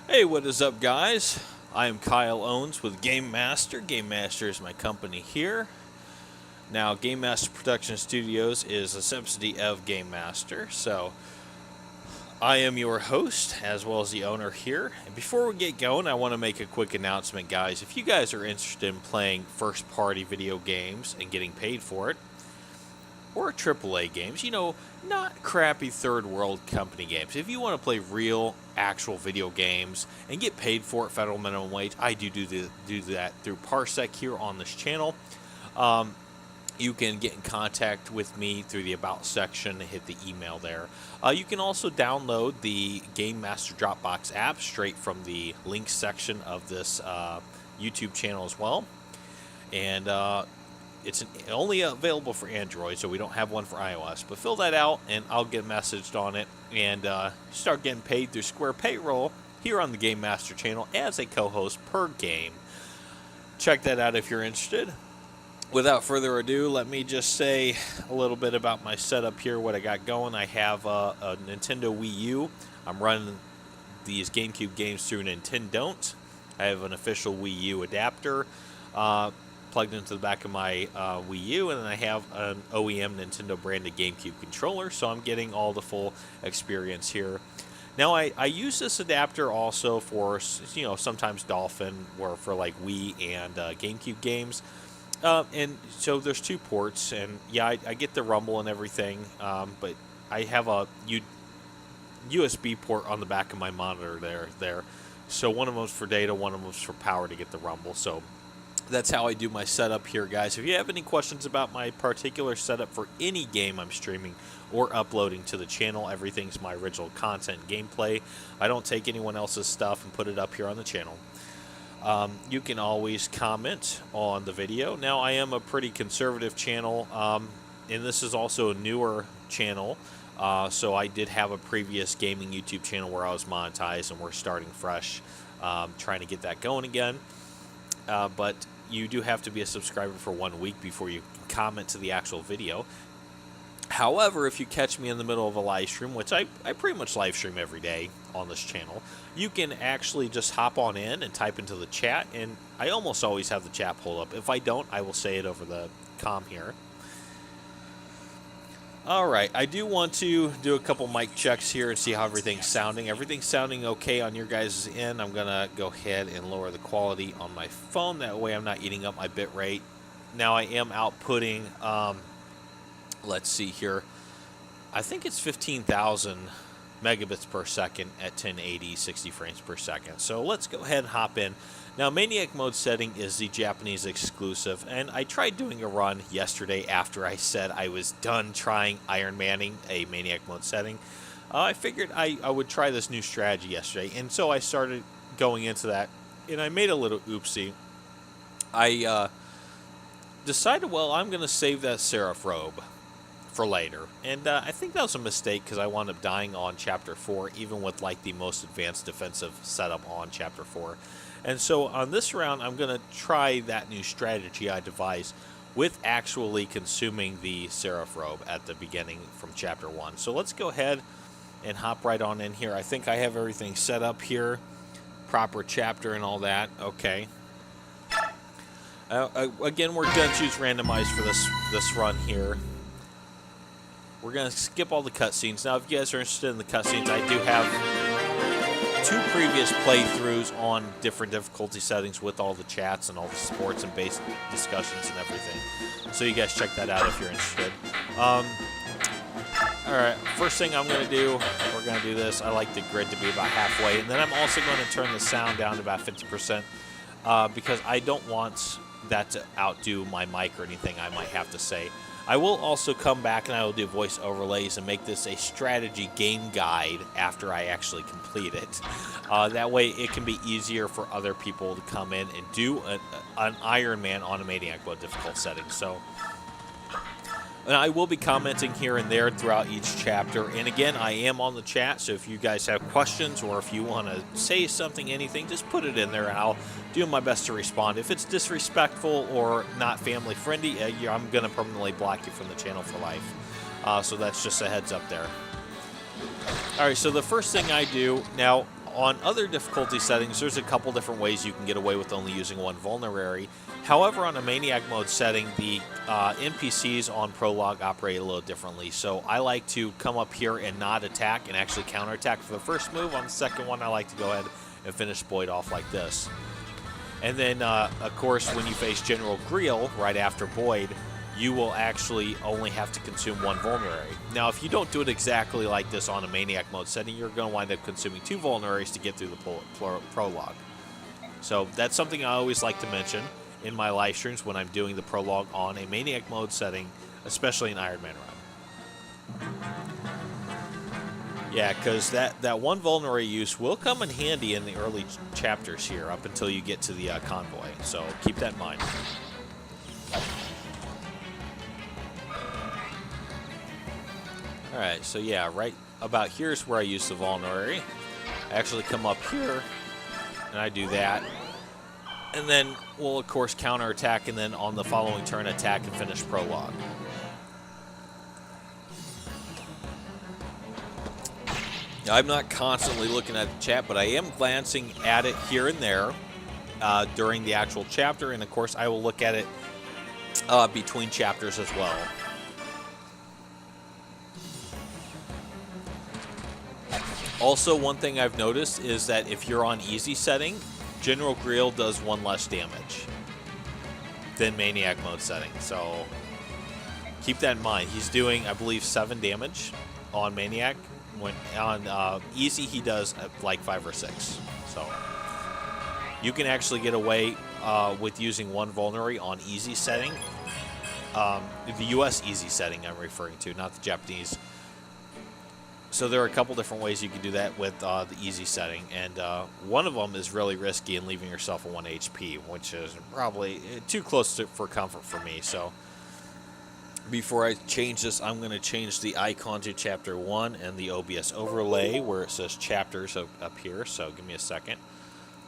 Hey, what is up, guys? I am Kyle Owens with Game Master. Game Master is my company here. Now, Game Master Production Studios is a subsidy of Game Master, so I am your host as well as the owner here. And before we get going, I want to make a quick announcement, guys. If you guys are interested in playing first-party video games and getting paid for it, or AAA games, not crappy third world company games. If you want to play real, actual video games and get paid for it, federal minimum wage, I do that through Parsec here on this channel. You can get in contact with me through the About section and hit the email there. You can also download the Game Master Dropbox app straight from the links section of this YouTube channel as well. And it's only available for Android, so we don't have one for iOS. But fill that out, and I'll get messaged on it and start getting paid through Square Payroll here on the Game Master channel as a co-host per game. Check that out if you're interested. Without further ado, let me just say a little bit about my setup here, what I got going. I have a Nintendo Wii U. I'm running these GameCube games through Nintendo. I have an official Wii U adapter plugged into the back of my Wii U, and then I have an OEM Nintendo branded GameCube controller, so I'm getting all the full experience here. Now, I use this adapter also for, sometimes Dolphin, or for like Wii and GameCube games. And so there's two ports, and yeah, I get the rumble and everything, but I have a USB port on the back of my monitor there. So one of them's for data, one of them's for power to get the rumble. So that's how I do my setup here, guys. If you have any questions about my particular setup for any game I'm streaming or uploading to the channel, everything's my original content gameplay. I don't take anyone else's stuff and put it up here on the channel. You can always comment on the video. Now, I am a pretty conservative channel, and this is also a newer channel. So I did have a previous gaming YouTube channel where I was monetized, and we're starting fresh, trying to get that going again. But you do have to be a subscriber for 1 week before you comment to the actual video. However, if you catch me in the middle of a live stream, which I pretty much live stream every day on this channel, you can actually just hop on in and type into the chat, and I almost always have the chat pulled up. If I don't, I will say it over the comm here. Alright, I do want to do a couple mic checks here and see how everything's sounding. Everything's sounding okay on your guys' end. I'm going to go ahead and lower the quality on my phone. That way I'm not eating up my bit rate. Now I am outputting, let's see here, I think it's 15,000 megabits per second at 1080, 60 frames per second. So let's go ahead and hop in. Now, Maniac Mode setting is the Japanese exclusive, and I tried doing a run yesterday after I said I was done trying Ironmanning a Maniac Mode setting. I figured I would try this new strategy yesterday, and so I started going into that, and I made a little oopsie. I decided, well, I'm going to save that Seraph robe for later, and I think that was a mistake because I wound up dying on Chapter 4, even with like the most advanced defensive setup on Chapter 4. And so on this round, I'm going to try that new strategy I devised with actually consuming the Seraph robe at the beginning from Chapter 1. So let's go ahead and hop right on in here. I think I have everything set up here, proper chapter and all that. Okay. Again, we're going to choose randomized for this run here. We're going to skip all the cutscenes. Now, if you guys are interested in the cutscenes, I do have 2 previous playthroughs on different difficulty settings with all the chats and all the sports and basic discussions and everything. So you guys check that out if you're interested. Alright, first thing I'm going to do, we're going to do this. I like the grid to be about halfway. And then I'm also going to turn the sound down to about 50% because I don't want that to outdo my mic or anything I might have to say. I will also come back and I will do voice overlays and make this a strategy game guide after I actually complete it. That way it can be easier for other people to come in and do an Ironman on a Maniac Mode difficult setting. So, and I will be commenting here and there throughout each chapter. And again, I am on the chat, so if you guys have questions or if you want to say something, anything, just put it in there and I'll do my best to respond. If it's disrespectful or not family friendly, I'm going to permanently block you from the channel for life. So that's just a heads up there. Alright, so the first thing I do, now on other difficulty settings, there's a couple different ways you can get away with only using one vulnerary. However, on a Maniac Mode setting, the NPCs on Prologue operate a little differently. So I like to come up here and not attack and actually counterattack for the first move. On the second one, I like to go ahead and finish Boyd off like this. And then, of course, when you face General Greel right after Boyd, you will actually only have to consume one vulnerary. Now, if you don't do it exactly like this on a Maniac Mode setting, you're going to wind up consuming 2 vulneraries to get through the prologue. So that's something I always like to mention in my live streams when I'm doing the prologue on a Maniac Mode setting, especially in Ironman Run. Yeah, because that one vulnerary use will come in handy in the early chapters here up until you get to the convoy. So keep that in mind. Alright, so yeah, right about here is where I use the vulnerary. I actually come up here, and I do that. And then we'll, of course, counterattack, and then on the following turn, attack and finish prologue. I'm not constantly looking at the chat, but I am glancing at it here and there during the actual chapter, and of course, I will look at it between chapters as well. Also, one thing I've noticed is that if you're on easy setting, General Greel does 1 less damage than Maniac Mode setting. So keep that in mind. He's doing, I believe, 7 damage on Maniac. When on easy, he does like 5 or 6. So you can actually get away with using 1 vulnerary on easy setting. The US easy setting I'm referring to, not the Japanese. So there are a couple different ways you can do that with the easy setting, and one of them is really risky and leaving yourself a 1 HP, which is probably too close for comfort for me. So before I change this, I'm going to change the icon to Chapter 1 and the OBS overlay where it says chapters up here. So give me a second.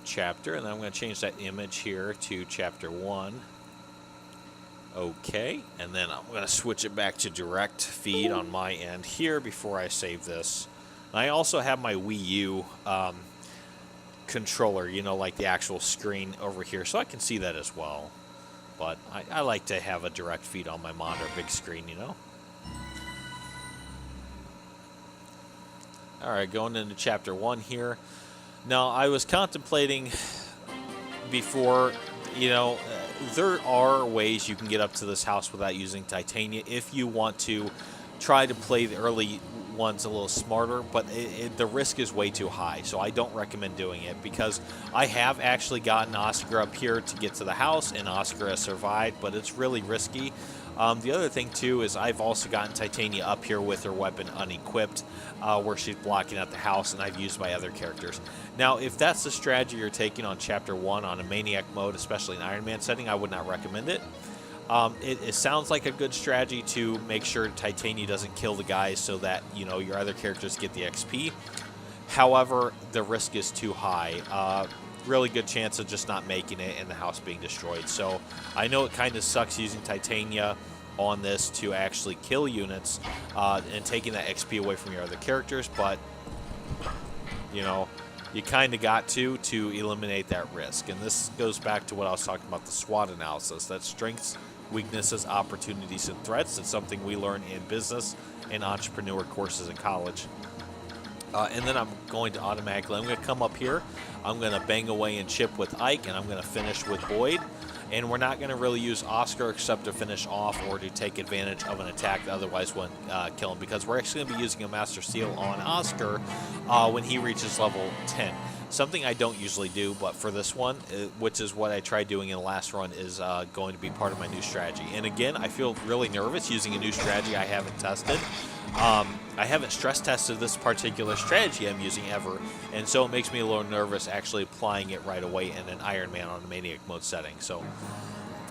Chapter, and then I'm going to change that image here to Chapter 1. Okay, and then I'm going to switch it back to direct feed on my end here before I save this. And I also have my Wii U controller, you know, like the actual screen over here, so I can see that as well. But I like to have a direct feed on my monitor, big screen, you know. Alright, going into Chapter 1 here. Now, I was contemplating before, you know, there are ways you can get up to this house without using Titania if you want to try to play the early ones a little smarter, but the risk is way too high, so I don't recommend doing it because I have actually gotten Oscar up here to get to the house, and Oscar has survived, but it's really risky. The other thing, too, is I've also gotten Titania up here with her weapon unequipped, where she's blocking at the house, and I've used my other characters. Now, if that's the strategy you're taking on Chapter 1 on a Maniac Mode, especially in Iron Man setting, I would not recommend it. It sounds like a good strategy to make sure Titania doesn't kill the guys so that, you know, your other characters get the XP. However, the risk is too high. Really good chance of just not making it and the house being destroyed. So I know it kind of sucks using Titania on this to actually kill units and taking that XP away from your other characters, but, you know, you kind of got to eliminate that risk. And this goes back to what I was talking about, the SWOT analysis. That's strengths, weaknesses, opportunities, and threats. It's something we learn in business and entrepreneur courses in college. And then I'm going to automatically, I'm going to come up here, I'm going to bang away and chip with Ike, and I'm going to finish with Boyd. And we're not going to really use Oscar except to finish off or to take advantage of an attack that otherwise wouldn't kill him, because we're actually going to be using a Master Seal on Oscar when he reaches level 10. Something I don't usually do, but for this one, which is what I tried doing in the last run, is going to be part of my new strategy. And again, I feel really nervous using a new strategy I haven't tested. I haven't stress tested this particular strategy I'm using ever, and so it makes me a little nervous actually applying it right away in an Iron Man on a Maniac Mode setting. So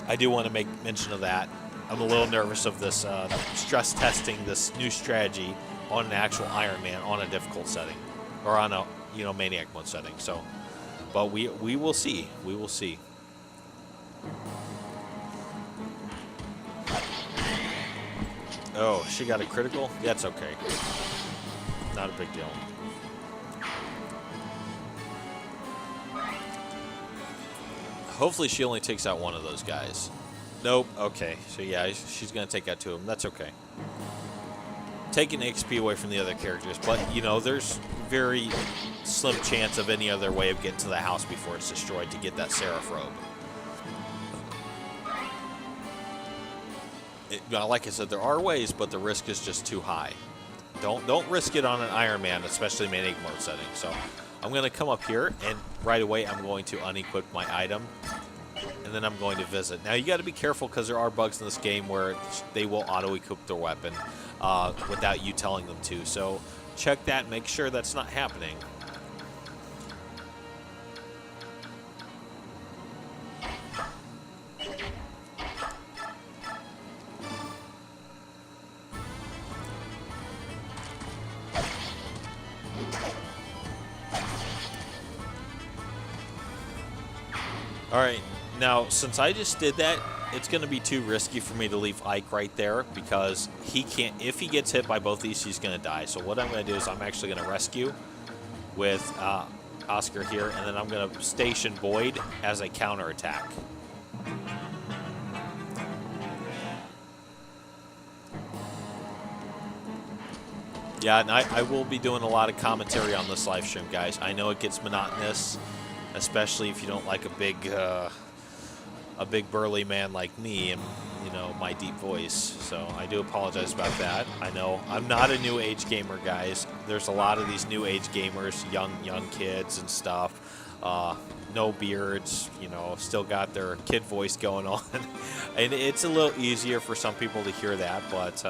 I do want to make mention of that. I'm a little nervous of this stress testing this new strategy on an actual Iron Man on a difficult setting, or on a Maniac Mode setting. So, but we will see. We will see. Oh, she got a critical? That's okay. Not a big deal. Hopefully she only takes out one of those guys. Nope. Okay. So yeah, she's going to take out two of them. That's okay. Taking XP away from the other characters, but you know, there's very slim chance of any other way of getting to the house before it's destroyed to get that Seraph robe. Like I said, there are ways, but the risk is just too high. Don't risk it on an Iron Man, especially Maniac Mode setting. So I'm going to come up here, and right away I'm going to unequip my item, and then I'm going to visit. Now you got to be careful because there are bugs in this game where they will auto-equip their weapon without you telling them to. So check that, make sure that's not happening. Alright, now since I just did that, it's going to be too risky for me to leave Ike right there because he can't, if he gets hit by both these, he's going to die. So what I'm going to do is I'm actually going to rescue with Oscar here, and then I'm going to station Boyd as a counterattack. Yeah, and I will be doing a lot of commentary on this live stream, guys. I know it gets monotonous, especially if you don't like a big burly man like me and, you know, my deep voice. So I do apologize about that. I know I'm not a new age gamer, guys. There's a lot of these new age gamers, young kids and stuff. No beards, you know, still got their kid voice going on. And it's a little easier for some people to hear that, but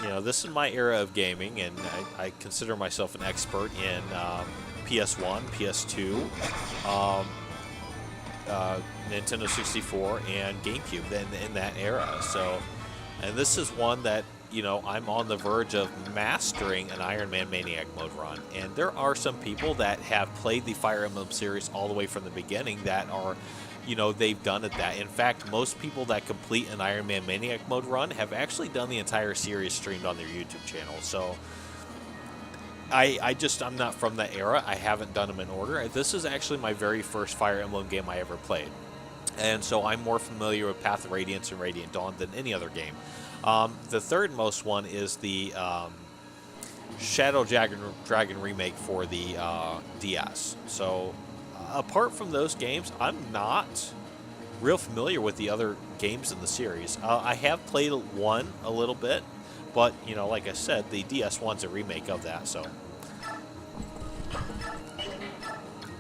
you know, this is my era of gaming, and I consider myself an expert in PS1, PS2, Nintendo 64, and GameCube in that era. So, and this is one that, you know, I'm on the verge of mastering an Ironman Maniac Mode run. And there are some people that have played the Fire Emblem series all the way from the beginning that are, you know, they've done it that. In fact, most people that complete an Ironman Maniac Mode run have actually done the entire series streamed on their YouTube channel. So I'm not from that era. I haven't done them in order. This is actually my very first Fire Emblem game I ever played. And so I'm more familiar with Path of Radiance and Radiant Dawn than any other game. The third most one is the Shadow Dragon remake for the DS. So apart from those games, I'm not real familiar with the other games in the series. I have played one a little bit, but, you know, like I said, the DS one's a remake of that, so.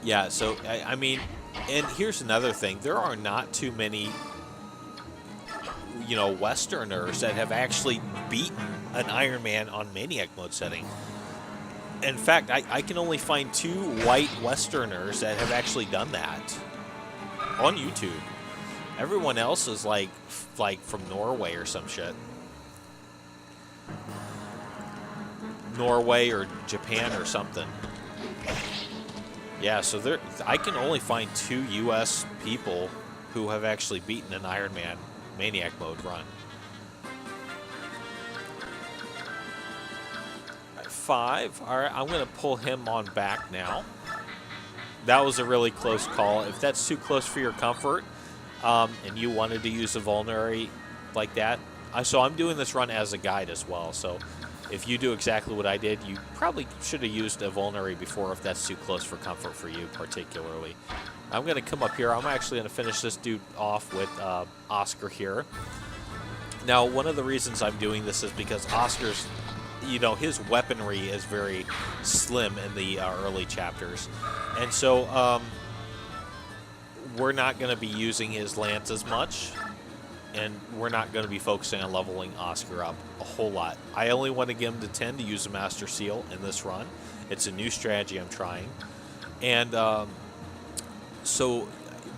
Yeah, so, I mean, and here's another thing. There are not too many, you know, Westerners that have actually beaten an Iron Man on Maniac Mode setting. In fact, I can only find 2 white Westerners that have actually done that on YouTube. Everyone else is like from Norway or some shit. Norway or Japan or something. Yeah, so I can only find 2 U.S. people who have actually beaten an Iron Man Maniac Mode run. 5. All right, I'm going to pull him on back now. That was a really close call. If that's too close for your comfort, and you wanted to use a vulnerary like that, so I'm doing this run as a guide as well. So if you do exactly what I did, you probably should have used a vulnerary before if that's too close for comfort for you particularly. I'm going to come up here. I'm actually going to finish this dude off with Oscar here. Now, one of the reasons I'm doing this is because Oscar's, you know, his weaponry is very slim in the early chapters. And so we're not going to be using his lance as much. And we're not going to be focusing on leveling Oscar up a whole lot. I only want to get him to 10 to use the Master Seal in this run. It's a new strategy I'm trying. And so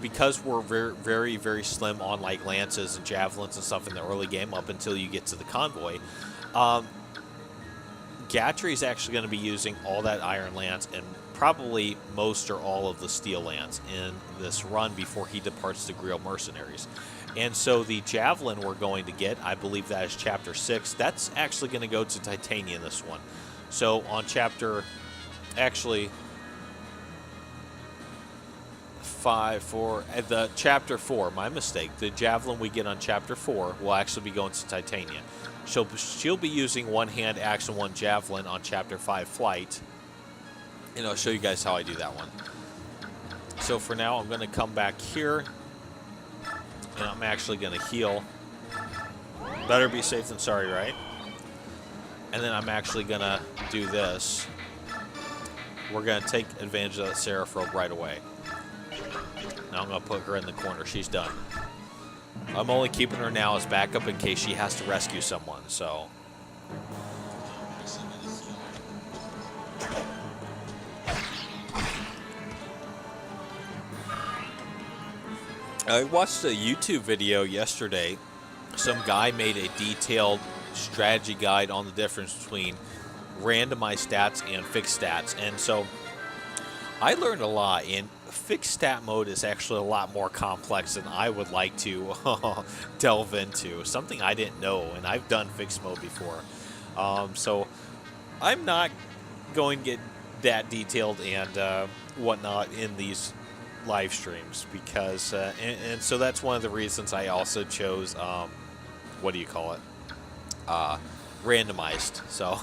because we're very, very, very slim on like lances and javelins and stuff in the early game up until you get to the convoy, Gatry is actually going to be using all that Iron Lance and probably most or all of the Steel Lance in this run before he departs to Grill Mercenaries. And so the Javelin we're going to get, I believe that is Chapter 6. That's actually going to go to Titania in this one. So on Chapter, actually, 5, 4, at the chapter 4, my mistake. The javelin we get on chapter 4 will actually be going to Titania. She'll be using one hand action, one javelin on chapter 5 flight. And I'll show you guys how I do that one. So for now, I'm going to come back here. And I'm actually going to heal. Better be safe than sorry, right? And then I'm actually going to do this. We're going to take advantage of that Seraph robe right away. Now I'm going to put her in the corner. She's done. I'm only keeping her now as backup in case she has to rescue someone, so. I watched a YouTube video yesterday. Some guy made a detailed strategy guide on the difference between randomized stats and fixed stats. And so I learned a lot, and fixed stat mode is actually a lot more complex than I would like to delve into. Something I didn't know, and I've done fixed mode before. So I'm not going to get that detailed and whatnot in these live streams because, and so that's one of the reasons I also chose, what do you call it? Randomized. So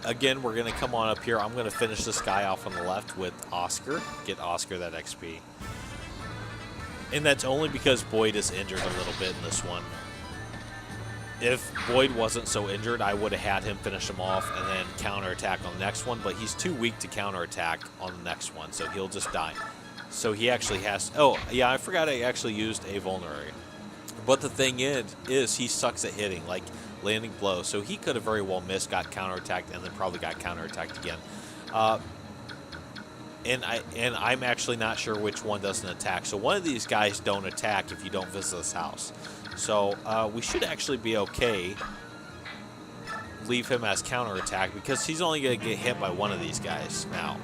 again, we're going to come on up here. I'm going to finish this guy off on the left with Oscar. Get Oscar that XP. And that's only because Boyd is injured a little bit in this one. If Boyd wasn't so injured, I would have had him finish him off and then counterattack on the next one. But he's too weak to counterattack on the next one, so he'll just die. So he actually has... Oh, yeah, I forgot I actually used a vulnerary. But the thing is he sucks at hitting, like landing blows. So he could have very well missed, got counterattacked, and then probably got counterattacked again. And I'm actually not sure which one doesn't attack. So one of these guys don't attack if you don't visit this house. So we should actually be okay. Leave him as counterattack because he's only going to get hit by one of these guys now.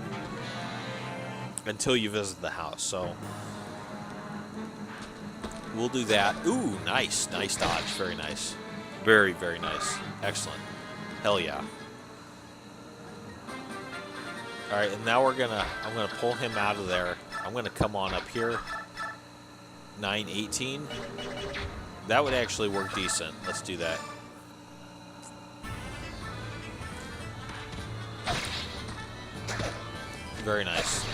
Until you visit the house. So we'll do that. Ooh, nice. Nice dodge. Very nice. Very, very nice. Excellent. Hell yeah. Alright, and now I'm gonna pull him out of there. I'm gonna come on up here. 918. That would actually work decent. Let's do that. Very nice.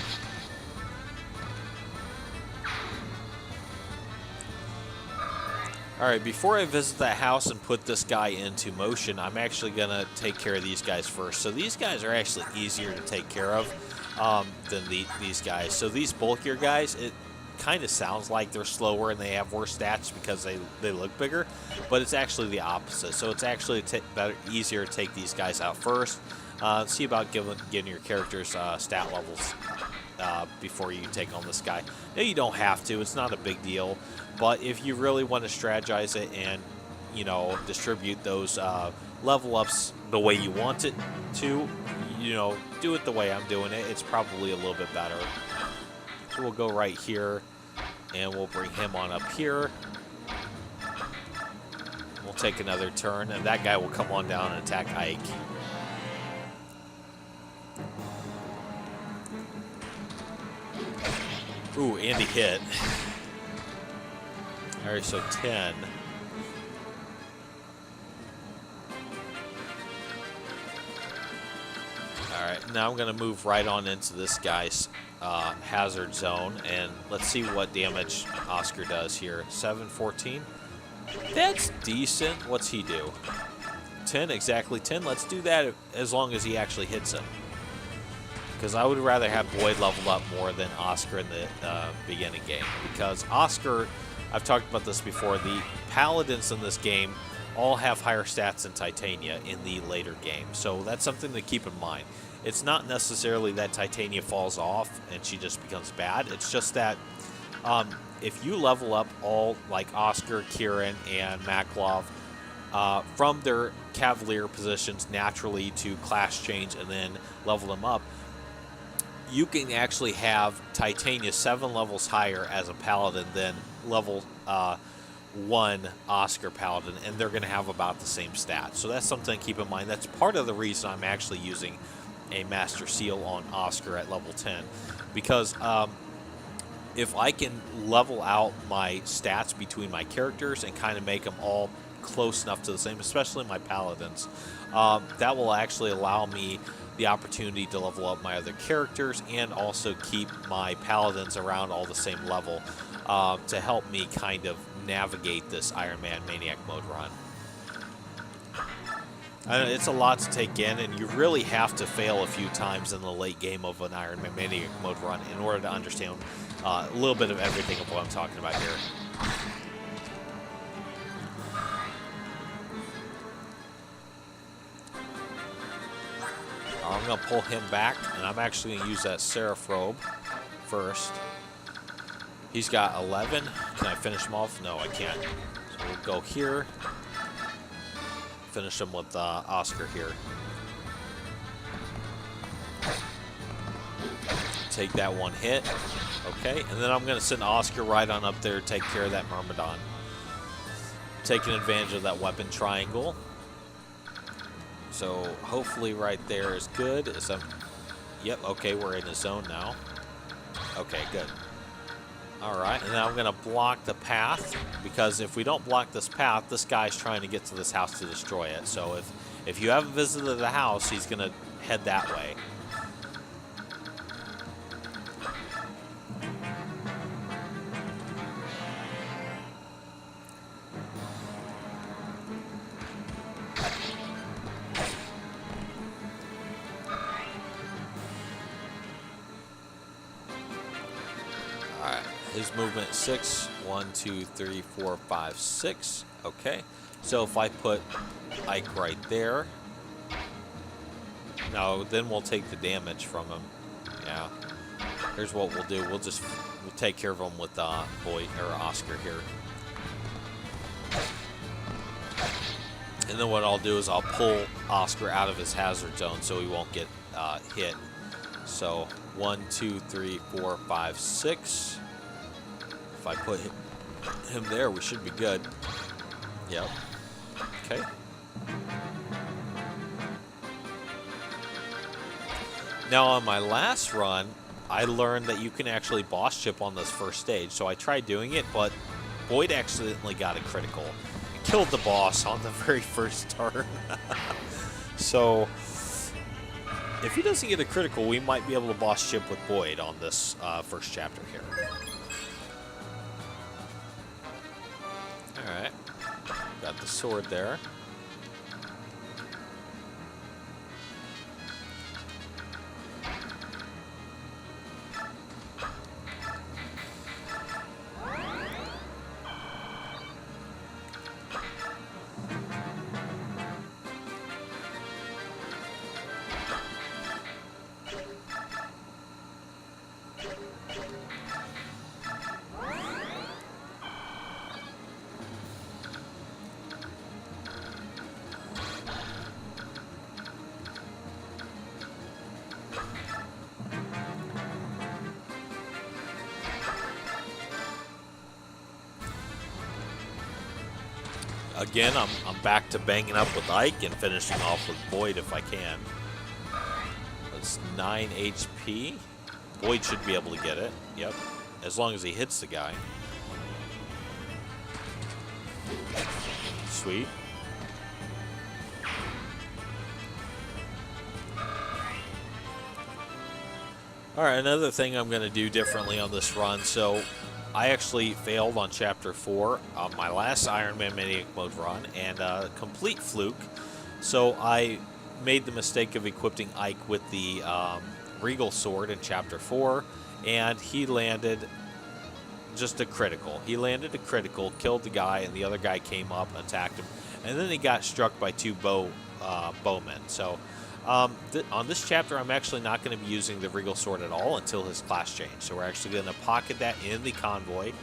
Alright, before I visit that house and put this guy into motion, I'm actually going to take care of these guys first. So these guys are actually easier to take care of than these guys. So these bulkier guys, it kind of sounds like they're slower and they have worse stats because they look bigger, but it's actually the opposite. So it's actually easier to take these guys out first. See about getting your character's stat levels before you take on this guy. No, you don't have to. It's not a big deal. But if you really want to strategize it and, you know, distribute those level ups the way you want it to, you know, do it the way I'm doing it, it's probably a little bit better. So we'll go right here, and we'll bring him on up here. We'll take another turn, and that guy will come on down and attack Ike. Ooh, and he hit. Alright, so 10. Alright, now I'm going to move right on into this guy's hazard zone, and let's see what damage Oscar does here. 7, 14. That's decent. What's he do? 10, exactly 10. Let's do that as long as he actually hits him. Because I would rather have Boyd leveled up more than Oscar in the beginning game. Because Oscar, I've talked about this before, the paladins in this game all have higher stats than Titania in the later game. So that's something to keep in mind. It's not necessarily that Titania falls off and she just becomes bad. It's just that if you level up all like Oscar, Kieran, and Maklov from their Cavalier positions naturally to class change and then level them up, you can actually have Titania 7 levels higher as a paladin than level 1 Oscar paladin, and they're going to have about the same stats. So that's something to keep in mind. That's part of the reason I'm actually using a Master Seal on Oscar at level 10, because if I can level out my stats between my characters and kind of make them all close enough to the same, especially my paladins, that will actually allow me the opportunity to level up my other characters and also keep my paladins around all the same level to help me kind of navigate this Ironman Maniac Mode run. It's a lot to take in, and you really have to fail a few times in the late game of an Ironman Maniac Mode run in order to understand a little bit of everything of what I'm talking about here. I'm going to pull him back, and I'm actually going to use that Seraph Robe first. He's got 11. Can I finish him off? No, I can't. So we'll go here. Finish him with Oscar here. Take that one hit. Okay, and then I'm going to send Oscar right on up there to take care of that Myrmidon. Taking advantage of that weapon triangle. So hopefully right there is good. Yep, okay, we're in the zone now. Okay, good. Alright, and then I'm going to block the path, because if we don't block this path, this guy's trying to get to this house to destroy it. So if you haven't visited the house, he's going to head that way. His movement 6. 1, 2, 3, 4, 5, 6. Okay. So if I put Ike right there, no, then we'll take the damage from him. Yeah. Here's what we'll do. We'll take care of him with Boyd or Oscar here. And then what I'll do is I'll pull Oscar out of his hazard zone so he won't get hit. So 1, 2, 3, 4, 5, 6. If I put him there, we should be good. Yep. Okay. Now on my last run, I learned that you can actually boss chip on this first stage. So I tried doing it, but Boyd accidentally got a critical. It killed the boss on the very first turn. So if he doesn't get a critical, we might be able to boss chip with Boyd on this first chapter here. Alright, got the sword there. Again, I'm back to banging up with Ike and finishing off with Boyd if I can. That's 9 HP. Boyd should be able to get it. Yep. As long as he hits the guy. Sweet. Alright, another thing I'm going to do differently on this run. So I actually failed on Chapter 4 on my last Ironman Maniac Mode run, and complete fluke. So I made the mistake of equipping Ike with the Regal Sword in Chapter 4, and he landed just a critical. He landed a critical, killed the guy, and the other guy came up, attacked him, and then he got struck by two bowmen. So on this chapter, I'm actually not going to be using the Regal Sword at all until his class change. So we're actually going to pocket that in the convoy,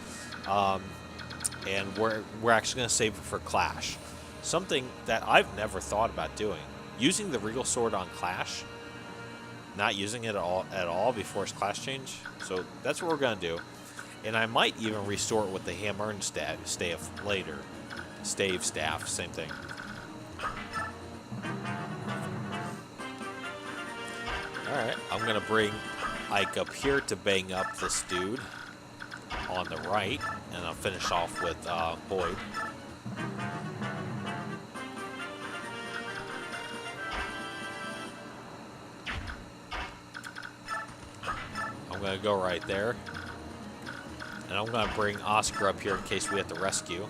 and we're actually going to save it for Clash. Something that I've never thought about doing. Using the Regal Sword on Clash, not using it at all before his class change. So that's what we're going to do. And I might even restore it with the Hammer and Staff later. Stave, Staff, same thing. Alright, I'm going to bring Ike up here to bang up this dude. on the right, and I'll finish off with Boyd. I'm going to go right there. And I'm going to bring Oscar up here in case we have to rescue.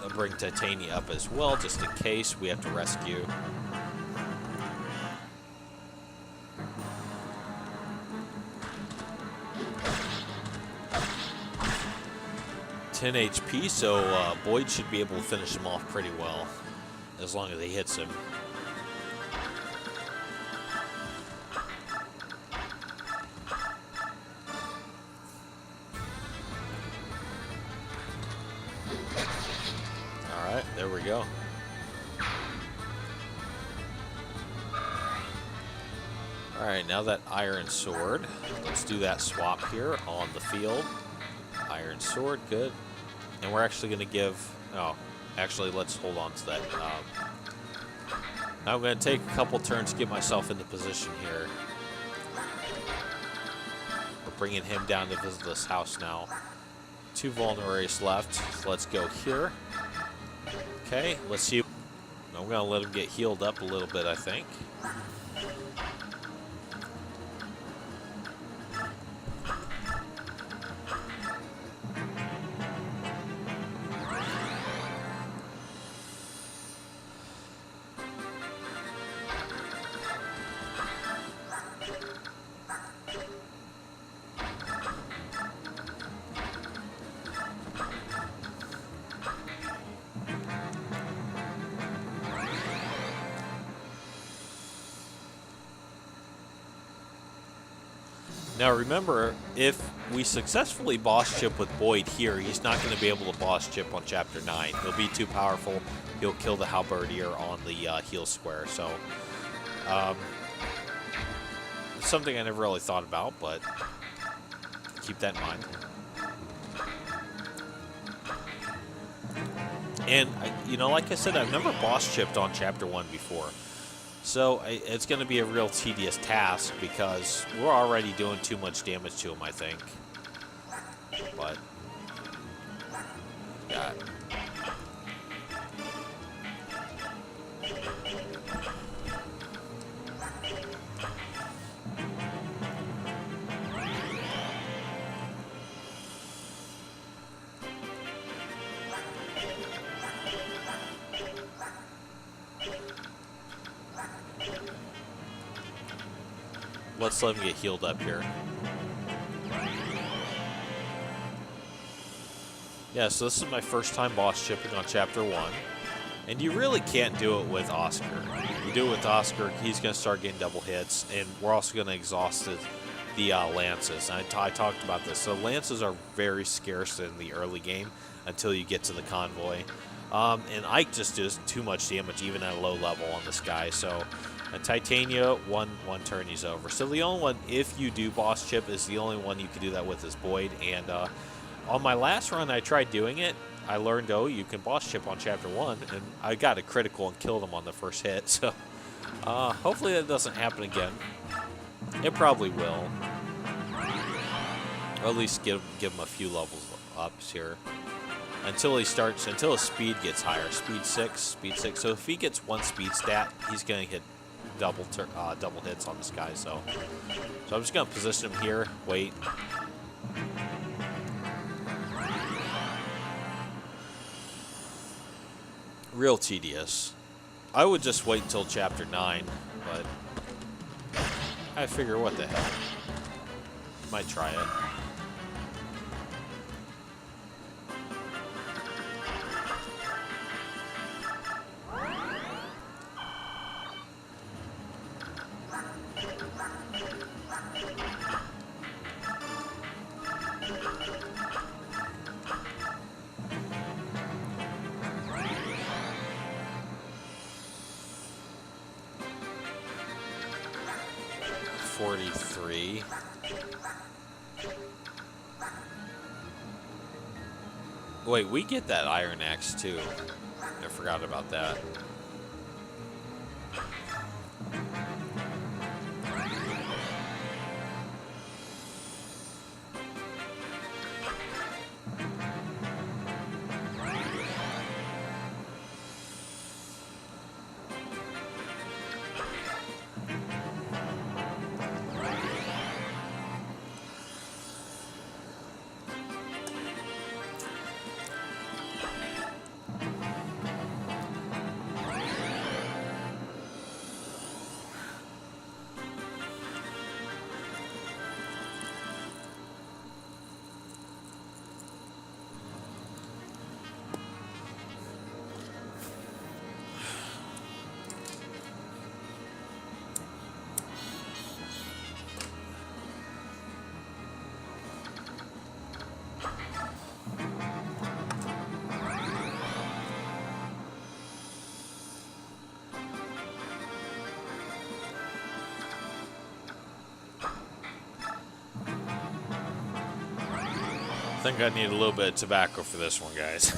I'll bring Titania up as well, just in case we have to rescue. HP, so Boyd should be able to finish him off pretty well, as long as he hits him. Alright, there we go. Alright, now that Iron Sword, let's do that swap here on the field. Iron Sword, good. And we're actually going to give... Oh, actually, let's hold on to that. Now I'm going to take a couple turns to get myself into position here. We're bringing him down to visit this house now. 2 vulneraries left. So let's go here. Okay, let's see. I'm going to let him get healed up a little bit, I think. Now remember, if we successfully boss chip with Boyd here, he's not going to be able to boss chip on Chapter 9. He'll be too powerful. He'll kill the Halberdier on the heal square. So, it's something I never really thought about, but keep that in mind. And, you know, like I said, I've never boss chipped on Chapter 1 before. So it's going to be a real tedious task because we're already doing too much damage to him, I think. But, yeah. Let's let him get healed up here. Yeah, so this is my first time boss chipping on Chapter 1. And you really can't do it with Oscar. You do it with Oscar, he's going to start getting double hits, and we're also going to exhaust the lances. And I talked about this. So lances are very scarce in the early game until you get to the convoy. And Ike just does too much damage even at a low level on this guy. So Titania, one turn he's over. So the only one, if you do boss chip, is the only one you can do that with is Boyd. And on my last run, I tried doing it. I learned, oh, you can boss chip on Chapter 1, and I got a critical and killed him on the first hit. So hopefully that doesn't happen again. It probably will. Or at least give him a few levels ups here. Until his speed gets higher. Speed 6. So if he gets 1 speed stat, he's going to hit double hits on this guy. So I'm just going to position him here. Wait. Real tedious. I would just wait until Chapter 9, but I figure, what the hell. Might try it. Wait, we get that Iron Axe too. I forgot about that. think I need a little bit of tobacco for this one, guys.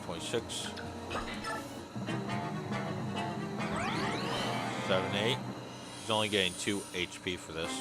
26. 7, 8. He's only getting 2 HP for this.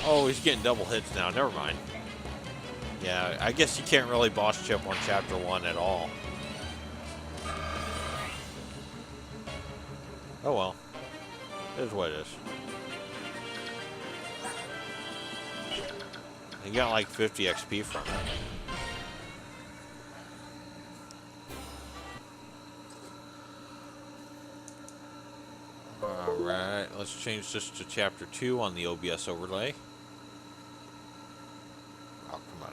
Oh, he's getting double hits now. Never mind. Yeah, I guess you can't really boss chip on Chapter 1 at all. Oh well. It is what it is. He got like 50 XP from it. Alright, let's change this to Chapter 2 on the OBS overlay. Oh, come on.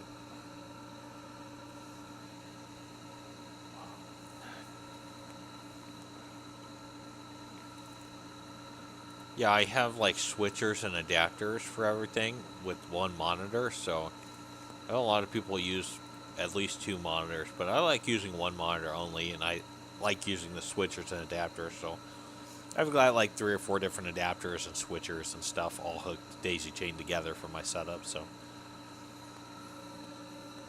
Yeah, I have like switchers and adapters for everything with one monitor, so I know a lot of people use at least 2 monitors, but I like using one monitor only, and I like using the switchers and adapters, so I've got like 3 or 4 different adapters and switchers and stuff all hooked daisy chained together for my setup, so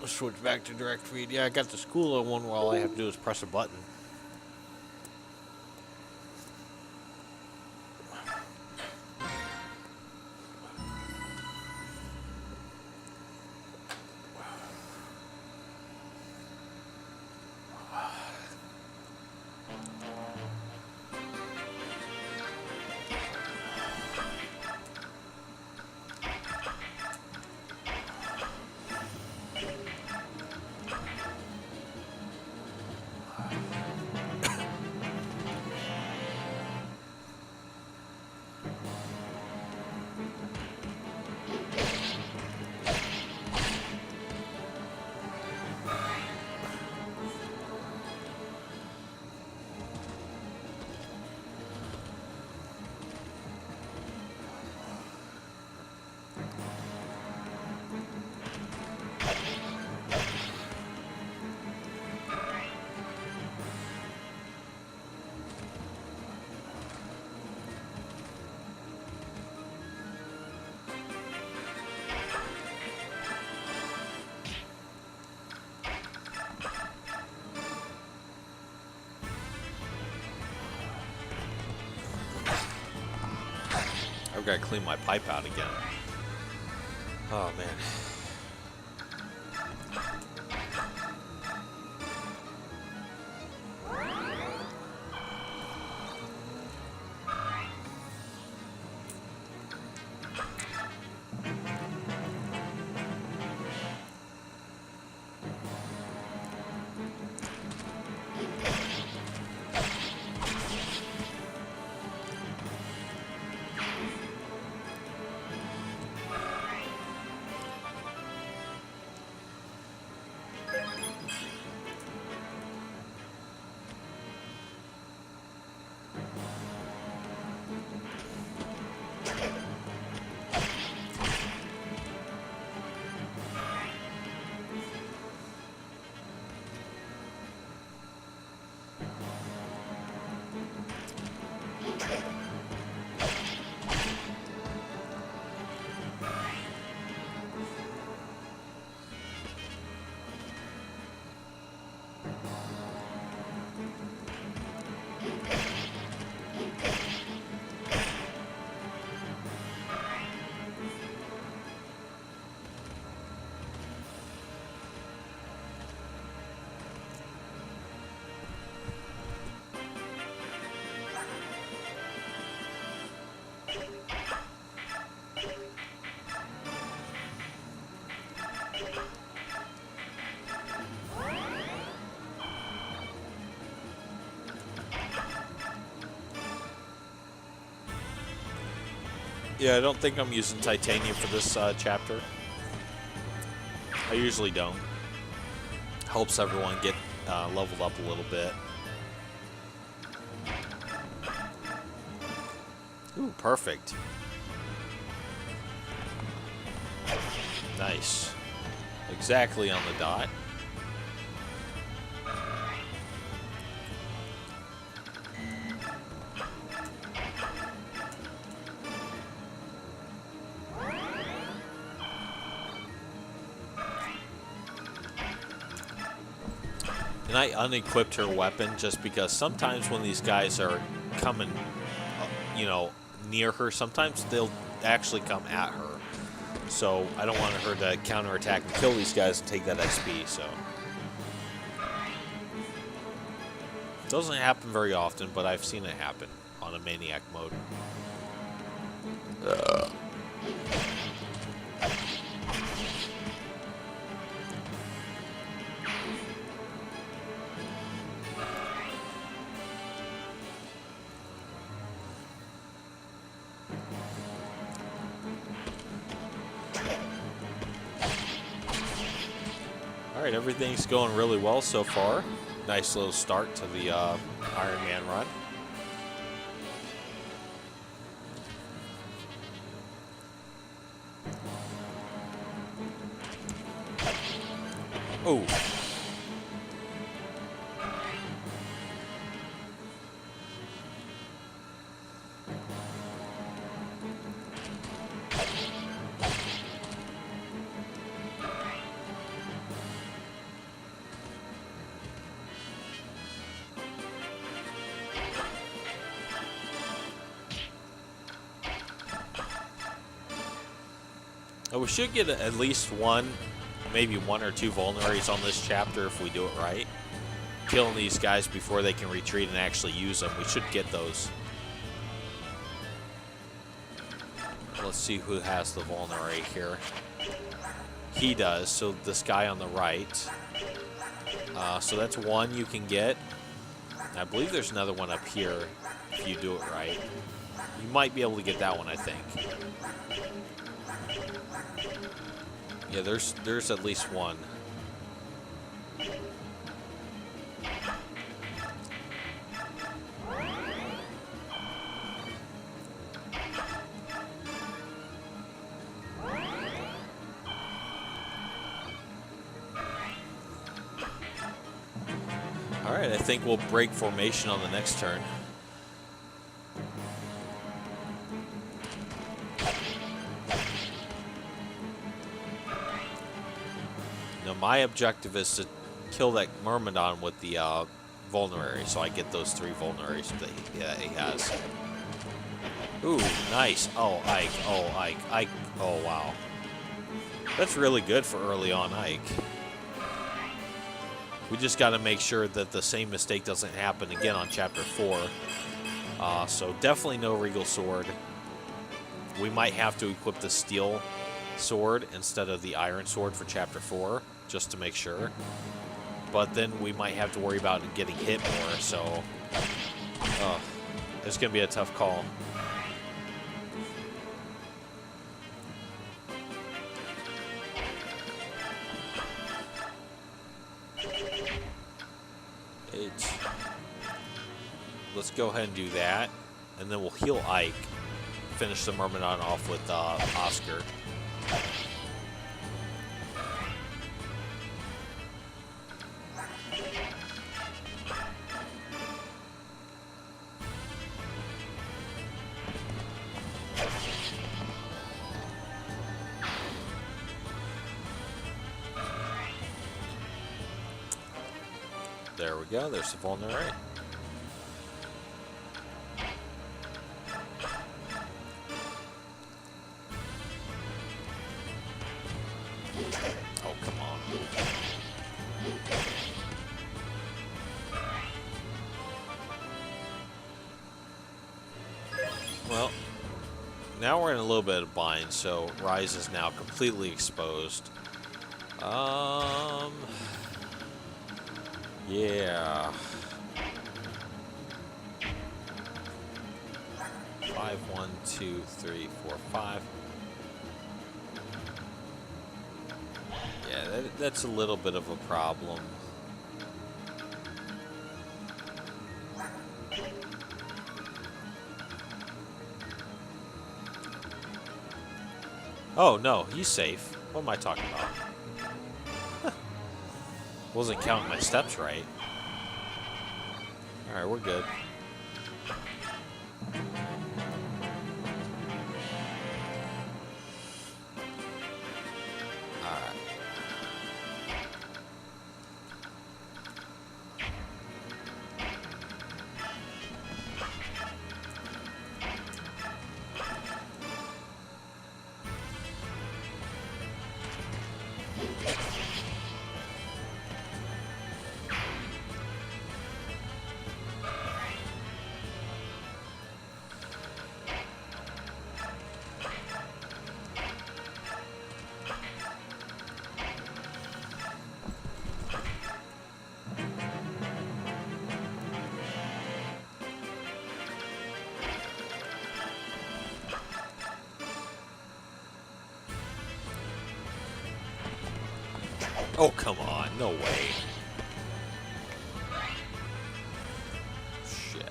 let's switch back to direct feed. Yeah, I got the Schooler one where all I have to do is press a button. gotta clean my pipe out again. Oh, man. Yeah, I don't think I'm using titanium for this chapter. I usually don't. Helps everyone get leveled up a little bit. Ooh, perfect. Nice. Exactly on the dot. And I unequipped her weapon just because sometimes when these guys are coming, you know, near her, sometimes they'll actually come at her. So I don't want her to counterattack and kill these guys and take that XP, so. Doesn't happen very often, but I've seen it happen on a Maniac mode. Alright, everything's going really well so far. Nice little start to the Ironman run. Oh. We should get at least one, maybe one or two vulneraries on this chapter if we do it right. Killing these guys before they can retreat and actually use them. We should get those. Let's see who has the vulnerary here. He does, so this guy on the right. So that's one you can get. I believe there's another one up here if you do it right. You might be able to get that one, I think. Yeah, there's at least one. Alright, I think we'll break formation on the next turn. My objective is to kill that Myrmidon with the vulnerary, so I get those 3 vulneraries that he has. Ooh, nice. Oh, Ike. Oh, Ike. Ike. Oh, wow. That's really good for early on Ike. We just got to make sure that the same mistake doesn't happen again on Chapter 4. So definitely no Regal Sword. We might have to equip the Steel Sword instead of the Iron Sword for Chapter 4, just to make sure. But then we might have to worry about getting hit more, so it's going to be a tough call. Let's go ahead and do that, and then we'll heal Ike. Finish the Myrmidon off with Oscar. There we go. There's the vulnerary. Oh, come on. Well, now we're in a little bit of bind, so Rise is now completely exposed. Yeah. 5, 1, 2, 3, 4, 5. Yeah, that's a little bit of a problem. Oh, no, he's safe. What am I talking about? Wasn't counting my steps right. Alright, we're good. Alright. Oh, come on. No way. Shit.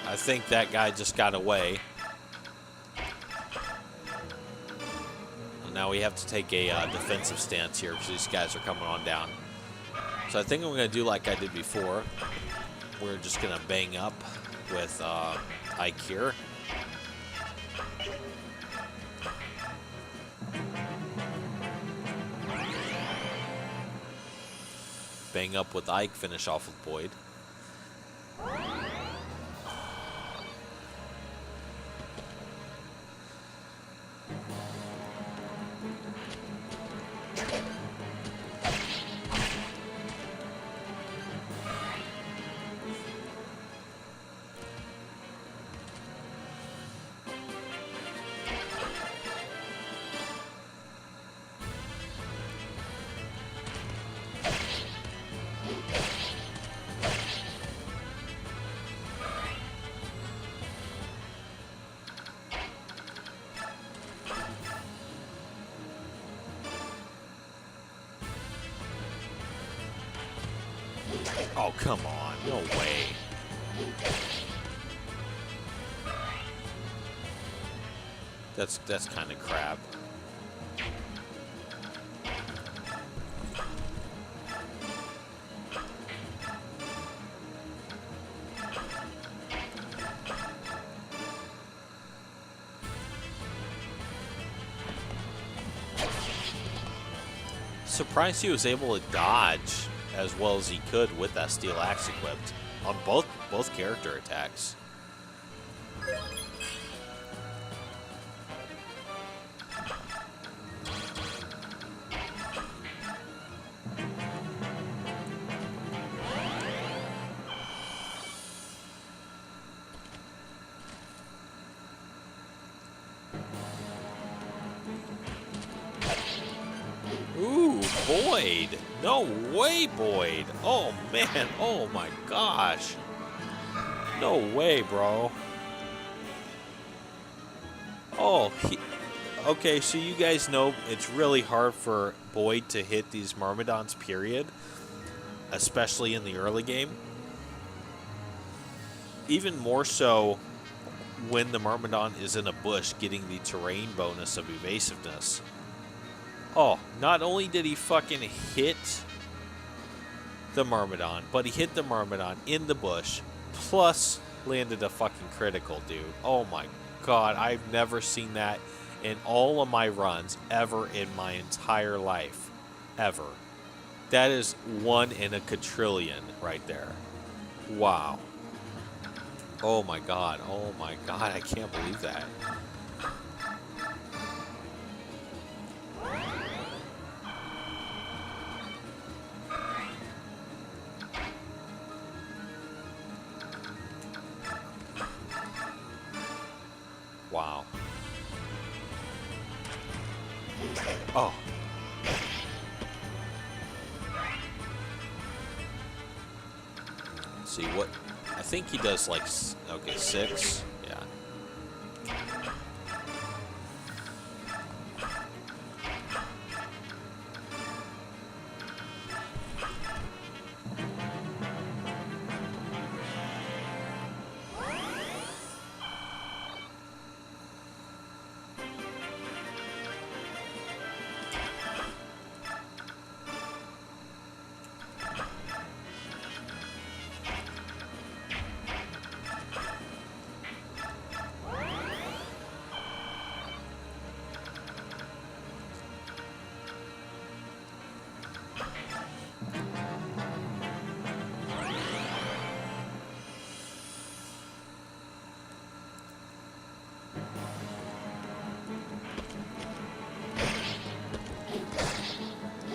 I think that guy just got away. And now we have to take a defensive stance here because these guys are coming on down. So I think I'm going to do like I did before. We're just going to bang up with Ike here. Bang up with Ike, finish off with Boyd. Oh, come on. No way. That's kind of crap. Surprised he was able to dodge as well as he could with that steel axe equipped on both character attacks. Ooh, Boyd. No way, Boyd. Oh, man. Oh, my gosh. No way, bro. Oh, okay, so you guys know it's really hard for Boyd to hit these Myrmidons, period. Especially in the early game. Even more so when the Myrmidon is in a bush getting the terrain bonus of evasiveness. Oh, not only did he fucking hit the Myrmidon, but he hit the Myrmidon in the bush, plus landed a fucking critical, dude. Oh my god, I've never seen that in all of my runs ever in my entire life. Ever. That is 1 in a quadrillion right there. Wow. Oh my god, I can't believe that. Wow. Oh. Let's see what I think he does, like, okay, 6. Yeah.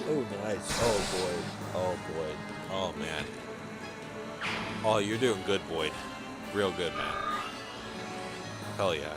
Oh, nice. Oh, Boyd. Oh, Boyd. Oh, man. Oh, you're doing good, Boyd. Real good, man. Hell yeah.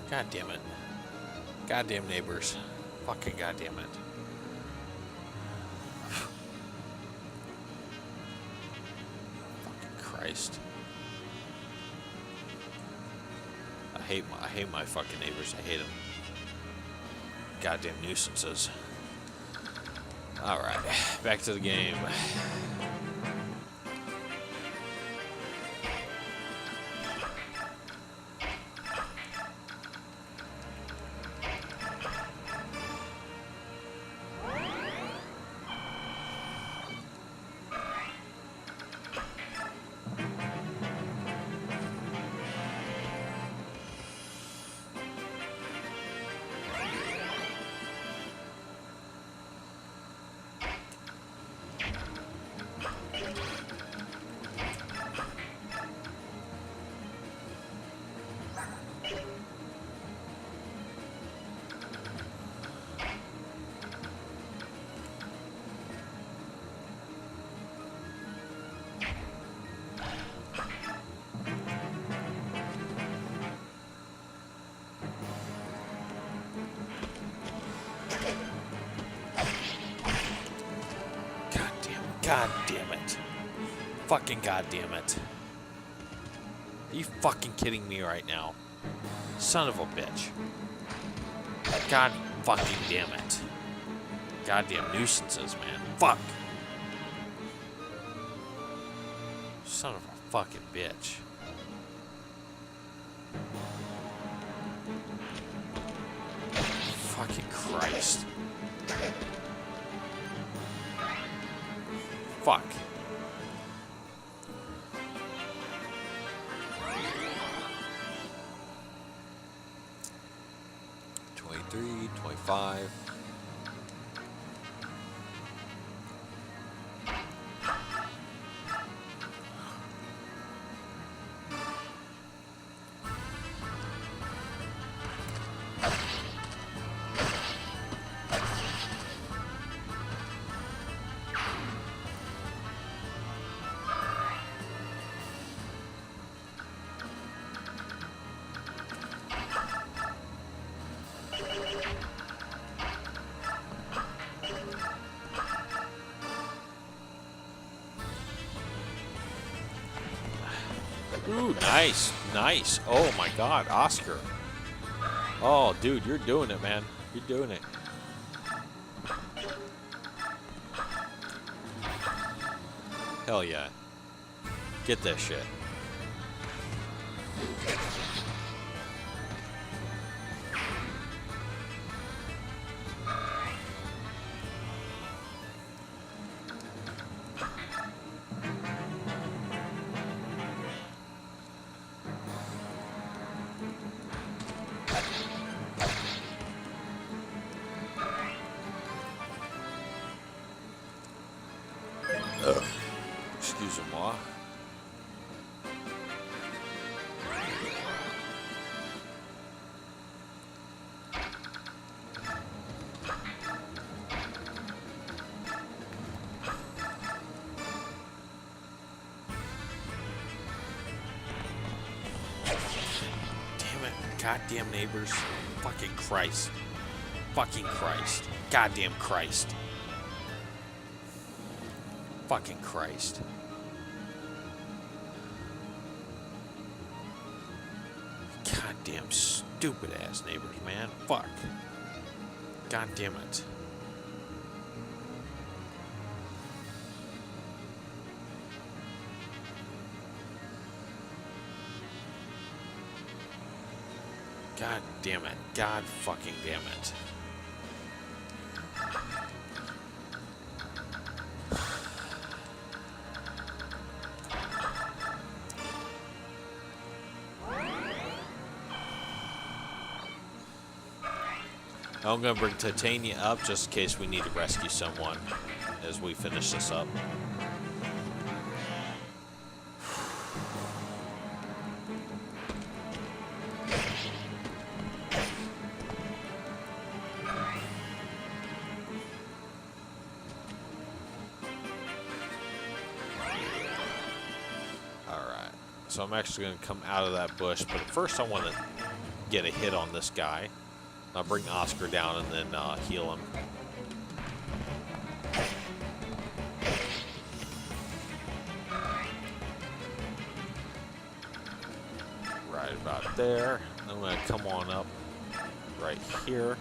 God damn it. Goddamn neighbors. Fucking goddamn it. Fucking Christ. I hate my fucking neighbors. I hate them. Goddamn nuisances. Alright, back to the game. God damn it. Fucking god damn it. Are you fucking kidding me right now? Son of a bitch. God fucking damn it. Goddamn nuisances, man. Fuck. Son of a fucking bitch. Fucking Christ. Fuck. $23, $25. Ooh, nice, nice. Oh my God, Oscar. Oh, dude, you're doing it, man. You're doing it. Hell yeah. Get that shit. Excusez-moi. Damn it. Goddamn neighbors. Fucking Christ. Fucking Christ. Goddamn Christ. Fucking Christ. Goddamn stupid ass neighbors, man. Fuck. God damn it. God damn it. God fucking damn it. I'm going to bring Titania up just in case we need to rescue someone as we finish this up. Alright, so I'm actually going to come out of that bush, but first I want to get a hit on this guy. I'll bring Oscar down and then heal him. Right about there. I'm going to come on up right here.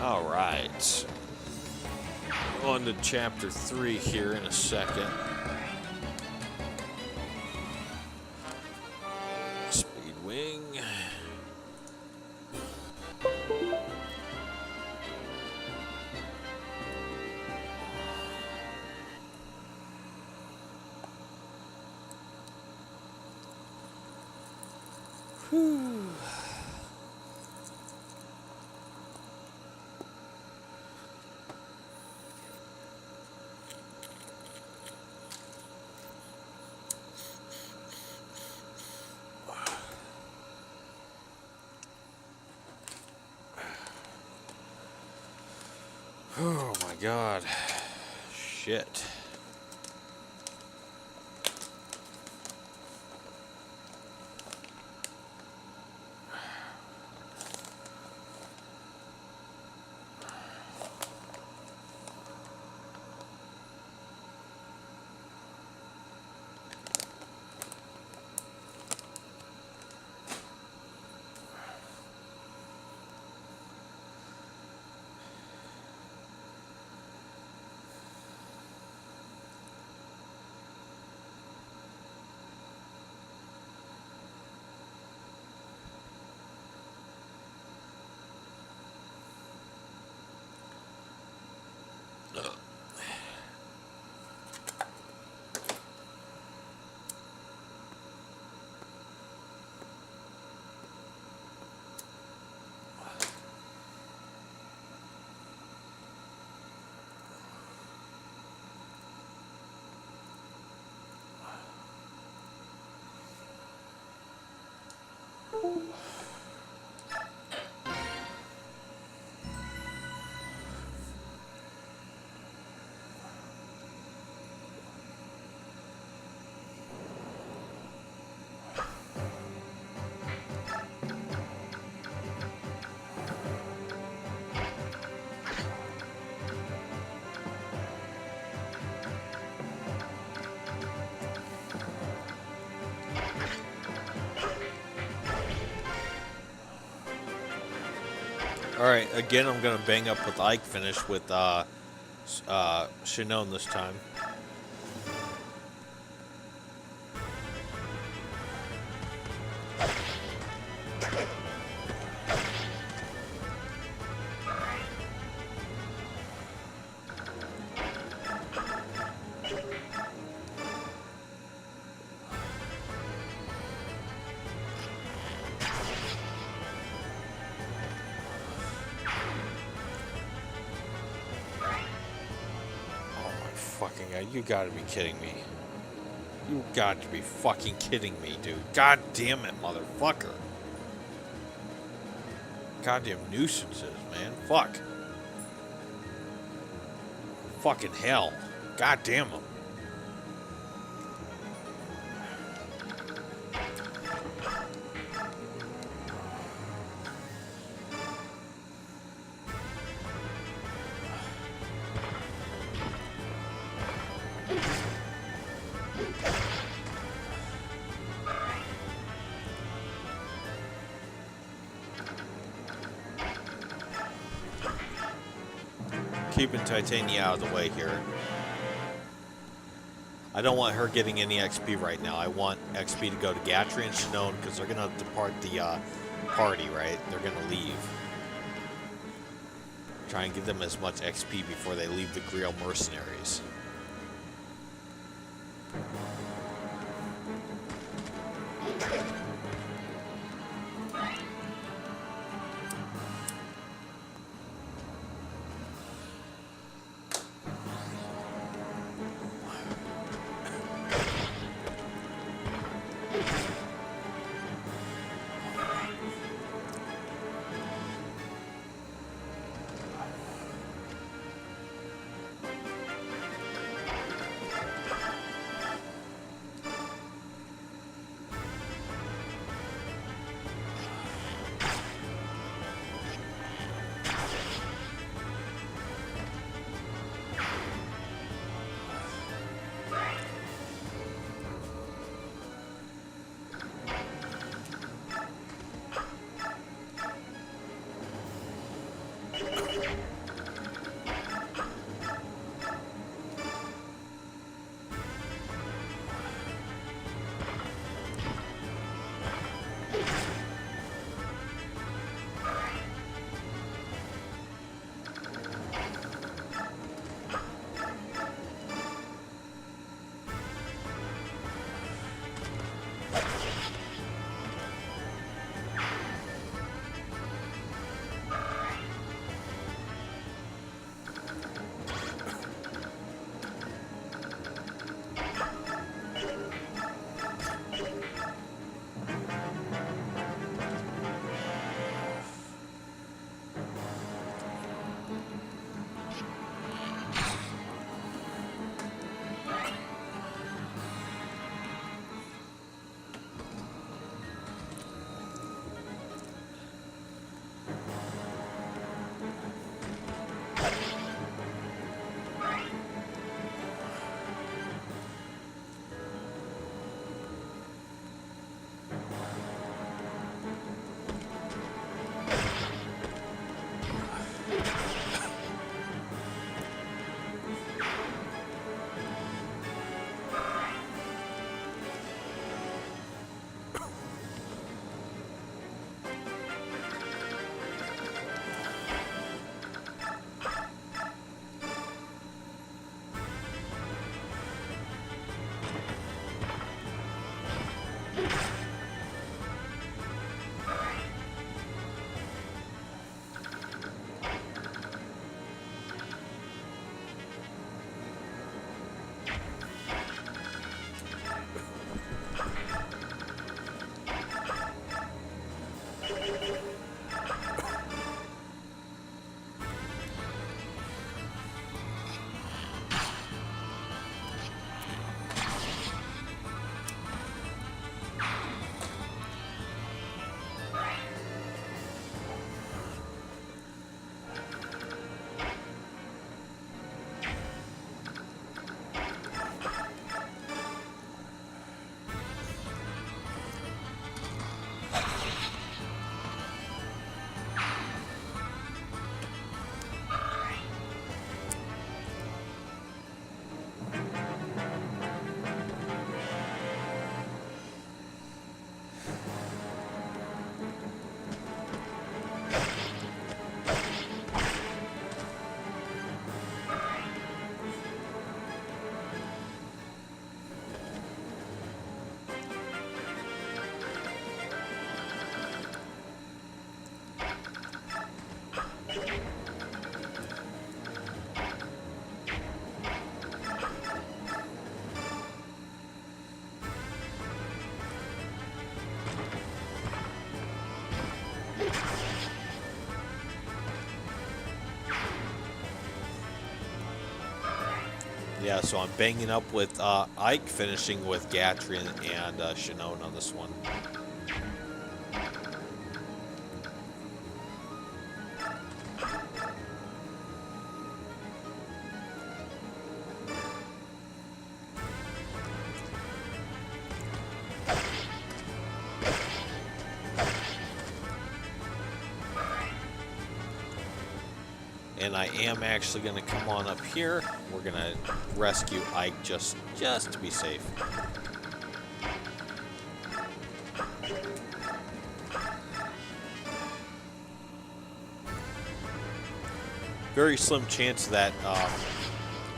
All right. On to chapter 3 here in a second. Speed wing. Whew. Oh my God. Shit. Alright, again, I'm going to bang up with Ike, finish with Shinon this time. Fucking God, you gotta be kidding me. You got to be fucking kidding me, dude. God damn it, motherfucker. Goddamn nuisances, man. Fuck. Fucking hell. God damn them. Keeping Titania out of the way here. I don't want her getting any XP right now. I want XP to go to Gatry and Shinon because they're going to depart the party, right? They're going to leave. Try and give them as much XP before they leave the Griot mercenaries. Yeah, so I'm banging up with Ike, finishing with Gatry and Shinon on this one. And I am actually going to come on up here. We're going to rescue Ike just to be safe. Very slim chance of that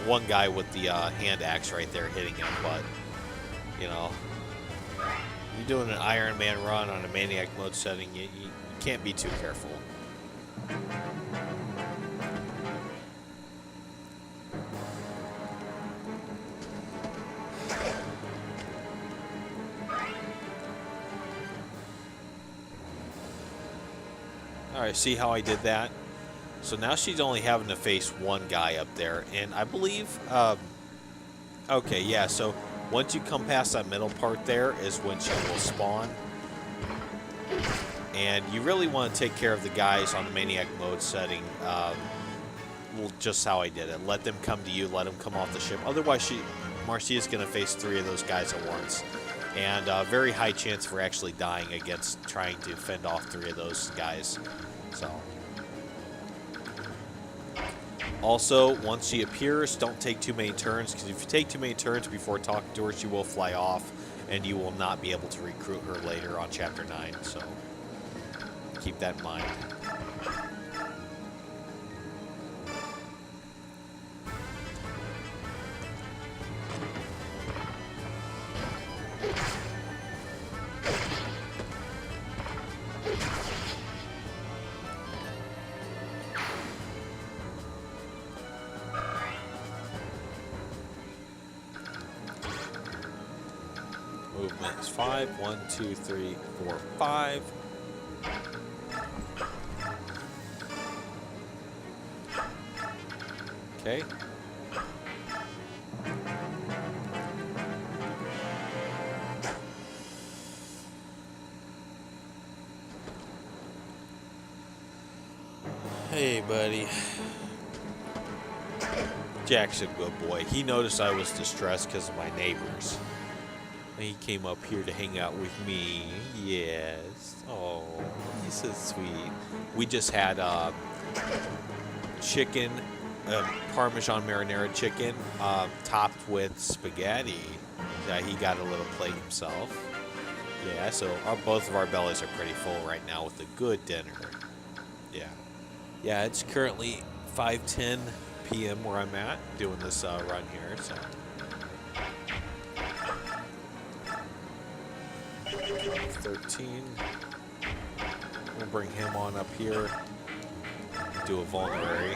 one guy with the hand axe right there hitting him, but, you know, you're doing an Ironman run on a Maniac Mode setting, you can't be too careful. Alright, see how I did that? So now she's only having to face one guy up there, and I believe, okay, yeah, so once you come past that middle part there is when she will spawn. And you really want to take care of the guys on the Maniac Mode setting, well, just how I did it. Let them come to you, let them come off the ship. Otherwise, Marcia's going to face 3 of those guys at once. And very high chance for actually dying against trying to fend off 3 of those guys. So, also, once she appears, don't take too many turns, because if you take too many turns before talking to her, she will fly off, and you will not be able to recruit her later on Chapter 9, so keep that in mind. Movement is 5. 1, 2, 3, 4, 5. Okay. Hey, buddy. Jack's a good boy. He noticed I was distressed because of my neighbors. And he came up here to hang out with me. Yes. Oh, he's so sweet. We just had chicken, Parmesan marinara chicken, topped with spaghetti. He got a little plate himself. Yeah, so both of our bellies are pretty full right now with a good dinner. Yeah. Yeah, it's currently 5:10 p.m. where I'm at doing this run here, so. 13. We'll bring him on up here. Do a vulnerary.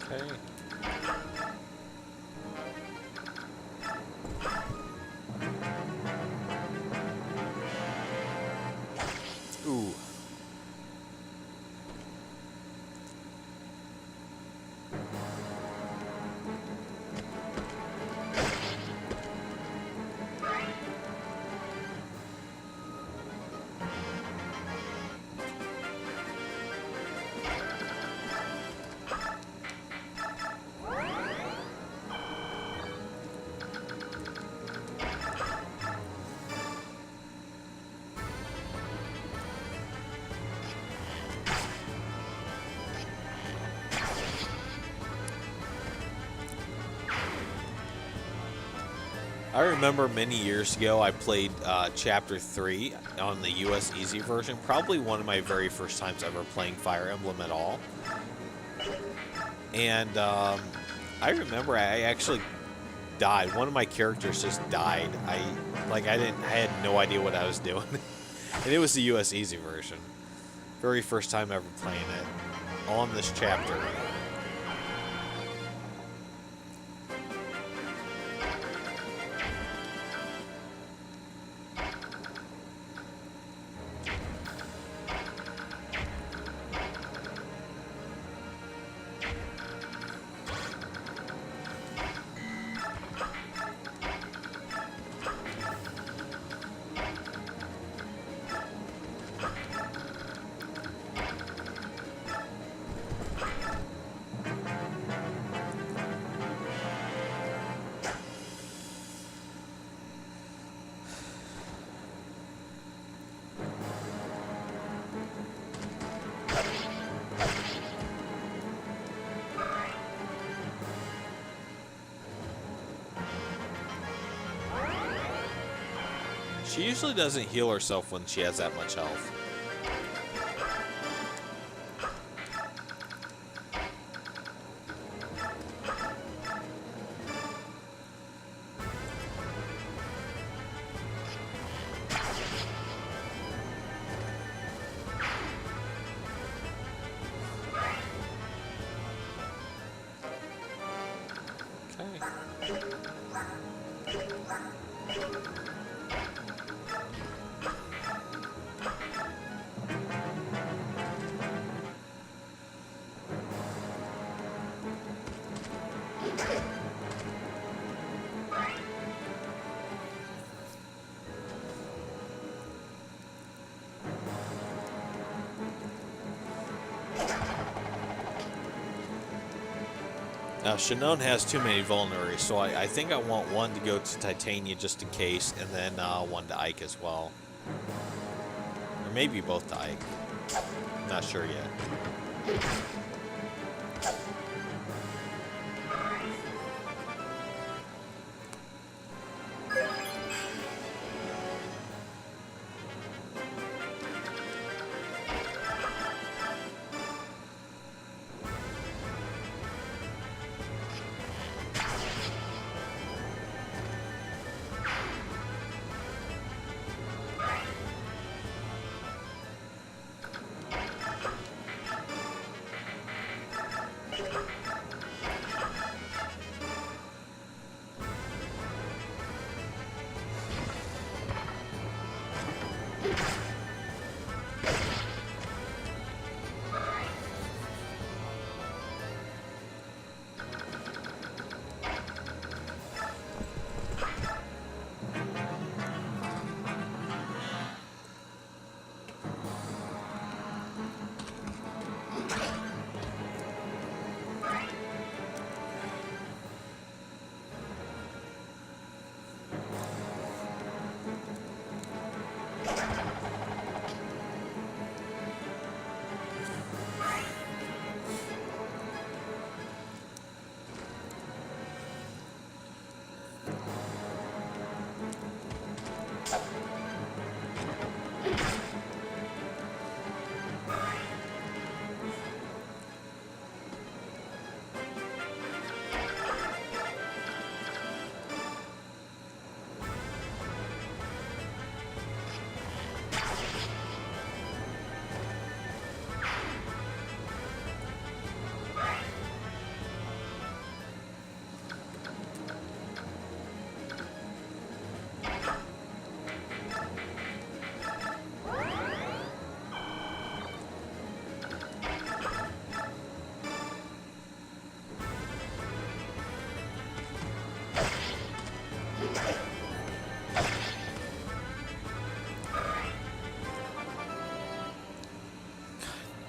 Okay. Ooh. I remember many years ago I played Chapter 3 on the US Easy version. Probably one of my very first times ever playing Fire Emblem at all. And I remember I actually died. One of my characters just died. I had no idea what I was doing. And it was the US Easy version. Very first time ever playing it. On this chapter. She usually doesn't heal herself when she has that much health. Now, Shinon has too many vulneraries, so I think I want one to go to Titania just in case, and then one to Ike as well. Or maybe both to Ike. Not sure yet.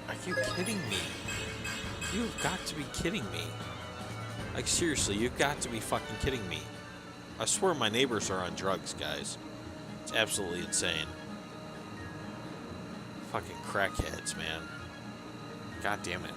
Are you kidding me? You've got to be kidding me. Like, seriously, you've got to be fucking kidding me. I swear my neighbors are on drugs, guys. It's absolutely insane. Fucking crackheads, man. God damn it.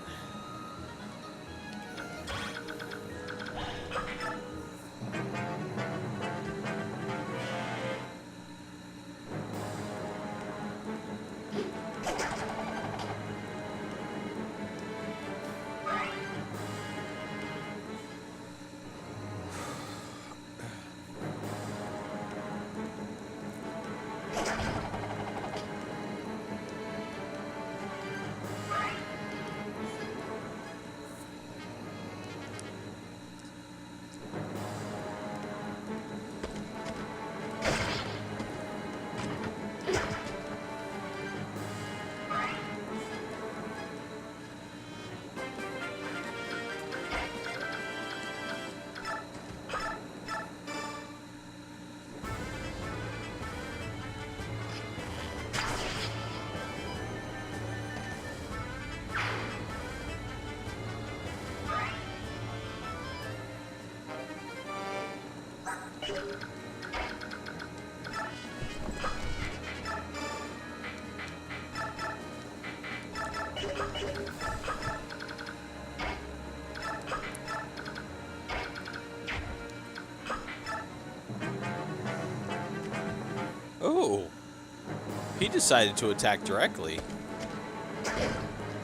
He decided to attack directly.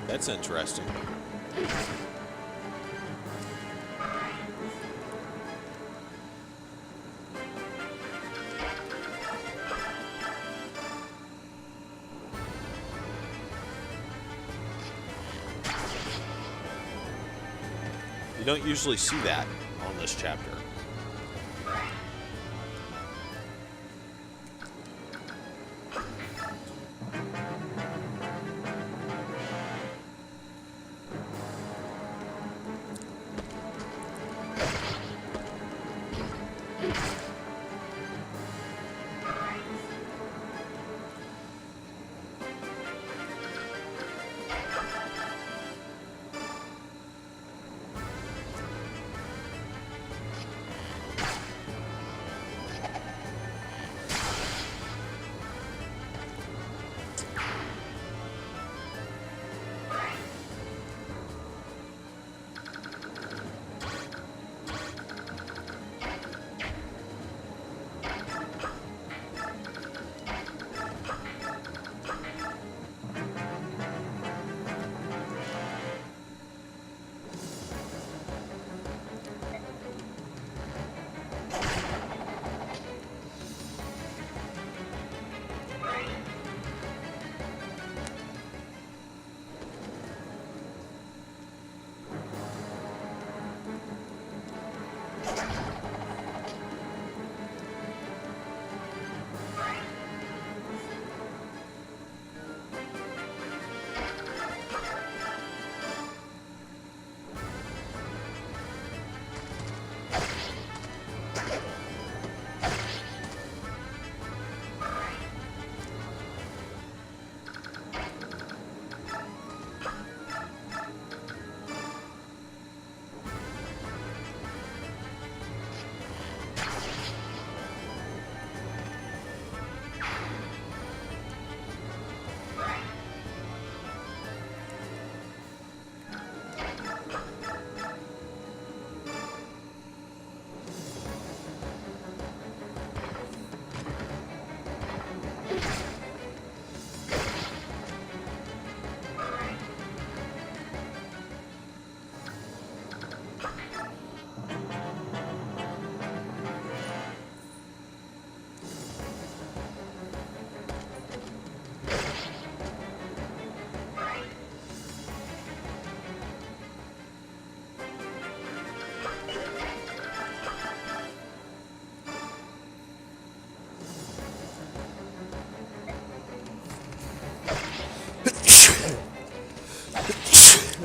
That's interesting. You don't usually see that on this chapter.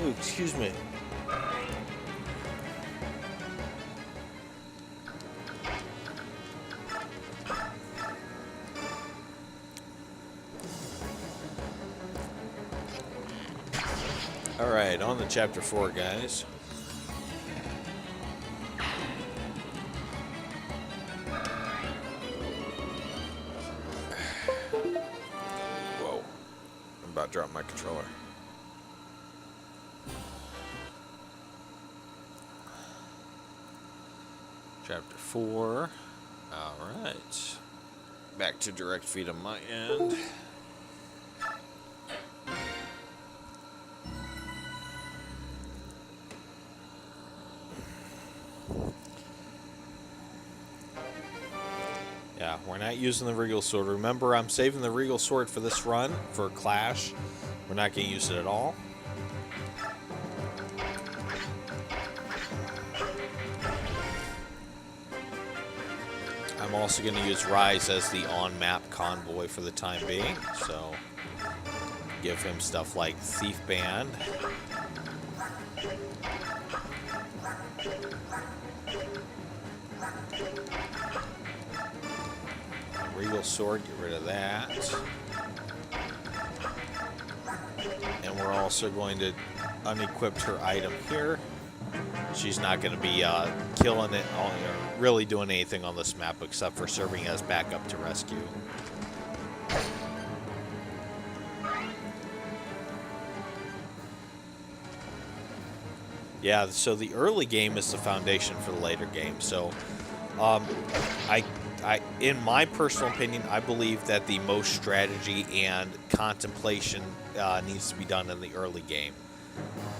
Ooh, excuse me. Alright, on to chapter 4, guys. Whoa. I'm about to drop my controller. Chapter 4. Alright. Back to direct feed on my end. Yeah, we're not using the Regal Sword. Remember, I'm saving the Regal Sword for this run, for Clash. We're not going to use it at all. I'm also going to use Rise as the on-map convoy for the time being, so give him stuff like Thief Band. Regal Sword, get rid of that. And we're also going to unequip her item here. She's not going to be killing it or really doing anything on this map except for serving as backup to rescue. Yeah, so the early game is the foundation for the later game. So I in my personal opinion, I believe that the most strategy and contemplation needs to be done in the early game.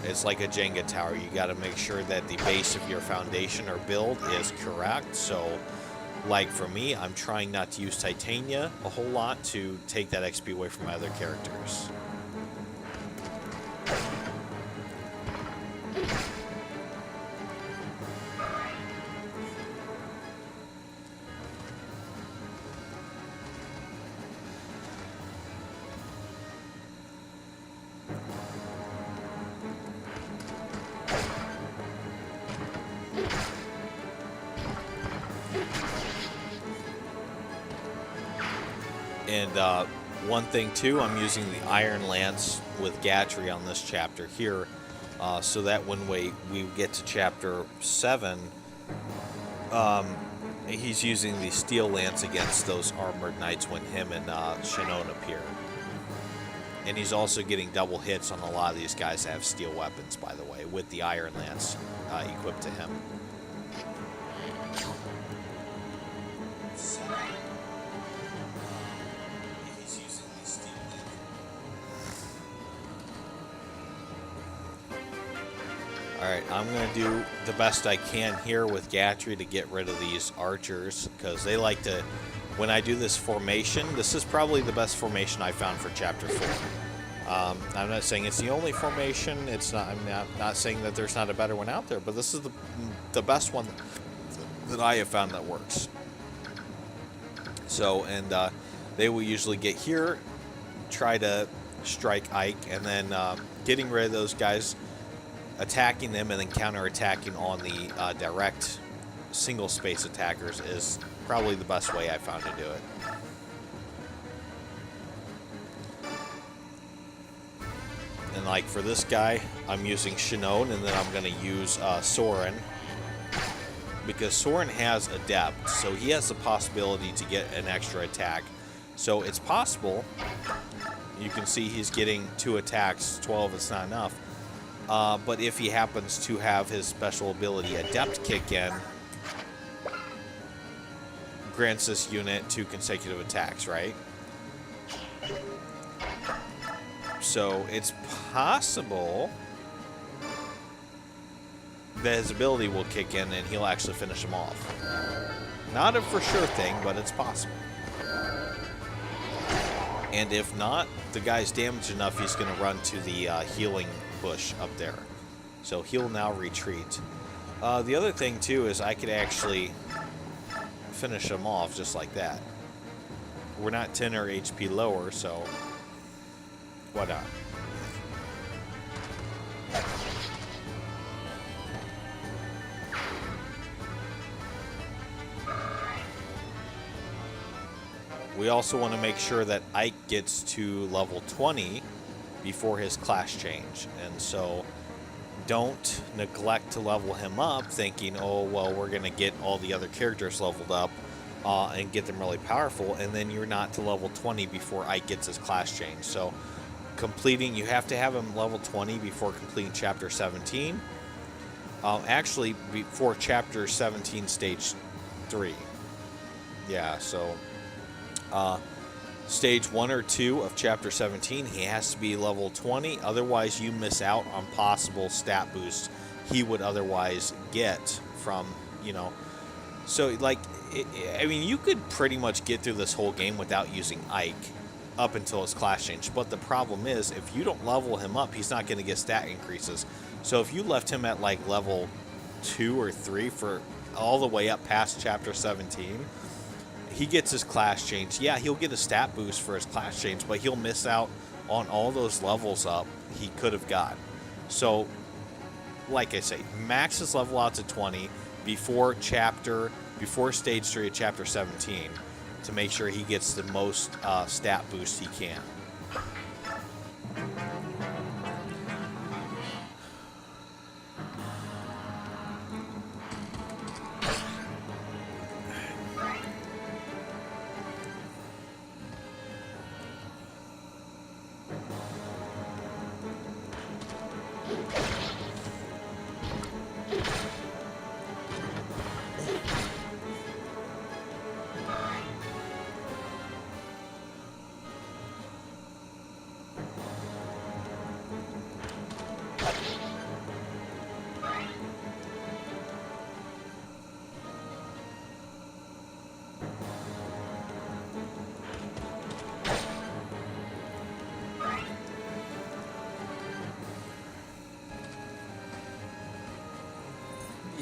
It's like a Jenga tower. You got to make sure that the base of your foundation or build is correct. So, like for me, I'm trying not to use Titania a whole lot to take that XP away from my other characters. And one thing too, I'm using the Iron Lance with Gatry on this chapter here, so that when we get to chapter 7, he's using the Steel Lance against those armored knights when him and Shinon appear. And he's also getting double hits on a lot of these guys that have steel weapons, by the way, with the Iron Lance equipped to him. Alright, I'm going to do the best I can here with Gatry to get rid of these archers, because they like to, when I do this formation, this is probably the best formation I found for Chapter 4. I'm not saying it's the only formation, I'm not saying that there's not a better one out there, but this is the best one that I have found that works. So, and they will usually get here, try to strike Ike, and then getting rid of those guys, attacking them and then counter-attacking on the direct single space attackers is probably the best way I found to do it. And like for this guy, I'm using Shinon, and then I'm going to use Soren, because Soren has Adept, so he has the possibility to get an extra attack. So it's possible, you can see he's getting 2 attacks, 12 is not enough. But if he happens to have his special ability Adept kick in, grants this unit 2 consecutive attacks, right? So it's possible that his ability will kick in and he'll actually finish him off. Not a for sure thing, but it's possible. And if not, the guy's damaged enough, he's going to run to the healing bush up there. So he'll now retreat. The other thing too is I could actually finish him off just like that. We're not 10 or HP lower, so why not? We also want to make sure that Ike gets to level 20 before his class change. And so don't neglect to level him up thinking, oh, well, we're going to get all the other characters leveled up and get them really powerful, and then you're not to level 20 before Ike gets his class change. So you have to have him level 20 before completing Chapter 17. Actually, before Chapter 17 Stage 3. Yeah, so Stage 1 or 2 of Chapter 17, he has to be level 20. Otherwise, you miss out on possible stat boosts he would otherwise get from, So, I mean, you could pretty much get through this whole game without using Ike up until his class change. But the problem is, if you don't level him up, he's not going to get stat increases. So if you left him at, level 2 or 3 for all the way up past Chapter 17... he gets his class change. Yeah, he'll get a stat boost for his class change, but he'll miss out on all those levels up he could have got. So, like I say, max his level out to 20 before Stage 3 of Chapter 17 to make sure he gets the most stat boost he can.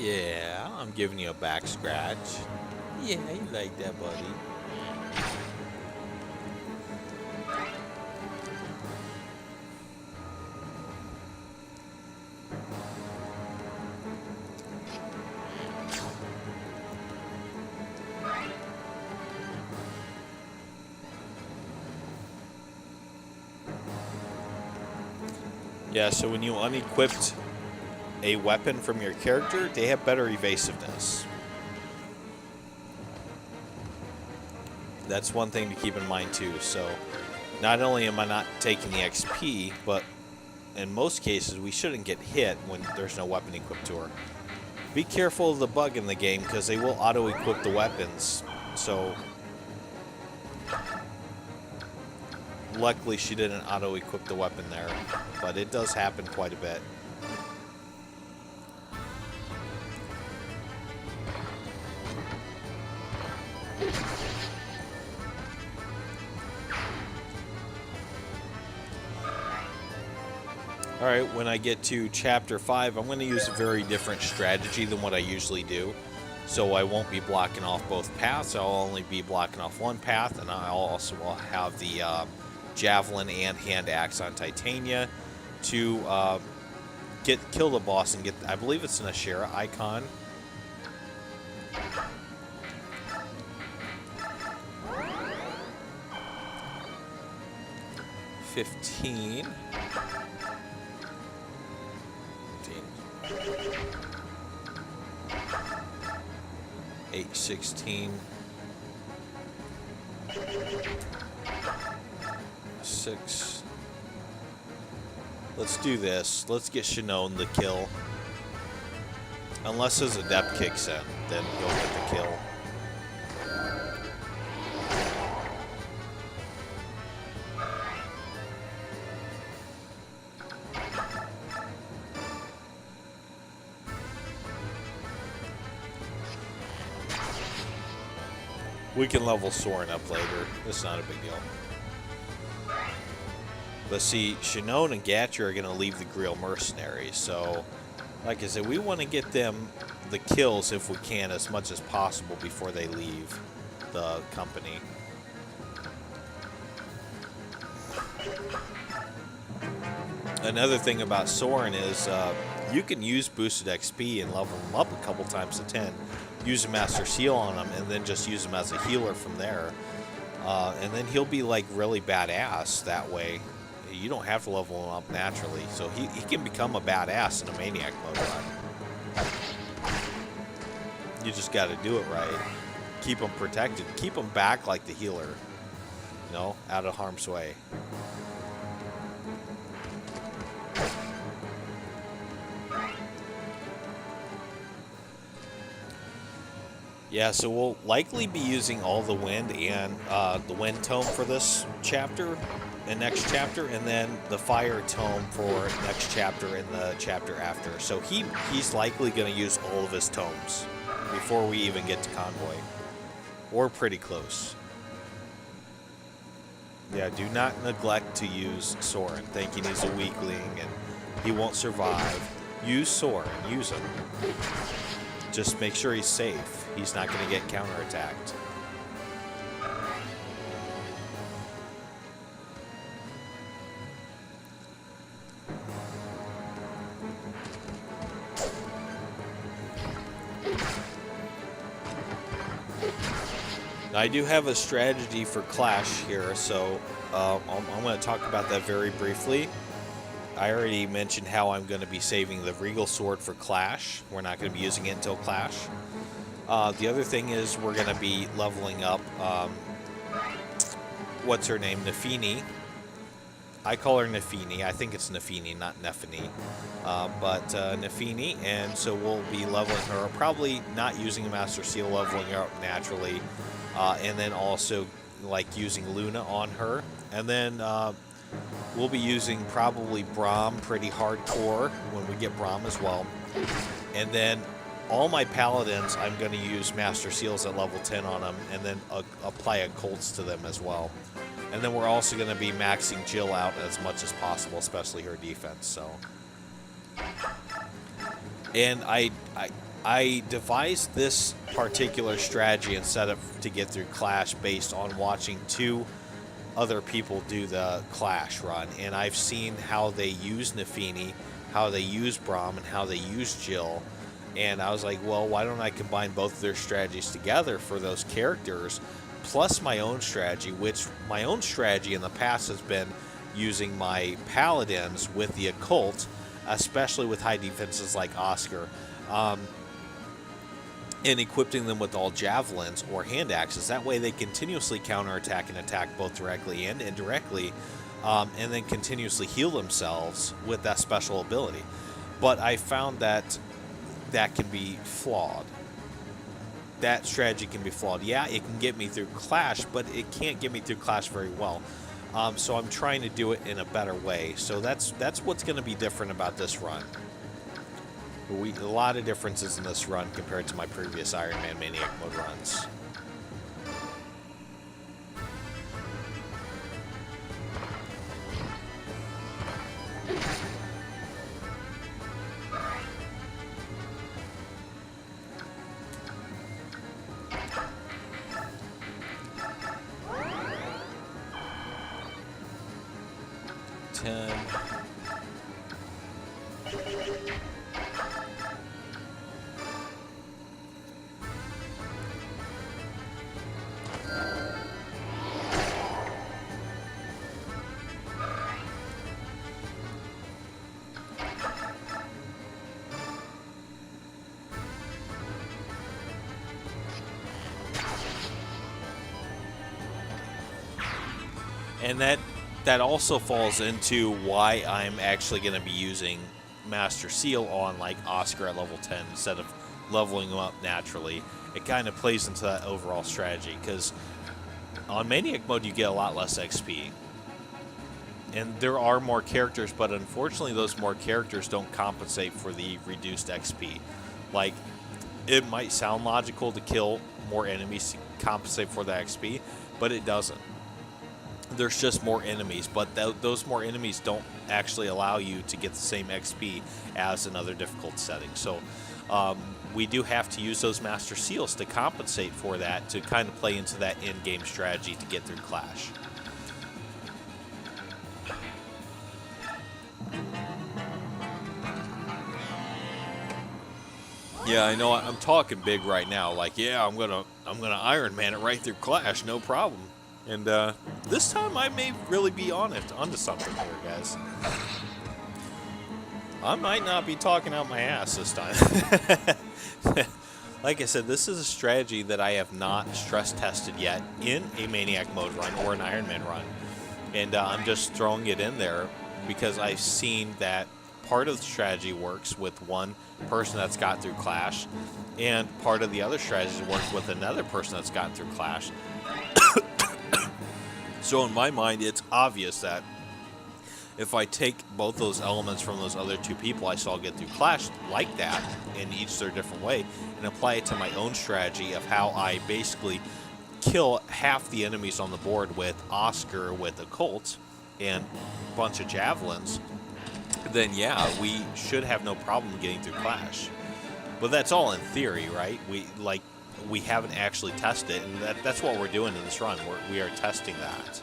Yeah, I'm giving you a back scratch. Yeah, you like that, buddy. Yeah, so when you unequipped a weapon from your character, they have better evasiveness. That's one thing to keep in mind too. So not only am I not taking the XP, but in most cases we shouldn't get hit when there's no weapon equipped to her. Be careful of the bug in the game because they will auto-equip the weapons. So luckily she didn't auto-equip the weapon there, but it does happen quite a bit. Alright, when I get to Chapter 5, I'm going to use a very different strategy than what I usually do. So I won't be blocking off both paths, I'll only be blocking off one path, and I'll also have the Javelin and Hand Axe on Titania to kill the boss and get, I believe it's an Ashera icon. $15. 816. 6. Let's do this. Let's get Shinon the kill. Unless his adept kicks in, then go get the kill. We can level Soren up later. It's not a big deal. But see, Shinon and Gatcher are going to leave the Grill Mercenaries. So, like I said, we want to get them the kills if we can as much as possible before they leave the company. Another thing about Soren is you can use boosted XP and level them up a couple times to 10. Use a Master Seal on him, and then just use him as a healer from there. And then he'll be like really badass that way. You don't have to level him up naturally. So he can become a badass in a Maniac Mode run. You just got to do it right. Keep him protected. Keep him back like the healer. You know, out of harm's way. Yeah, so we'll likely be using all the wind and the wind tome for this chapter and next chapter, and then the fire tome for next chapter and the chapter after. So he's likely going to use all of his tomes before we even get to Convoy. Or pretty close. Yeah, do not neglect to use Soren, thinking he's a weakling and he won't survive. Use Soren, use him. Just make sure he's safe. He's not going to get counterattacked. Now, I do have a strategy for Clash here, so I'm going to talk about that very briefly. I already mentioned how I'm going to be saving the Regal Sword for Clash. We're not going to be using it until Clash. The other thing is we're going to be leveling up, what's her name, Nefini. I call her Nefini. I think it's Nefini, not Nefini. But Nefini, and so we'll be leveling her, probably not using a Master Seal, leveling her up naturally. And then also like using Luna on her. And then we'll be using probably Braum pretty hardcore when we get Braum as well. And then all my Paladins, I'm going to use Master Seals at level 10 on them, and then apply occults to them as well. And then we're also going to be maxing Jill out as much as possible, especially her defense. So, and I I devised this particular strategy and setup to get through Clash based on watching 2 other people do the Clash run, and I've seen how they use Nafini, how they use Braum, and how they use Jill, and I was like, well, why don't I combine both of their strategies together for those characters, plus my own strategy, which my own strategy in the past has been using my Paladins with the Occult, especially with high defenses like Oscar, and equipping them with all javelins or hand axes. That way they continuously counterattack and attack both directly and indirectly, and then continuously heal themselves with that special ability. But I found that that can be flawed. That strategy can be flawed. Yeah, it can get me through Clash, but it can't get me through Clash very well. So I'm trying to do it in a better way. So that's what's going to be different about this run. A lot of differences in this run compared to my previous Ironman Maniac Mode runs. And that also falls into why I'm actually going to be using Master Seal on like Oscar at level 10 instead of leveling him up naturally. It kind of plays into that overall strategy, because on Maniac Mode you get a lot less XP. And there are more characters, but unfortunately those more characters don't compensate for the reduced XP. Like, it might sound logical to kill more enemies to compensate for the XP, but it doesn't. There's just more enemies, but those more enemies don't actually allow you to get the same XP as another difficult setting. So we do have to use those Master Seals to compensate for that, to kind of play into that in-game strategy to get through Clash. Yeah, I know I'm talking big right now. Like, yeah, I'm gonna Iron Man it right through Clash, no problem. And this time I may really be onto something here, guys. I might not be talking out my ass this time. Like I said, this is a strategy that I have not stress tested yet in a Maniac Mode run or an Ironman run. And I'm just throwing it in there because I've seen that part of the strategy works with one person that's got through Clash, and part of the other strategy works with another person that's gotten through Clash. So in my mind, it's obvious that if I take both those elements from those other 2 people I saw get through Clash like that, in each their different way, and apply it to my own strategy of how I basically kill half the enemies on the board with Oscar, with Occult, and a bunch of Javelins, then yeah, we should have no problem getting through Clash. But that's all in theory, right? We haven't actually tested it, and that's what we're doing in this run. We are testing that.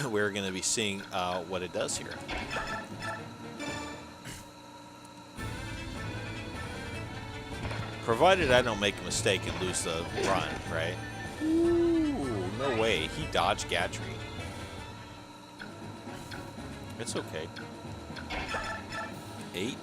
We're going to be seeing what it does here. Provided I don't make a mistake and lose the run, right? Ooh, no way. He dodged Gatry. It's okay. 8.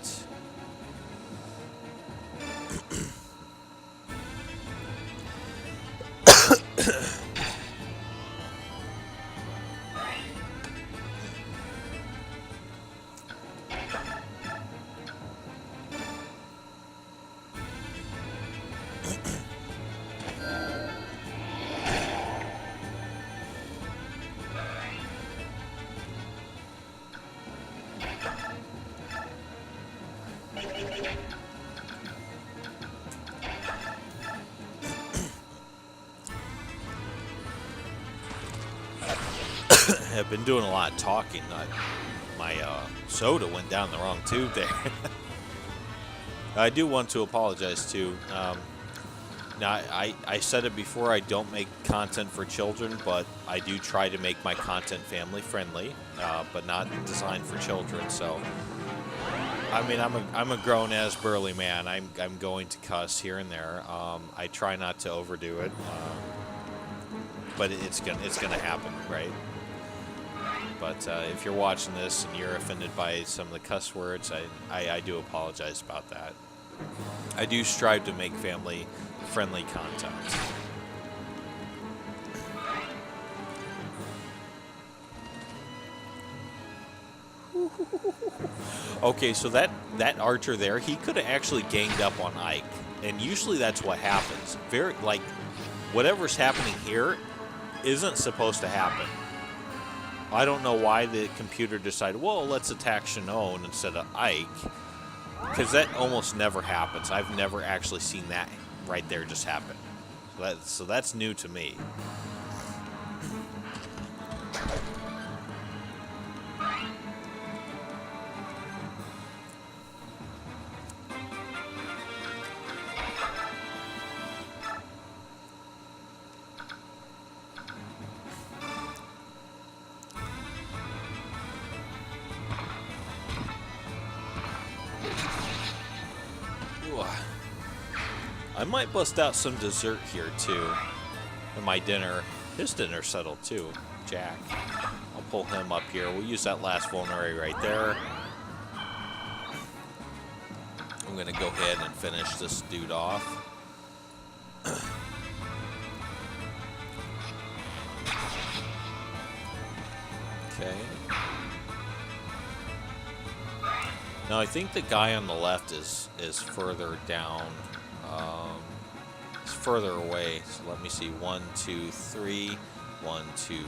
I've been doing a lot of talking. My soda went down the wrong tube there. I do want to apologize too. Now, I said it before, I don't make content for children, but I do try to make my content family friendly, but not designed for children. So, I mean, I'm a grown ass burly man. I'm going to cuss here and there. I try not to overdo it, but it's gonna happen, right? But if you're watching this and you're offended by some of the cuss words, I do apologize about that. I do strive to make family-friendly content. Okay, so that archer there, he could have actually ganged up on Ike, and usually that's what happens. Whatever's happening here isn't supposed to happen. I don't know why the computer decided, well, let's attack Shannone instead of Ike. Because that almost never happens. I've never actually seen that right there just happen. So that's new to me. I might bust out some dessert here too. And my dinner, his dinner settled too. Jack. I'll pull him up here. We'll use that last vulnerary right there. I'm going to go ahead and finish this dude off. Okay. Now I think the guy on the left is further down. It's further away. So let me see. 1, 2, 3. 1, 2,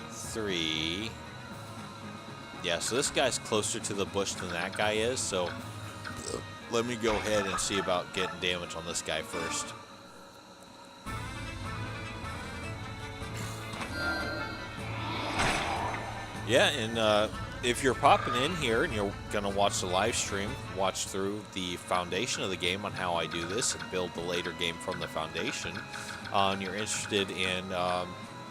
3. Yeah, so this guy's closer to the bush than that guy is. So let me go ahead and see about getting damage on this guy first. Yeah, and if you're popping in here and you're going to watch the live stream, watch through the foundation of the game on how I do this and build the later game from the foundation, and you're interested in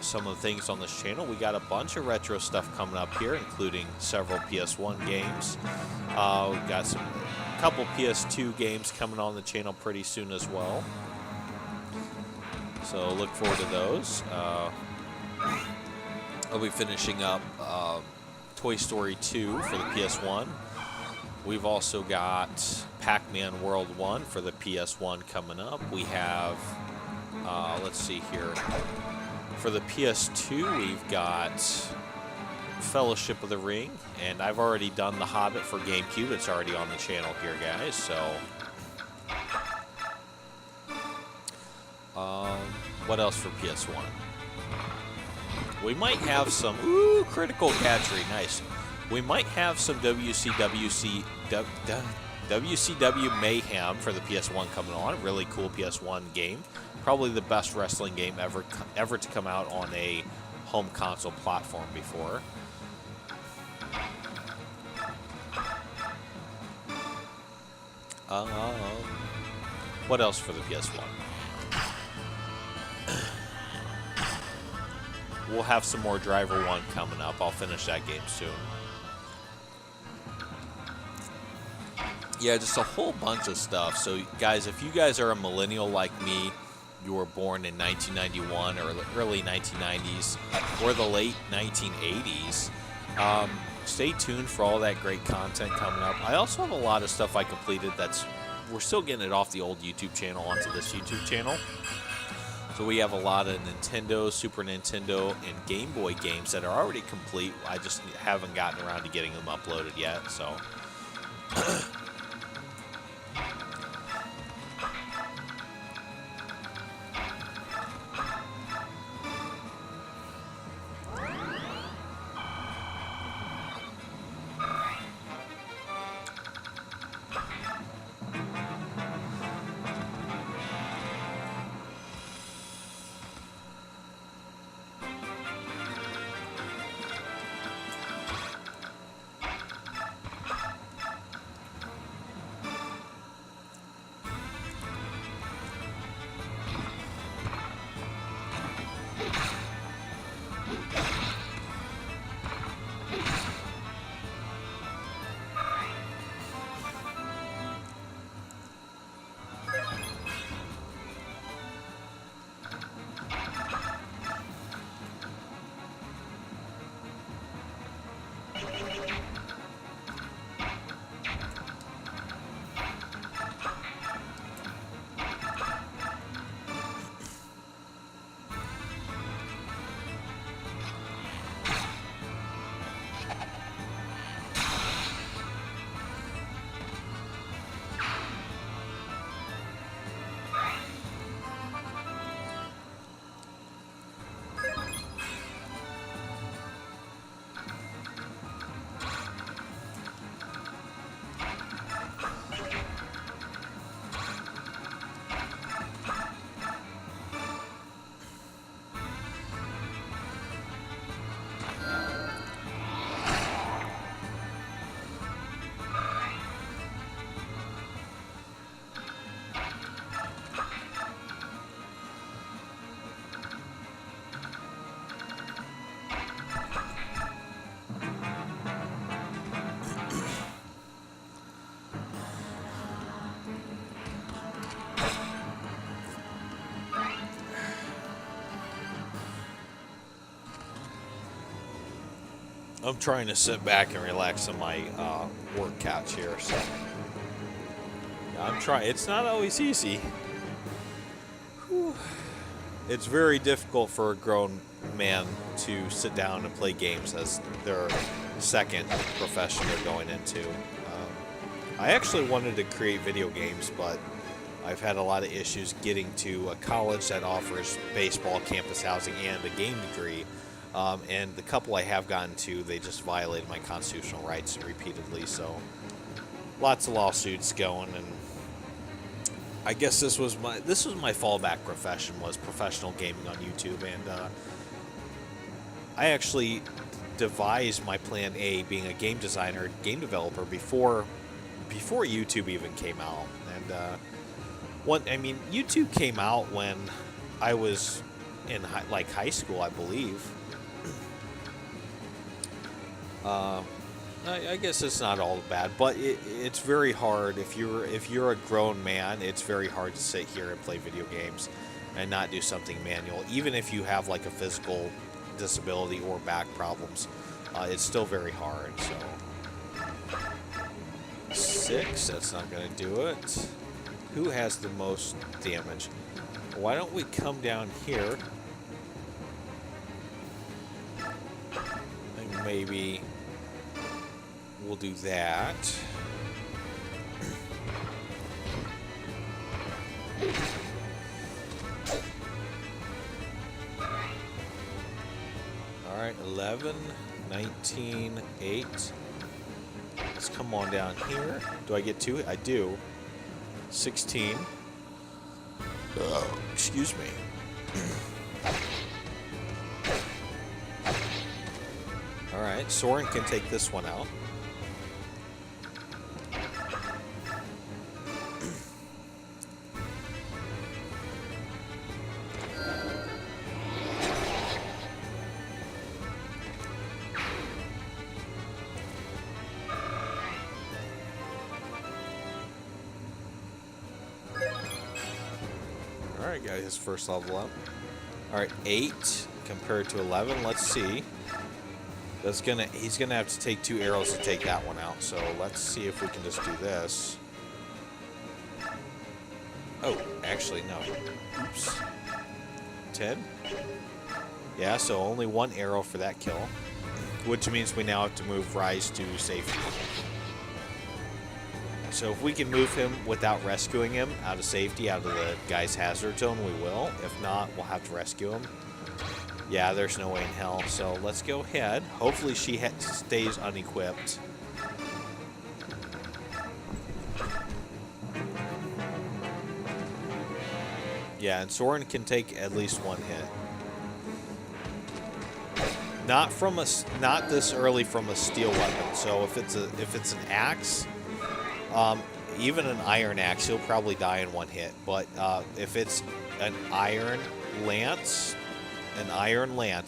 some of the things on this channel, we got a bunch of retro stuff coming up here, including several PS1 games. We've got a couple PS2 games coming on the channel pretty soon as well. So look forward to those. I'll be finishing up Toy Story 2 for the PS1. We've also got Pac-Man World 1 for the PS1 coming up. We have, let's see here. For the PS2, we've got Fellowship of the Ring, and I've already done The Hobbit for GameCube. It's already on the channel here, guys, so... what else for PS1? We might have some... Ooh, critical catchery. Nice. We might have some WCW Mayhem for the PS1 coming on. Really cool PS1 game. Probably the best wrestling game ever to come out on a home console platform before. What else for the PS1? We'll have some more Driver 1 coming up. I'll finish that game soon. Yeah, just a whole bunch of stuff. So, guys, if you guys are a millennial like me, you were born in 1991 or the early 1990s or the late 1980s, stay tuned for all that great content coming up. I also have a lot of stuff I completed we're still getting it off the old YouTube channel onto this YouTube channel. So we have a lot of Nintendo, Super Nintendo, and Game Boy games that are already complete. I just haven't gotten around to getting them uploaded yet, so... I'm trying to sit back and relax on my work couch here, so I'm trying. It's not always easy. Whew. It's very difficult for a grown man to sit down and play games as their second profession they're going into. I actually wanted to create video games, but I've had a lot of issues getting to a college that offers baseball, campus housing, and a game degree. And the couple I have gotten to, they just violated my constitutional rights repeatedly. So lots of lawsuits going, and I guess this was my fallback profession, was professional gaming on YouTube. And I actually devised my plan A, being a game designer, game developer, before YouTube even came out. And YouTube came out when I was in high school, I believe. I guess it's not all bad, but it's very hard if you're a grown man. It's very hard to sit here and play video games and not do something manual, even if you have like a physical disability or back problems. It's still very hard. So 6, that's not going to do it. Who has the most damage? Why don't we come down here? And maybe we'll do that. Alright, 11, 19, 8. Let's come on down here. Do I get 2? I do. 16. Excuse me. Alright, Soren can take this one out. Alright, got his first level up. Alright, 8 compared to 11. Let's see. He's gonna have to take 2 arrows to take that one out. So let's see if we can just do this. Oh, actually no. Oops. 10. Yeah, so only 1 arrow for that kill, which means we now have to move Rise to safety. So if we can move him without rescuing him out of safety, out of the guy's hazard zone, we will. If not, we'll have to rescue him. Yeah, there's no way in hell. So let's go ahead. Hopefully she stays unequipped. Yeah, and Soren can take at least 1 hit. Not this early from a steel weapon. So if it's an axe, even an iron axe, he'll probably die in 1 hit. But if it's an iron lance,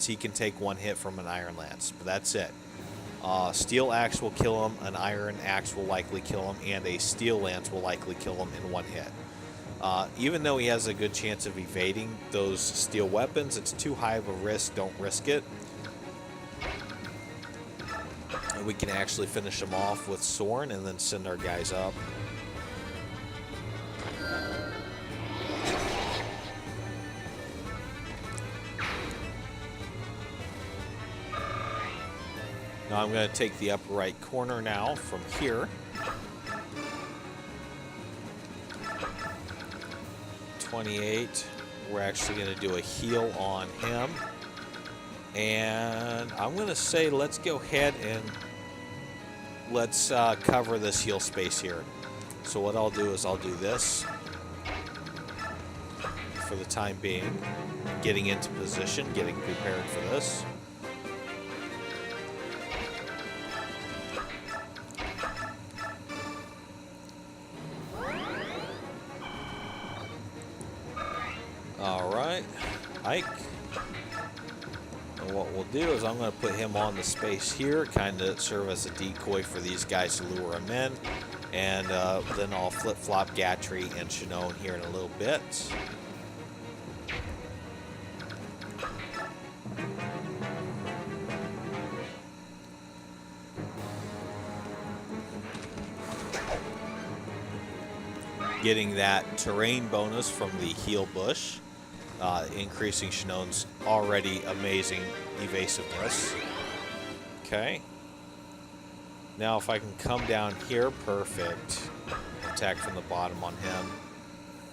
he can take 1 hit from an iron lance. But that's it. Steel axe will kill him, an iron axe will likely kill him, and a steel lance will likely kill him in 1 hit. Even though he has a good chance of evading those steel weapons, it's too high of a risk. Don't risk it. And we can actually finish him off with Soren and then send our guys up. Now I'm going to take the upper right corner now from here. 28. We're actually going to do a heal on him. And I'm going to say let's go ahead and let's cover this heal space here. So what I'll do is I'll do this for the time being. Getting into position, getting prepared for this. Alright, Ike. And what we'll do is I'm going to put him on the space here, kind of serve as a decoy for these guys to lure him in. And then I'll flip-flop Gatry and Shinon here in a little bit. getting that terrain bonus from the heal bush, increasing Shinone's already amazing evasiveness. Okay. Now if I can come down here, perfect. Attack from the bottom on him.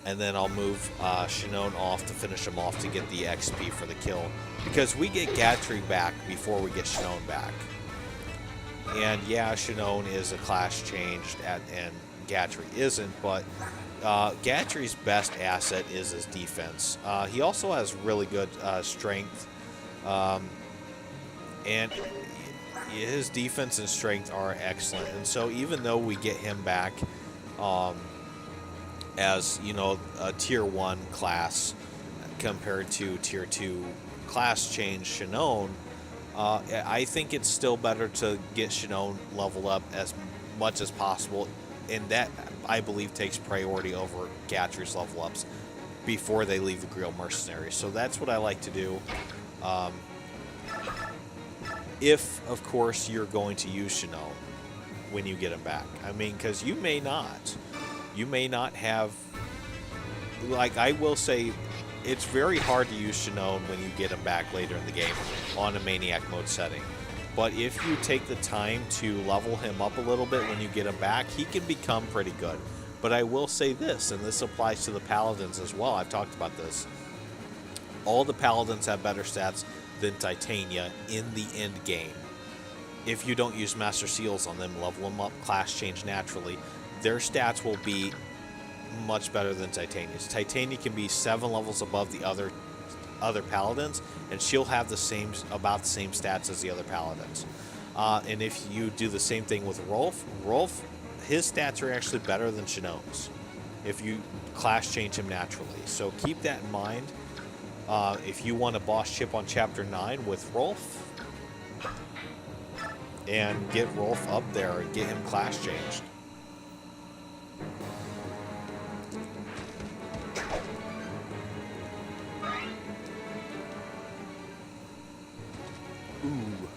And then I'll move Shinone off to finish him off to get the XP for the kill. Because we get Gatry back before we get Shinone back. And yeah, Shinone is a class changed, and Gatry isn't, but Gatry's best asset is his defense. He also has really good strength, and his defense and strength are excellent. And so even though we get him back as, you know, a tier 1 class compared to tier 2 class change Shinone, I think it's still better to get Shinone leveled up as much as possible, and that, I believe, takes priority over Gatry's level ups before they leave the Grill Mercenaries. So that's what I like to do. If, of course, you're going to use Shinone when you get him back. I mean, because you may not. You may not have... Like, I will say, it's very hard to use Shinone when you get him back later in the game on a Maniac Mode setting. But if you take the time to level him up a little bit when you get him back, he can become pretty good. But I will say this, and this applies to the Paladins as well, I've talked about this. All the Paladins have better stats than Titania in the end game. If you don't use Master Seals on them, level them up, class change naturally, their stats will be much better than Titania's. Titania can be 7 levels above the other Paladins, and she'll have about the same stats as the other Paladins. And if you do the same thing with Rolf, his stats are actually better than Shinone's if you class change him naturally. So keep that in mind. If you want a boss chip on Chapter 9 with Rolf, and get Rolf up there and get him class changed. Ooh.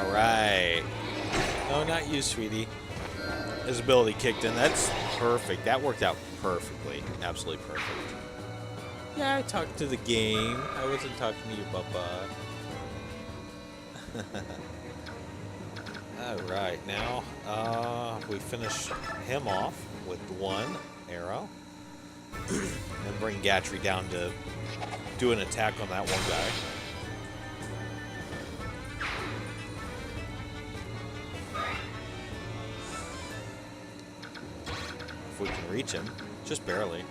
Alright. No, not you, sweetie. His ability kicked in. That's perfect. That worked out perfectly. Absolutely perfect. Yeah, I talked to the game. I wasn't talking to you, Papa. Alright, now we finish him off with one arrow. And bring Gatry down to do an attack on that one guy. If we can reach him, just barely.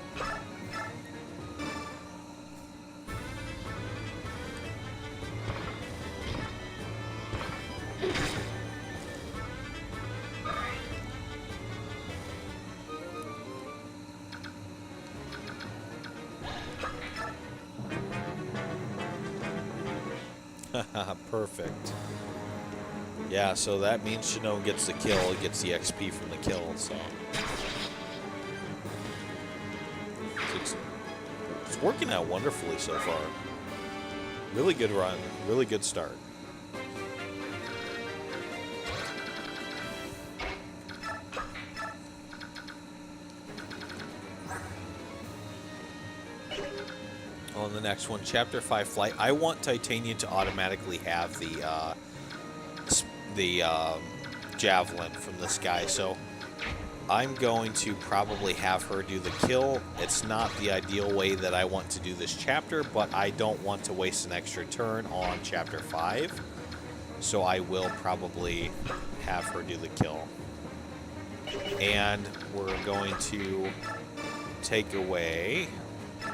Perfect. Yeah, so that means Shinon gets the kill, it gets the XP from the kill, so. It's working out wonderfully so far. Really good run, really good start. On the next one, Chapter 5 Flight. I want Titania to automatically have the javelin from this guy, so I'm going to probably have her do the kill. It's not the ideal way that I want to do this chapter, but I don't want to waste an extra turn on Chapter 5, so I will probably have her do the kill. And we're going to take away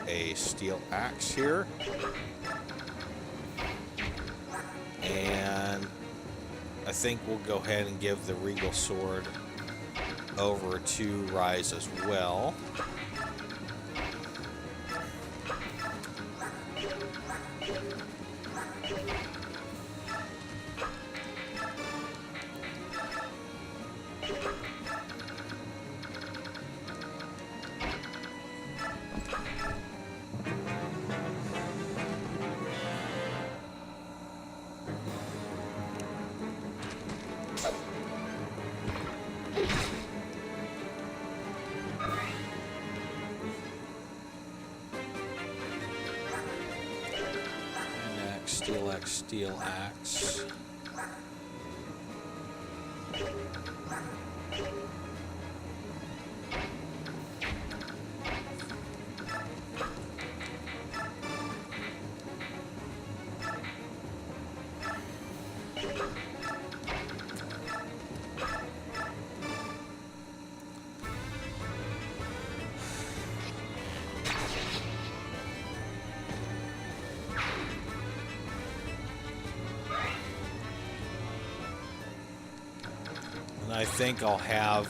a steel axe here, and I think we'll go ahead and give the regal sword over to Rise as well. Steel axe. I think I'll have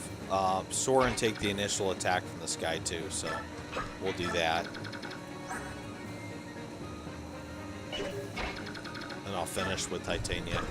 Soren take the initial attack from this guy too, so we'll do that. And I'll finish with Titania.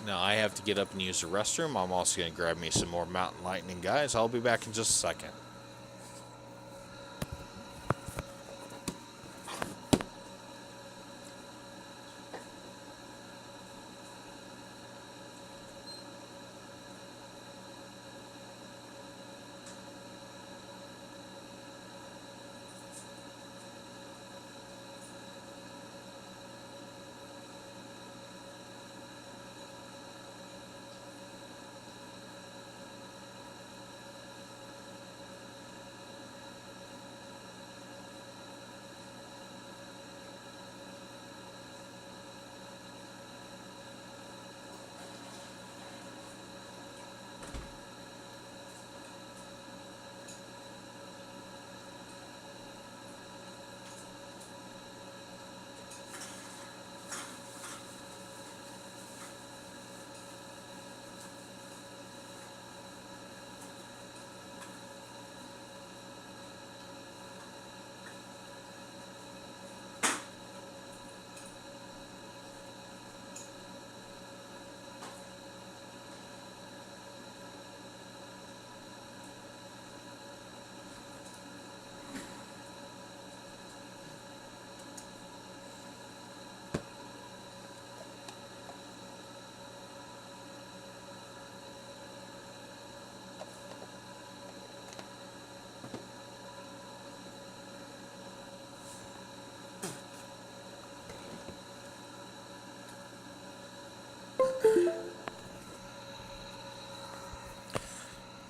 Now I have to get up and use the restroom. I'm also going to grab me some more Mountain Lightning, guys. I'll be back in just a second.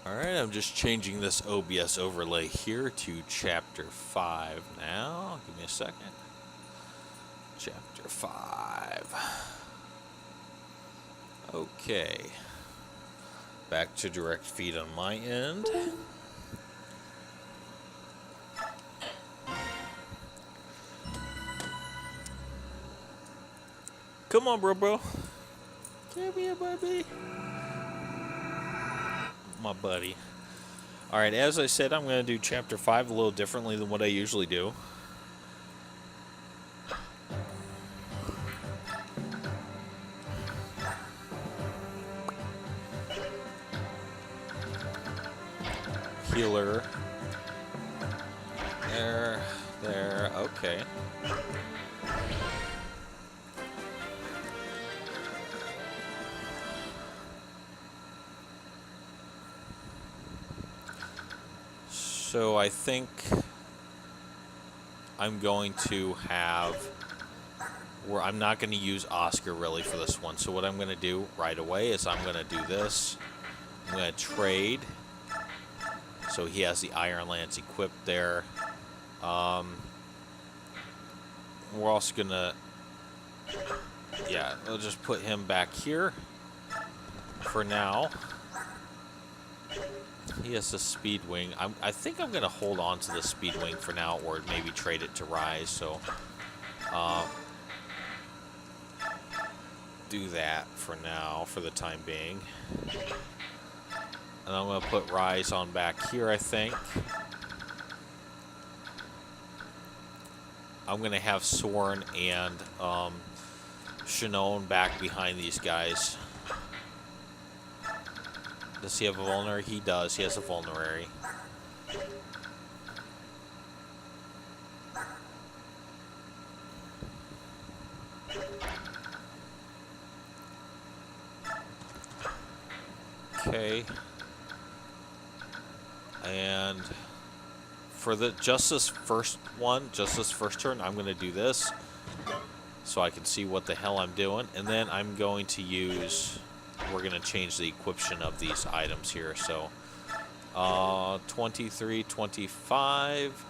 Alright, I'm just changing this OBS overlay here to Chapter 5 now. Give me a second. Chapter 5. Okay. Back to direct feed on my end. Come on, bro. Come here, baby. My buddy. Alright, as I said, I'm going to do Chapter 5 a little differently than what I usually do. Healer. There, okay. So I think I'm going to have, where I'm not going to use Oscar really for this one. So what I'm going to do right away is I'm going to do this. I'm going to trade. So he has the Iron Lance equipped there. We're also going to, yeah, we'll just put him back here for now. He has the Speed Wing. I think I'm going to hold on to the Speed Wing for now, or maybe trade it to Rise. So, do that for now, for the time being. And I'm going to put Rise on back here, I think. I'm going to have Soren and Shinon back behind these guys. Does he have a vulnerary? He does. He has a vulnerary. Okay. And for just this first turn, I'm going to do this so I can see what the hell I'm doing. And then I'm going to use... We're going to change the equiption of these items here. So, 23, 25,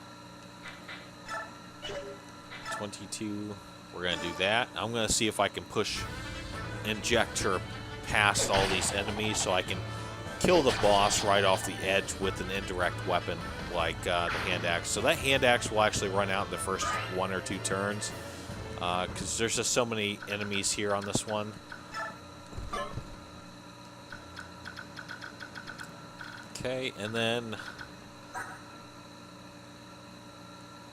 22. We're going to do that. I'm going to see if I can push Injector past all these enemies so I can kill the boss right off the edge with an indirect weapon like the hand axe. So that hand axe will actually run out in the first 1 or 2 turns because there's just so many enemies here on this one. Okay, and then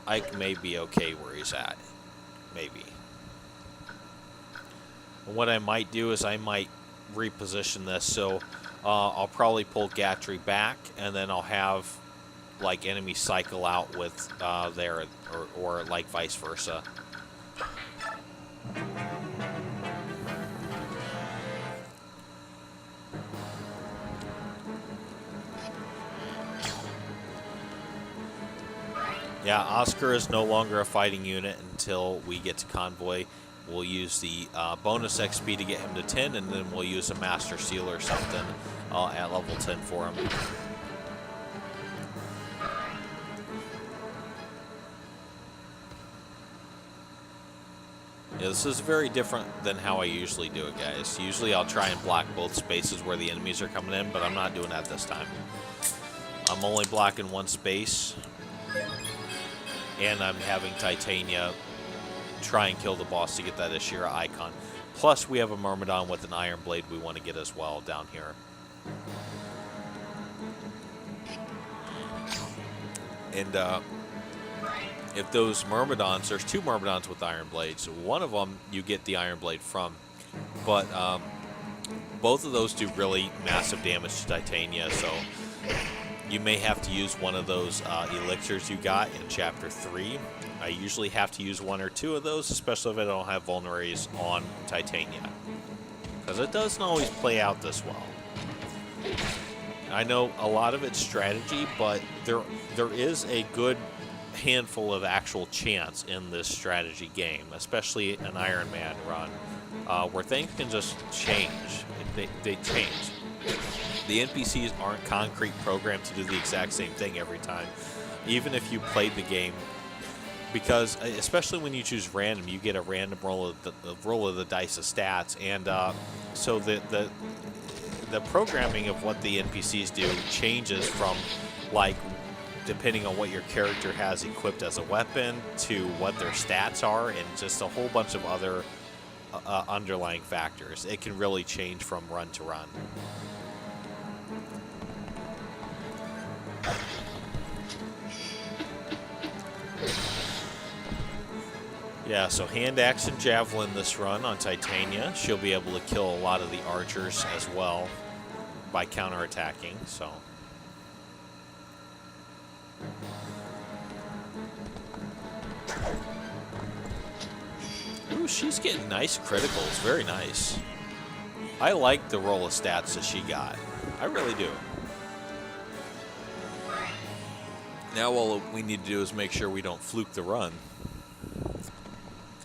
Ike may be okay where he's at. Maybe. And what I might do is I might reposition this. So I'll probably pull Gatry back, and then I'll have like enemies cycle out with there, or like vice versa. Yeah, Oscar is no longer a fighting unit until we get to Convoy. We'll use the bonus XP to get him to 10, and then we'll use a Master Seal or something at level 10 for him. Yeah, this is very different than how I usually do it, guys. Usually I'll try and block both spaces where the enemies are coming in, but I'm not doing that this time. I'm only blocking one space, and I'm having Titania try and kill the boss to get that Ashira icon. Plus, we have a Myrmidon with an Iron Blade we want to get as well down here. And if those Myrmidons, there's two Myrmidons with Iron Blades. One of them you get the Iron Blade from, but both of those do really massive damage to Titania, so you may have to use one of those elixirs you got in Chapter 3. I usually have to use one or two of those, especially if I don't have vulneraries on Titania, because it doesn't always play out this well. I know a lot of it's strategy, but there is a good handful of actual chance in this strategy game, especially an Ironman run, where things can just change. They change. The NPCs aren't concrete programmed to do the exact same thing every time, even if you played the game, because especially when you choose random, you get a random roll of the dice of stats, and so the programming of what the NPCs do changes from, like, depending on what your character has equipped as a weapon to what their stats are, and just a whole bunch of other underlying factors. It can really change from run to run. Yeah, so hand axe and javelin this run on Titania. She'll be able to kill a lot of the archers as well by counterattacking, so. Ooh, she's getting nice criticals. Very nice. I like the roll of stats that she got. I really do. Now all we need to do is make sure we don't fluke the run.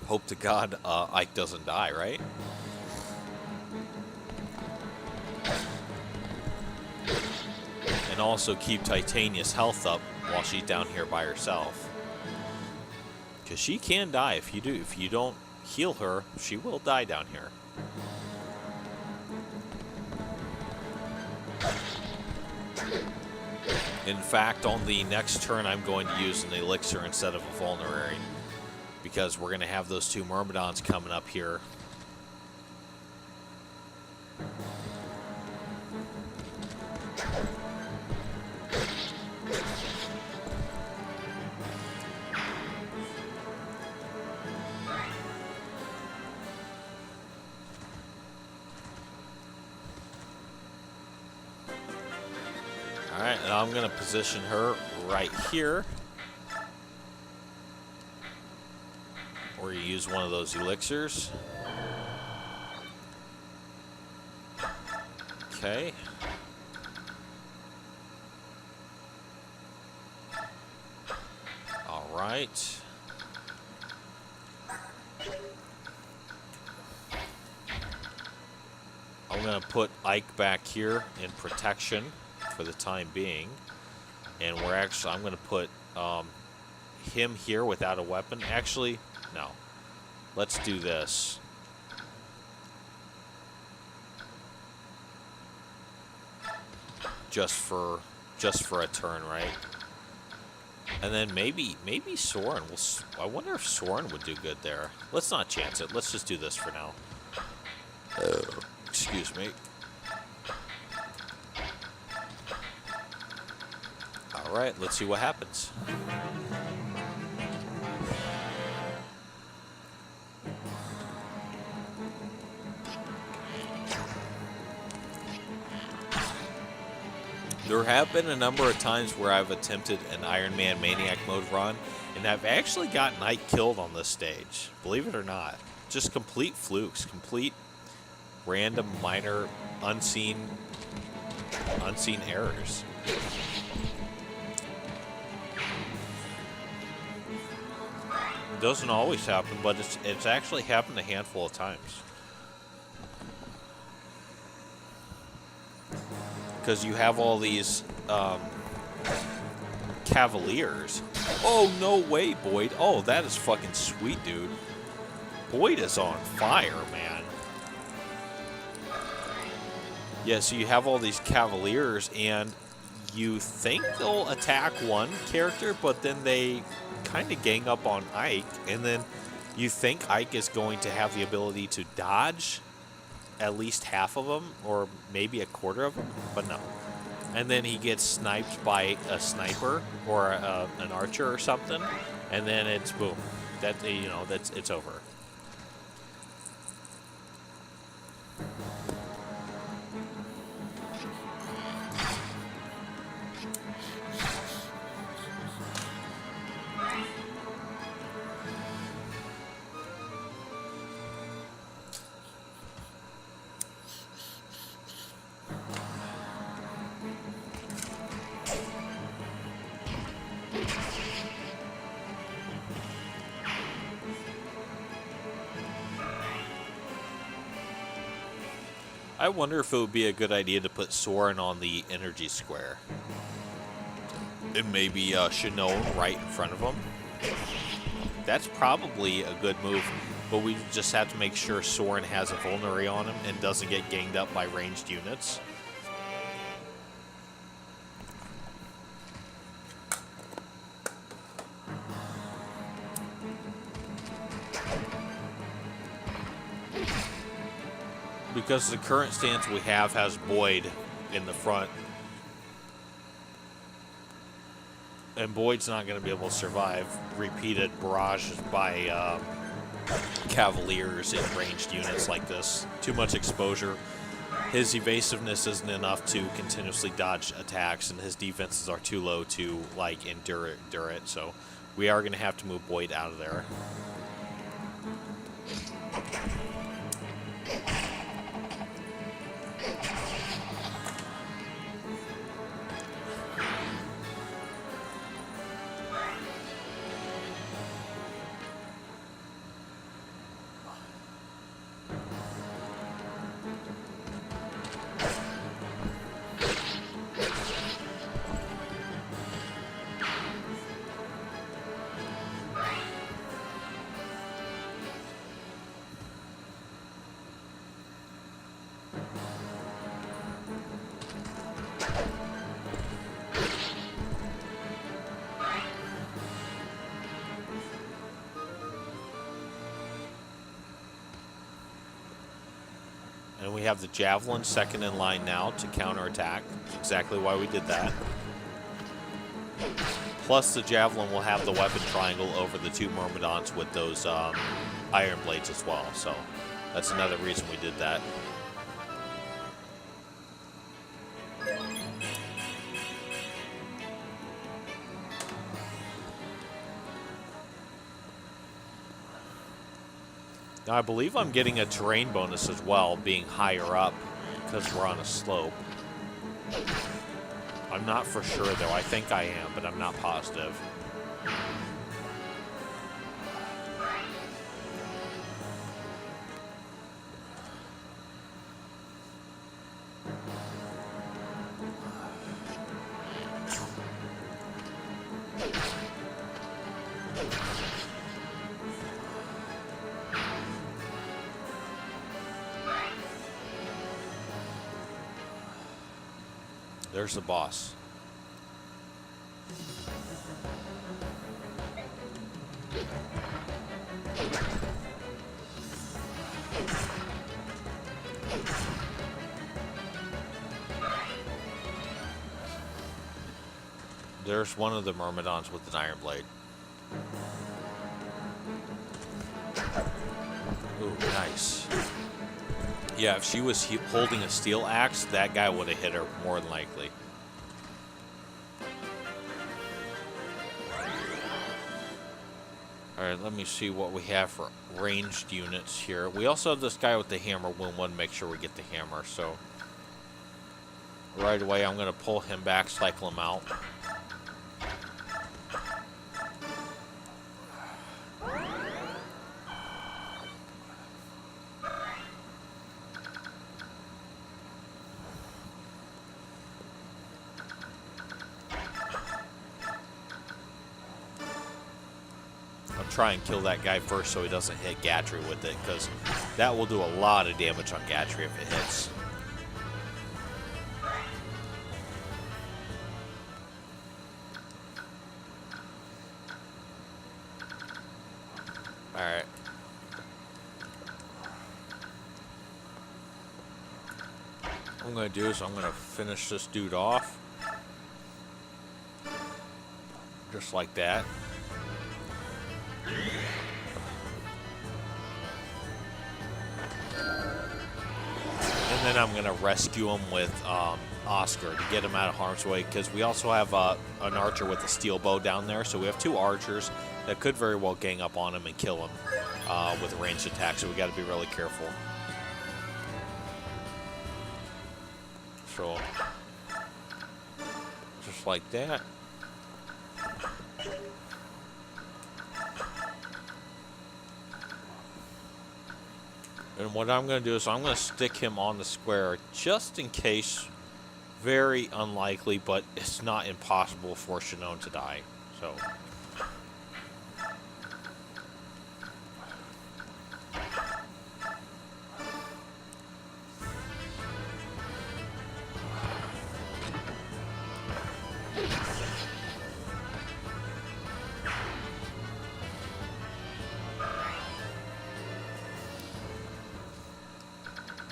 Hope to God Ike doesn't die, right? And also keep Titania's health up while she's down here by herself. Because she can die if you do. If you don't heal her, she will die down here. In fact, on the next turn, I'm going to use an elixir instead of a vulnerary, because we're going to have those two Myrmidons coming up here. Alright, and I'm going to position her right here. Or you use one of those elixirs. Okay. All right. I'm going to put Ike back here in protection for the time being. And I'm going to put him here without a weapon. Actually, no. Let's do this. Just for a turn, right? And then maybe Soren will. I wonder if Soren would do good there. Let's not chance it. Let's just do this for now. Excuse me. All right, let's see what happens. There have been a number of times where I've attempted an Ironman Maniac Mode run, and I've actually gotten Ike killed on this stage. Believe it or not. Just complete flukes, complete random minor unseen errors. It doesn't always happen, but it's actually happened a handful of times. Because you have all these Cavaliers. Oh, no way, Boyd. Oh, that is fucking sweet, dude. Boyd is on fire, man. Yeah, so you have all these Cavaliers, and you think they'll attack one character, but then they kind of gang up on Ike, and then you think Ike is going to have the ability to dodge at least half of them, or maybe a quarter of them, but no. And then he gets sniped by a sniper or an archer or something, and then it's boom. It's over. I wonder if it would be a good idea to put Soren on the energy square. And maybe Shinon right in front of him. That's probably a good move, but we just have to make sure Soren has a vulnerary on him and doesn't get ganged up by ranged units. Because the current stance we have has Boyd in the front. And Boyd's not going to be able to survive repeated barrages by Cavaliers in ranged units like this. Too much exposure. His evasiveness isn't enough to continuously dodge attacks, and his defenses are too low to endure it. So we are going to have to move Boyd out of there. And we have the Javelin second in line now to counterattack. Exactly why we did that. Plus, the Javelin will have the weapon triangle over the two Myrmidons with those Iron Blades as well. So that's another reason we did that. Now, I believe I'm getting a terrain bonus as well, being higher up, because we're on a slope. I'm not for sure, though. I think I am, but I'm not positive. There's the boss. There's one of the Myrmidons with an Iron Blade. Ooh, nice. Yeah, if she was holding a steel axe, that guy would have hit her more than likely. Alright, let me see what we have for ranged units here. We also have this guy with the hammer. We want to make sure we get the hammer, so... Right away, I'm going to pull him back, cycle him out. Try and kill that guy first so he doesn't hit Gatry with it, because that will do a lot of damage on Gatry if it hits. Alright. What I'm going to do is I'm going to finish this dude off. Just like that. And then I'm going to rescue him with Oscar to get him out of harm's way, because we also have an archer with a steel bow down there, so we have 2 archers that could very well gang up on him and kill him with a ranged attack, so we got to be really careful. So, just like that. And what I'm going to do is I'm going to stick him on the square just in case. Very unlikely, but it's not impossible for Shinon to die. So.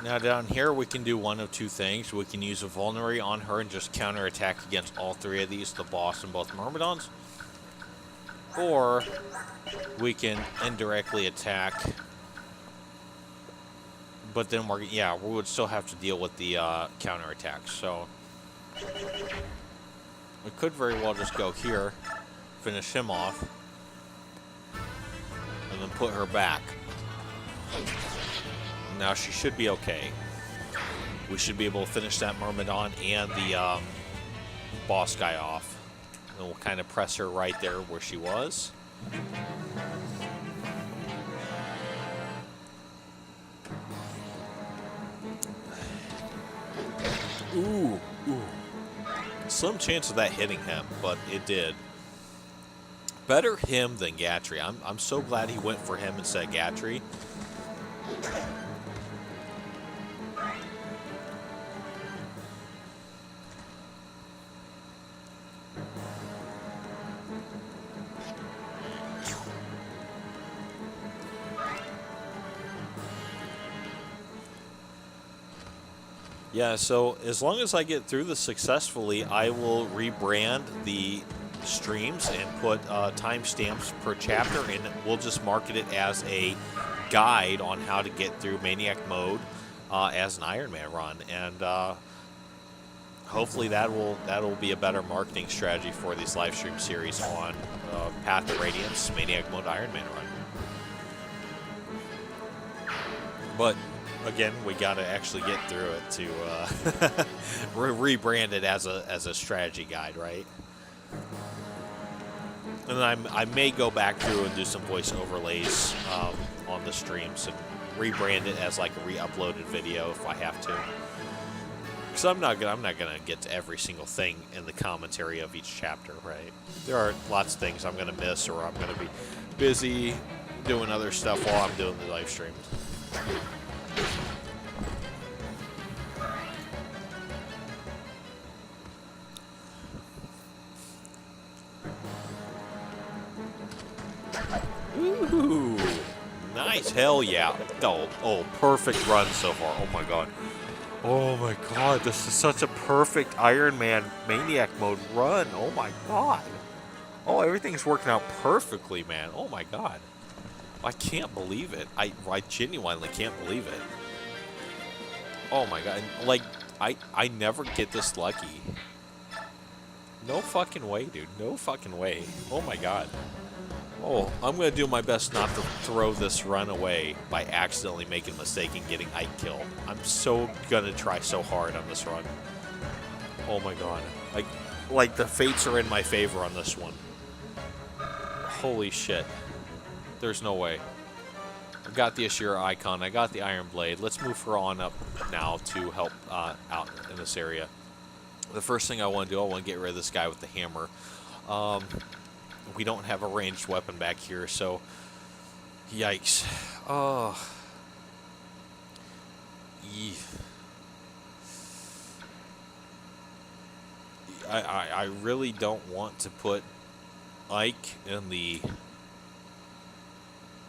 Now down here we can do one of 2 things. We can use a vulnerary on her and just counterattack against all 3 of these, the boss and both Myrmidons. Or we can indirectly attack. But then we would still have to deal with the counterattack. So we could very well just go here, finish him off, and then put her back. Now she should be okay. We should be able to finish that Myrmidon and the boss guy off. And we'll kind of press her right there where she was. Ooh. Slim chance of that hitting him, but it did. Better him than Gatry. I'm so glad he went for him instead of Gatry. Yeah, so as long as I get through this successfully, I will rebrand the streams and put timestamps per chapter, and we'll just market it as a guide on how to get through Maniac Mode as an Ironman run, and hopefully that will be a better marketing strategy for these live stream series on Path of Radiance Maniac Mode Ironman run. But again, we got to actually get through it to rebrand it as a strategy guide, right? And I may go back through and do some voice overlays on the streams and rebrand it as like a re-uploaded video if I have to. Because I'm not gonna get to every single thing in the commentary of each chapter, right? There are lots of things I'm gonna miss, or I'm gonna be busy doing other stuff while I'm doing the live streams. Ooh, nice. Hell yeah. Oh, perfect run so far. Oh my god. Oh my god, this is such a perfect Ironman Maniac Mode run. Oh my god. Oh, everything's working out perfectly, man. Oh my god. I can't believe it. I genuinely can't believe it. Oh my god. Like, I never get this lucky. No fucking way, dude. No fucking way. Oh my god. Oh, I'm going to do my best not to throw this run away by accidentally making a mistake and getting Ike killed. I'm so going to try so hard on this run. Oh my god. Like the fates are in my favor on this one. Holy shit. There's no way. I've got the Ashira icon. I got the Iron Blade. Let's move her on up now to help out in this area. The first thing I want to do, I want to get rid of this guy with the hammer. We don't have a ranged weapon back here, so yikes. Oh. I really don't want to put Ike in the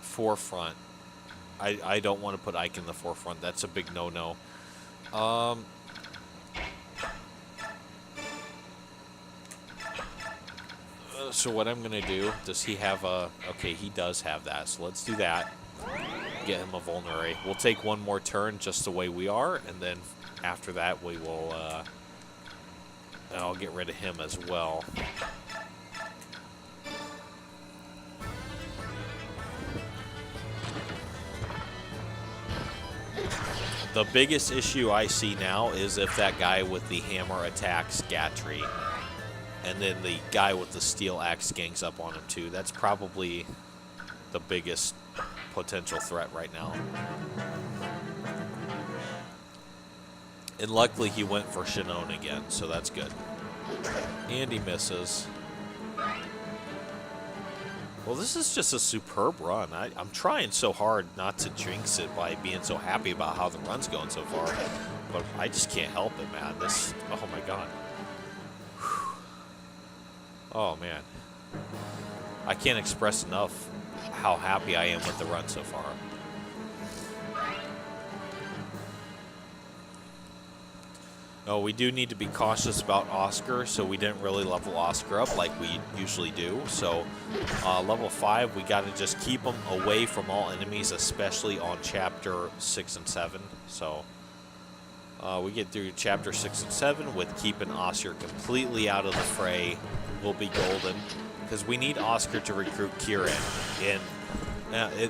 forefront. I don't want to put Ike in the forefront. That's a big no-no. So what I'm going to do, does he have a... Okay, he does have that, so let's do that. Get him a vulnerary. We'll take one more turn just the way we are, and then after that we will... I'll get rid of him as well. The biggest issue I see now is if that guy with the hammer attacks Gatry, and then the guy with the steel axe gangs up on him too. That's probably the biggest potential threat right now. And luckily he went for Shinon again, so that's good. And he misses. Well, this is just a superb run. I'm trying so hard not to jinx it by being so happy about how the run's going so far. But I just can't help it, man. This, oh my god. Whew. Oh, man. I can't express enough how happy I am with the run so far. Oh, we do need to be cautious about Oscar, so we didn't really level Oscar up like we usually do. So, level 5, we got to just keep him away from all enemies, especially on Chapter 6 and 7. So, we get through Chapter 6 and 7 with keeping Oscar completely out of the fray. We'll be golden, because we need Oscar to recruit Kieran.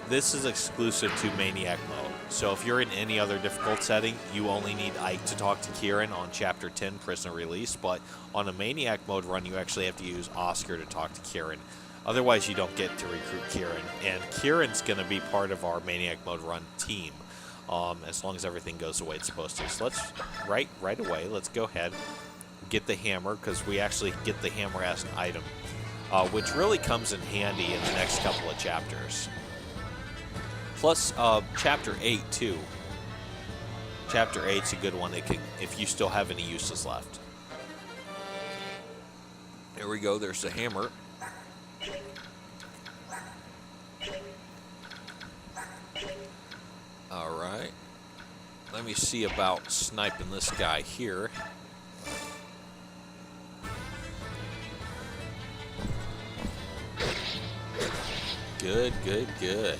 This is exclusive to Maniac Mode. So if you're in any other difficult setting, you only need Ike to talk to Kieran on Chapter 10, Prisoner Release. But on a Maniac Mode run, you actually have to use Oscar to talk to Kieran. Otherwise, you don't get to recruit Kieran. And Kieran's going to be part of our Maniac Mode run team, as long as everything goes the way it's supposed to. So let's, right away, let's go ahead and get the hammer, because we actually get the hammer as an item, which really comes in handy in the next couple of chapters. Plus, Chapter 8, too. Chapter 8's a good one if you still have any uses left. There we go. There's the hammer. All right. Let me see about sniping this guy here. Good, good, good.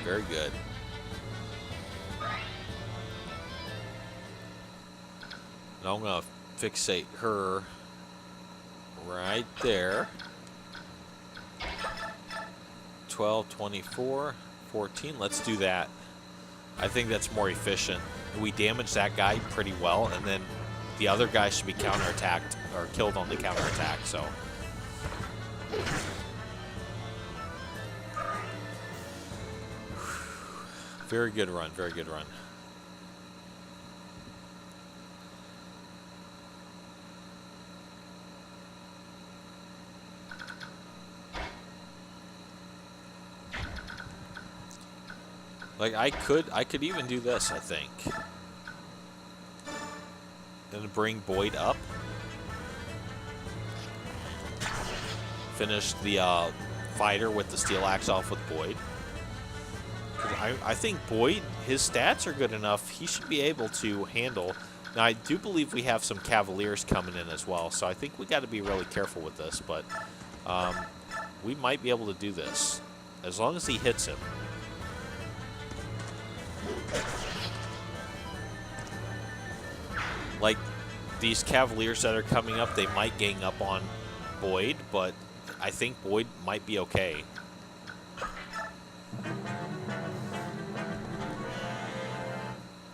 Very good. Now I'm going to fixate her right there. 12, 24, 14. Let's do that. I think that's more efficient. We damaged that guy pretty well, and then the other guy should be counterattacked or killed on the counterattack, so... Very good run, very good run. Like I could even do this, I think. Then bring Boyd up. Finish the fighter with the steel axe off with Boyd. I think Boyd, his stats are good enough. He should be able to handle. Now, I do believe we have some Cavaliers coming in as well, so I think we got to be really careful with this. But we might be able to do this as long as he hits him. Like these Cavaliers that are coming up, they might gang up on Boyd, but I think Boyd might be okay.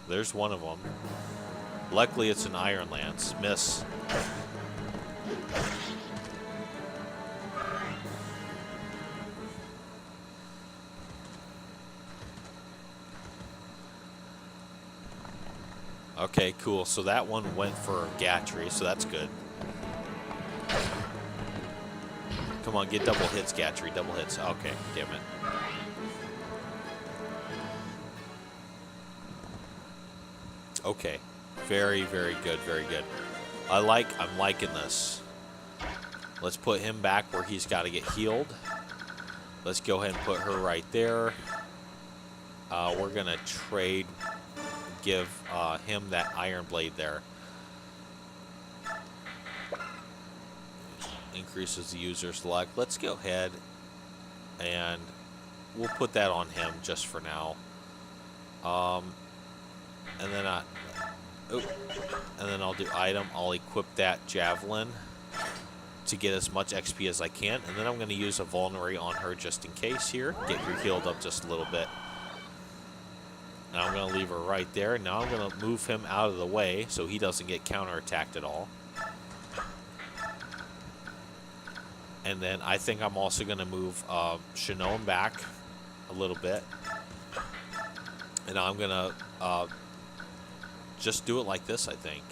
There's one of them. Luckily, it's an Iron Lance. Miss. Okay, cool. So that one went for Gatry, so that's good. Come on, get double hits, Gatry. Double hits. Okay, damn it. Okay. Very, very good, very good. I'm liking this. Let's put him back where he's got to get healed. Let's go ahead and put her right there. We're going to trade, give him that Iron Blade there. Increases the user's luck. Let's go ahead and we'll put that on him just for now. And then I'll do item. I'll equip that Javelin to get as much XP as I can. And then I'm going to use a Vulnerary on her just in case here. Get her healed up just a little bit. Now I'm going to leave her right there. Now I'm going to move him out of the way so he doesn't get counterattacked at all. And then I think I'm also going to move Shinon back a little bit. And I'm going to just do it like this, I think.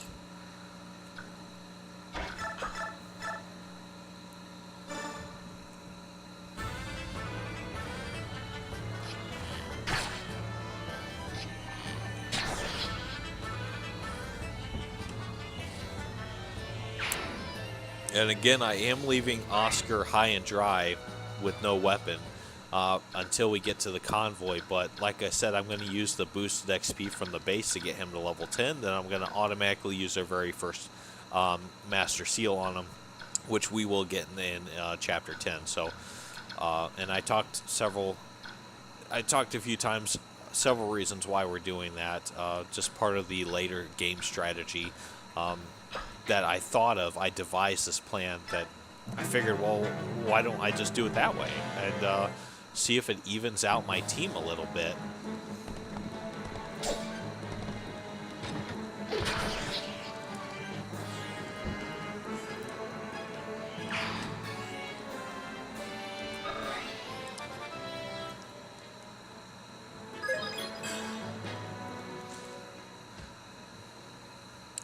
And again, I am leaving Oscar high and dry with no weapon until we get to the convoy. But like I said, I'm going to use the boosted XP from the base to get him to level 10. Then I'm going to automatically use our very first Master Seal on him, which we will get in Chapter 10. So, and I talked a few times, several reasons why we're doing that. Just part of the later game strategy. That I thought of. I devised this plan that I figured, well, why don't I just do it that way and see if it evens out my team a little bit.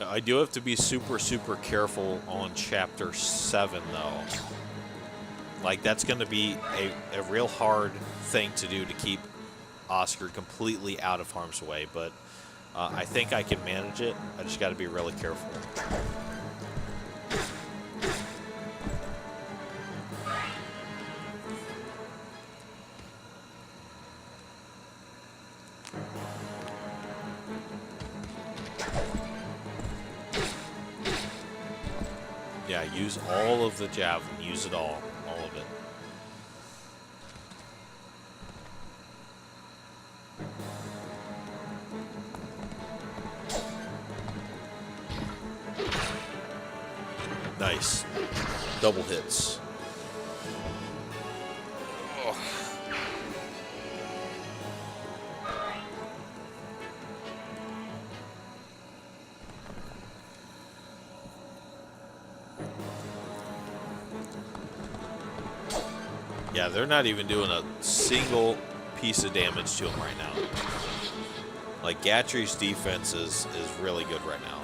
I do have to be super, super careful on Chapter 7, though. Like, that's going to be a real hard thing to do to keep Oscar completely out of harm's way, but I think I can manage it. I just got to be really careful. Yeah, use all of the Javelin. Use it all of it. Nice. Double hits. Oh. Yeah, they're not even doing a single piece of damage to him right now. Like, Gatry's defense is really good right now.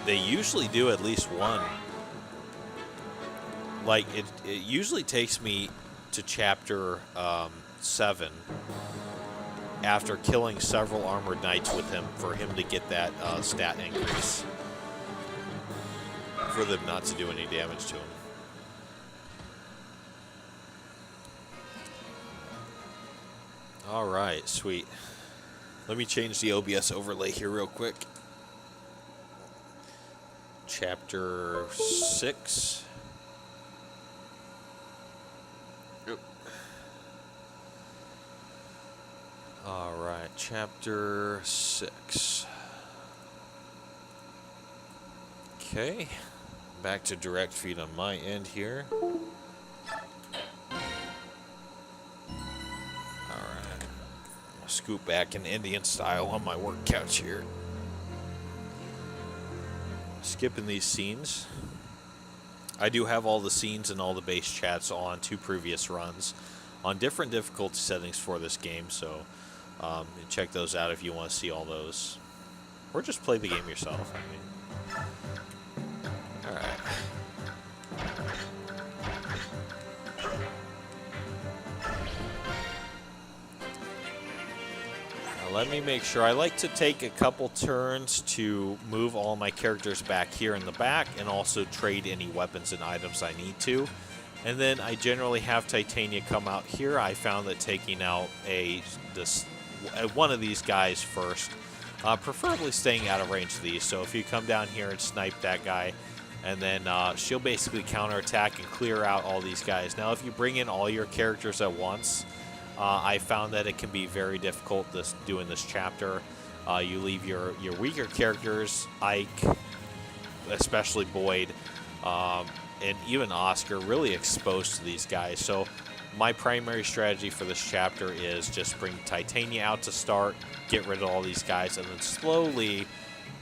They usually do at least one. Like, it usually takes me to Chapter 7 after killing several Armored Knights with him for him to get that stat increase. For them not to do any damage to him. Alright, sweet. Let me change the OBS overlay here real quick. Chapter 6. Alright, Chapter 6. Okay. Back to direct feed on my end here. scoot back in Indian style on my work couch here. Skipping these scenes. I do have all the scenes and all the base chats on 2 previous runs on different difficulty settings for this game, so check those out if you want to see all those. Or just play the game yourself, I mean. Alright. Let me make sure. I like to take a couple turns to move all my characters back here in the back and also trade any weapons and items I need to. And then I generally have Titania come out here. I found that taking out one of these guys first, preferably staying out of range of these. So if you come down here and snipe that guy, and then she'll basically counterattack and clear out all these guys. Now if you bring in all your characters at once, I found that it can be very difficult doing this chapter. You leave your weaker characters, Ike, especially Boyd, and even Oscar, really exposed to these guys. So my primary strategy for this chapter is just bring Titania out to start, get rid of all these guys, and then slowly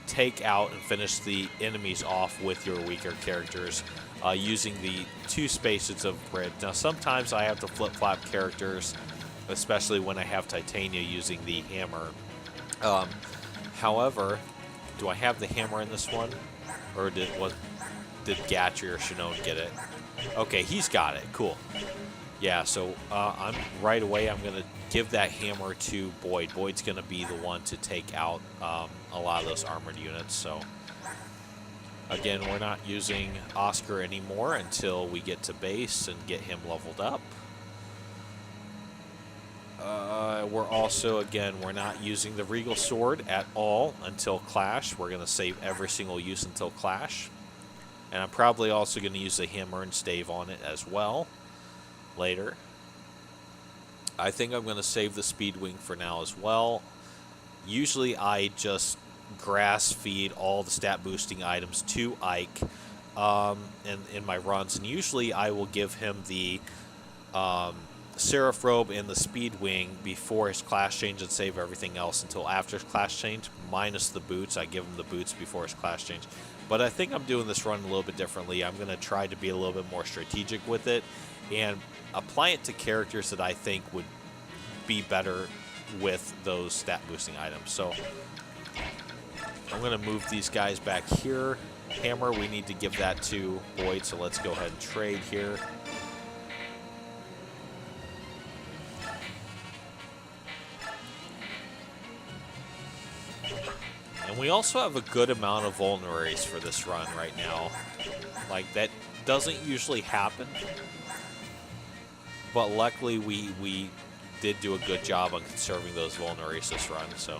take out and finish the enemies off with your weaker characters using the 2 spaces of grid. Now sometimes I have to flip-flop characters, especially when I have Titania using the hammer. However, do I have the hammer in this one? Or did Gatry or Shannon get it? Okay, he's got it. Cool. Yeah, so right away I'm going to give that hammer to Boyd. Boyd's going to be the one to take out a lot of those armored units. So again, we're not using Oscar anymore until we get to base and get him leveled up. We're also, again, we're not using the Regal Sword at all until Clash. We're going to save every single use until Clash. And I'm probably also going to use the hammer and stave on it as well later. I think I'm going to save the Speedwing for now as well. Usually I just grass feed all the stat boosting items to Ike in my runs. And usually I will give him the Seraph Robe and the Speedwing before his class change and save everything else until after his class change, minus the boots. I give him the boots before his class change. But I think I'm doing this run a little bit differently. I'm going to try to be a little bit more strategic with it and apply it to characters that I think would be better with those stat boosting items. So I'm going to move these guys back here. Hammer, we need to give that to Boyd, so let's go ahead and trade here. And we also have a good amount of vulneraries for this run right now. Like, that doesn't usually happen. But luckily, we did do a good job on conserving those vulneraries this run, so.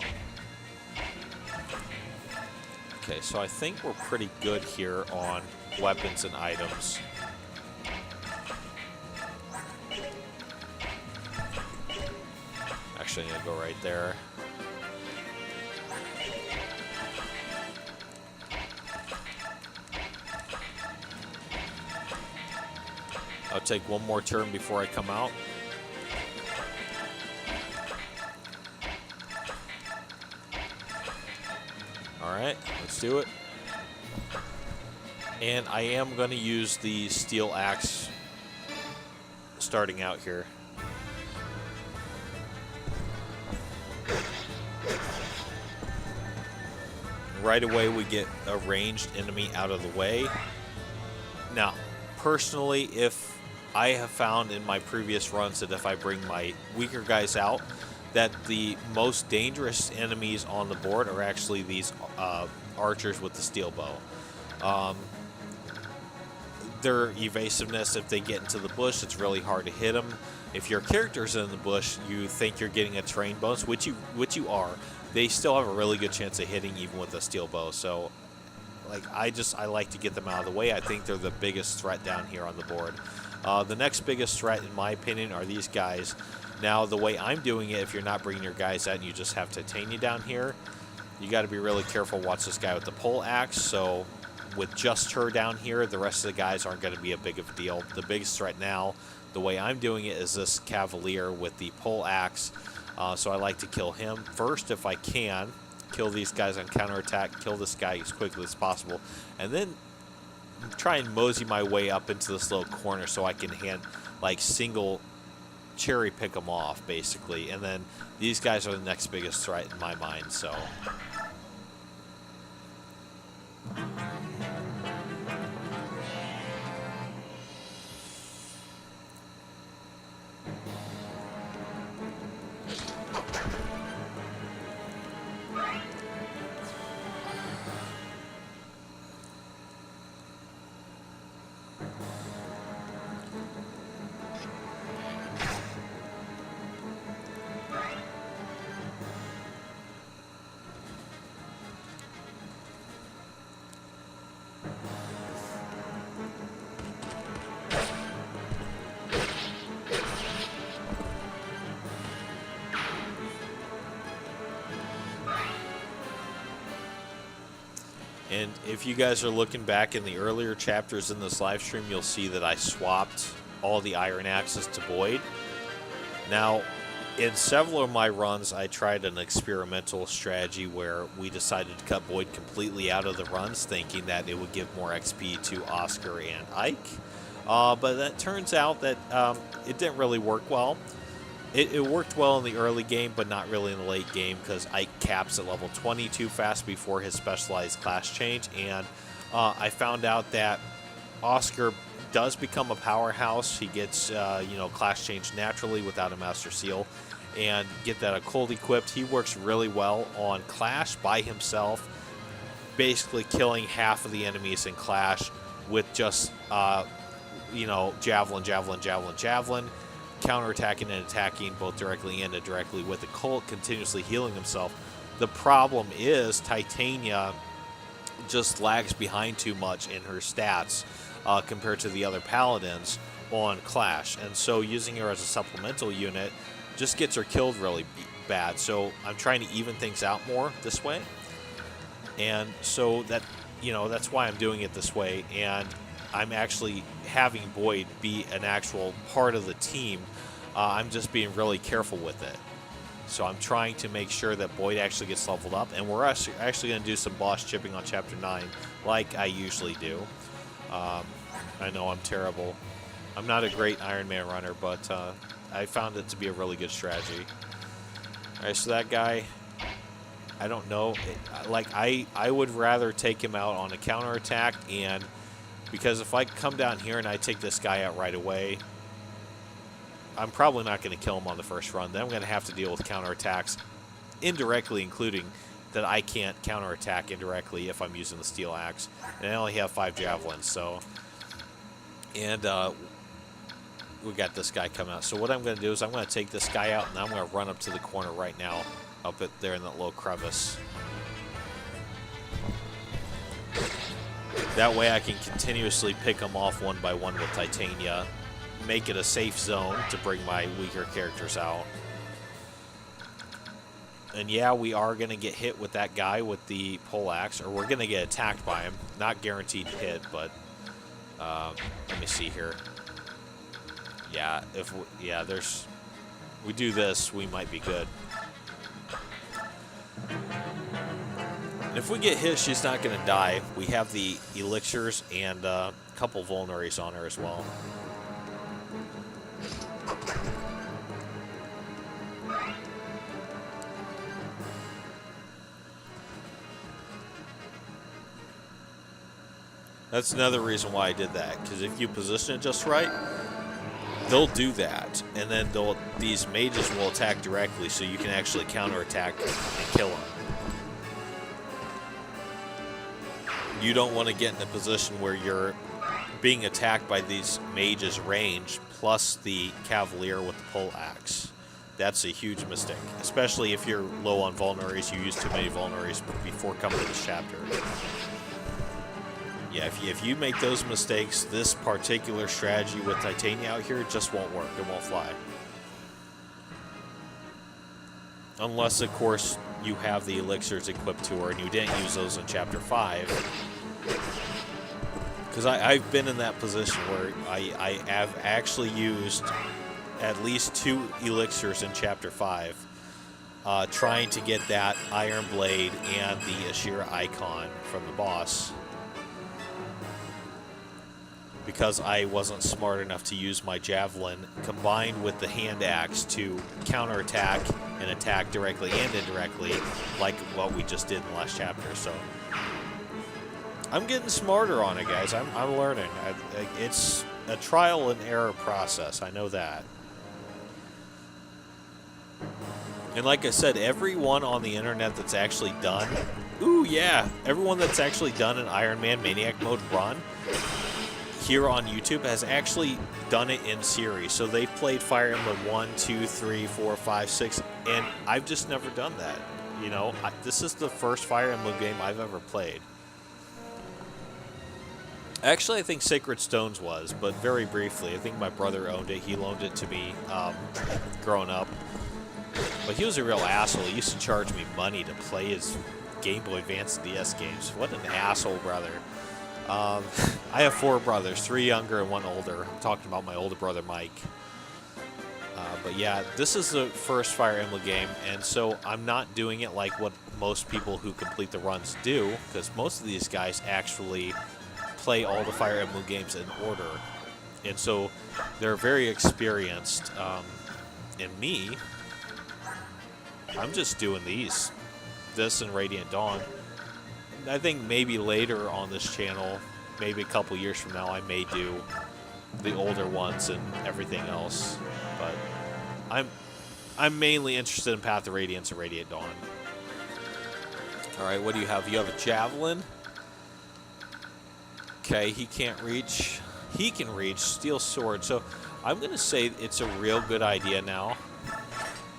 Okay, so I think we're pretty good here on weapons and items. Actually, I'm going to go right there. I'll take one more turn before I come out. Alright, let's do it. And I am going to use the steel axe starting out here. Right away we get a ranged enemy out of the way. Now, personally, if I have found in my previous runs that if I bring my weaker guys out, that the most dangerous enemies on the board are actually these archers with the steel bow. Their evasiveness, if they get into the bush, it's really hard to hit them. If your character's in the bush, you think you're getting a terrain bonus, which you are. They still have a really good chance of hitting even with a steel bow. So, like, I like to get them out of the way. I think they're the biggest threat down here on the board. The next biggest threat, in my opinion, are these guys. Now, the way I'm doing it, if you're not bringing your guys out and you just have Titania down here, you got to be really careful. Watch this guy with the pole axe. So, with just her down here, the rest of the guys aren't going to be a big of a deal. The biggest threat now, the way I'm doing it, is this Cavalier with the pole axe. So I like to kill him first if I can. Kill these guys on counterattack. Kill this guy as quickly as possible. And then try and mosey my way up into this little corner so I can single cherry pick them off, basically. And then these guys are the next biggest threat in my mind, so... And if you guys are looking back in the earlier chapters in this live stream, you'll see that I swapped all the iron axes to Boyd. Now, in several of my runs, I tried an experimental strategy where we decided to cut Boyd completely out of the runs, thinking that it would give more XP to Oscar and Ike. But that turns out that it didn't really work well. It worked well in the early game, but not really in the late game, because Ike caps at level 20 too fast before his specialized class change, and I found out that Oscar does become a powerhouse. He gets, class change naturally without a Master Seal, and get that occult equipped. He works really well on Clash by himself, basically killing half of the enemies in Clash with just, javelin, javelin, javelin, javelin, counterattacking and attacking both directly and indirectly with the Colt, continuously healing himself. The problem is Titania just lags behind too much in her stats compared to the other paladins on Clash, and so using her as a supplemental unit just gets her killed really bad. So I'm trying to even things out more this way, and so that that's why I'm doing it this way, and I'm actually having Boyd be an actual part of the team. I'm just being really careful with it. So I'm trying to make sure that Boyd actually gets leveled up, and we're actually going to do some boss chipping on Chapter 9, like I usually do. I know I'm terrible. I'm not a great Iron Man runner, but I found it to be a really good strategy. Alright, so that guy, I don't know. I would rather take him out on a counterattack, and because if I come down here and I take this guy out right away, I'm probably not going to kill him on the first run. Then I'm going to have to deal with counterattacks indirectly, including that I can't counterattack indirectly if I'm using the steel axe. And I only have 5 javelins, so... And we got this guy coming out. So what I'm going to do is I'm going to take this guy out, and I'm going to run up to the corner right now, up there in that little crevice. That way I can continuously pick them off one by one with Titania, make it a safe zone to bring my weaker characters out. And yeah, we are going to get hit with that guy with the poleaxe, or we're going to get attacked by him. Not guaranteed hit, but let me see here. Yeah, we do this, we might be good. If we get hit, she's not going to die. We have the elixirs and a couple vulneraries on her as well. That's another reason why I did that, because if you position it just right, they'll do that, and then these mages will attack directly, so you can actually counterattack and kill them. You don't want to get in a position where you're being attacked by these mages range plus the cavalier with the poleaxe. That's a huge mistake, especially if you're low on vulneraries. You use too many vulneraries before coming to this chapter. Yeah, if you make those mistakes, this particular strategy with Titania out here just won't work. It won't fly. Unless, of course, you have the elixirs equipped to her and you didn't use those in Chapter 5. Because I've been in that position where I have actually used at least 2 elixirs in Chapter 5 trying to get that Iron Blade and the Ashira icon from the boss, because I wasn't smart enough to use my javelin combined with the hand axe to counterattack and attack directly and indirectly, like what we just did in the last chapter. So I'm getting smarter on it, guys. I'm learning. It's a trial and error process. I know that. And like I said, everyone on the internet that's actually done, everyone that's actually done an Ironman Maniac Mode run here on YouTube has actually done it in series. So they've played Fire Emblem 1, 2, 3, 4, 5, 6, and I've just never done that. You know, this is the first Fire Emblem game I've ever played. Actually, I think Sacred Stones was, but very briefly. I think my brother owned it. He loaned it to me growing up. But he was a real asshole. He used to charge me money to play his Game Boy Advance and DS games. What an asshole brother. I have 4 brothers, 3 younger and 1 older. I'm talking about my older brother, Mike. But yeah, this is the first Fire Emblem game, and so I'm not doing it like what most people who complete the runs do, because most of these guys actually play all the Fire Emblem games in order. And so they're very experienced. And me, I'm just doing this and Radiant Dawn. I think maybe later on this channel, maybe a couple years from now, I may do the older ones and everything else. But I'm mainly interested in Path of Radiance and Radiant Dawn. All right, what do you have? You have a javelin. Okay, he can't reach. He can reach steel sword. So I'm going to say it's a real good idea now.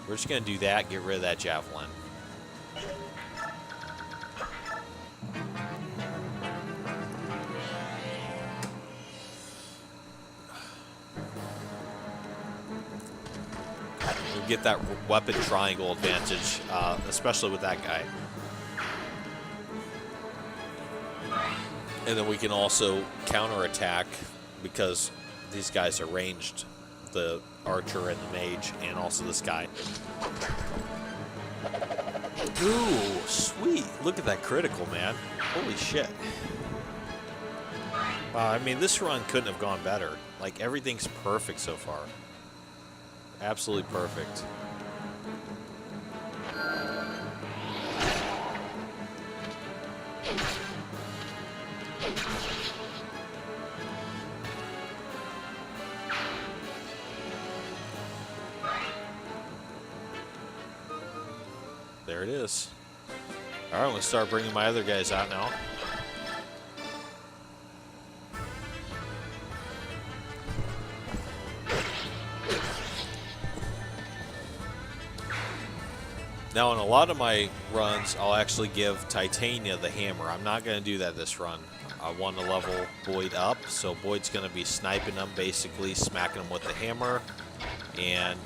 We're just going to do that, get rid of that javelin. We'll get that weapon triangle advantage, especially with that guy. And then we can also counterattack because these guys are ranged. The archer and the mage, and also this guy. Ooh, sweet. Look at that critical, man. Holy shit. I mean, this run couldn't have gone better. Like, everything's perfect so far. Absolutely perfect. There it is. All right, I'm going to start bringing my other guys out now. Now, in a lot of my runs, I'll actually give Titania the hammer. I'm not going to do that this run. I want to level Boyd up, so Boyd's going to be sniping them, basically smacking them with the hammer, and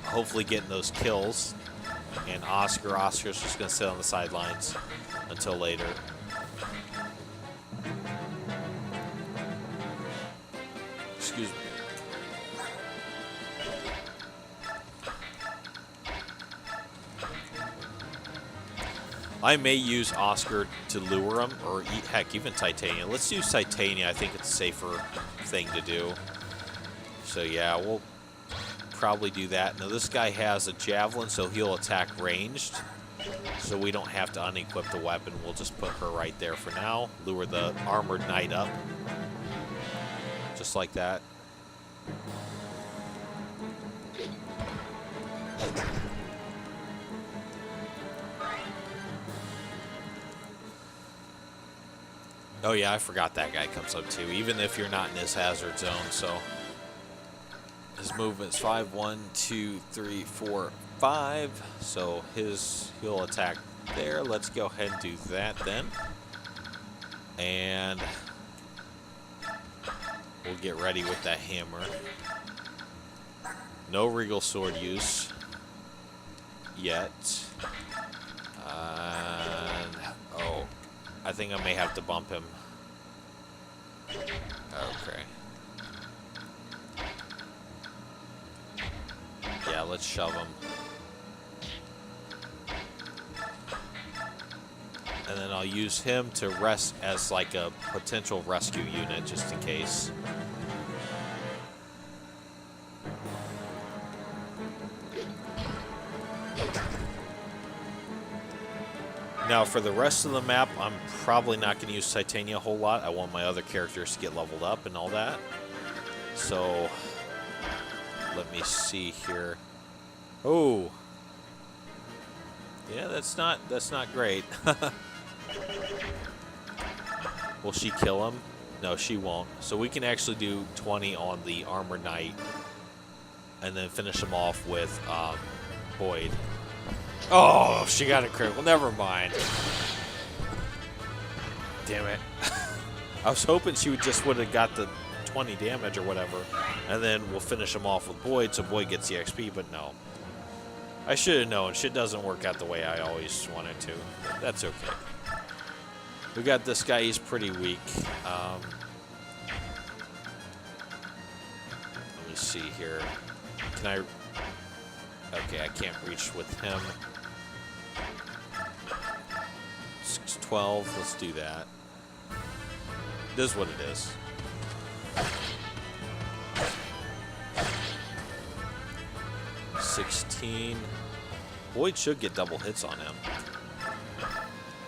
hopefully getting those kills. And Oscar's just going to sit on the sidelines until later. Excuse me. I may use Oscar to lure him, or heck, even Titania. Let's use Titania. I think it's a safer thing to do. So yeah, we'll probably do that. Now this guy has a javelin, so he'll attack ranged. So we don't have to unequip the weapon. We'll just put her right there for now. Lure the armored knight up. Just like that. Oh yeah, I forgot that guy comes up too, even if you're not in his hazard zone. So his movement's 5, 1, 2, 3, 4, 5. So he'll attack there. Let's go ahead and do that then. And we'll get ready with that hammer. No regal sword use yet. And oh, I think I may have to bump him. Okay. Yeah, let's shove him. And then I'll use him to rest as like a potential rescue unit just in case. Now for the rest of the map, I'm probably not going to use Titania a whole lot. I want my other characters to get leveled up and all that. So let me see here. Oh. Yeah, that's not great. Will she kill him? No, she won't. So we can actually do 20 on the Armored Knight and then finish him off with Boyd. Oh, she got a crit. Well, never mind. Damn it. I was hoping she would have got the 20 damage or whatever, and then we'll finish him off with Boyd so Boyd gets the XP, but no. I should have known. Shit doesn't work out the way I always wanted to. But that's okay. We got this guy. He's pretty weak. Let me see here. Can I... Okay, I can't reach with him. 612. Let's do that. It is what it is. $16. Boyd should get double hits on him.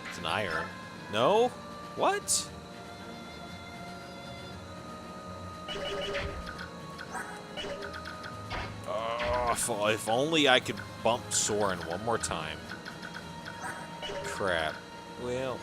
It's an iron. No? What? Oh, if only I could bump Soren one more time. Crap. Well...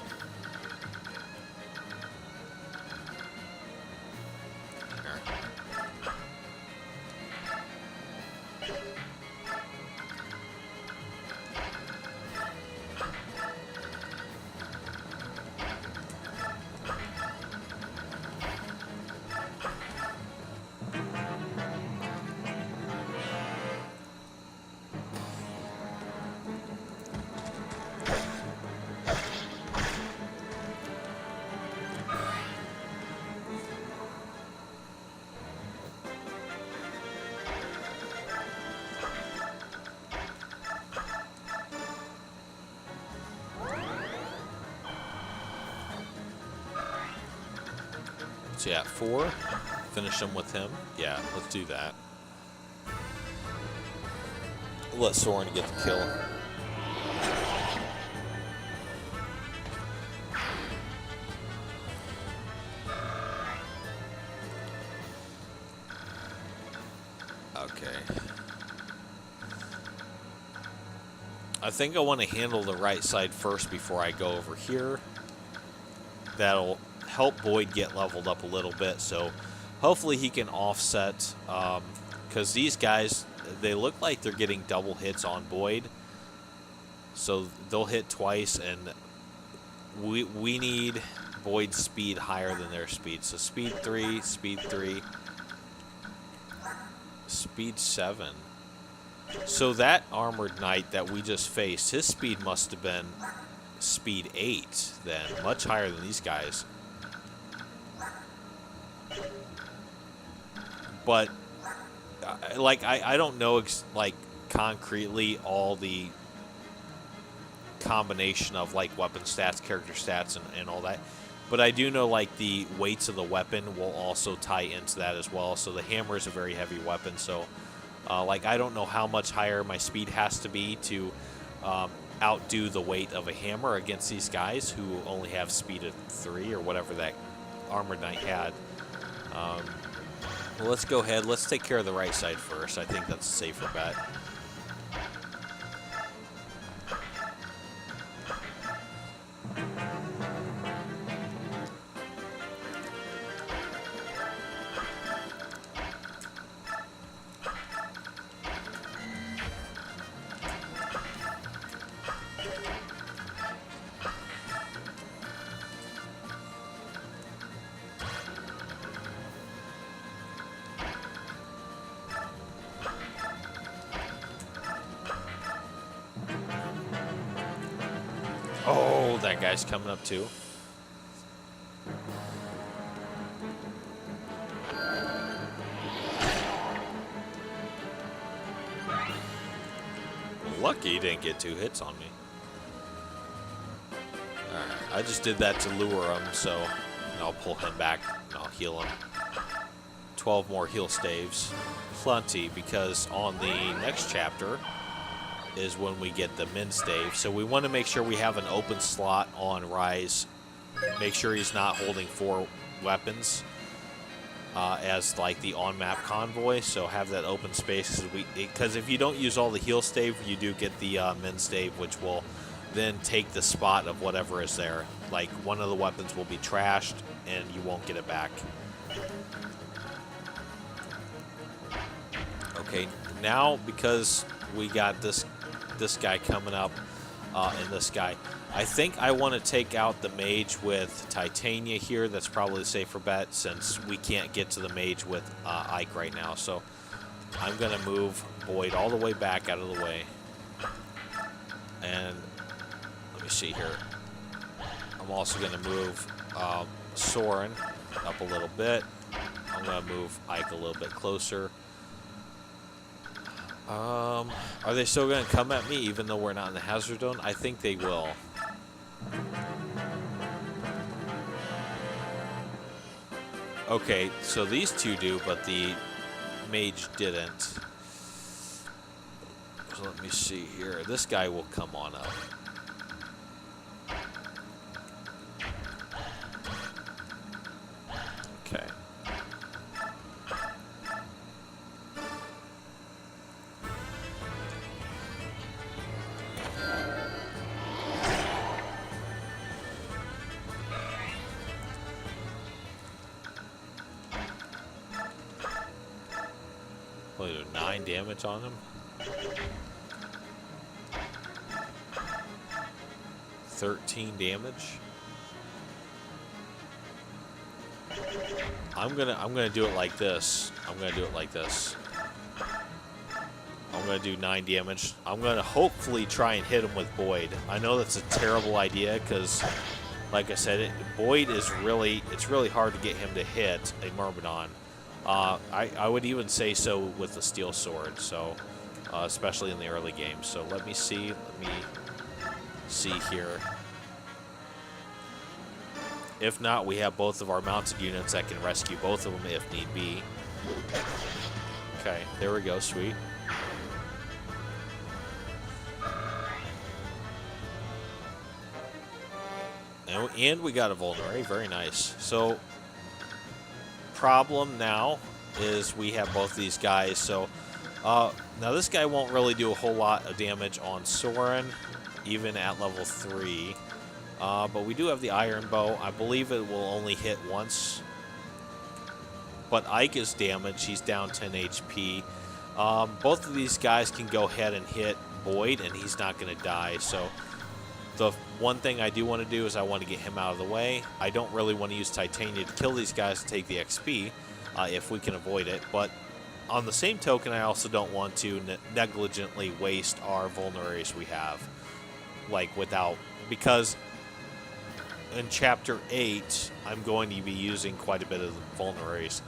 So yeah, 4. Finish him with him. Yeah, let's do that. Let Soren get the kill. Okay. I think I want to handle the right side first before I go over here. That'll help Boyd get leveled up a little bit, so hopefully he can offset, because these guys, they look like they're getting double hits on Boyd, so they'll hit twice, and we need Boyd's speed higher than their speed. So speed 3, speed 3, speed 7. So that Armored Knight that we just faced, his speed must have been speed 8 then, much higher than these guys. But like I don't know like concretely all the combination of like weapon stats, character stats, and all that, but I do know like the weights of the weapon will also tie into that as well. So the hammer is a very heavy weapon, so like I don't know how much higher my speed has to be to outdo the weight of a hammer against these guys who only have speed of 3 or whatever that Armored Knight had. Well, let's go ahead. Let's take care of the right side first. I think that's a safer bet. Oh, that guy's coming up too. Lucky he didn't get 2 hits on me. Alright. I just did that to lure him, so I'll pull him back and I'll heal him. 12 more heal staves. Plenty, because on the next chapter is when we get the min stave. So we want to make sure we have an open slot on Rise. Make sure he's not holding 4 weapons as like the on-map convoy. So have that open space, because if you don't use all the heal stave, you do get the min stave, which will then take the spot of whatever is there. Like one of the weapons will be trashed and you won't get it back. Okay, now because we got this guy coming up and this guy, I think I want to take out the mage with Titania here. That's probably the safer bet since we can't get to the mage with Ike right now. So I'm going to move Boyd all the way back out of the way. And let me see here. I'm also going to move Soren up a little bit. I'm going to move Ike a little bit closer. Are they still going to come at me even though we're not in the hazard zone? I think they will. Okay, so these two do, but the mage didn't. So let me see here. This guy will come on up. Okay. What, 9 damage on him? 13 damage. I'm gonna do it like this. I'm gonna do 9 damage. I'm gonna hopefully try and hit him with Boyd. I know that's a terrible idea because, like I said, Boyd is really hard to get him to hit a Myrmidon. I would even say so with the steel sword. So especially in the early game. So let me see here. If not, we have both of our mounted units that can rescue both of them if need be. Okay, there we go, sweet. And we got a vulnerary, very nice. So, problem now is we have both these guys. So, now this guy won't really do a whole lot of damage on Soren, even at level 3. But we do have the iron bow. I believe it will only hit once. But Ike is damaged. He's down 10 HP. Both of these guys can go ahead and hit Boyd, and he's not going to die. So the one thing I do want to do is I want to get him out of the way. I don't really want to use Titania to kill these guys to take the XP if we can avoid it. But on the same token, I also don't want to negligently waste our vulneraries we have. Like without... Because... in Chapter 8, I'm going to be using quite a bit of the vulneraries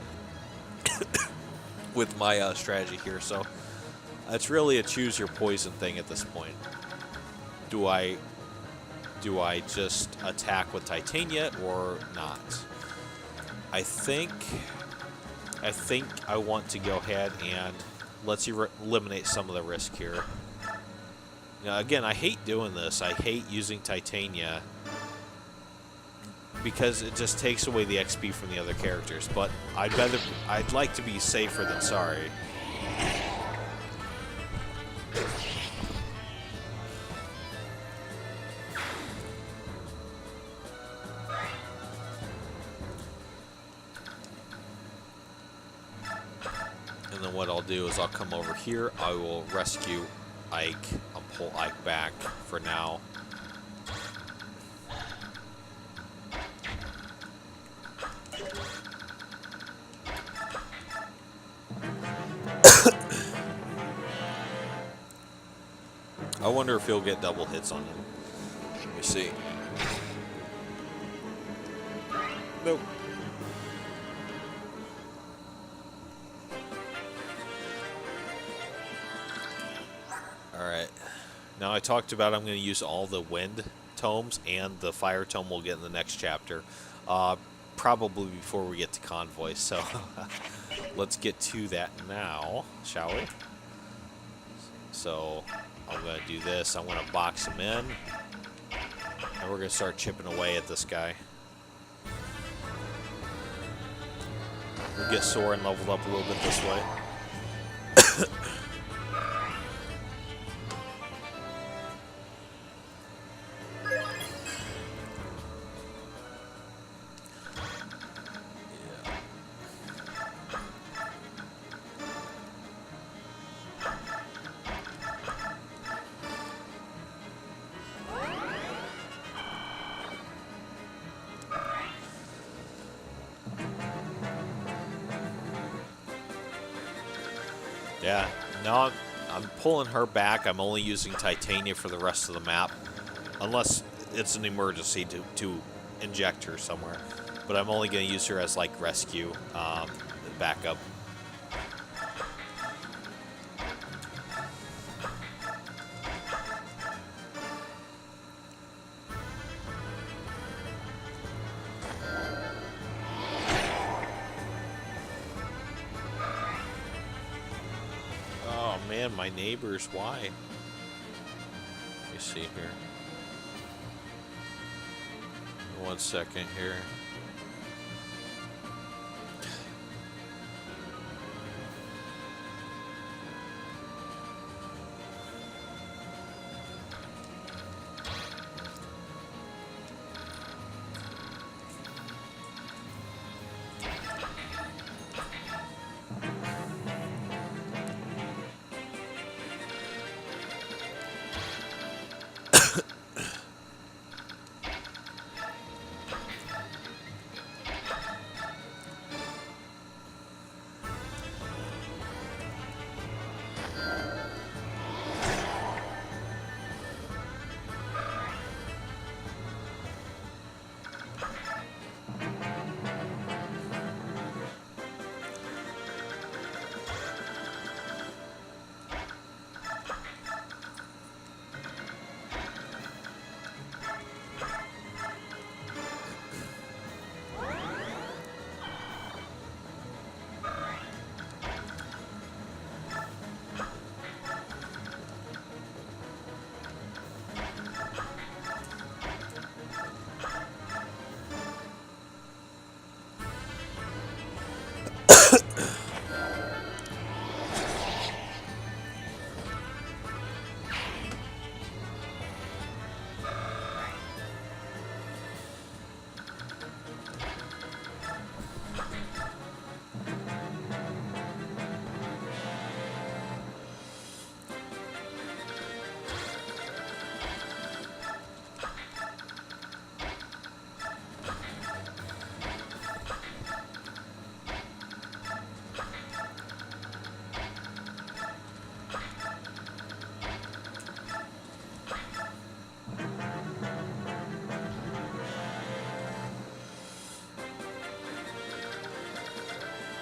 with my strategy here, so it's really a choose your poison thing at this point. Do I just attack with Titania or not? I think I want to go ahead and let's eliminate some of the risk here. Now, again, I hate doing this. I hate using Titania, because it just takes away the XP from the other characters. But I'd like to be safer than sorry. And then what I'll do is I'll come over here. I will rescue Ike. I'll pull Ike back for now. I wonder if he'll get double hits on him. Let me see. Nope. Alright. Now I talked about I'm going to use all the wind tomes, and the fire tome we'll get in the next chapter. Probably before we get to Convoy, so let's get to that now, shall we? So I'm going to do this. I'm going to box him in, and we're going to start chipping away at this guy. We'll get Soren leveled up a little bit this way. Yeah, no, I'm pulling her back. I'm only using Titania for the rest of the map, unless it's an emergency to inject her somewhere. But I'm only going to use her as, like, rescue backup. Man, my neighbors, why? Let me see here. 1 second here.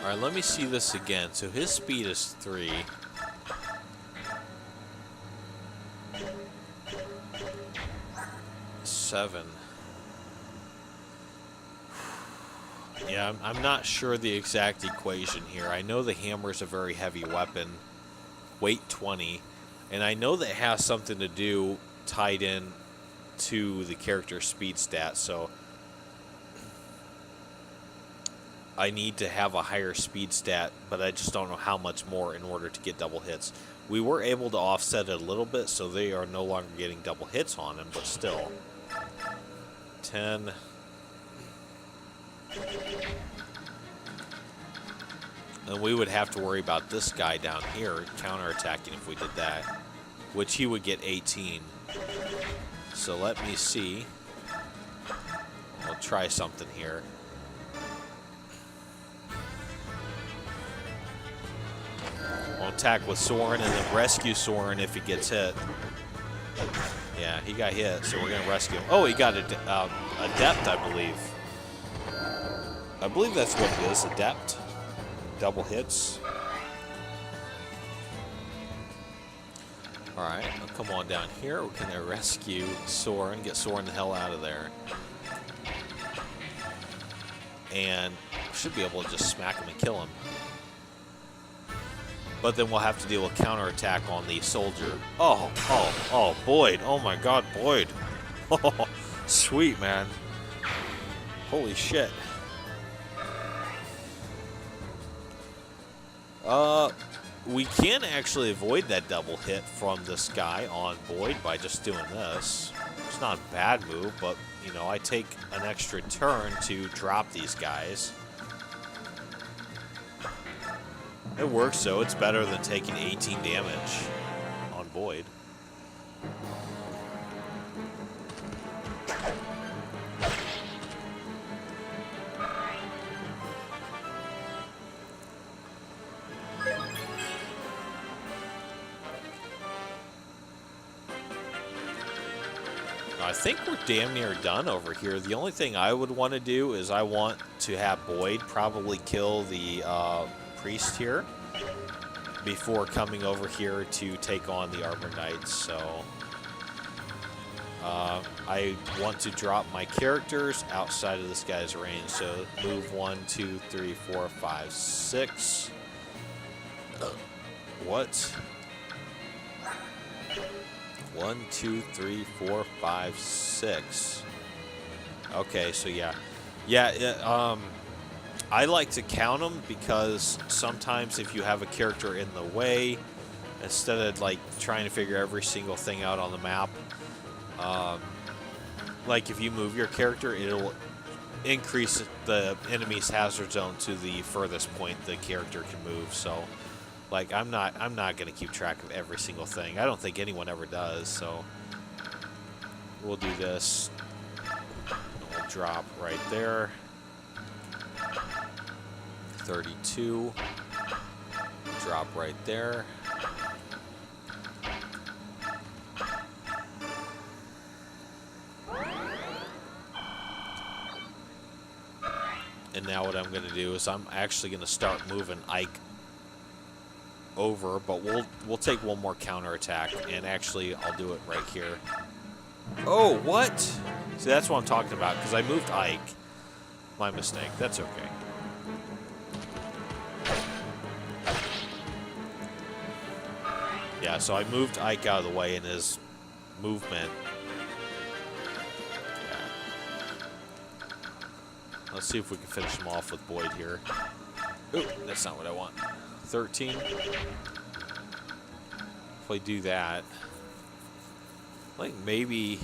All right, let me see this again. So his speed is 3. Seven. Yeah, I'm not sure the exact equation here. I know the hammer is a very heavy weapon, weight 20, and I know that it has something to do tied in to the character's speed stat, so I need to have a higher speed stat, but I just don't know how much more in order to get double hits. We were able to offset it a little bit, so they are no longer getting double hits on him, but still. 10. And we would have to worry about this guy down here counterattacking if we did that, which he would get 18. So let me see. We'll try something here. We'll attack with Soren and then rescue Soren if he gets hit. Yeah, he got hit, so we're going to rescue him. Oh, he got Adept, I believe. I believe that's what it is, Adept. Double hits. Alright, I'll come on down here. We're going to rescue Soren, get Soren the hell out of there. And should be able to just smack him and kill him. But then we'll have to deal with counterattack on the soldier. Oh, Boyd. Oh my god, Boyd. Oh, sweet, man. Holy shit. We can actually avoid that double hit from this guy on Boyd by just doing this. It's not a bad move, but, you know, I take an extra turn to drop these guys. It works, though. It's better than taking 18 damage on Boyd. I think we're damn near done over here. The only thing I would want to do is I want to have Boyd probably kill the priest here before coming over here to take on the Arbor Knights. So I want to drop my characters outside of this guy's range. So move 1, 2, 3, 4, 5, 6. What? 1, 2, 3, 4, 5, 6. Okay, so yeah. I like to count them because sometimes if you have a character in the way, instead of like trying to figure every single thing out on the map, like if you move your character, it'll increase the enemy's hazard zone to the furthest point the character can move. So, like I'm not gonna keep track of every single thing. I don't think anyone ever does. So we'll do this. We'll drop right there. 32. Drop right there. And now what I'm going to do is I'm actually going to start moving Ike over, but we'll take one more counterattack, and actually I'll do it right here. Oh, what? See, that's what I'm talking about, because I moved Ike. My mistake. That's okay. Yeah, so I moved Ike out of the way in his movement. Yeah. Let's see if we can finish him off with Boyd here. Ooh, that's not what I want. 13. If I do that, I think maybe...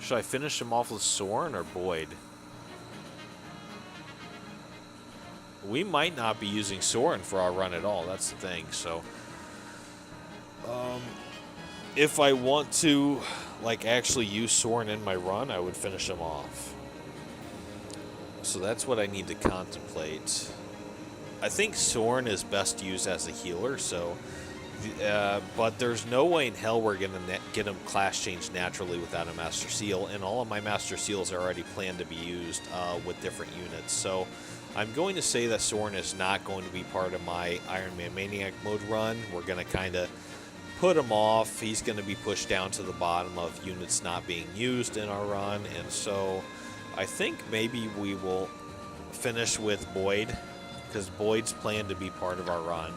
Should I finish him off with Soren or Boyd? We might not be using Soren for our run at all. That's the thing. So, if I want to, like, actually use Soren in my run, I would finish him off. So that's what I need to contemplate. I think Soren is best used as a healer. So, but there's no way in hell we're gonna get him class changed naturally without a Master Seal, and all of my Master Seals are already planned to be used with different units. So I'm going to say that Soren is not going to be part of my Ironman Maniac Mode run. We're going to kind of put him off. He's going to be pushed down to the bottom of units not being used in our run. And so I think maybe we will finish with Boyd, because Boyd's planned to be part of our run.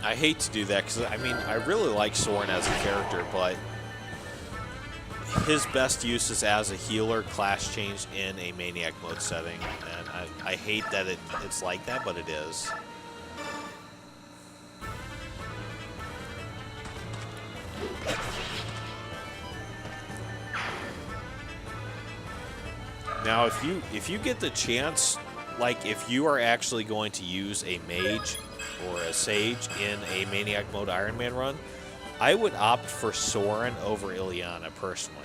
I hate to do that because, I mean, I really like Soren as a character, but his best use is as a healer, class changed in a Maniac Mode setting. And I hate that it's like that, but it is. Now, if you get the chance, like if you are actually going to use a mage or a sage in a Maniac Mode Ironman run, I would opt for Soren over Ileana personally.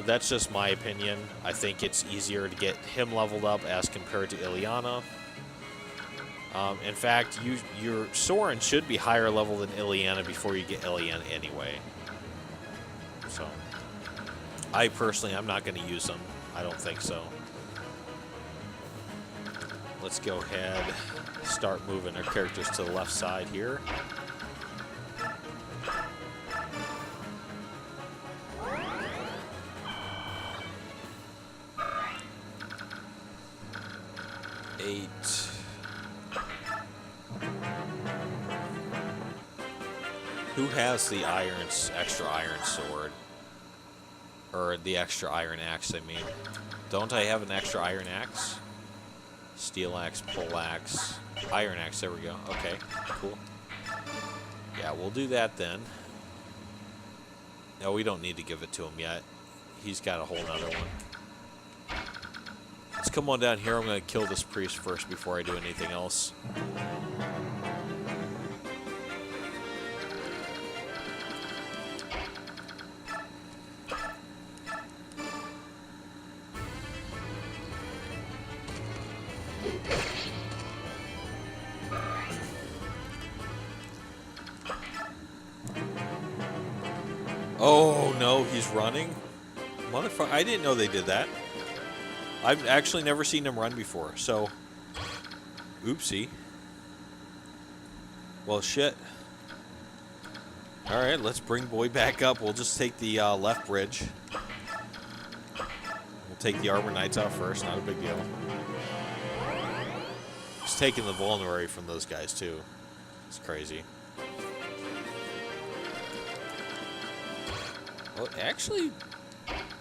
That's just my opinion. I think it's easier to get him leveled up as compared to Ileana. In fact, your Soren should be higher level than Ileana before you get Ileana anyway. So, I'm not going to use him. I don't think so. let's go ahead, start moving our characters to the left side here. Who has the extra iron sword? Or the extra iron axe, I mean. Don't I have an extra iron axe? Steel axe, pole axe, iron axe, there we go. Okay, cool. Yeah, we'll do that then. No, we don't need to give it to him yet. He's got a whole nother one. Let's come on down here. I'm going to kill this priest first before I do anything else. Oh, no, he's running? Motherfucker, I didn't know they did that. I've actually never seen him run before, so... Oopsie. Well, shit. Alright, let's bring Boyd back up. We'll just take the left bridge. We'll take the Armor Knights out first, not a big deal. He's taking the vulnerary from those guys, too. It's crazy. Well, actually,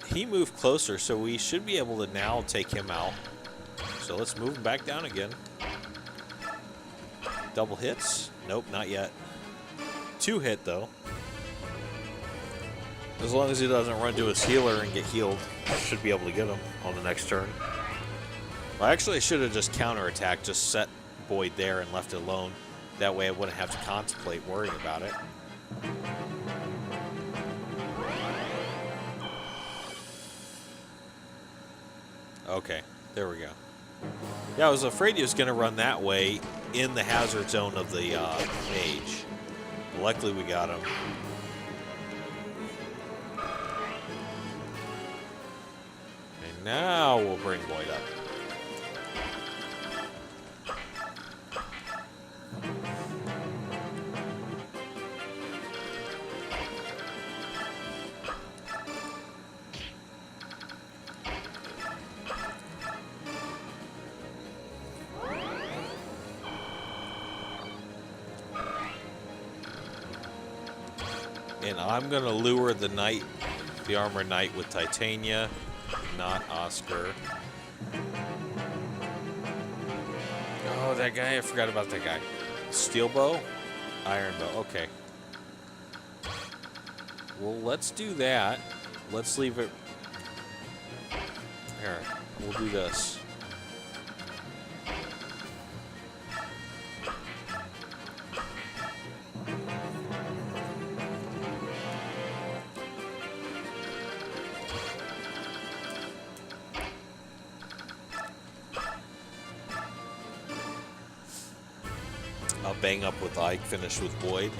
he moved closer, so we should be able to now take him out. So let's move him back down again. Double hits? Nope, not yet. 2 hit, though. As long as he doesn't run to his healer and get healed, should be able to get him on the next turn. Well, actually, I should have just counterattacked, just set Boyd there and left it alone. That way I wouldn't have to contemplate worrying about it. Okay, there we go. Yeah, I was afraid he was going to run that way in the hazard zone of the mage. But luckily we got him. And now we'll bring Boyd up. And I'm going to lure the knight, the armor knight with Titania, not Oscar. Oh, that guy, I forgot about that guy. Steel bow? Iron bow, okay. Well, let's do that. Let's leave it. Here, we'll do this. I'll bang up with Ike, finish with Boyd.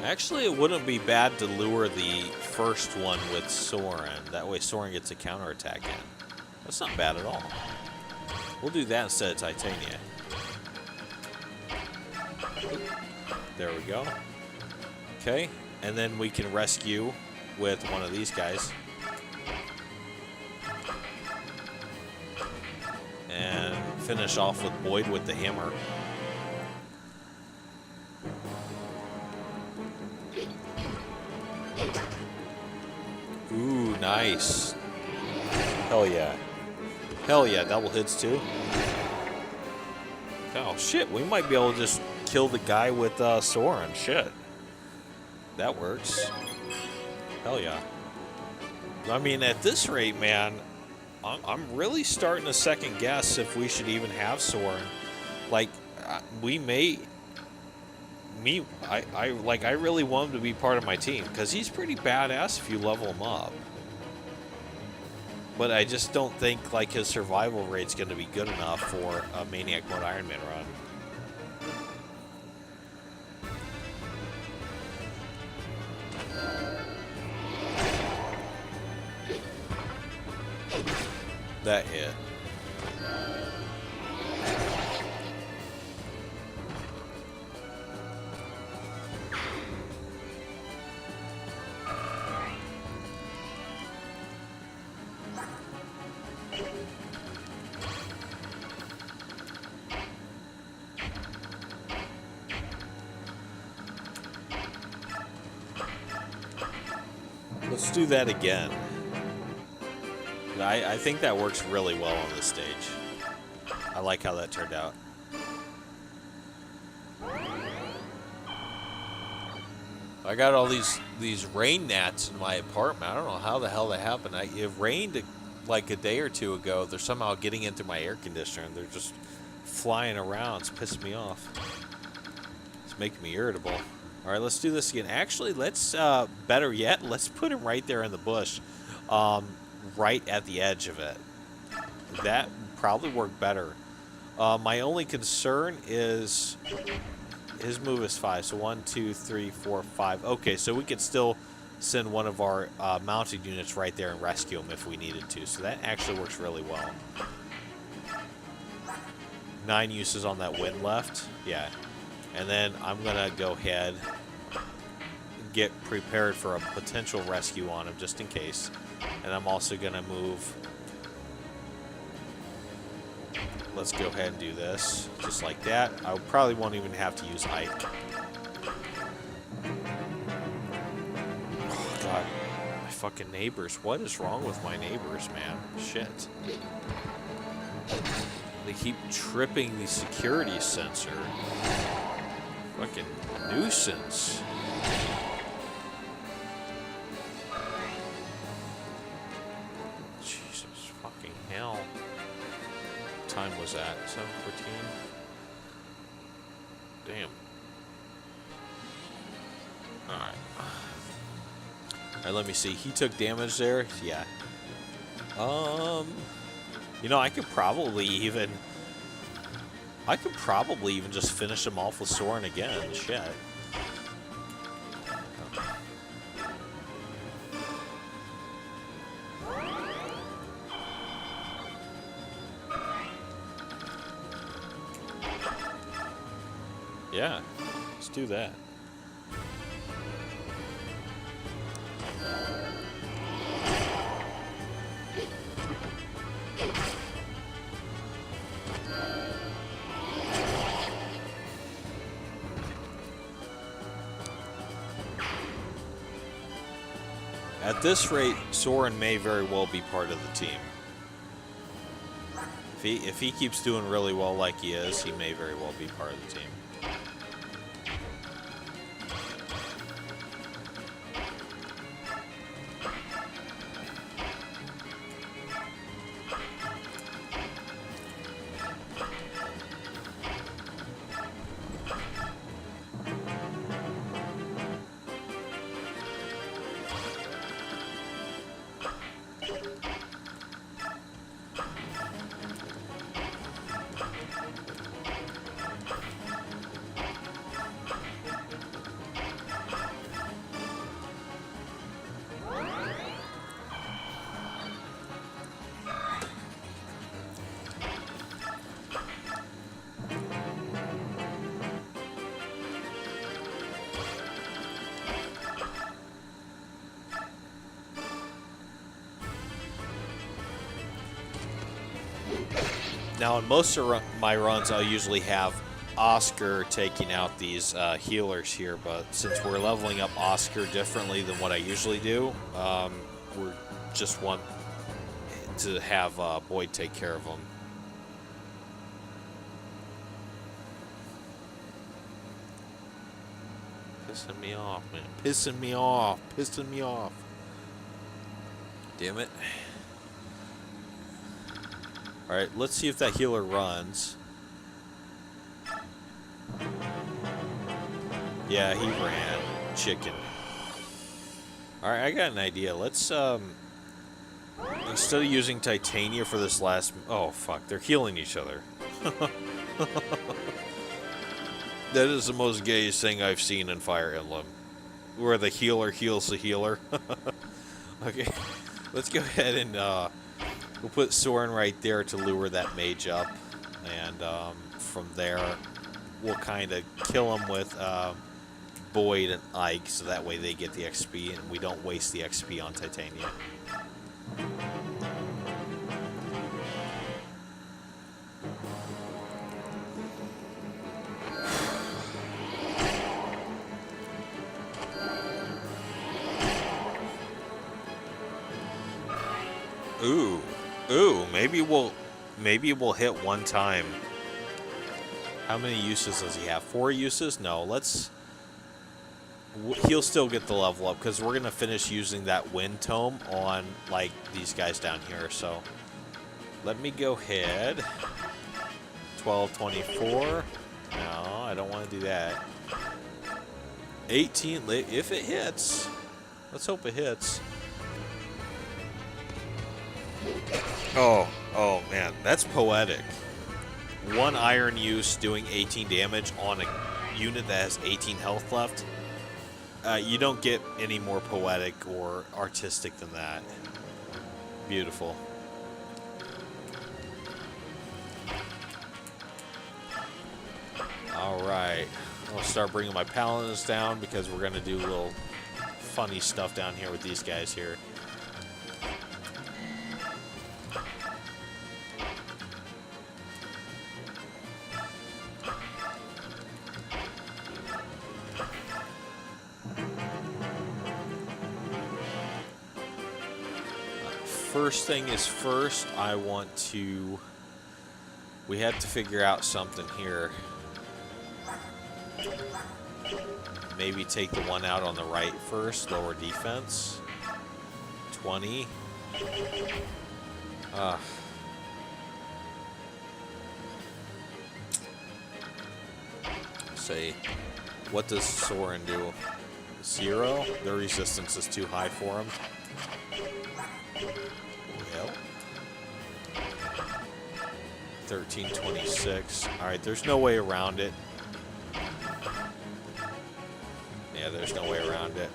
Actually, it wouldn't be bad to lure the first one with Soren. That way Soren gets a counterattack in. That's not bad at all. We'll do that instead of Titania. There we go. Okay, and then we can rescue with one of these guys. And finish off with Boyd with the hammer. Ooh, nice. Hell yeah. Hell yeah, double hits too. Oh shit, we might be able to just kill the guy with Soren. Shit. That works. Hell yeah. I mean, at this rate, man, I'm really starting to second guess if we should even have Soren. Like, we may. I really want him to be part of my team because he's pretty badass if you level him up. But I just don't think like his survival rate's going to be good enough for a Maniac Mode Ironman run. That hit. Let's do that again. I think that works really well on this stage. I like how that turned out. I got all these rain gnats in my apartment. I don't know how the hell that happened. It rained like a day or two ago. They're somehow getting into my air conditioner and they're just flying around. It's pissing me off. It's making me irritable. All right, let's do this again. Actually, let's, better yet, let's put him right there in the bush. Right at the edge of it. That probably worked better. My only concern is his move is 5. So 1, 2, 3, 4, 5. Okay, so we could still send one of our mounted units right there and rescue him if we needed to. So that actually works really well. 9 uses on that wind left. Yeah. And then I'm going to go ahead and get prepared for a potential rescue on him just in case. And I'm also going to move. Let's go ahead and do this. Just like that. I probably won't even have to use Ike. Oh, God. My fucking neighbors. What is wrong with my neighbors, man? Shit. They keep tripping the security sensor. Fucking nuisance. Jesus fucking hell. What time was that? 7:14? Damn. Alright. Alright, let me see. He took damage there? Yeah. You know, I could probably even just finish him off with Soren again. Shit. Yeah, let's do that. At this rate, Soren may very well be part of the team. If he keeps doing really well like he is, he may very well be part of the team. Now, in most of my runs, I'll usually have Oscar taking out these healers here, but since we're leveling up Oscar differently than what I usually do, we just want to have Boyd take care of them. Pissing me off, man. Pissing me off. Pissing me off. Damn it. Alright, let's see if that healer runs. Yeah, he ran. Chicken. Alright, I got an idea. Let's, instead of using Titania for this last... Oh, fuck. They're healing each other. That is the most gayest thing I've seen in Fire Emblem. Where the healer heals the healer. Okay. Let's go ahead and, we'll put Soren right there to lure that mage up. And, from there, we'll kind of kill him with, Boyd and Ike, so that way they get the XP and we don't waste the XP on Titania. Ooh, maybe we'll hit one time. How many uses does he have? 4 uses? No, he'll still get the level up because we're going to finish using that wind tome on, like, these guys down here. So, let me go ahead. 12, 24. No, I don't want to do that. 18, if it hits. Let's hope it hits. Oh man, that's poetic. 1 iron use doing 18 damage on a unit that has 18 health left. You don't get any more poetic or artistic than that. Beautiful. Alright. I'll start bringing my paladins down because we're going to do a little funny stuff down here with these guys here. First thing is first, we have to figure out something here. Maybe take the one out on the right first, lower defense. 20. Say, what does Soren do? 0? Their resistance is too high for him. Well, 1326. Alright, there's no way around it. Yeah, there's no way around it.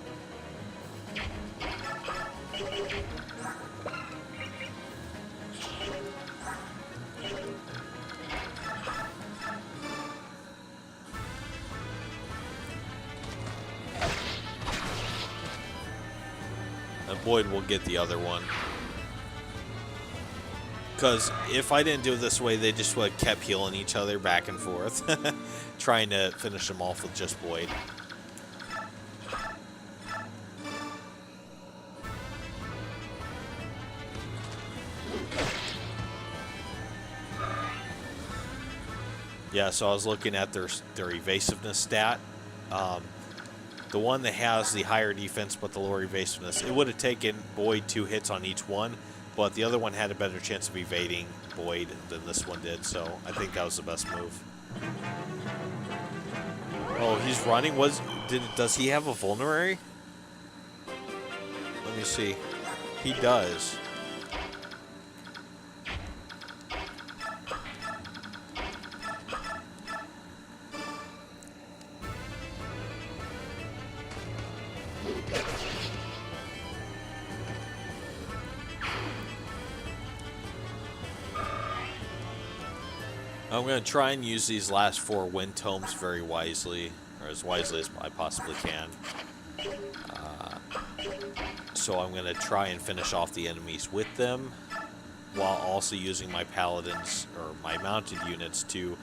And Boyd will get the other one. Because if I didn't do it this way, they just would have kept healing each other back and forth. Trying to finish them off with just Boyd. Yeah, so I was looking at their evasiveness stat. The one that has the higher defense but the lower evasiveness, it would have taken Boyd 2 hits on each one, but the other one had a better chance of evading Boyd than this one did, so I think that was the best move. Oh, he's running. Does he have a vulnerary? Let me see. He does. I'm going to try and use these last 4 wind tomes very wisely, or as wisely as I possibly can. So I'm going to try and finish off the enemies with them, while also using my paladins, or my mounted units, to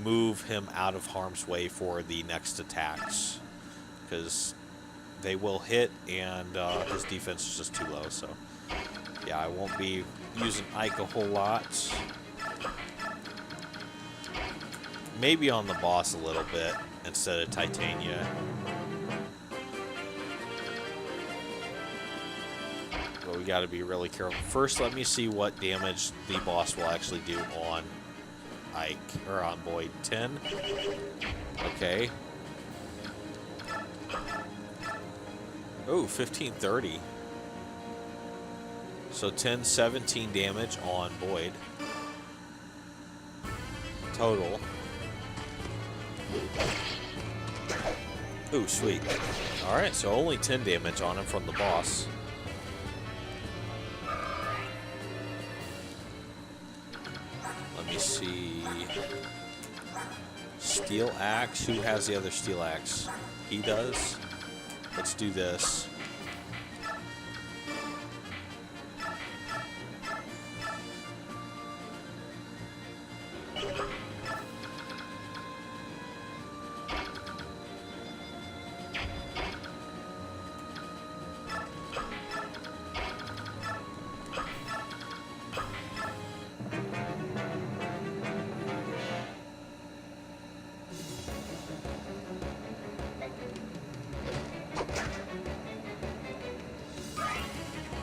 move him out of harm's way for the next attacks. Because they will hit, and his defense is just too low, so... Yeah, I won't be using Ike a whole lot. Maybe on the boss a little bit instead of Titania. But we got to be really careful. First, let me see what damage the boss will actually do on Ike, or on Boyd. 10. Okay. Oh, 15, 30. So 10, 17 damage on Boyd. Total. Ooh, sweet. Alright, so only 10 damage on him from the boss. Let me see. Steel axe. Who has the other steel axe? He does. Let's do this.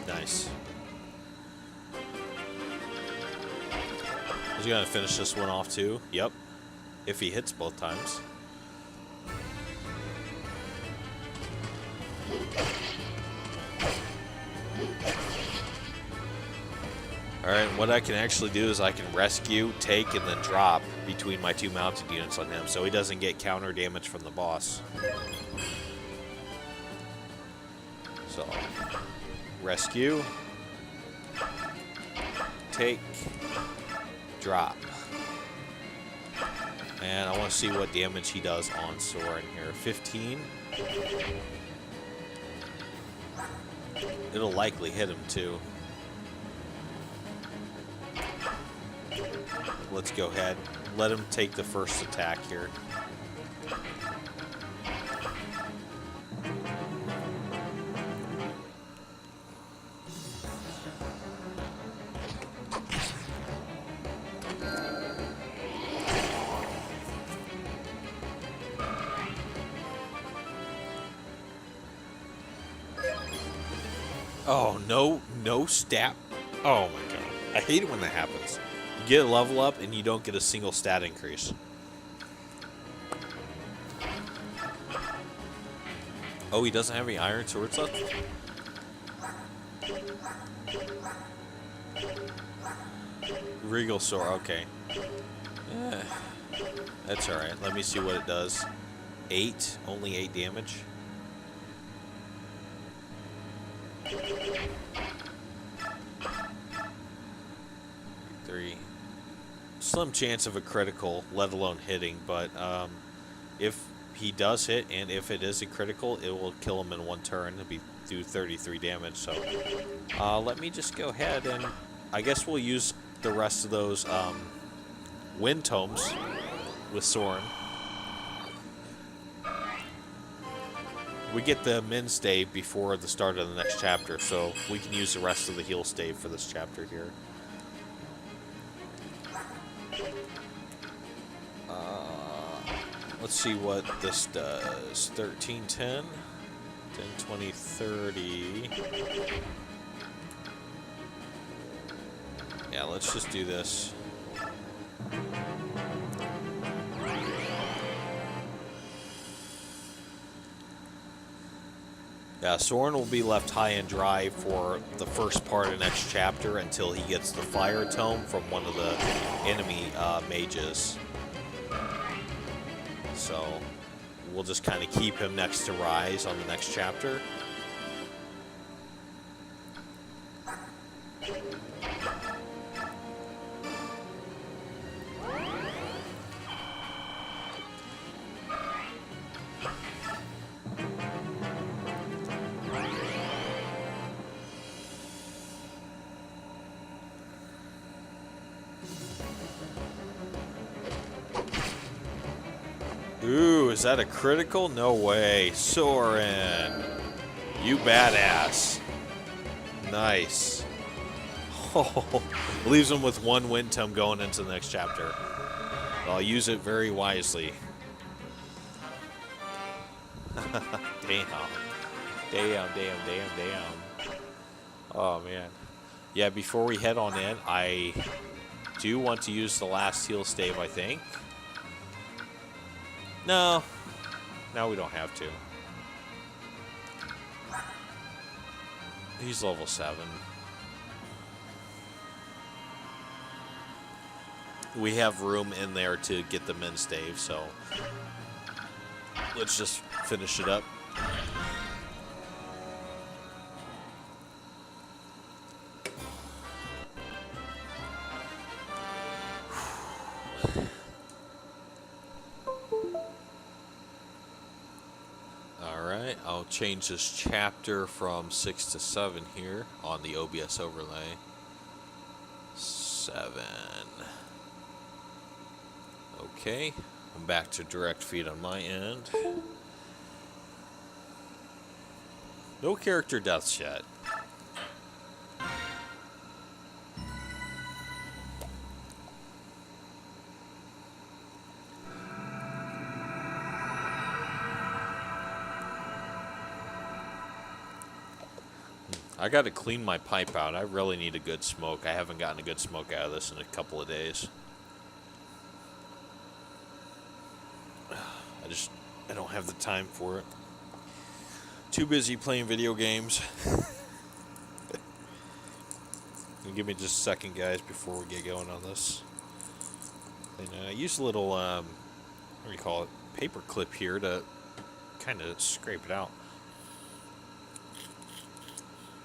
Nice. Is he gonna finish this one off too? Yep. If he hits both times. Alright, what I can actually do is I can rescue, take, and then drop between my two mounted units on him, so he doesn't get counter damage from the boss. So, rescue, take, drop. And I want to see what damage he does on Soren here. 15. It'll likely hit him too. Let's go ahead. Let him take the first attack here. Oh, no stat. Oh my god. I hate it when that happens. You get a level up and you don't get a single stat increase. Oh, he doesn't have any iron swords left? Regal sword, okay. Yeah, that's alright. Let me see what it does. 8, only 8 damage. 3. Slim chance of a critical, let alone hitting, but if he does hit, and if it is a critical, it will kill him in one turn. It'll be do 33 damage, so let me just go ahead and I guess we'll use the rest of those wind tomes with Soren. We get the min stave before the start of the next chapter, so we can use the rest of the heal stave for this chapter here. Let's see what this does. 13, 10, 10, 20, 30. Yeah, let's just do this. Yeah, Soren will be left high and dry for the first part of the next chapter until he gets the fire tome from one of the enemy mages. So we'll just kind of keep him next to Rise on the next chapter. Ooh, is that a critical? No way. Soren, you badass. Nice. Oh, leaves him with one wind tome going into the next chapter. I'll use it very wisely. Damn. Damn. Oh, man. Yeah, before we head on in, I do want to use the last heal stave, I think. No. No, we don't have to. He's level 7. We have room in there to get the min stave, so let's just finish it up. Alright, I'll change this chapter from 6 to 7 here on the OBS overlay. 7. Okay, I'm back to direct feed on my end. No character deaths yet. I got to clean my pipe out. I really need a good smoke. I haven't gotten a good smoke out of this in a couple of days. I don't have the time for it. Too busy playing video games. Give me just a second, guys, before we get going on this. And I use a little, what do you call it, paper clip here to kind of scrape it out.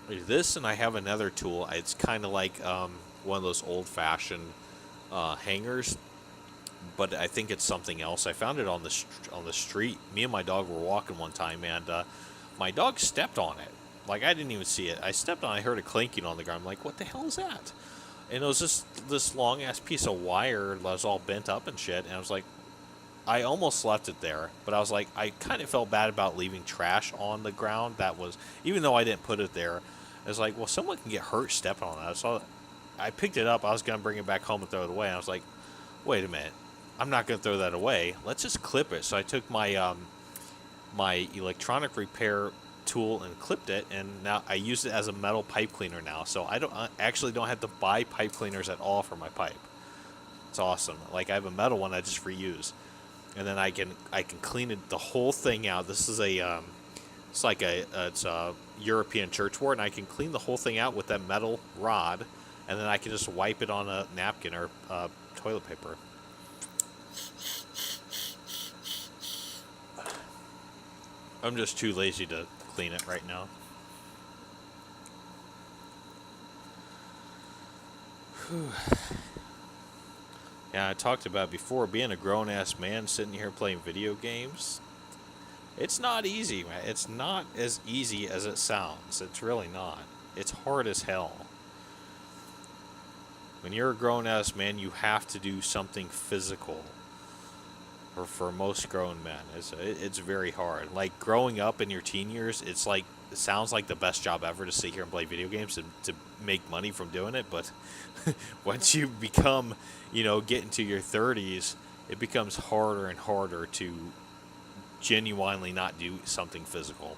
This, and I have another tool. It's kind of like one of those old-fashioned hangers, but I think it's something else. I found it on the street. Me and my dog were walking one time, and my dog stepped on it. Like, I didn't even see it. I stepped on it. I heard it clinking on the ground. I'm like, what the hell is that? And it was just this long-ass piece of wire that was all bent up and shit, and I was like, I almost left it there, but I was like, I kind of felt bad about leaving trash on the ground. That was, even though I didn't put it there, I was like, well, someone can get hurt stepping on that. So I picked it up. I was going to bring it back home and throw it away. And I was like, wait a minute. I'm not going to throw that away. Let's just clip it. So I took my my electronic repair tool and clipped it, and now I use it as a metal pipe cleaner now. So I actually don't have to buy pipe cleaners at all for my pipe. It's awesome. Like, I have a metal one I just reuse. And then I can clean it, the whole thing out. This is a it's a European church wort, and I can clean the whole thing out with that metal rod, and then I can just wipe it on a napkin or toilet paper. I'm just too lazy to clean it right now. Whew. Yeah, I talked about before, being a grown-ass man sitting here playing video games. It's not easy, man. It's not as easy as it sounds. It's really not. It's hard as hell. When you're a grown-ass man, you have to do something physical. Or for most grown men, it's very hard. Like, growing up in your teen years, it sounds like the best job ever to sit here and play video games and to make money from doing it. But once you become, get into your 30s, it becomes harder and harder to genuinely not do something physical.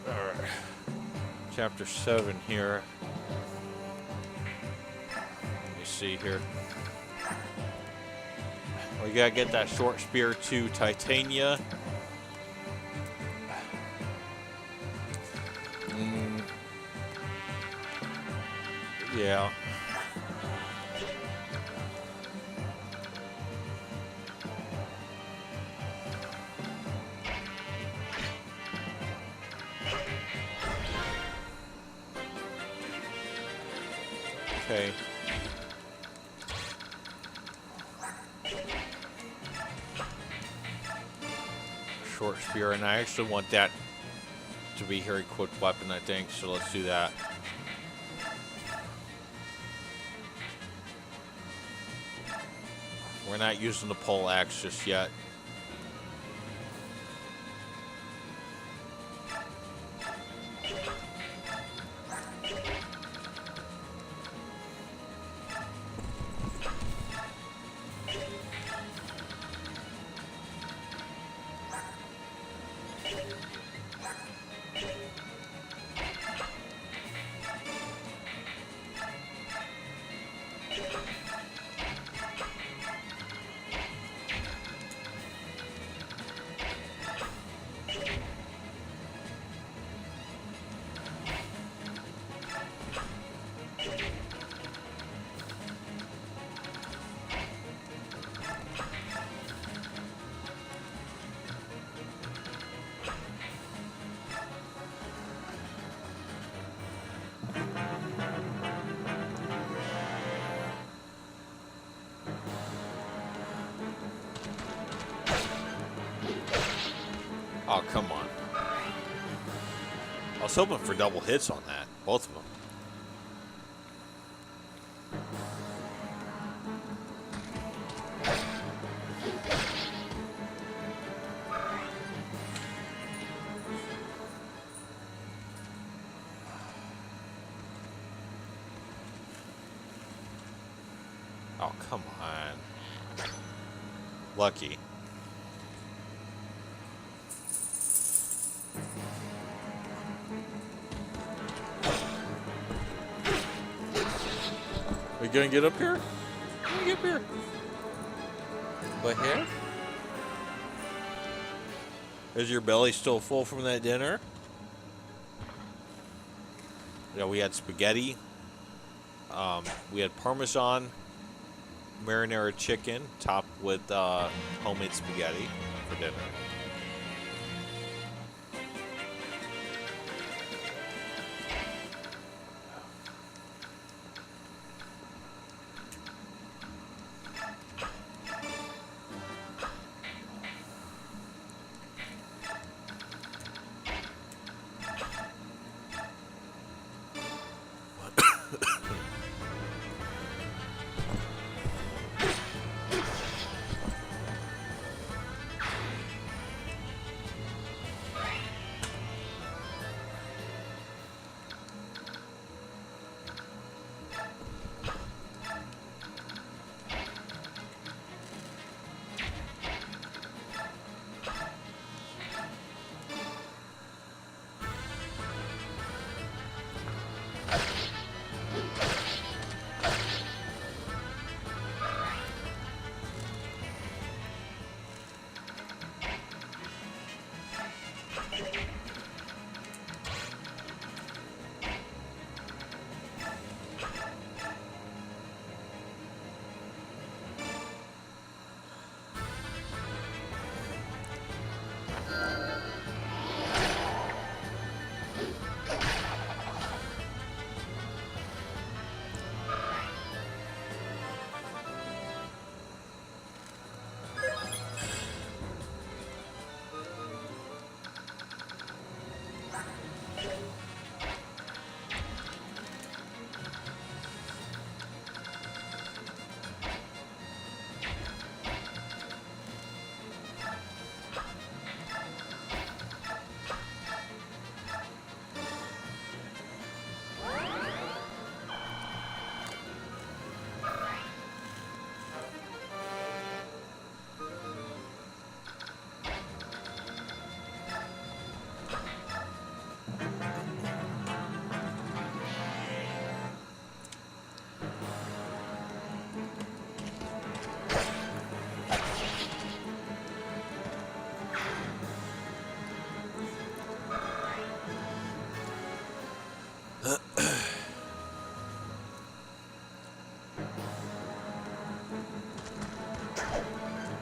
Alright. Chapter 7 here. Let me see here. We gotta get that short spear to Titania. Yeah. Okay. Short spear, and I actually want that to be her equipped weapon, I think, so let's do that. We're not using the pole axe just yet. Oh, come on. I was hoping for double hits on that. Both of them. Oh, come on. Lucky. Are you gonna get up here? Get up here. What here? Is your belly still full from that dinner? Yeah, we had spaghetti. We had Parmesan marinara chicken topped with homemade spaghetti for dinner.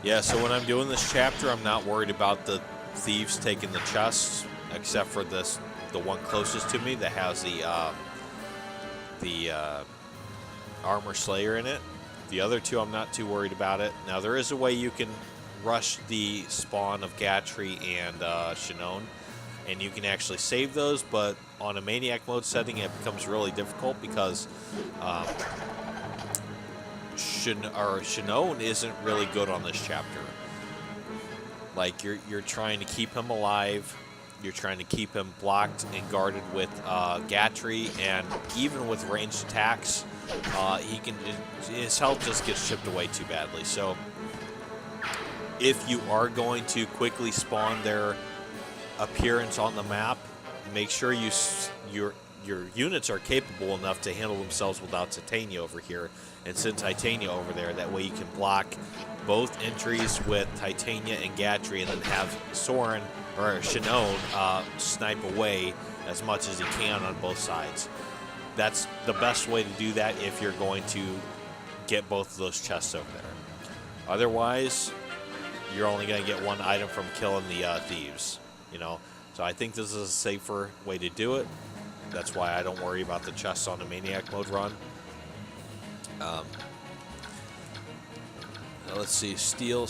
Yeah, so when I'm doing this chapter, I'm not worried about the thieves taking the chests, except for the one closest to me that has the Armor Slayer in it. The other two, I'm not too worried about it. Now, there is a way you can rush the spawn of Gatry and Shinon, and you can actually save those, but on a Maniac Mode setting, it becomes really difficult because Shinon isn't really good on this chapter. Like, you're trying to keep him alive, you're trying to keep him blocked and guarded with Gatry, and even with ranged attacks, his health just gets chipped away too badly. So if you are going to quickly spawn their appearance on the map, make sure your units are capable enough to handle themselves without Titania over here and send Titania over there. That way you can block both entries with Titania and Gatry, and then have Soren or Shinon snipe away as much as he can on both sides. that's the best way to do that if you're going to get both of those chests over there. Otherwise, you're only going to get one item from killing the thieves, you know. So I think this is a safer way to do it. That's why I don't worry about the chests on the Maniac Mode run. Let's see, steel.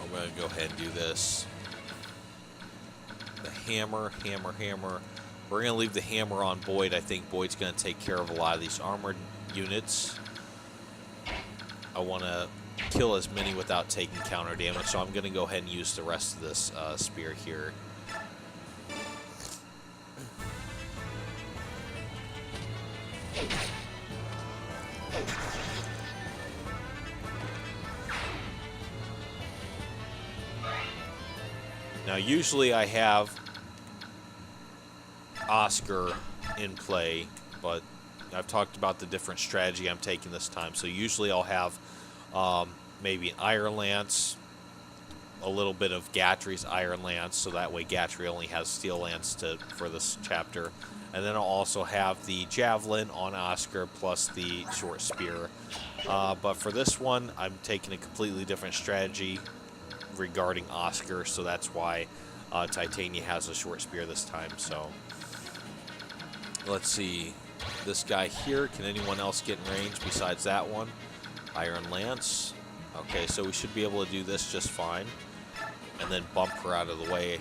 I'm going to go ahead and do this. The hammer. We're going to leave the hammer on Boyd. I think Boyd's going to take care of a lot of these armored units. I want to kill as many without taking counter damage, so I'm going to go ahead and use the rest of this spear here. Now, usually I have Oscar in play, but I've talked about the different strategy I'm taking this time. So usually I'll have maybe an Iron Lance, a little bit of Gatry's Iron Lance, so that way Gatry only has Steel Lance for this chapter. And then I'll also have the Javelin on Oscar plus the Short Spear. But for this one, I'm taking a completely different strategy regarding Oscar, so that's why Titania has a Short Spear this time. So let's see, this guy here, can anyone else get in range besides that one? Iron Lance. Okay, so we should be able to do this just fine, and then bump her out of the way.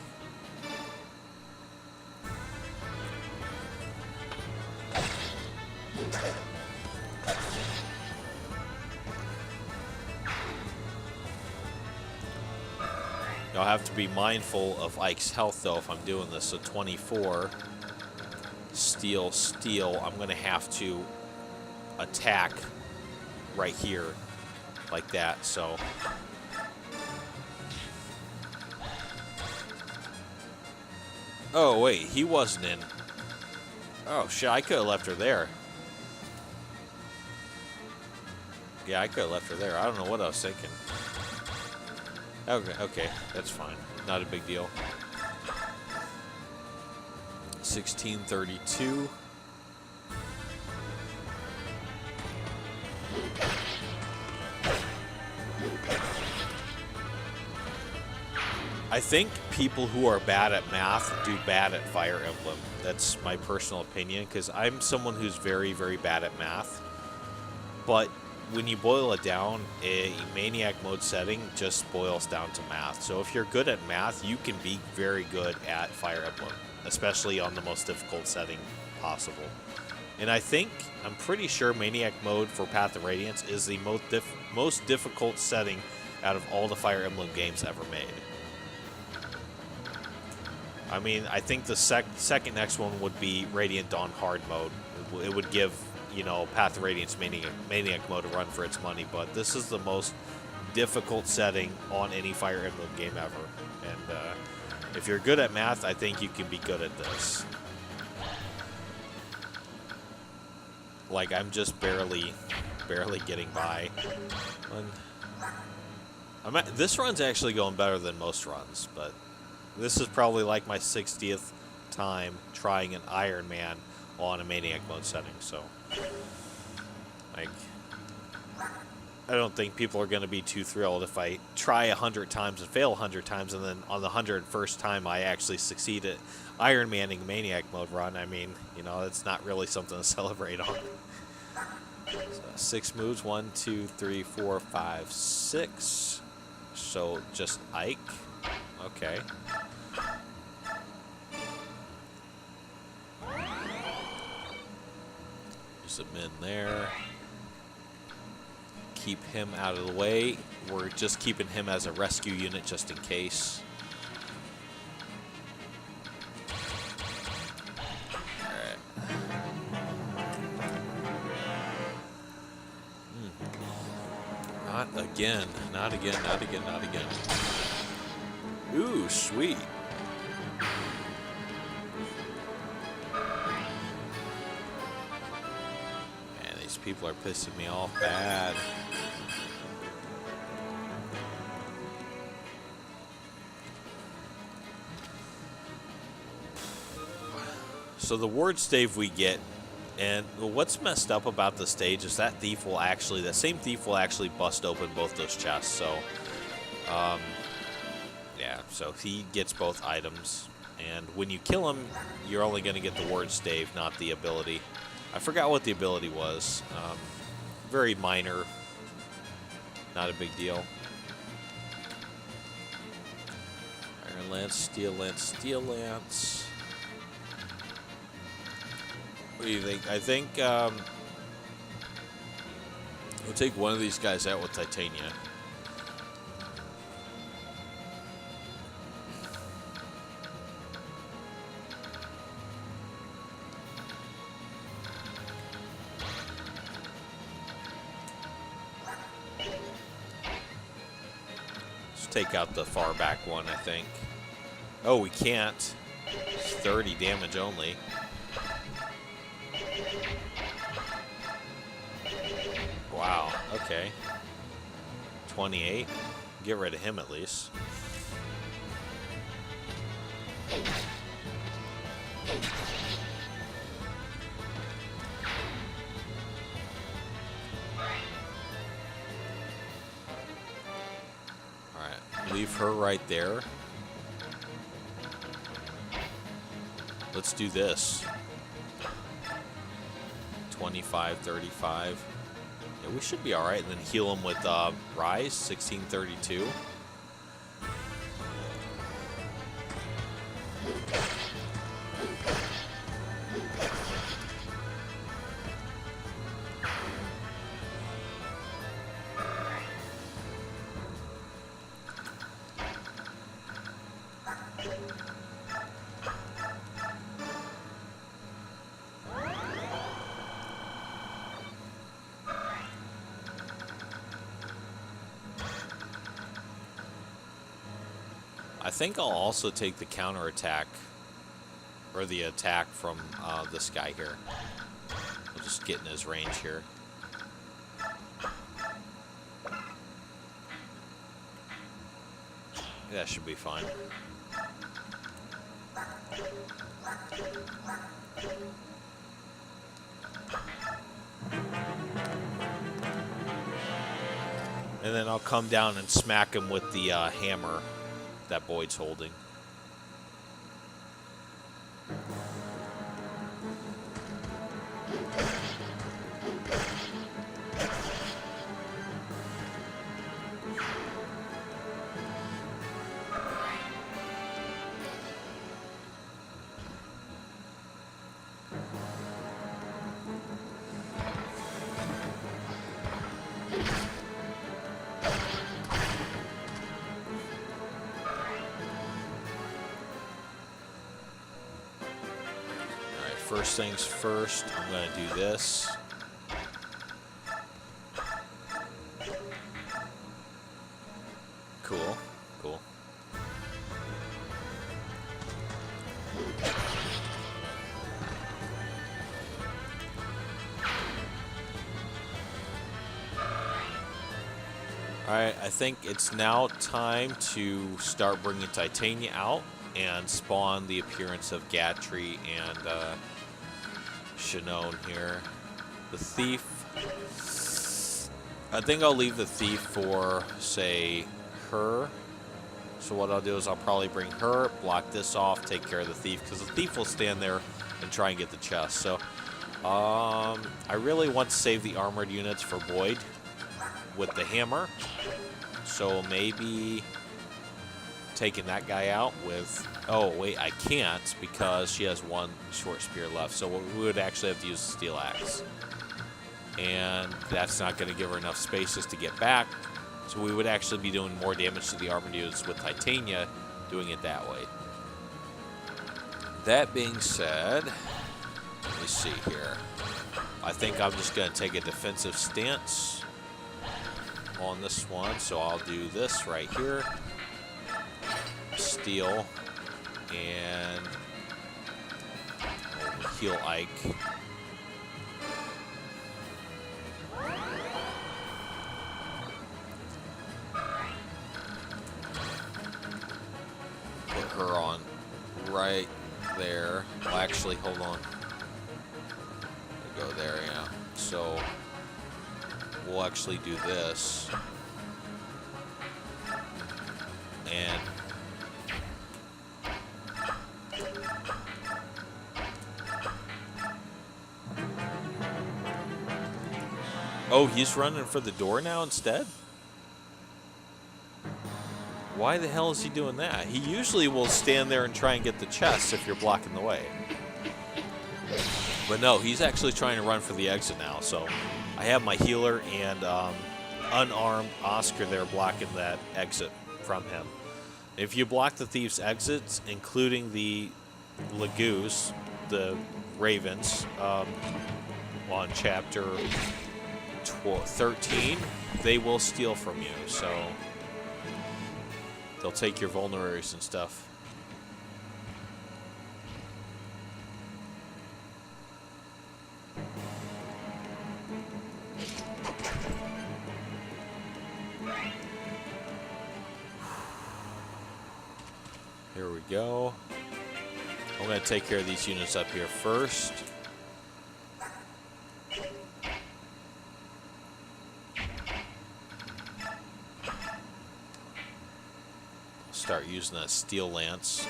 I'll have to be mindful of Ike's health, though, if I'm doing this. So 24, steel. I'm going to have to attack right here, like that. So oh, wait, he wasn't in. Oh, shit, I could have left her there. Yeah, I could have left her there. I don't know what I was thinking. Okay, that's fine. Not a big deal. 1632. I think people who are bad at math do bad at Fire Emblem. That's my personal opinion, because I'm someone who's very, very bad at math. But when you boil it down, a Maniac Mode setting just boils down to math. So if you're good at math, you can be very good at Fire Emblem, especially on the most difficult setting possible. And I'm pretty sure Maniac Mode for Path of Radiance is the most difficult setting out of all the Fire Emblem games ever made. I mean, I think the second next one would be Radiant Dawn Hard Mode. It would give, you know, Path of Radiance Maniac Mode a run for its money, but this is the most difficult setting on any Fire Emblem game ever. And if you're good at math, I think you can be good at this. Like, I'm just barely getting by. This run's actually going better than most runs, but this is probably like my 60th time trying an Iron Man on a Maniac Mode setting, so like, I don't think people are going to be too thrilled if I try 100 times and fail 100 times, and then on the 101st time I actually succeed at Iron Manning Maniac Mode run. I mean, you know, it's not really something to celebrate on. So 6 moves, 1, 2, 3, 4, 5, 6. So just Ike. Okay. Use him in there. Keep him out of the way. We're just keeping him as a rescue unit just in case. Not again. Not again. Not again. Not again. Ooh, sweet. Man, these people are pissing me off bad. So the ward stave we get, and what's messed up about the stage is that same thief will actually bust open both those chests. So, yeah, so he gets both items. And when you kill him, you're only going to get the ward stave, not the ability. I forgot what the ability was. Very minor. Not a big deal. Iron Lance, Steel Lance, Steel Lance. What do you think? I think we'll take one of these guys out with Titania. Take out the far back one, I think. Oh, we can't. It's 30 damage only. Wow, okay. 28. Get rid of him at least. Leave her right there. Let's do this. 25, 35. Yeah, we should be all right. And then heal him with Rise, 1632. I think I'll also take the counter attack, or the attack from this guy here. We'll just get in his range here. That should be fine. And then I'll come down and smack him with the hammer that Boyd's holding. First things first, I'm going to do this. Cool, cool. Alright, I think it's now time to start bringing Titania out and spawn the appearance of Gatry and Shinon here. The Thief. I think I'll leave the Thief for, say, her. So what I'll do is I'll probably bring her, block this off, take care of the Thief, because the Thief will stand there and try and get the chest. So I really want to save the armored units for Boyd with the hammer. So maybe taking that guy out with... Oh, wait, I can't because she has one short spear left. So we would actually have to use the steel axe. And that's not going to give her enough spaces to get back. So we would actually be doing more damage to the armored units with Titania doing it that way. That being said, let me see here. I think I'm just going to take a defensive stance on this one. So I'll do this right here. Steal. And we'll heal Ike. Put her on right there. Well, actually, hold on. We'll go there, yeah. So we'll actually do this. And oh, he's running for the door now instead? Why the hell is he doing that? He usually will stand there and try and get the chest if you're blocking the way. But no, he's actually trying to run for the exit now. So I have my healer and unarmed Oscar there blocking that exit from him. If you block the thief's exits, including the Lagoos, the Ravens, on chapter 13, they will steal from you. So they'll take your vulneraries and stuff. Here we go. I'm going to take care of these units up here first. Start using that steel lance.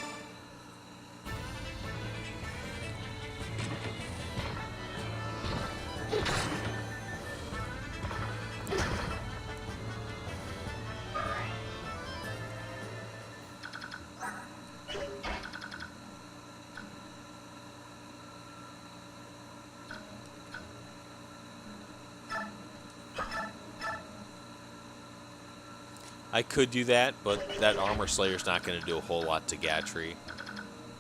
I could do that, but that Armor Slayer's not going to do a whole lot to Gatry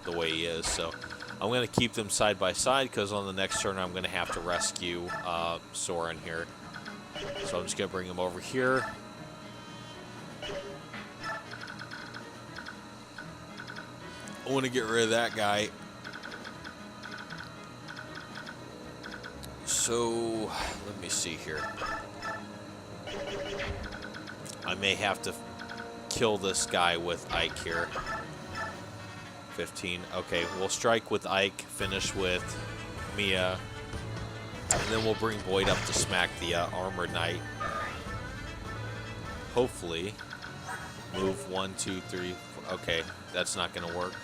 the way he is. So I'm going to keep them side by side because on the next turn I'm going to have to rescue Soren here. So I'm just going to bring him over here. I want to get rid of that guy. So let me see here. I may have to kill this guy with Ike here. 15. Okay, we'll strike with Ike, finish with Mia, and then we'll bring Boyd up to smack the Armored Knight. Hopefully. Move 1, 2, 3, 4. Okay, that's not going to work.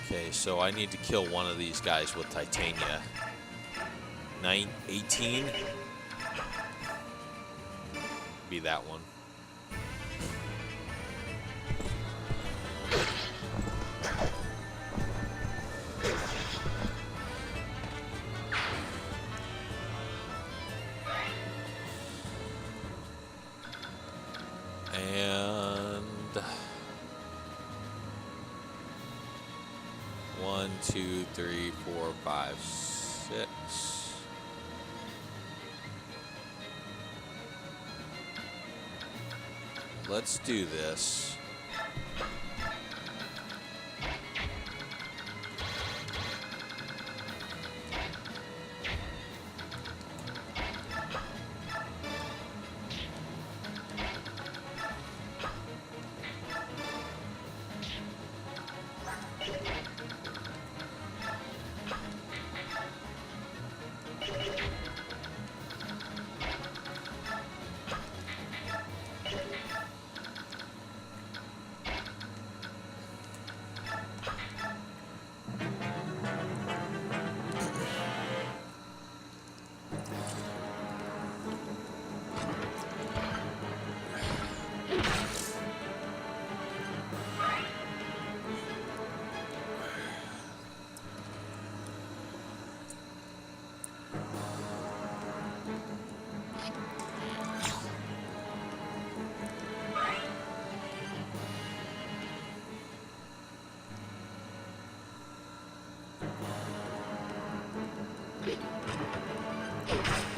Okay, so I need to kill one of these guys with Titania. 18. Be that one. And 1, 2, 3, 4, 5, 6. Let's do this.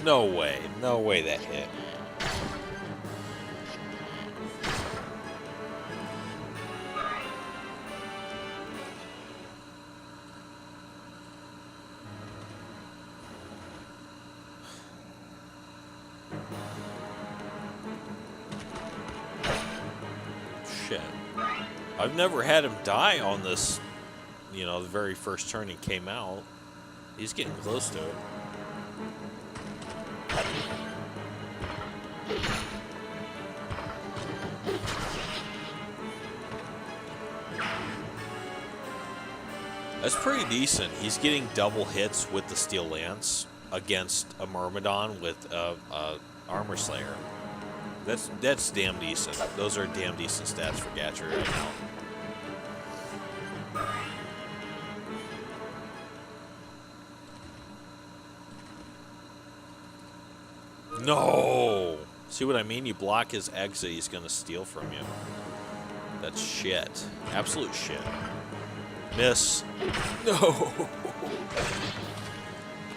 No way. No way that hit. I've never had him die on this, you know, the very first turn he came out. He's getting close to it. That's pretty decent. He's getting double hits with the Steel Lance against a Myrmidon with a Armor Slayer. That's damn decent. Those are damn decent stats for Gatry right now. No! See what I mean? You block his exit, he's going to steal from you. That's shit. Absolute shit. Miss. No!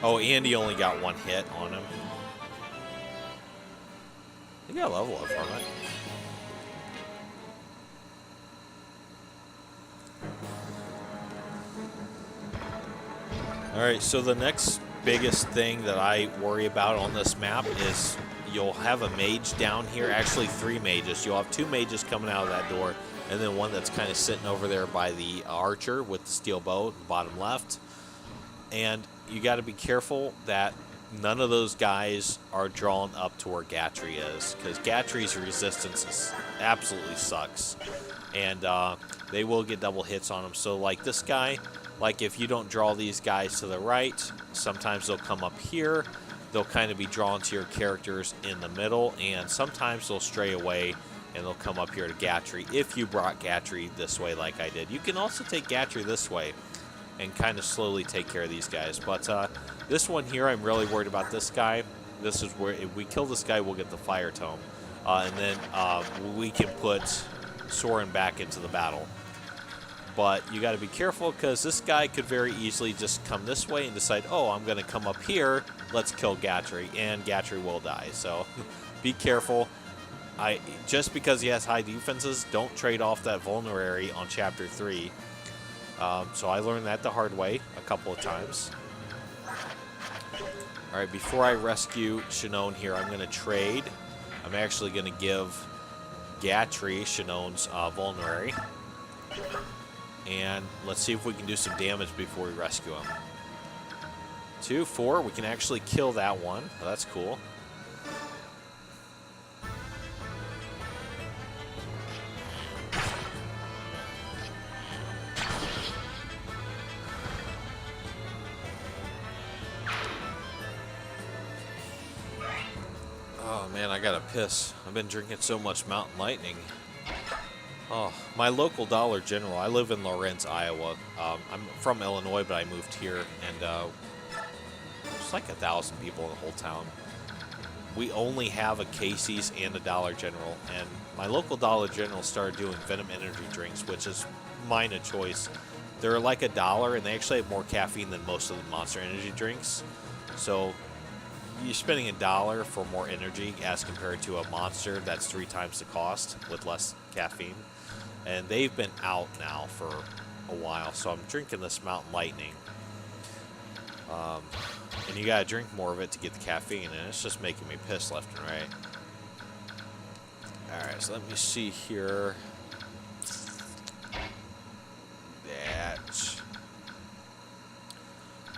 Oh, and he only got one hit on him. He got a level up from it. Alright, so the next biggest thing that I worry about on this map is you'll have a mage down here. Actually, 3 mages. You'll have 2 mages coming out of that door, and then one that's kind of sitting over there by the archer with the steel bow, bottom left. And you got to be careful that none of those guys are drawn up to where Gatry is, because Gatry's resistance absolutely sucks, and they will get double hits on him. So like this guy, like if you don't draw these guys to the right, sometimes they'll come up here. They'll kind of be drawn to your characters in the middle, and sometimes they'll stray away and they'll come up here to Gatry if you brought Gatry this way like I did. You can also take Gatry this way and kind of slowly take care of these guys. But this one here, I'm really worried about this guy. This is where if we kill this guy, we'll get the Fire Tome. And then we can put Soren back into the battle. But you got to be careful, because this guy could very easily just come this way and decide, oh, I'm going to come up here, let's kill Gatry, and Gatry will die. So be careful. Just because he has high defenses, don't trade off that vulnerary on Chapter 3. So I learned that the hard way a couple of times. Alright, before I rescue Shinon here, I'm going to trade. I'm actually going to give Gatry Shinon's vulnerary. And let's see if we can do some damage before we rescue him. 2, 4, we can actually kill that one. Oh, that's cool. Oh man, I gotta piss. I've been drinking so much Mountain Lightning. Oh, my local Dollar General. I live in Lawrence, Iowa. I'm from Illinois, but I moved here, and there's like 1,000 people in the whole town. We only have a Casey's and a Dollar General, and my local Dollar General started doing Venom energy drinks, which is mine a choice. They're like $1, and they actually have more caffeine than most of the Monster Energy drinks. So you're spending $1 for more energy as compared to a Monster that's 3 times the cost with less caffeine. And they've been out now for a while, so I'm drinking this Mountain Lightning. And you gotta drink more of it to get the caffeine, and it's just making me piss left and right. Alright, so let me see here. That.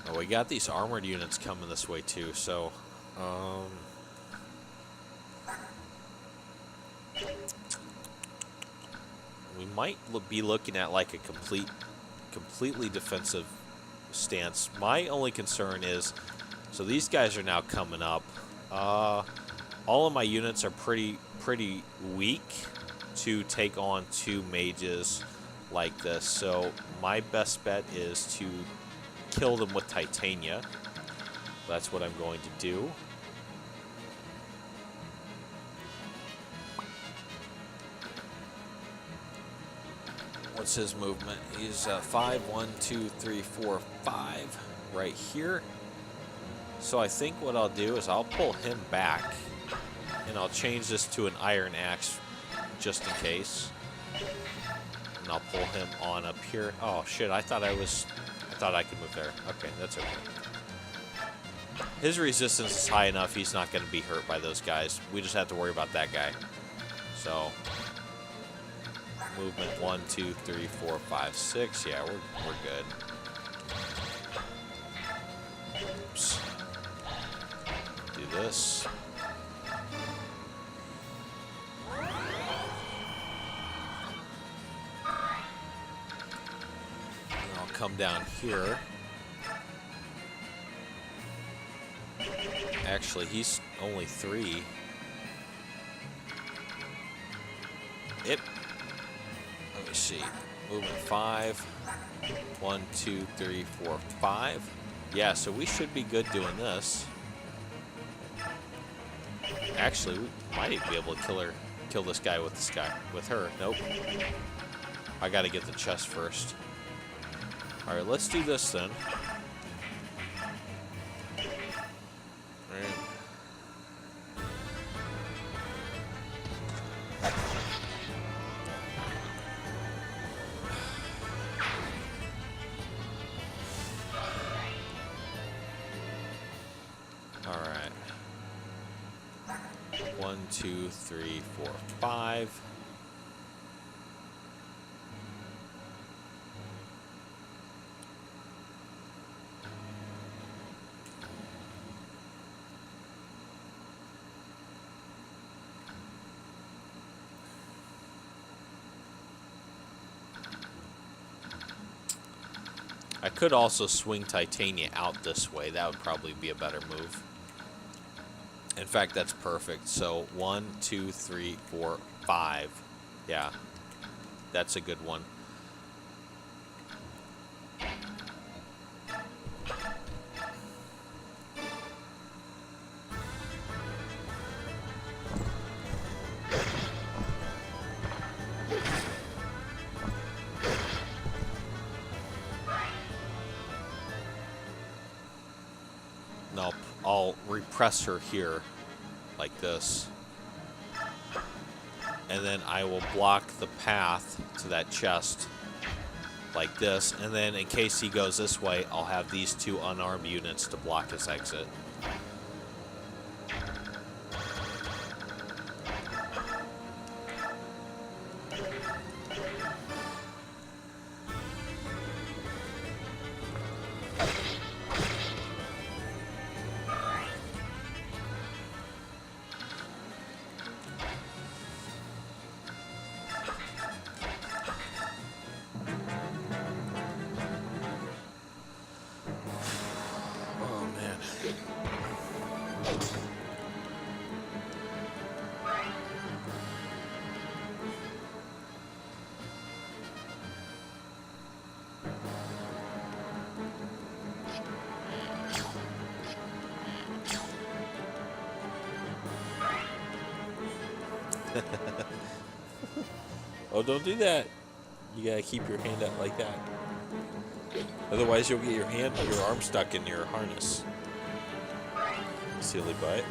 Oh, we got these armored units coming this way too, so we might be looking at like a completely defensive stance. My only concern is, so these guys are now coming up. All of my units are pretty weak to take on 2 mages like this, so my best bet is to kill them with Titania. That's what I'm going to do. What's his movement? He's 5, 1, 2, 3, 4, 5 right here. So I think what I'll do is I'll pull him back, and I'll change this to an Iron Axe just in case. And I'll pull him on up here. Oh shit! I thought I could move there. Okay, that's okay. His resistance is high enough; he's not going to be hurt by those guys. We just have to worry about that guy. So movement 1, 2, 3, 4, 5, 6. Yeah, we're good. Oops. Do this. And I'll come down here. Actually, he's only 3. Let me see. Movement 5. 1, 2, 3, 4, 5. Yeah, so we should be good doing this. Actually, we might even be able to kill this guy with her. Nope. I gotta get the chest first. Alright, let's do this then. Alright. 1, 2, 3, 4, 5. I could also swing Titania out this way. That would probably be a better move. In fact, that's perfect. So 1, 2, 3, 4, 5. Yeah, that's a good one. Nope, I'll repress her here, like this. And then I will block the path to that chest, like this. And then in case he goes this way, I'll have these 2 unarmed units to block his exit. Oh, don't do that. You gotta keep your hand out like that. Otherwise, you'll get your arm stuck in your harness. Silly butt.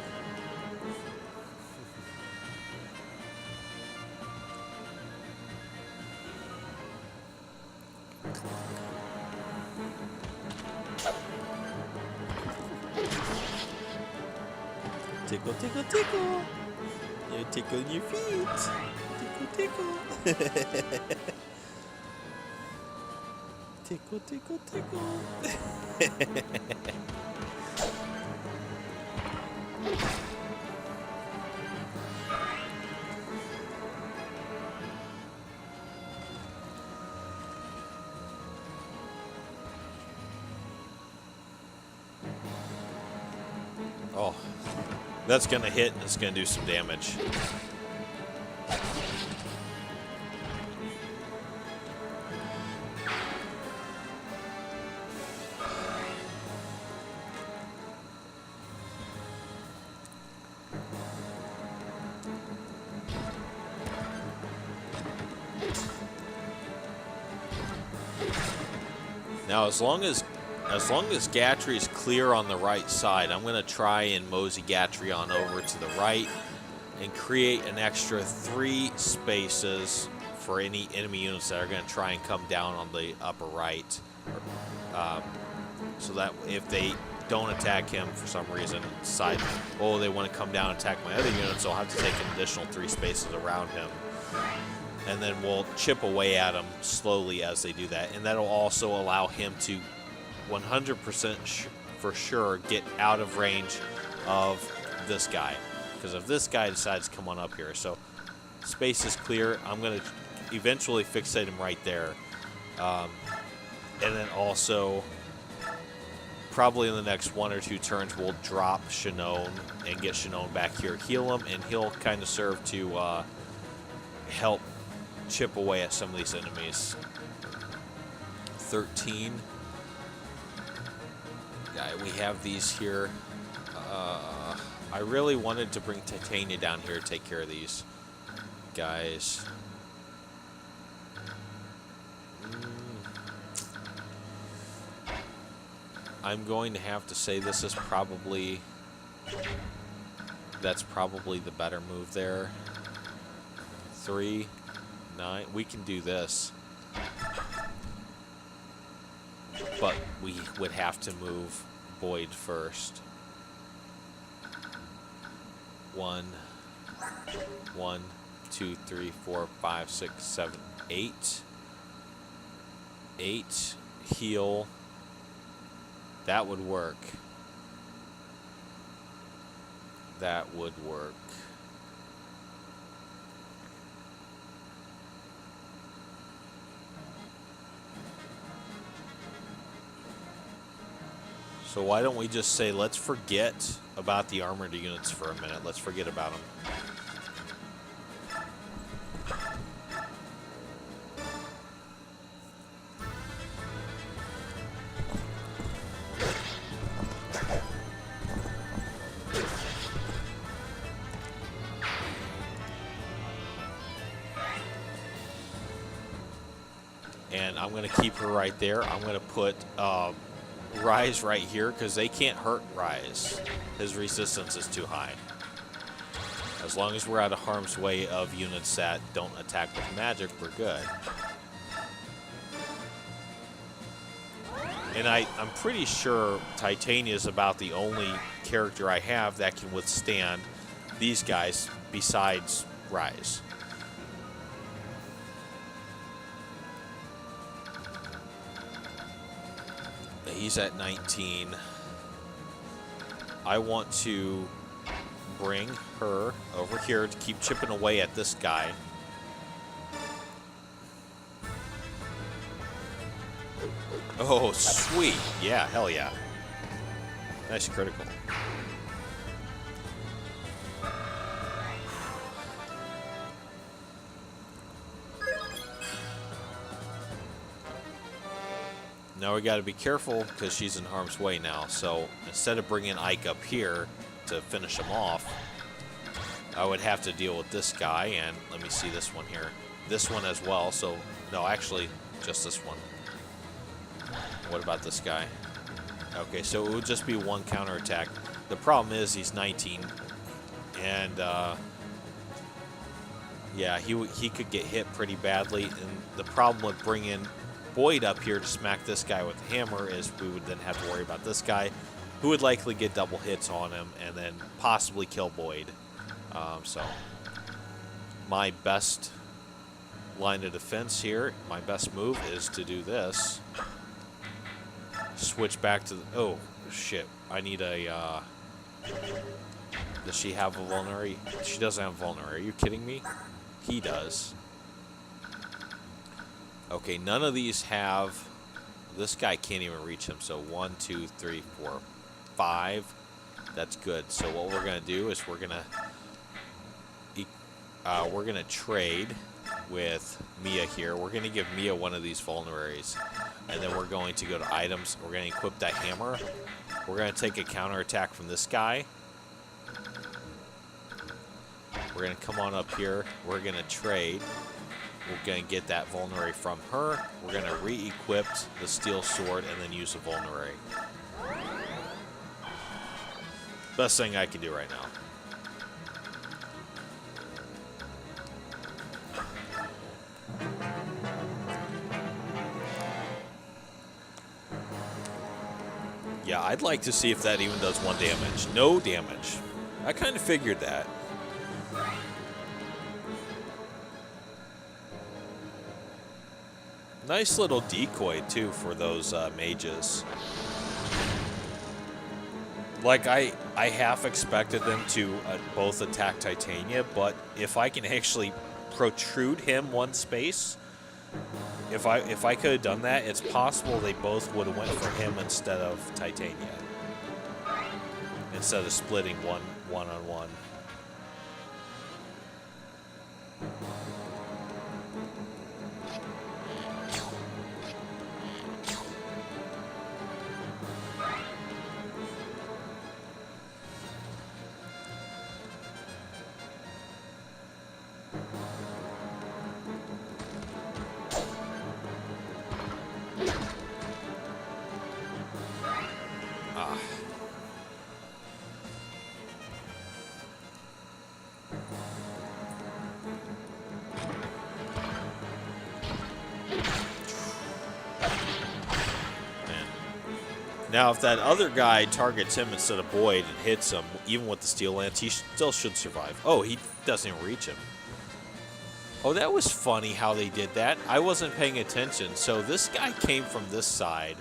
Tickle, tickle, tickle. You're tickling your feet. Tickle, tickle. Tickle, tickle, tickle. Oh, that's gonna hit and it's gonna do some damage. Now, as long as Gatry is clear on the right side, I'm going to try and mosey Gatry on over to the right and create an extra 3 spaces for any enemy units that are going to try and come down on the upper right. So that if they don't attack him for some reason, decide, oh, they want to come down and attack my other units, so I'll have to take an additional 3 spaces around him. and then we'll chip away at him slowly as they do that. And that'll also allow him to 100% for sure get out of range of this guy. Because if this guy decides to come on up here, so space is clear, I'm going to eventually fixate him right there. And then also, probably in the next 1 or 2 turns, we'll drop Shinon and get Shinon back here, heal him, and he'll kind of serve to help chip away at some of these enemies. 13. We have these here. I really wanted to bring Titania down here to take care of these guys. I'm going to have to say this is probably... That's probably the better move there. 3, 9. We can do this. But we would have to move Boyd first. 1, 2, 3, 4, 5, 6, 7, 8. 8. Heal. That would work. That would work. So why don't we just say, let's forget about the armored units for a minute. Let's forget about them. And I'm going to keep her right there. I'm going to put Rise right here because they can't hurt Rise. His resistance is too high. As long as we're out of harm's way of units that don't attack with magic, we're good. And I'm pretty sure Titania is about the only character I have that can withstand these guys besides Rise. He's at 19. I want to bring her over here to keep chipping away at this guy. Oh, sweet. Yeah, hell yeah. Nice critical. Now we got to be careful because she's in harm's way now. So instead of bringing Ike up here to finish him off, I would have to deal with this guy. And let me see this one here. This one as well. So, no, actually, just this one. What about this guy? Okay, so it would just be one counterattack. The problem is he's 19. And, yeah, he could get hit pretty badly. And the problem with bringing Boyd up here to smack this guy with the hammer is we would then have to worry about this guy, who would likely get double hits on him and then possibly kill Boyd. So my best line of defense here, my best move is to do this. Switch back to the... Oh, shit. I need a... Does she have a vulnerary? She doesn't have a vulnerary. Are you kidding me? He does. Okay, none of these have... This guy can't even reach him. So 1, 2, 3, 4, 5. That's good. So what we're going to do is we're going to trade with Mia here. We're going to give Mia one of these vulneraries. And then we're going to go to items. We're going to equip that hammer. We're going to take a counterattack from this guy. We're going to come on up here. We're going to trade. We're going to get that vulnerary from her. We're going to re-equip the steel sword and then use a vulnerary. Best thing I can do right now. Yeah, I'd like to see if that even does 1 damage. No damage. I kind of figured that. Nice little decoy, too, for those mages. Like, I half expected them to both attack Titania, but if I can actually protrude him one space, if I could have done that, it's possible they both would have went for him instead of Titania. Instead of splitting one-on-one. Now, if that other guy targets him instead of Boyd and hits him, even with the Steel Lance, he still should survive. Oh, he doesn't even reach him. Oh, that was funny how they did that. I wasn't paying attention. So this guy came from this side.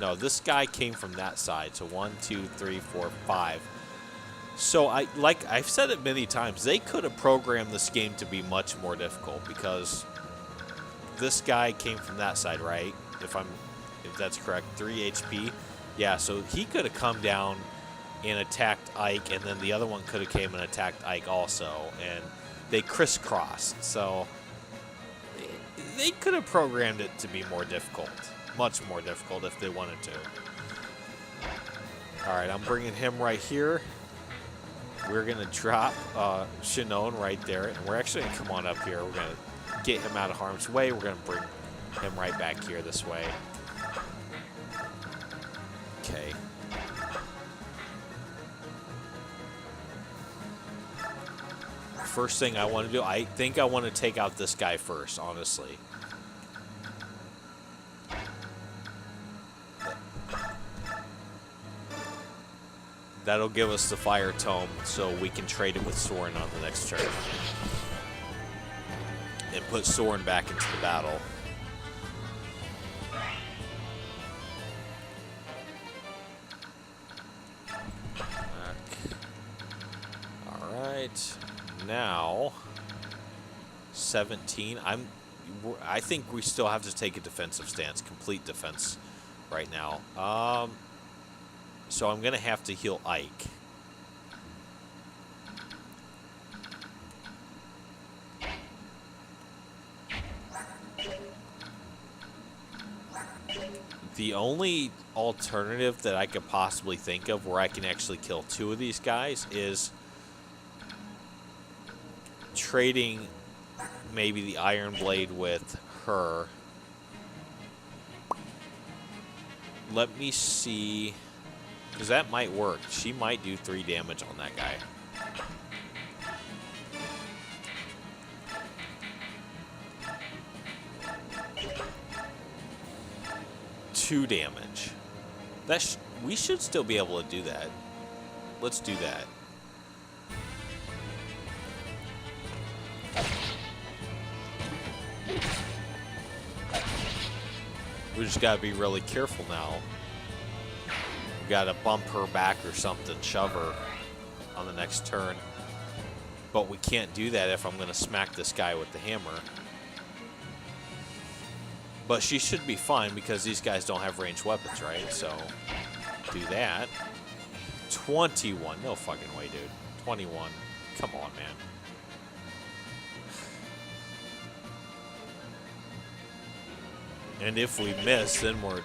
No, this guy came from that side. So 1, 2, 3, 4, 5. So I've said it many times, they could have programmed this game to be much more difficult because this guy came from that side, right? If that's correct, 3 HP. Yeah, so he could have come down and attacked Ike, and then the other one could have came and attacked Ike also, and they crisscrossed. So they could have programmed it to be more difficult, much more difficult if they wanted to. All right, I'm bringing him right here. We're going to drop Shinon right there, and we're actually going to come on up here. We're going to get him out of harm's way. We're going to bring him right back here this way. Okay. First thing I want to do, I think I want to take out this guy first, honestly. That'll give us the Fire Tome so we can trade it with Soren on the next turn. And put Soren back into the battle. Alright. Now 17. I think we still have to take a defensive stance, complete defense right now. So I'm gonna have to heal Ike. The only alternative that I could possibly think of where I can actually kill 2 of these guys is trading maybe the Iron Blade with her. Let me see, because that might work. She might do 3 damage on that guy. Two damage. We should still be able to do that. Let's do that. We just gotta be really careful now. We gotta bump her back or something, shove her on the next turn. But we can't do that if I'm gonna smack this guy with the hammer. But she should be fine because these guys don't have ranged weapons, right? So, do that. 21. No fucking way, dude. 21. Come on, man. And if we miss, then we're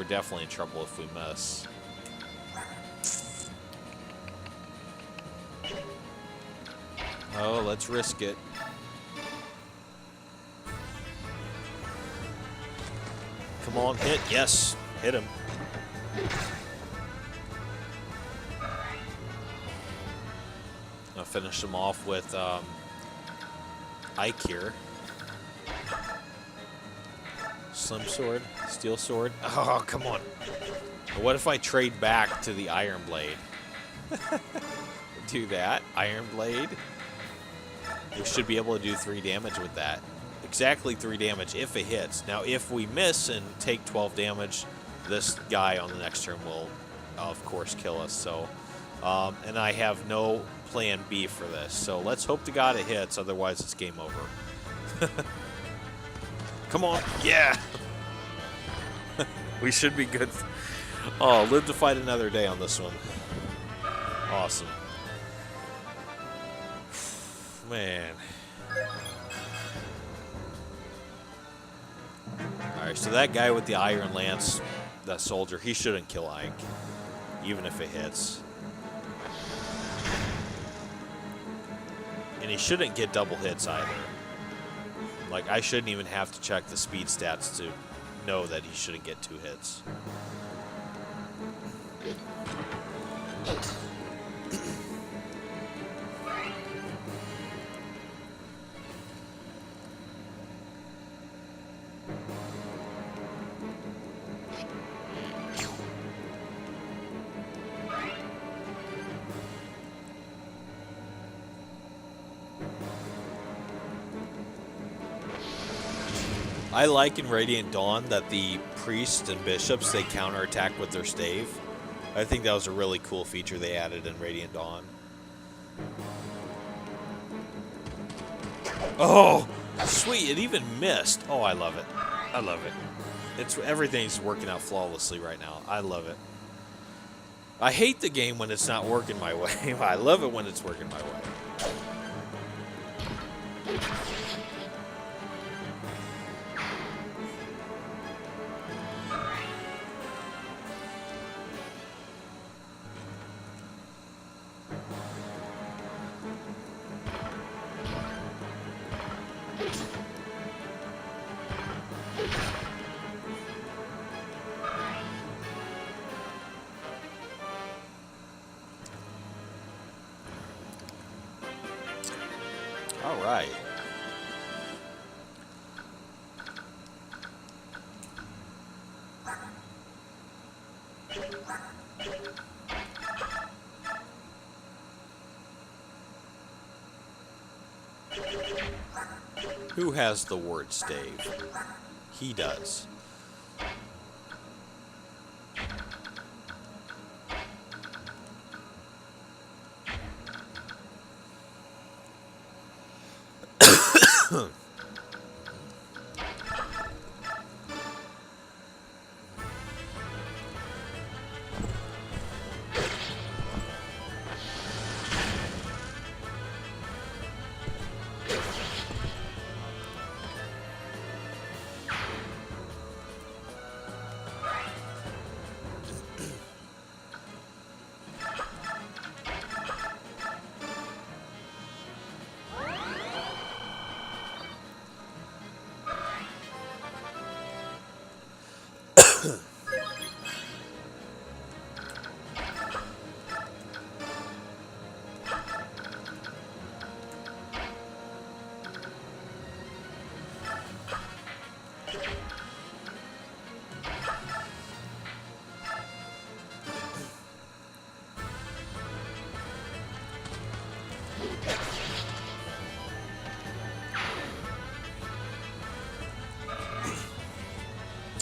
definitely in trouble if we miss. Oh, let's risk it. Come on, hit. Yes, hit him. I'll finish him off with Ike here. Slim sword, steel sword. Oh, come on. What if I trade back to the Iron Blade? Do that. Iron Blade. We should be able to do 3 damage with that. exactly 3 damage if it hits. Now, if we miss and take 12 damage, this guy on the next turn will, of course, kill us. So, and I have no plan B for this. So let's hope to God it hits, otherwise it's game over. Come on. Yeah! We should be good. Oh, live to fight another day on this one. Awesome. Man. Alright, so that guy with the Iron Lance, that soldier, he shouldn't kill Ike, even if it hits. And he shouldn't get double hits either. Like, I shouldn't even have to check the speed stats to know that he shouldn't get 2 hits. I like in Radiant Dawn that the priests and bishops, they counterattack with their stave. I think that was a really cool feature they added in Radiant Dawn. Oh, sweet, it even missed. Oh, I love it. I love it. Everything's working out flawlessly right now. I love it. I hate the game when it's not working my way. I love it when it's working my way. All right. Who has the word stave? He does.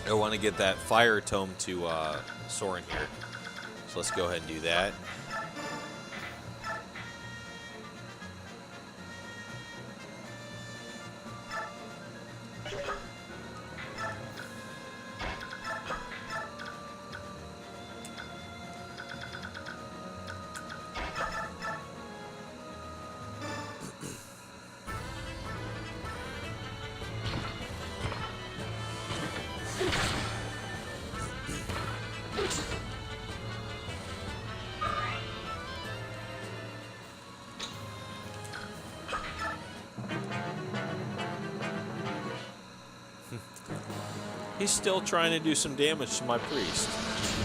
I want to get that fire tome to Soren here. So let's go ahead and do that. He's still trying to do some damage to my priest.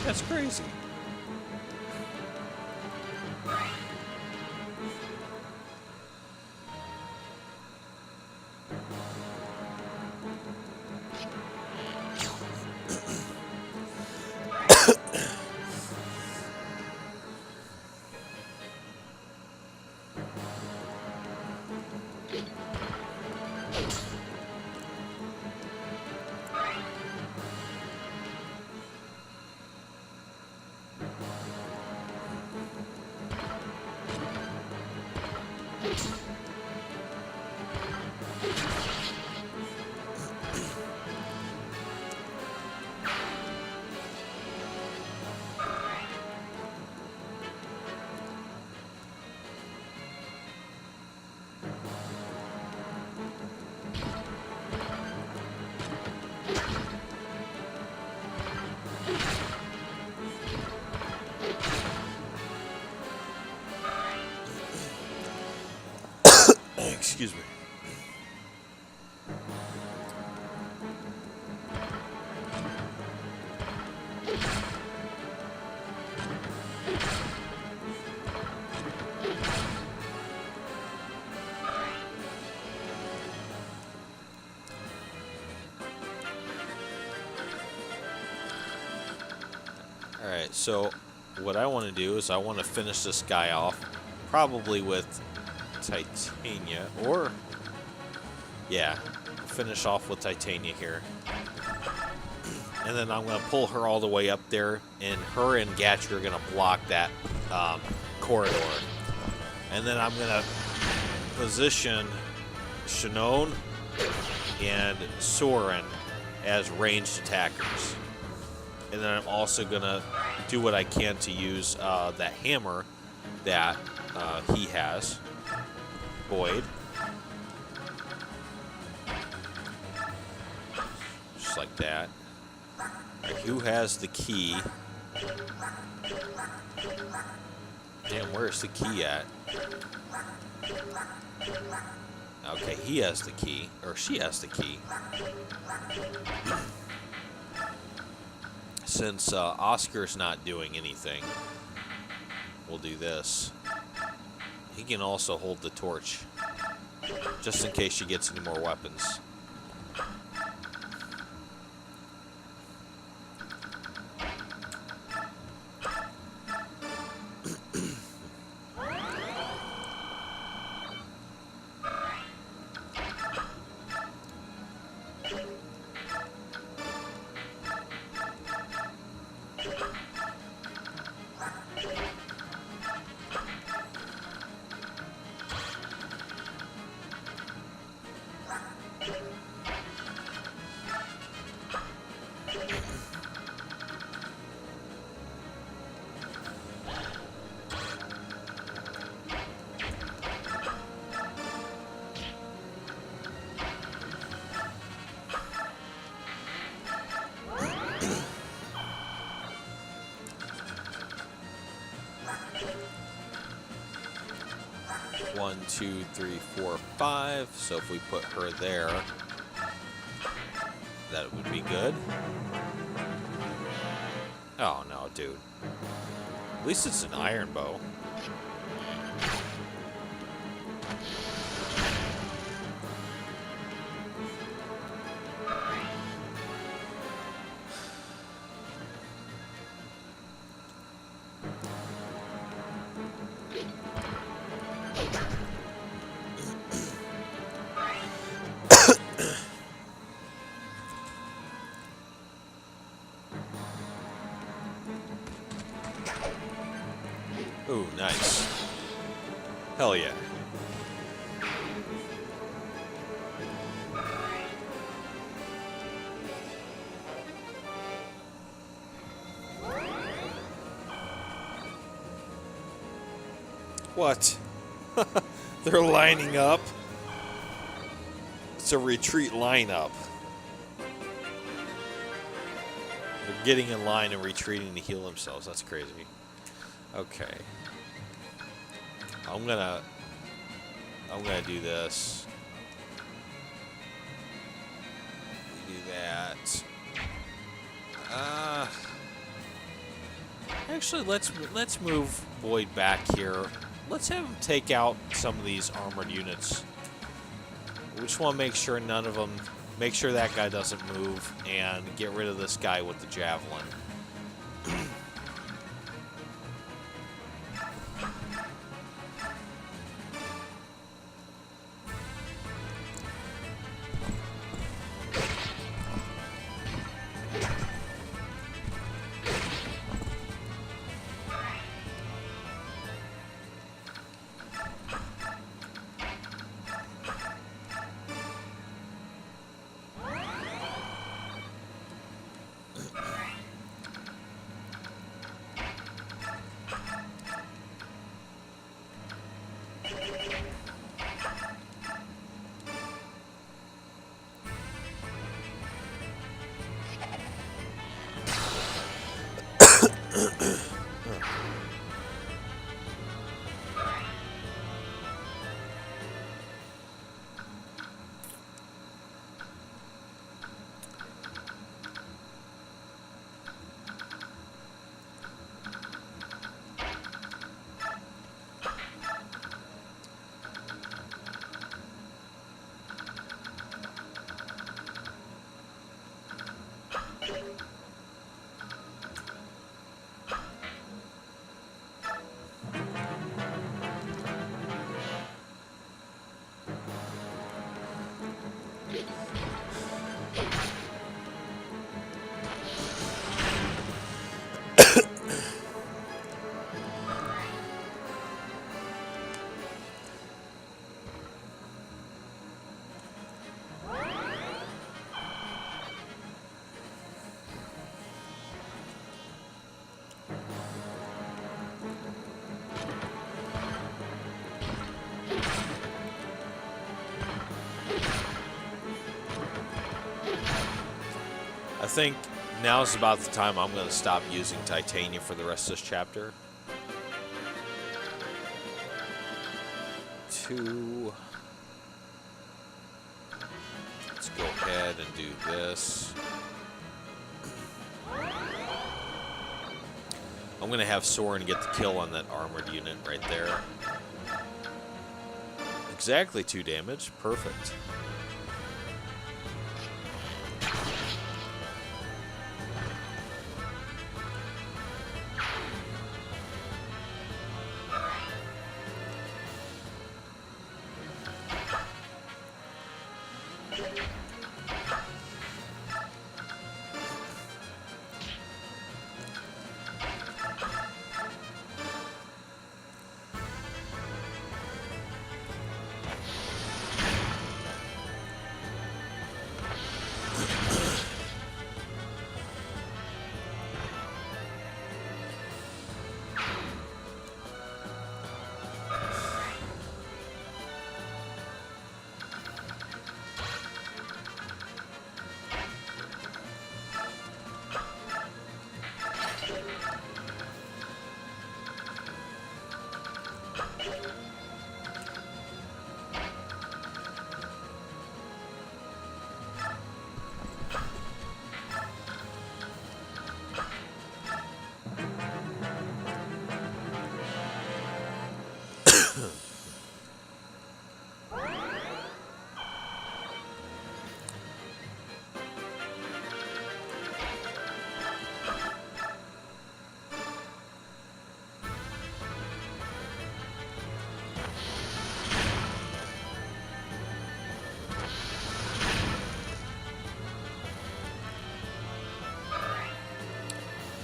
That's crazy. Alright, so what I want to do is I want to finish this guy off, probably with Titania, or, yeah, finish off with Titania here. And then I'm going to pull her all the way up there, and her and Gatcher are going to block that corridor. And then I'm going to position Shinon and Soren as ranged attackers. And then I'm also going to do what I can to use that hammer that he has. Boyd. Just like that. Right, who has the key? Damn, where's the key at? Okay, he has the key. Or she has the key. Since Oscar's not doing anything, we'll do this. He can also hold the torch, just in case she gets any more weapons. One, two, three, four, five. So if we put her there, that would be good. Oh no, dude. At least it's an iron bow. Ooh, nice. Hell yeah. What? They're lining up? It's a retreat lineup. They're getting in line and retreating to heal themselves. That's crazy. Okay. I'm gonna do this. Do that. Actually, let's move Boyd back here. Let's have him take out some of these armored units. We just want to make sure none of them. Make sure that guy doesn't move, and get rid of this guy with the javelin. I think now's about the time I'm going to stop using titanium for the rest of this chapter. 2. Let's go ahead and do this. I'm going to have Soren get the kill on that armored unit right there. Exactly 2 damage. Perfect.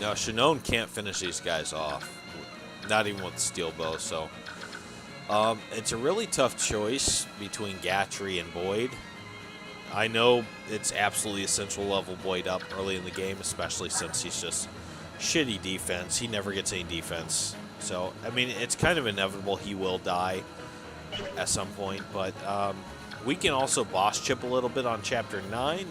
Now, Shinon can't finish these guys off, not even with the steel bow, so it's a really tough choice between Gatry and Boyd. I know it's absolutely essential level Boyd up early in the game, especially since he's just shitty defense. He never gets any defense. So, I mean, it's kind of inevitable he will die at some point, but we can also boss chip a little bit on Chapter 9.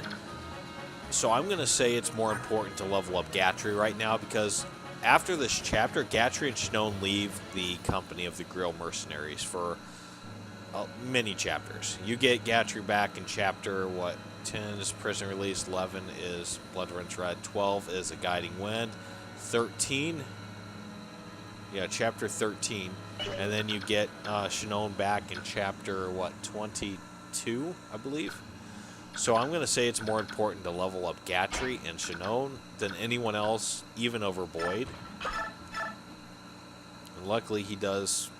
So I'm going to say it's more important to level up Gatry right now, because after this chapter, Gatry and Shinon leave the company of the Grill Mercenaries for many chapters. You get Gatry back in chapter, 10 is Prison Release, 11 is Blood Runs Red, 12 is A Guiding Wind, 13, chapter 13, and then you get Shinon back in chapter, 22, I believe. So I'm going to say it's more important to level up Gatry and Shinon than anyone else, even over Boyd. And luckily he does,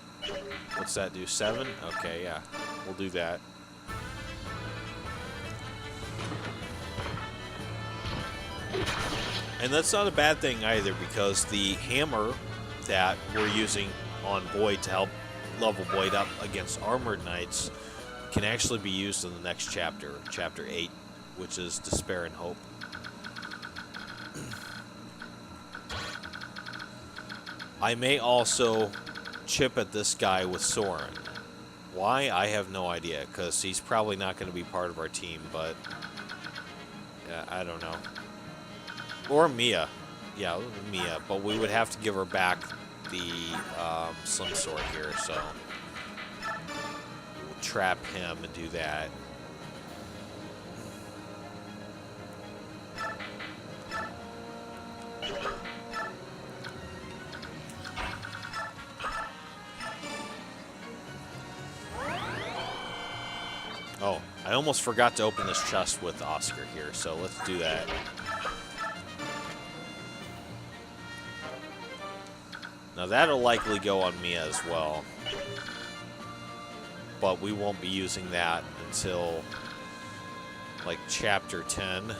what's that do, 7? Okay, yeah, we'll do that. And that's not a bad thing either, because the hammer that we're using on Boyd to help level Boyd up against Armored Knights can actually be used in the next chapter, chapter 8, which is Despair and Hope. I may also chip at this guy with Soren. Why? I have no idea, because he's probably not going to be part of our team, but yeah, I don't know. Or Mia. Yeah, Mia, but we would have to give her back the Slim Sword here, so trap him and do that. Oh, I almost forgot to open this chest with Oscar here, so let's do that. Now that'll likely go on Mia as well, but we won't be using that until like chapter 10.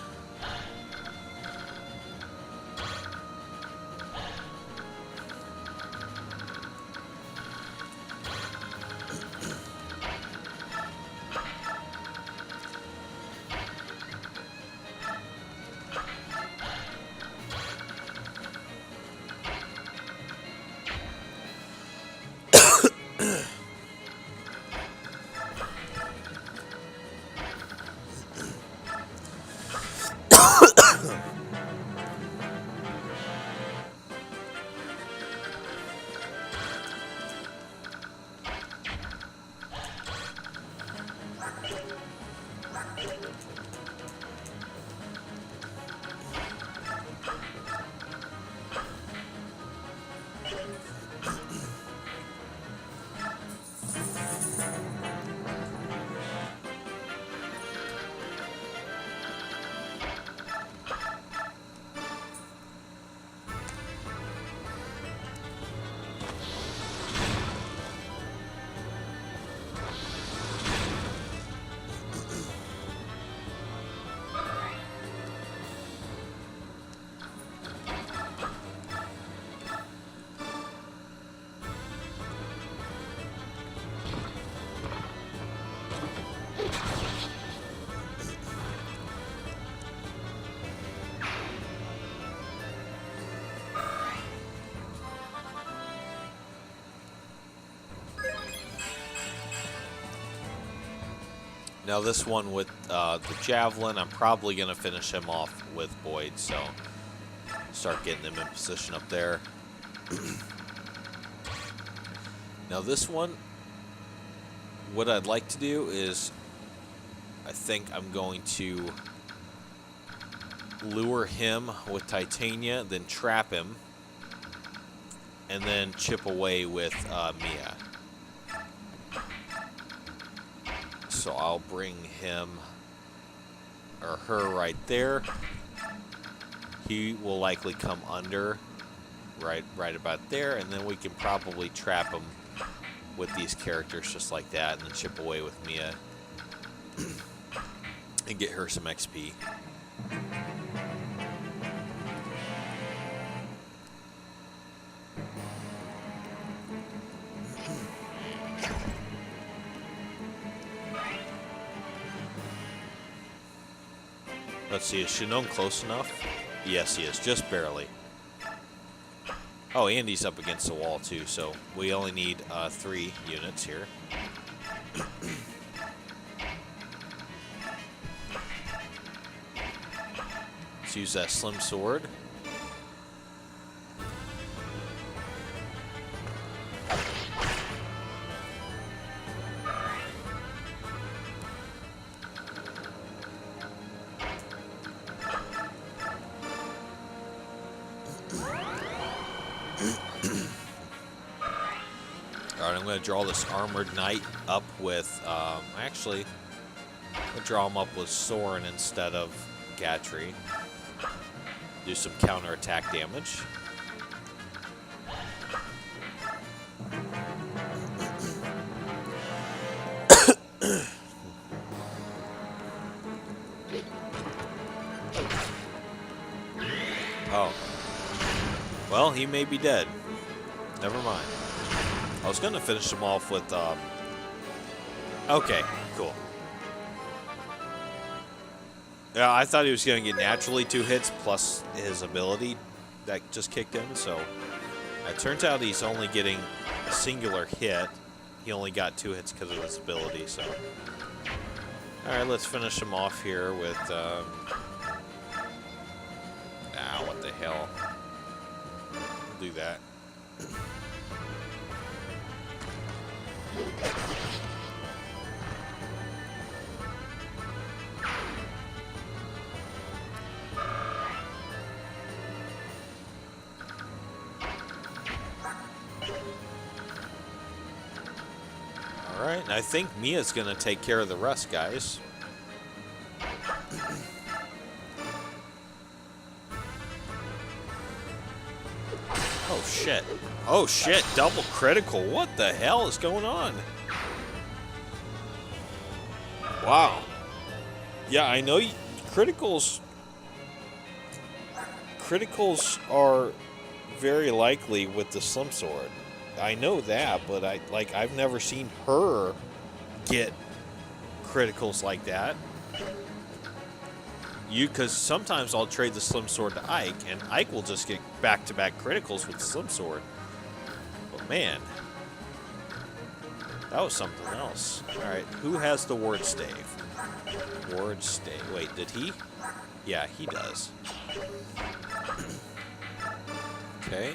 Now this one with the Javelin, I'm probably going to finish him off with Boyd, so start getting him in position up there. Now this one, what I'd like to do is, I think I'm going to lure him with Titania, then trap him, and then chip away with Mia. So I'll bring him or her right there. He will likely come under right about there, and then we can probably trap him with these characters just like that, and then chip away with Mia and get her some XP. Let's see, is Shinon close enough? Yes, he is, just barely. Oh, and he's up against the wall too, so we only need 3 units here. Let's use that slim sword. Alright, I'm going to draw this Armored Knight up with, actually, I'm going to draw him up with Soren instead of Gatry. Do some counterattack damage. Oh. Well, he may be dead. Never mind. I was going to finish him off with, okay, cool. Yeah, I thought he was going to get naturally 2 hits plus his ability that just kicked in, so it turns out he's only getting a singular hit. He only got 2 hits because of his ability, so. Alright, let's finish him off here with, what the hell. We'll do that. Alright, and I think Mia's gonna take care of the rest, guys. Oh shit. Oh shit, double critical. What the hell is going on? Wow. Yeah, I know criticals are very likely with the Slim Sword. I know that, but I've never seen her get criticals like that. Because sometimes I'll trade the Slim Sword to Ike, and Ike will just get back-to-back criticals with the Slim Sword. But man, that was something else. Alright, who has the Ward Stave? Ward Stave. Wait, did he? Yeah, he does. Okay.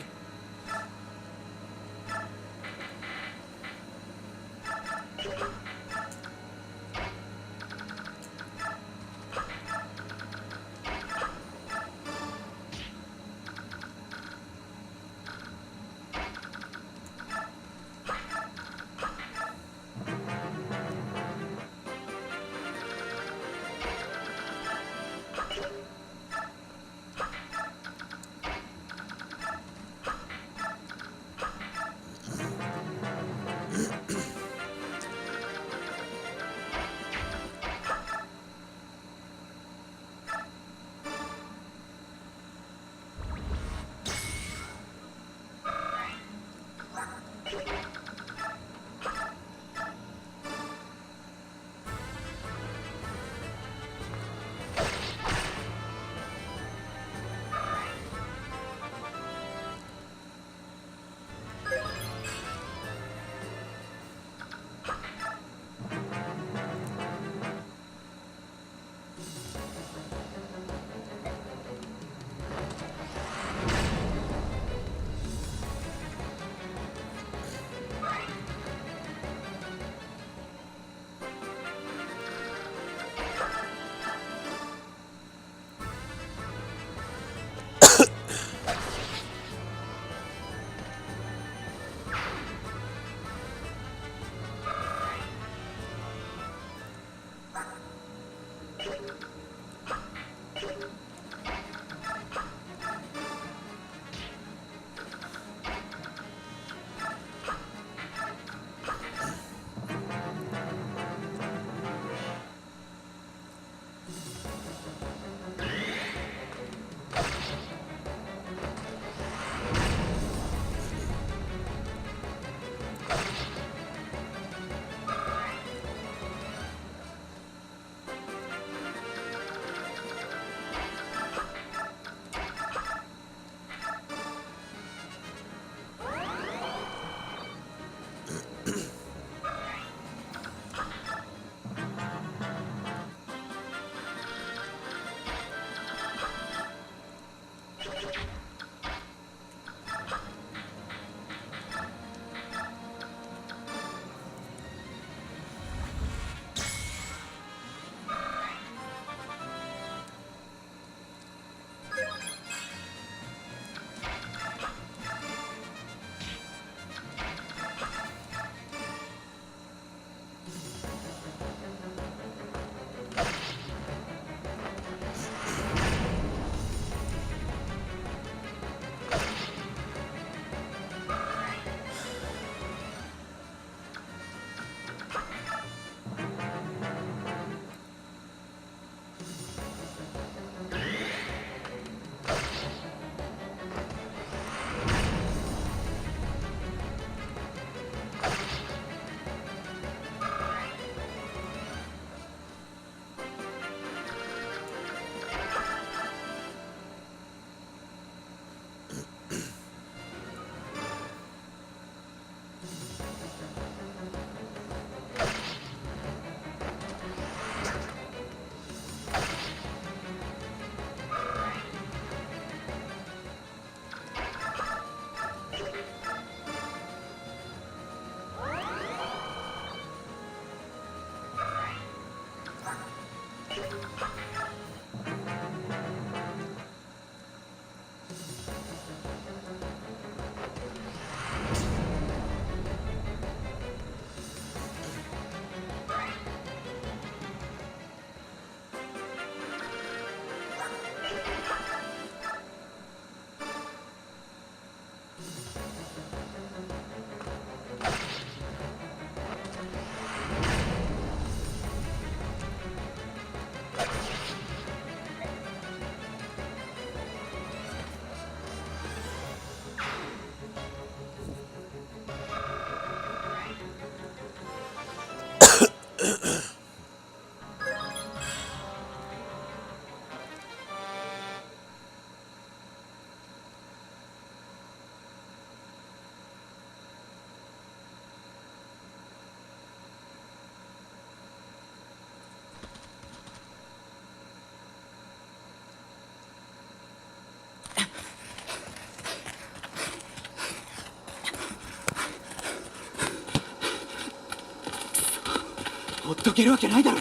ほっとけるわけないだろ、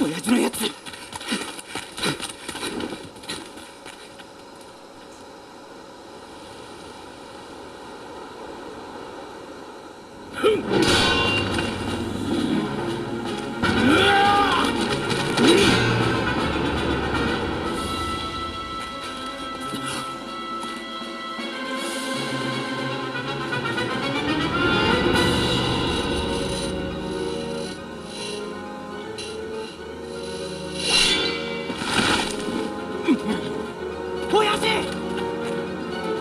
親父のやつ。親父！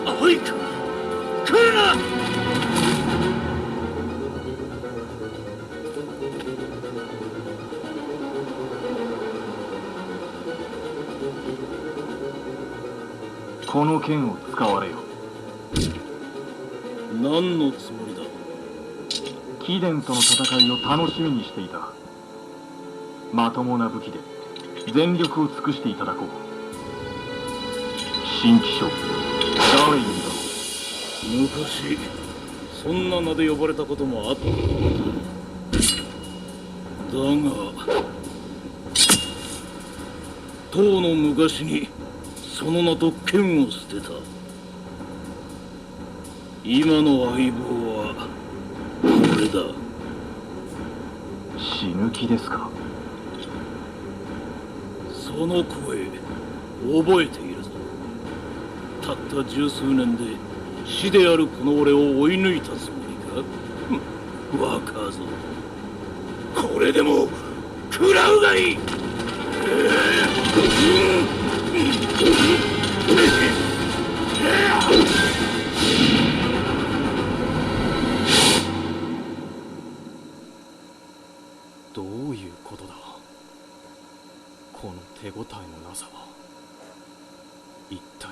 おい、来るな！この剣を使われよ。何のつもりだ。貴殿との戦いを楽しみにしていた。まともな武器で全力を尽くしていただこう。新機将ダーウェイン昔そんな名で呼ばれたこともあった。だがとうの昔にその名と剣を捨てた。今の相棒はこれだ。死ぬ気ですか。その声覚えているぞ。たった十数年で死であるこの俺を追い抜いたつもりか。若造、これでも食らうがいい。どういうことだ、この手応えのなさは。一体。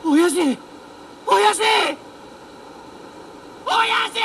親父！親父！親父！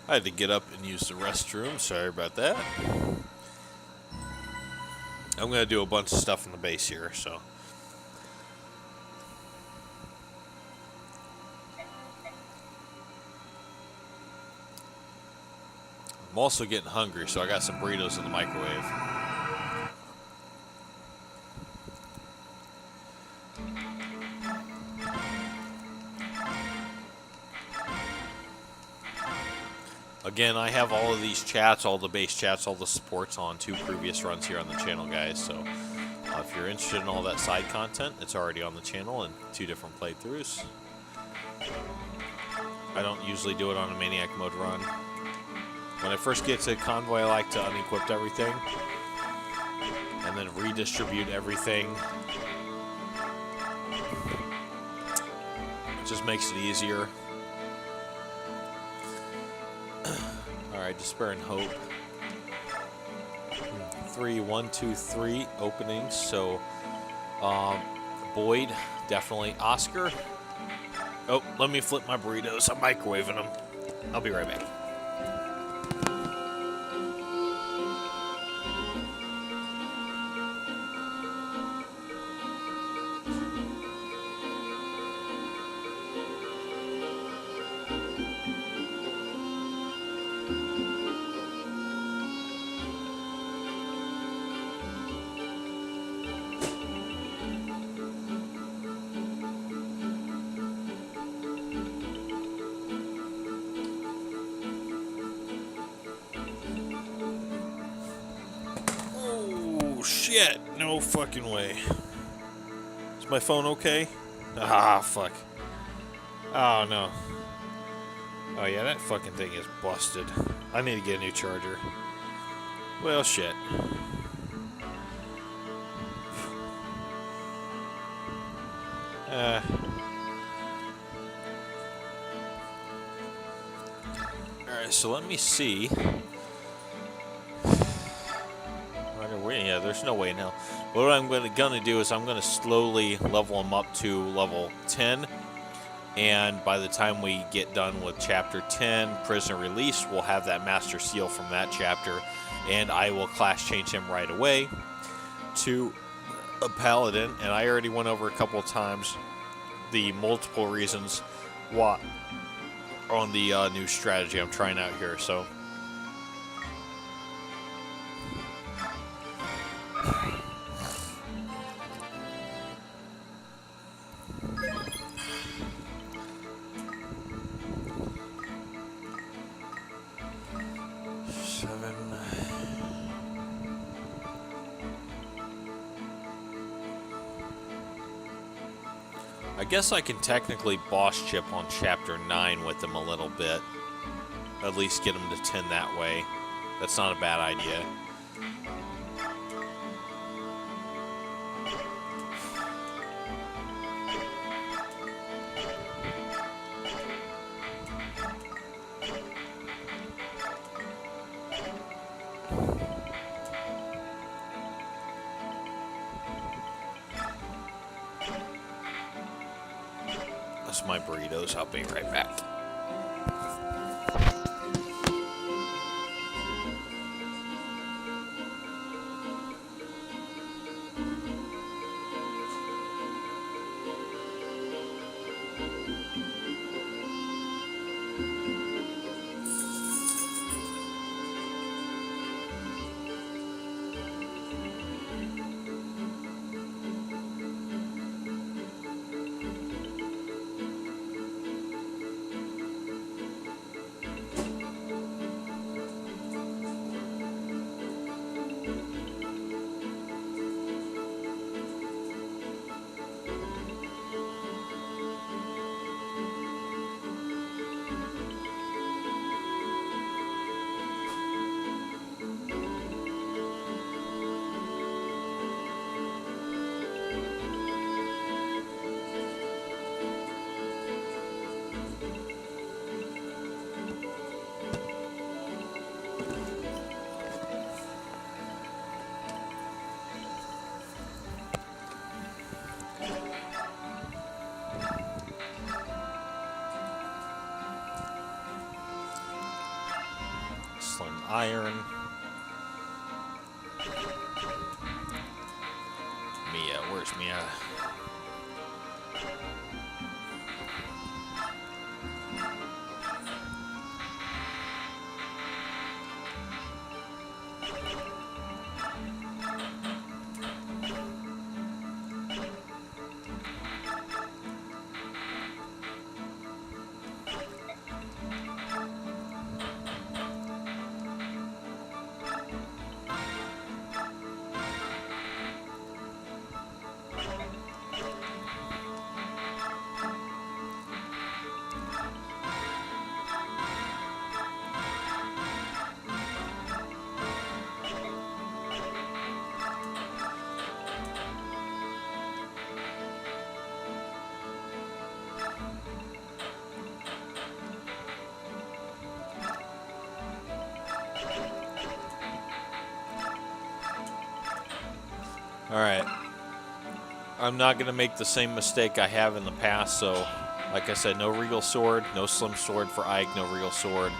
I had to get up and use the restroom. Sorry about that. I'm going to do a bunch of stuff in the base here, so. I'm also getting hungry, so I got some burritos in the microwave. Again, I have all of these chats, all the base chats, all the supports on 2 previous runs here on the channel, guys. So if you're interested in all that side content, it's already on the channel in 2 different playthroughs. I don't usually do it on a Maniac Mode run. When I first get to Convoy, I like to unequip everything and then redistribute everything. It just makes it easier. Alright, Despair and Hope. 3, 1, 2, 3 openings. So, Boyd, definitely. Oscar. Oh, let me flip my burritos. I'm microwaving them. I'll be right back. Shit, no fucking way. Is my phone okay? Ah, fuck. Oh, no. Oh, yeah, that fucking thing is busted. I need to get a new charger. Well, shit. Alright, so let me see. Yeah, there's no way now. What I'm gonna do is I'm gonna slowly level them up to level 10, and by the time we get done with chapter 10, Prisoner Release, we'll have that master seal from that chapter, and I will class change him right away to a paladin. And I already went over a couple of times the multiple reasons why on the new strategy I'm trying out here. So. I guess I can technically boss chip on chapter 9 with them a little bit. At least get them to 10 that way. That's not a bad idea. That's my burritos. I'll be right back. iron. Mia, where's Mia? Alright. I'm not going to make the same mistake I have in the past, so like I said, no Regal Sword, no Slim Sword for Ike, no Regal Sword.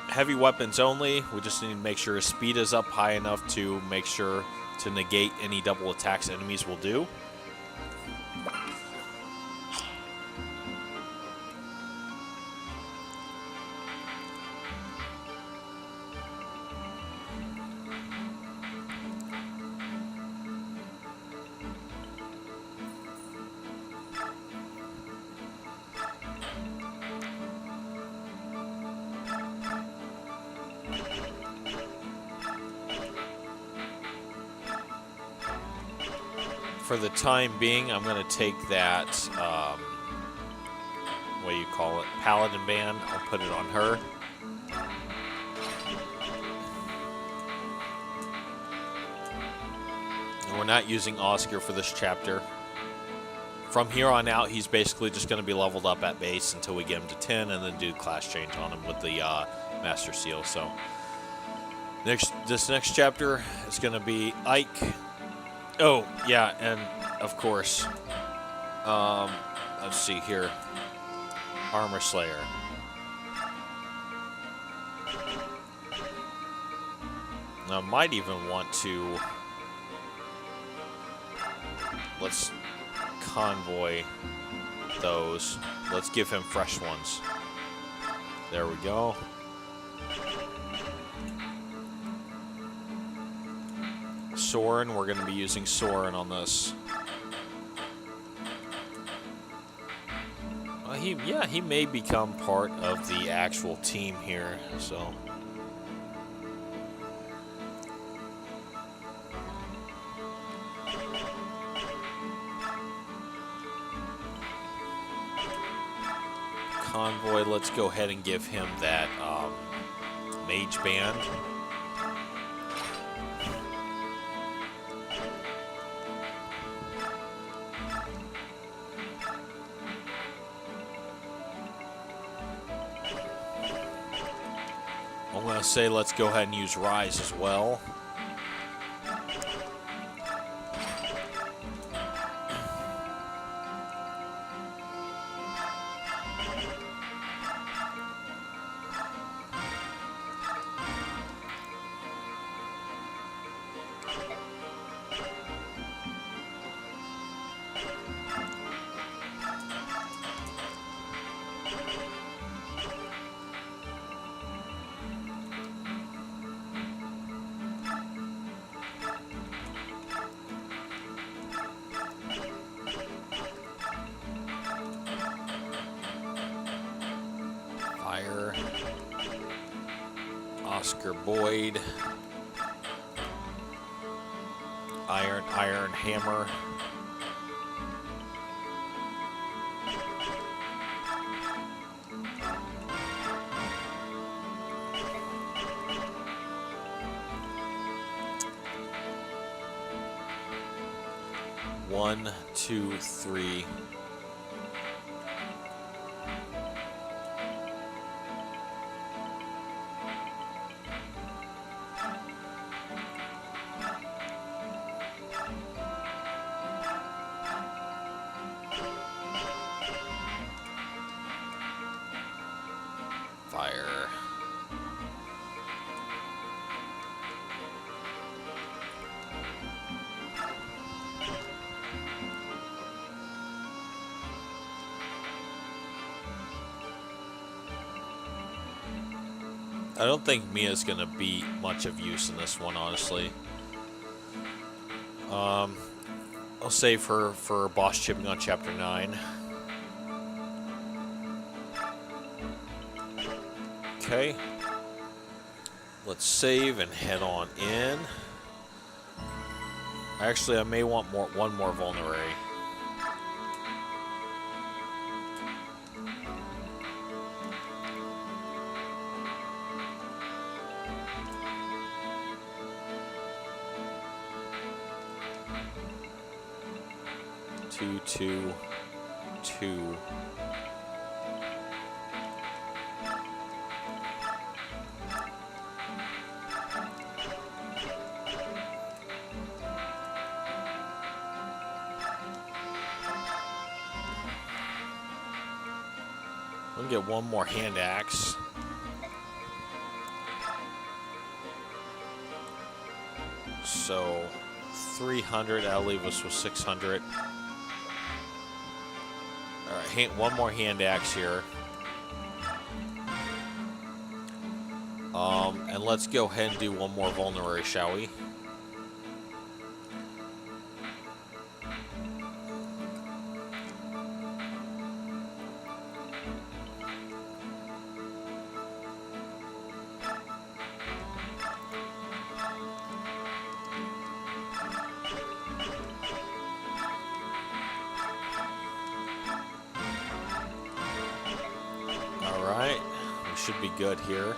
Heavy weapons only. We just need to make sure his speed is up high enough to make sure to negate any double attacks enemies will do. For the time being, I'm going to take that, what do you call it, Paladin Band. I'll put it on her. And we're not using Oscar for this chapter. From here on out, he's basically just going to be leveled up at base until we get him to 10 and then do class change on him with the Master Seal. So, this next chapter is going to be Ike. Oh, yeah, and of course, let's see here, Armor Slayer. Now, I might even want to, let's convoy those. Let's give him fresh ones. There we go. Soren, we're going to be using Soren on this. He may become part of the actual team here, so. Convoy, let's go ahead and give him that Mage Band. I'm going to say let's go ahead and use Rise as well. Oscar Boyd, Iron Hammer, one, two, three. I don't think Mia's gonna be much of use in this one, honestly. I'll save her for boss chipping on Chapter 9. Okay. Let's save and head on in. Actually, I may want one more vulnerary. Two. We'll get one more hand axe. So 300, that'll leave us with 600. Alright, one more hand axe here. And let's go ahead and do one more vulnerary, shall we? Alright, we should be good here.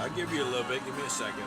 I'll give you a little bit. Give me a second.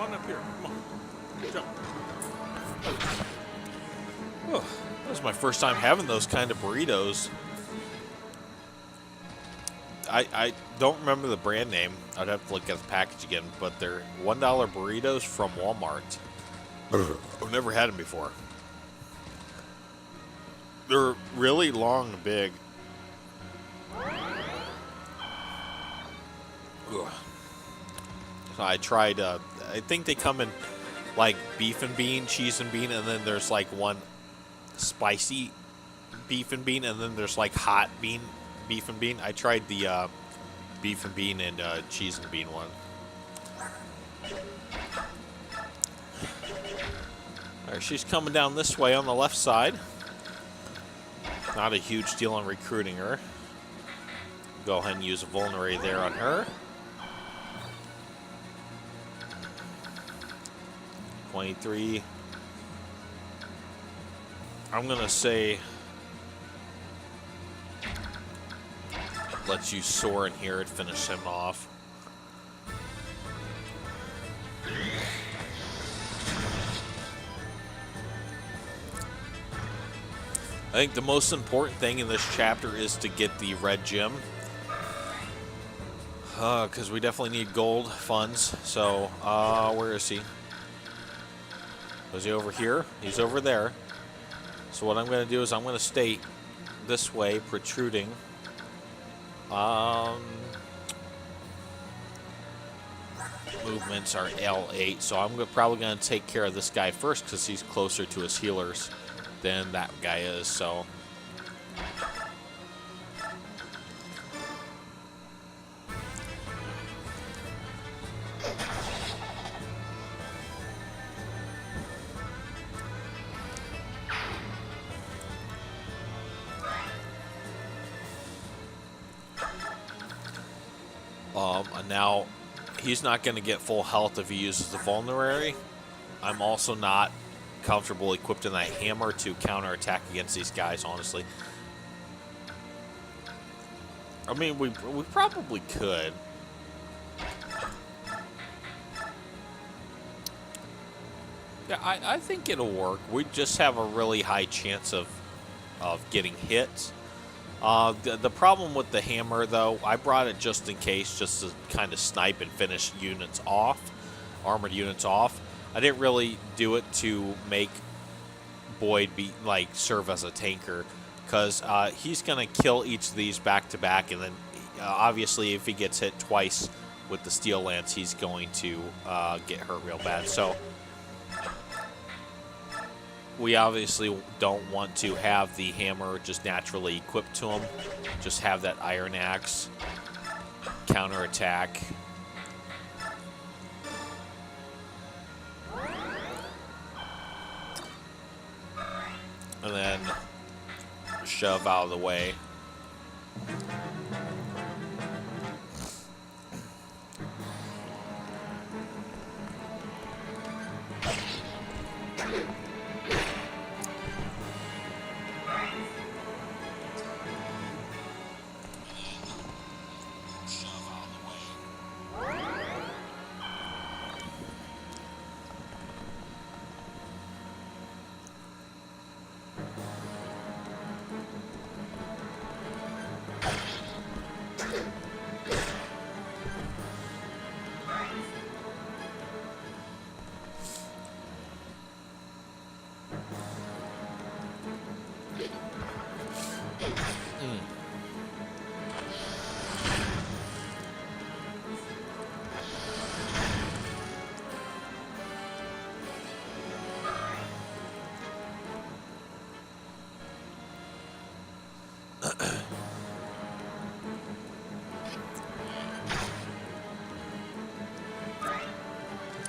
on up here. Come on. Jump. Oh, that was my first time having those kind of burritos. I don't remember the brand name. I'd have to look at the package again, but they're $1 burritos from Walmart. I've never had them before. They're really long and big. Ugh. So I tried, I think they come in like beef and bean, cheese and bean, and then there's like one spicy beef and bean, and then there's like hot beef and bean. I tried the beef and bean and cheese and bean one. Alright, she's coming down this way on the left side. Not a huge deal on recruiting her. Go ahead and use a vulnerary there on her. 23. I'm gonna say let's use Soren here and finish him off. I think the most important thing in this chapter is to get the red gem. Because we definitely need gold funds. So, where is he? Was he over here? He's over there. So what I'm going to do is I'm going to stay this way, protruding. Movements are L8, so I'm probably going to take care of this guy first because he's closer to his healers than that guy is, so... And now he's not going to get full health if he uses the vulnerary. I'm also not comfortable equipping that hammer to counterattack against these guys, honestly. I mean, we probably could. Yeah, I think it'll work. We just have a really high chance of getting hit. The problem with the hammer, though, I brought it just in case, just to kind of snipe and finish units off, armored units off. I didn't really do it to make Boyd serve as a tanker, because he's going to kill each of these back to back, and then obviously if he gets hit twice with the steel lance, he's going to get hurt real bad. So we obviously don't want to have the hammer just naturally equipped to him. Just have that iron axe counterattack. And then shove out of the way.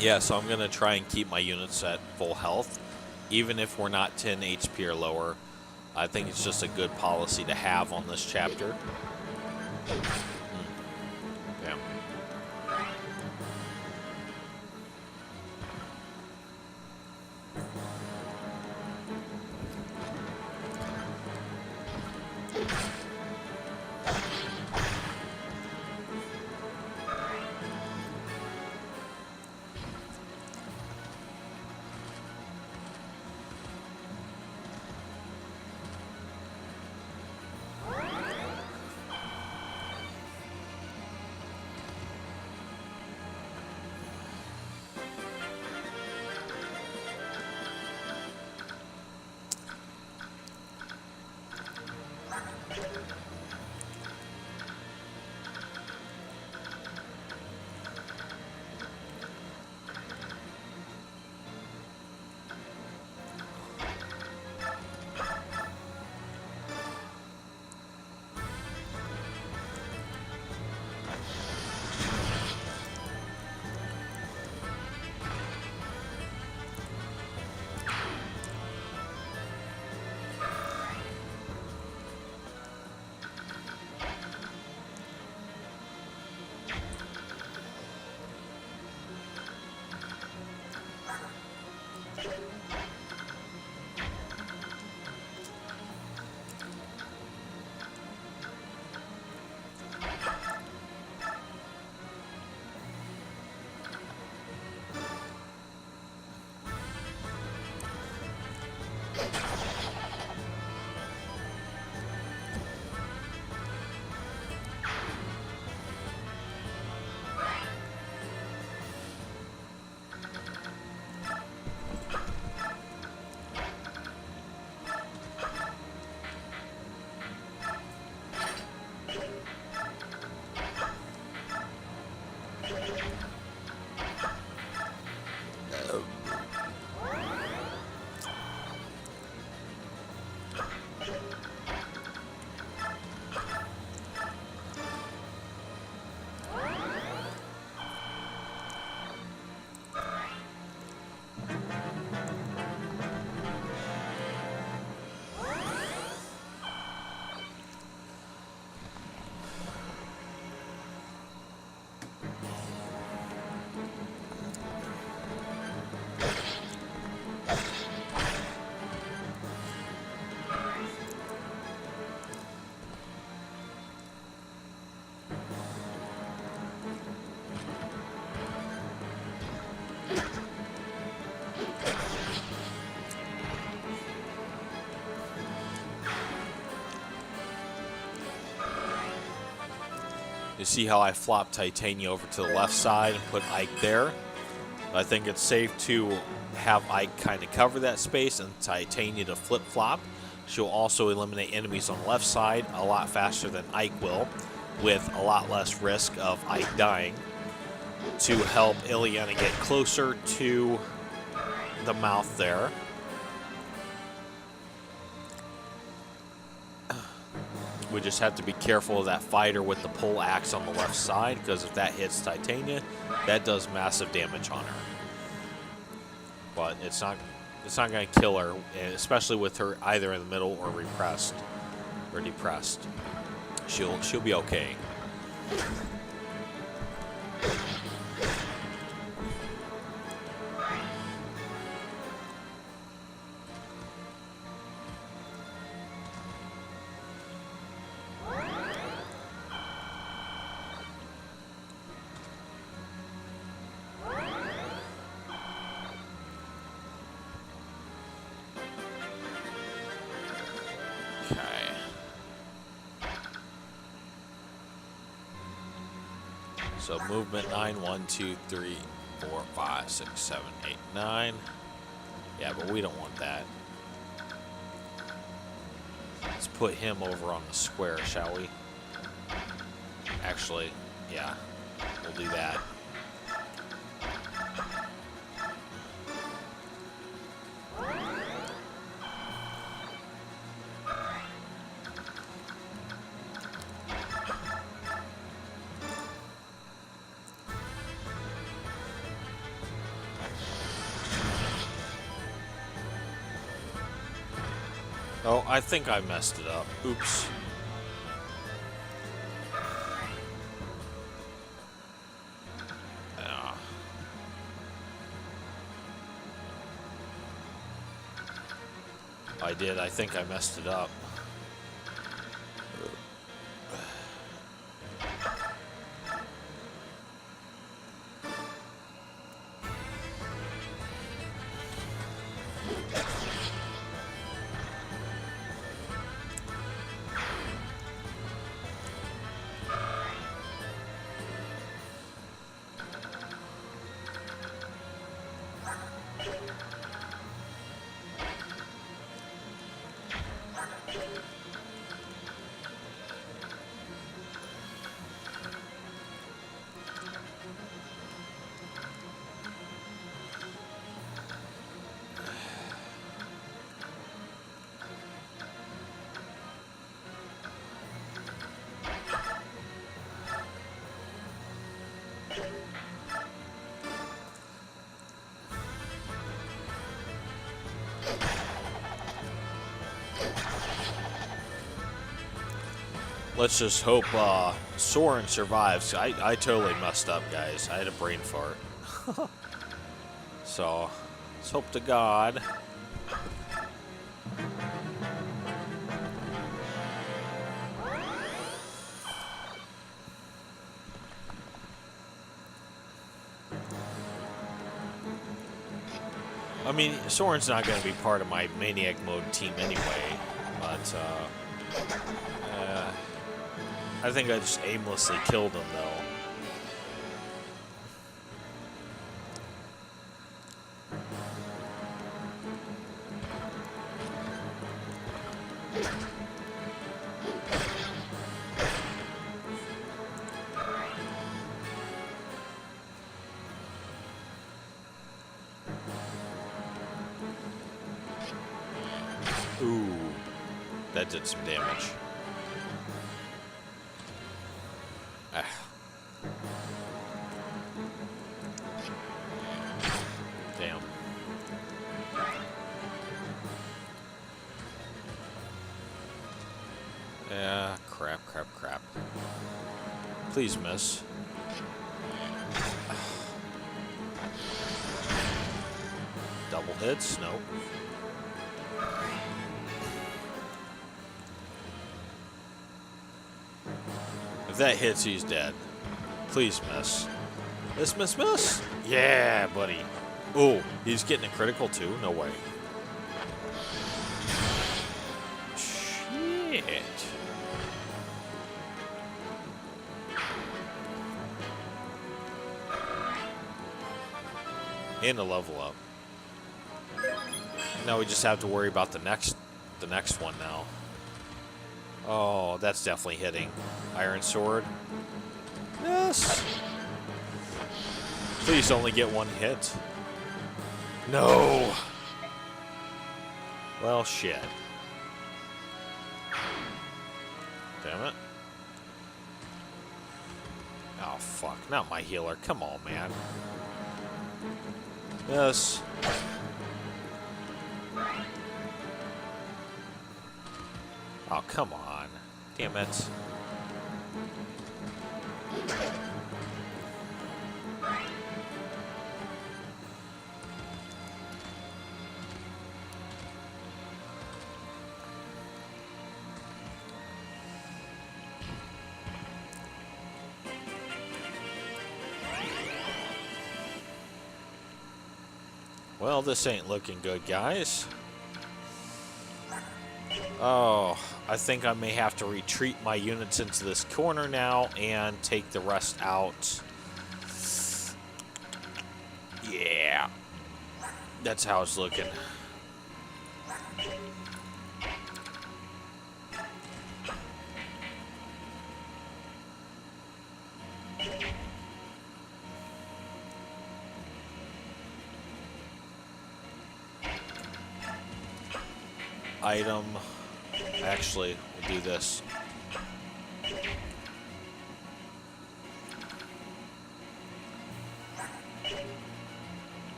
Yeah, so I'm going to try and keep my units at full health, even if we're not 10 HP or lower. I think it's just a good policy to have on this chapter. Yeah. You see how I flopped Titania over to the left side and put Ike there? I think it's safe to have Ike kind of cover that space and Titania to flip-flop. She'll also eliminate enemies on the left side a lot faster than Ike will, with a lot less risk of Ike dying, to help Ileana get closer to the mouth there. We just have to be careful of that fighter with the pole axe on the left side, because if that hits Titania, that does massive damage on her. But it's not going to kill her, especially with her either in the middle or repressed or depressed. She'll be okay. So movement 9, 1, 2, 3, 4, 5, 6, 7, 8, 9. Yeah, but we don't want that. Let's put him over on the square, shall we? Actually, yeah, we'll do that. Oh, I think I messed it up. Oops. Yeah. I did. I think I messed it up. Let's just hope Soren survives. I totally messed up, guys. I had a brain fart. So, let's hope to God. I mean, Soren's not going to be part of my Maniac Mode team anyway, but I think I just aimlessly killed him, though. Ooh, that did some damage. Ah. Damn. Yeah, crap. Please miss. Double hits? Nope. If that hits, he's dead. Please miss. Miss. Yeah, buddy. Oh, he's getting a critical too? No way. Shit. And a level up. Now we just have to worry about the next one now. Oh, that's definitely hitting. Iron Sword. Yes. Please only get one hit. No. Well, shit. Damn it. Oh, fuck. Not my healer. Come on, man. Yes. Oh, come on. Damn it. Well, this ain't looking good, guys. Oh, I think I may have to retreat my units into this corner now and take the rest out. Yeah. That's how it's looking. Item. Actually, we'll do this.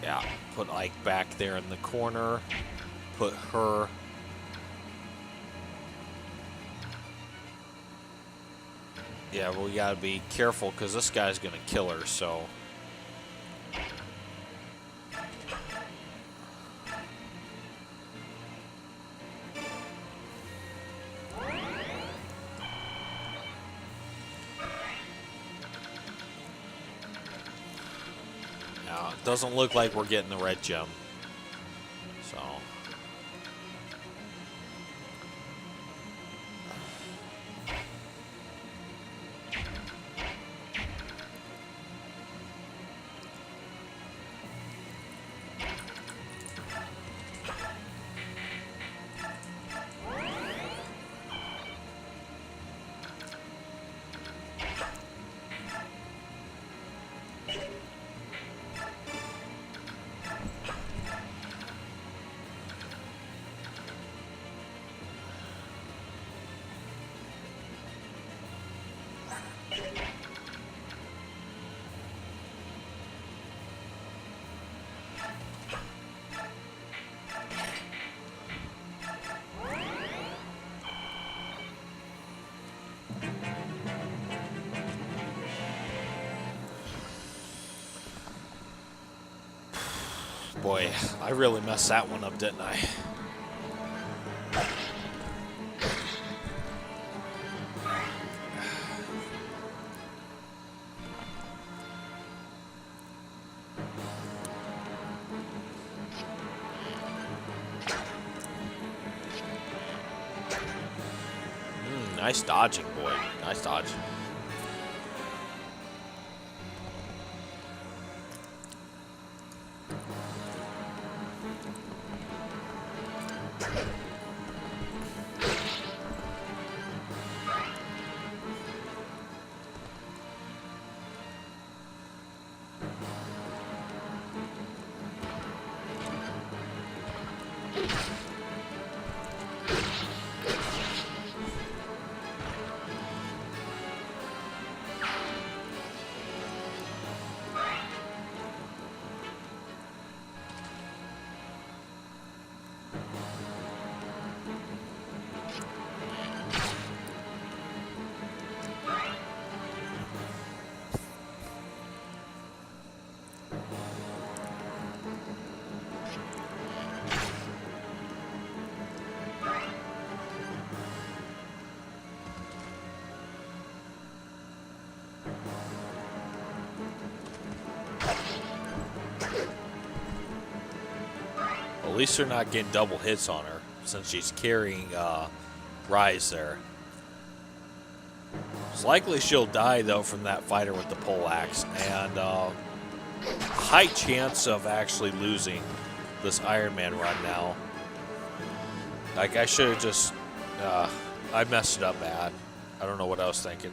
Yeah, put Ike back there in the corner. Put her. Yeah, well, we gotta be careful because this guy's gonna kill her, so. Doesn't look like we're getting the red gem. So. Boy, I really messed that one up, didn't I? Nice dodging, boy. Nice dodge. At least they're not getting double hits on her, since she's carrying Rise there. It's likely she'll die, though, from that fighter with the poleaxe. And high chance of actually losing this Ironman run now. Like, I should have just... I messed it up bad. I don't know what I was thinking.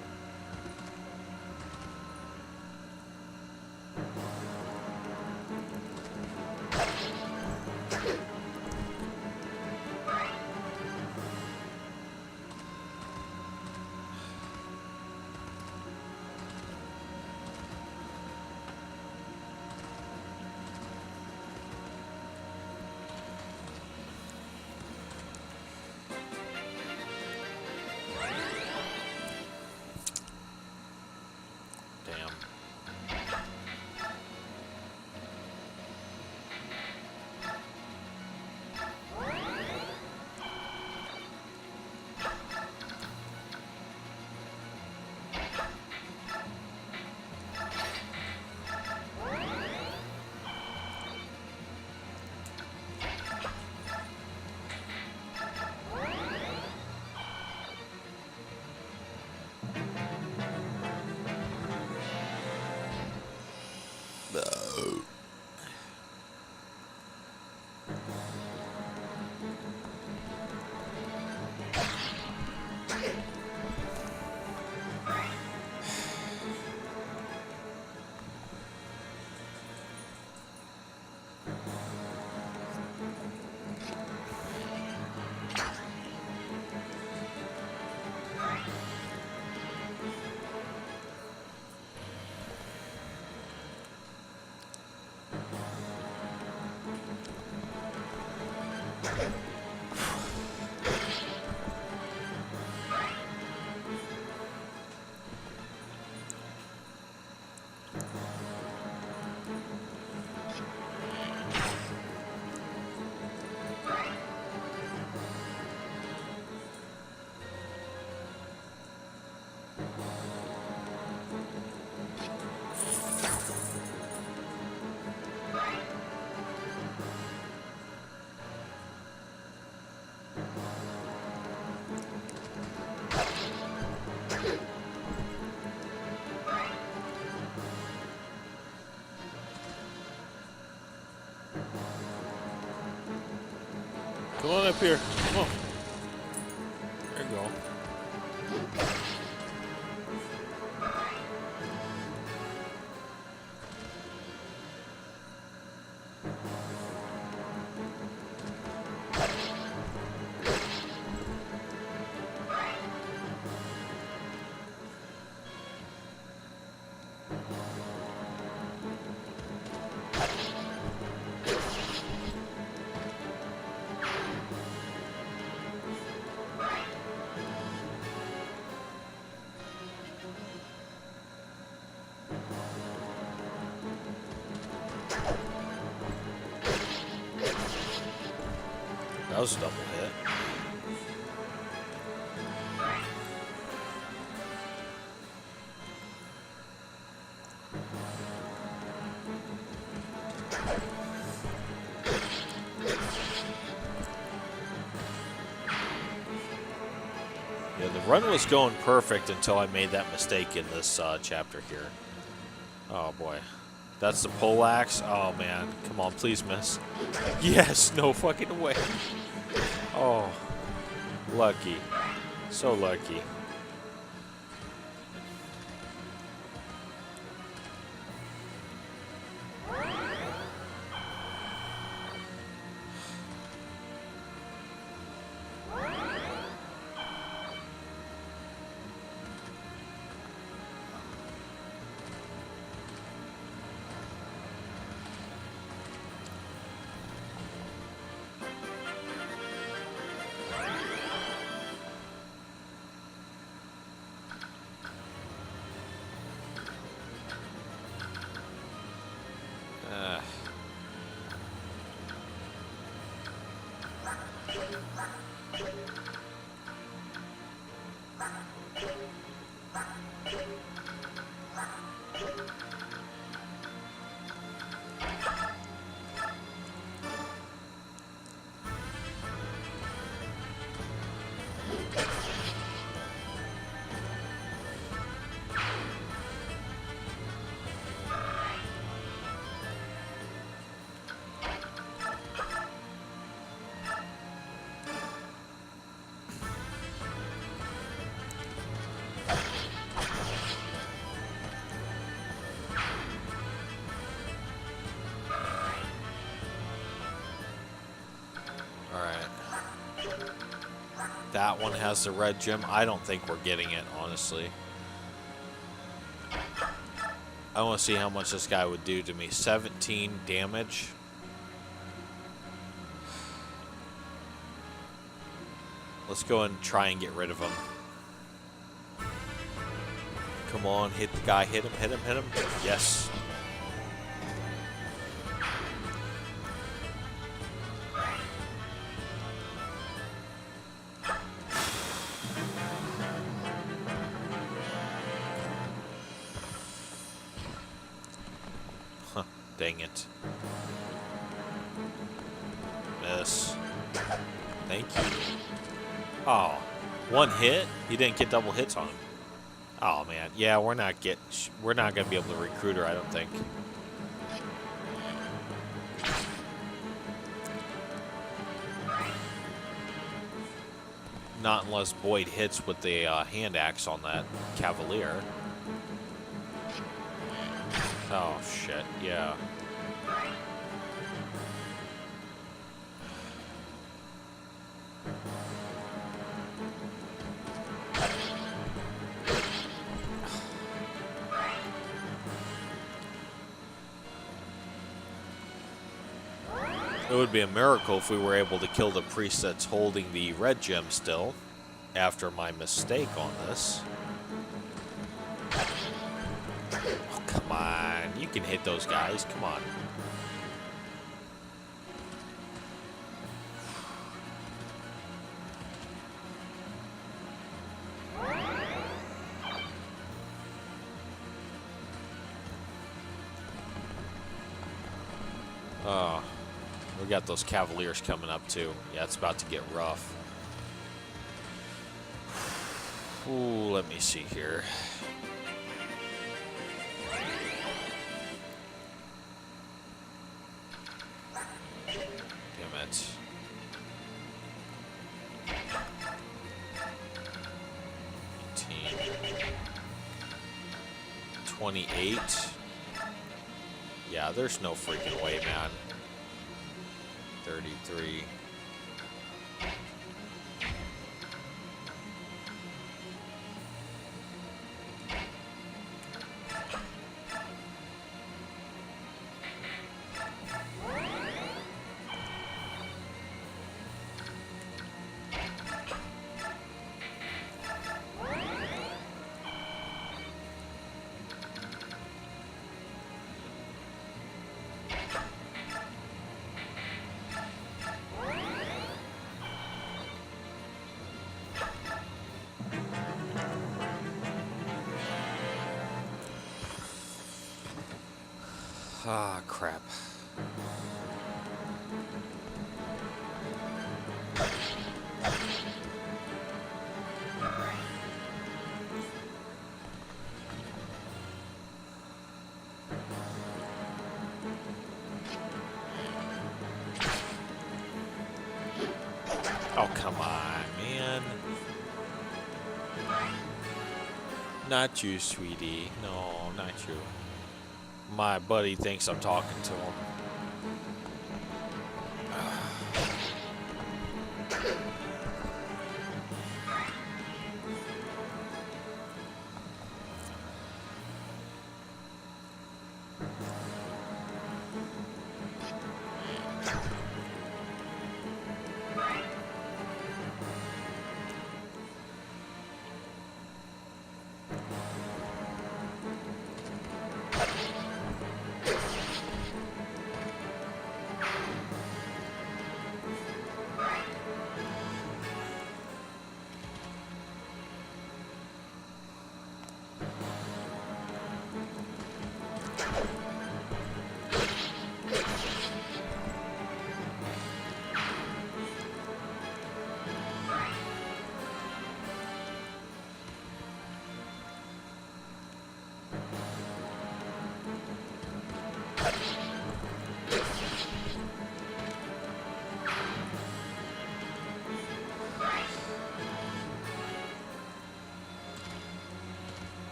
Come on up here. Come on. There you go. That was a double hit. Yeah, the run was going perfect until I made that mistake in this chapter here. Oh boy. That's the poleaxe. Oh man, come on, please miss. Yes, no fucking way. Oh, lucky. So lucky. That one has the red gem. I don't think we're getting it, honestly. I want to see how much this guy would do to me. 17 damage. Let's go and try and get rid of him. Come on, hit the guy. Hit him, hit him, hit him. Yes. Huh, dang it. Miss. Thank you. Oh, one hit? He didn't get double hits on him. Oh man, yeah, we're not gonna be able to recruit her, I don't think. Not unless Boyd hits with the hand axe on that Cavalier. Oh shit, yeah. It would be a miracle if we were able to kill the priest that's holding the red gem still, after my mistake on this. Oh, come on. You can hit those guys. Come on. Oh. We got those Cavaliers coming up too. Yeah, it's about to get rough. Ooh, let me see here. Damn it. 28. Yeah, there's no freaking way, man. 33. Ah, crap. Oh, come on, man. Not you, sweetie. No, not you. My buddy thinks I'm talking to him.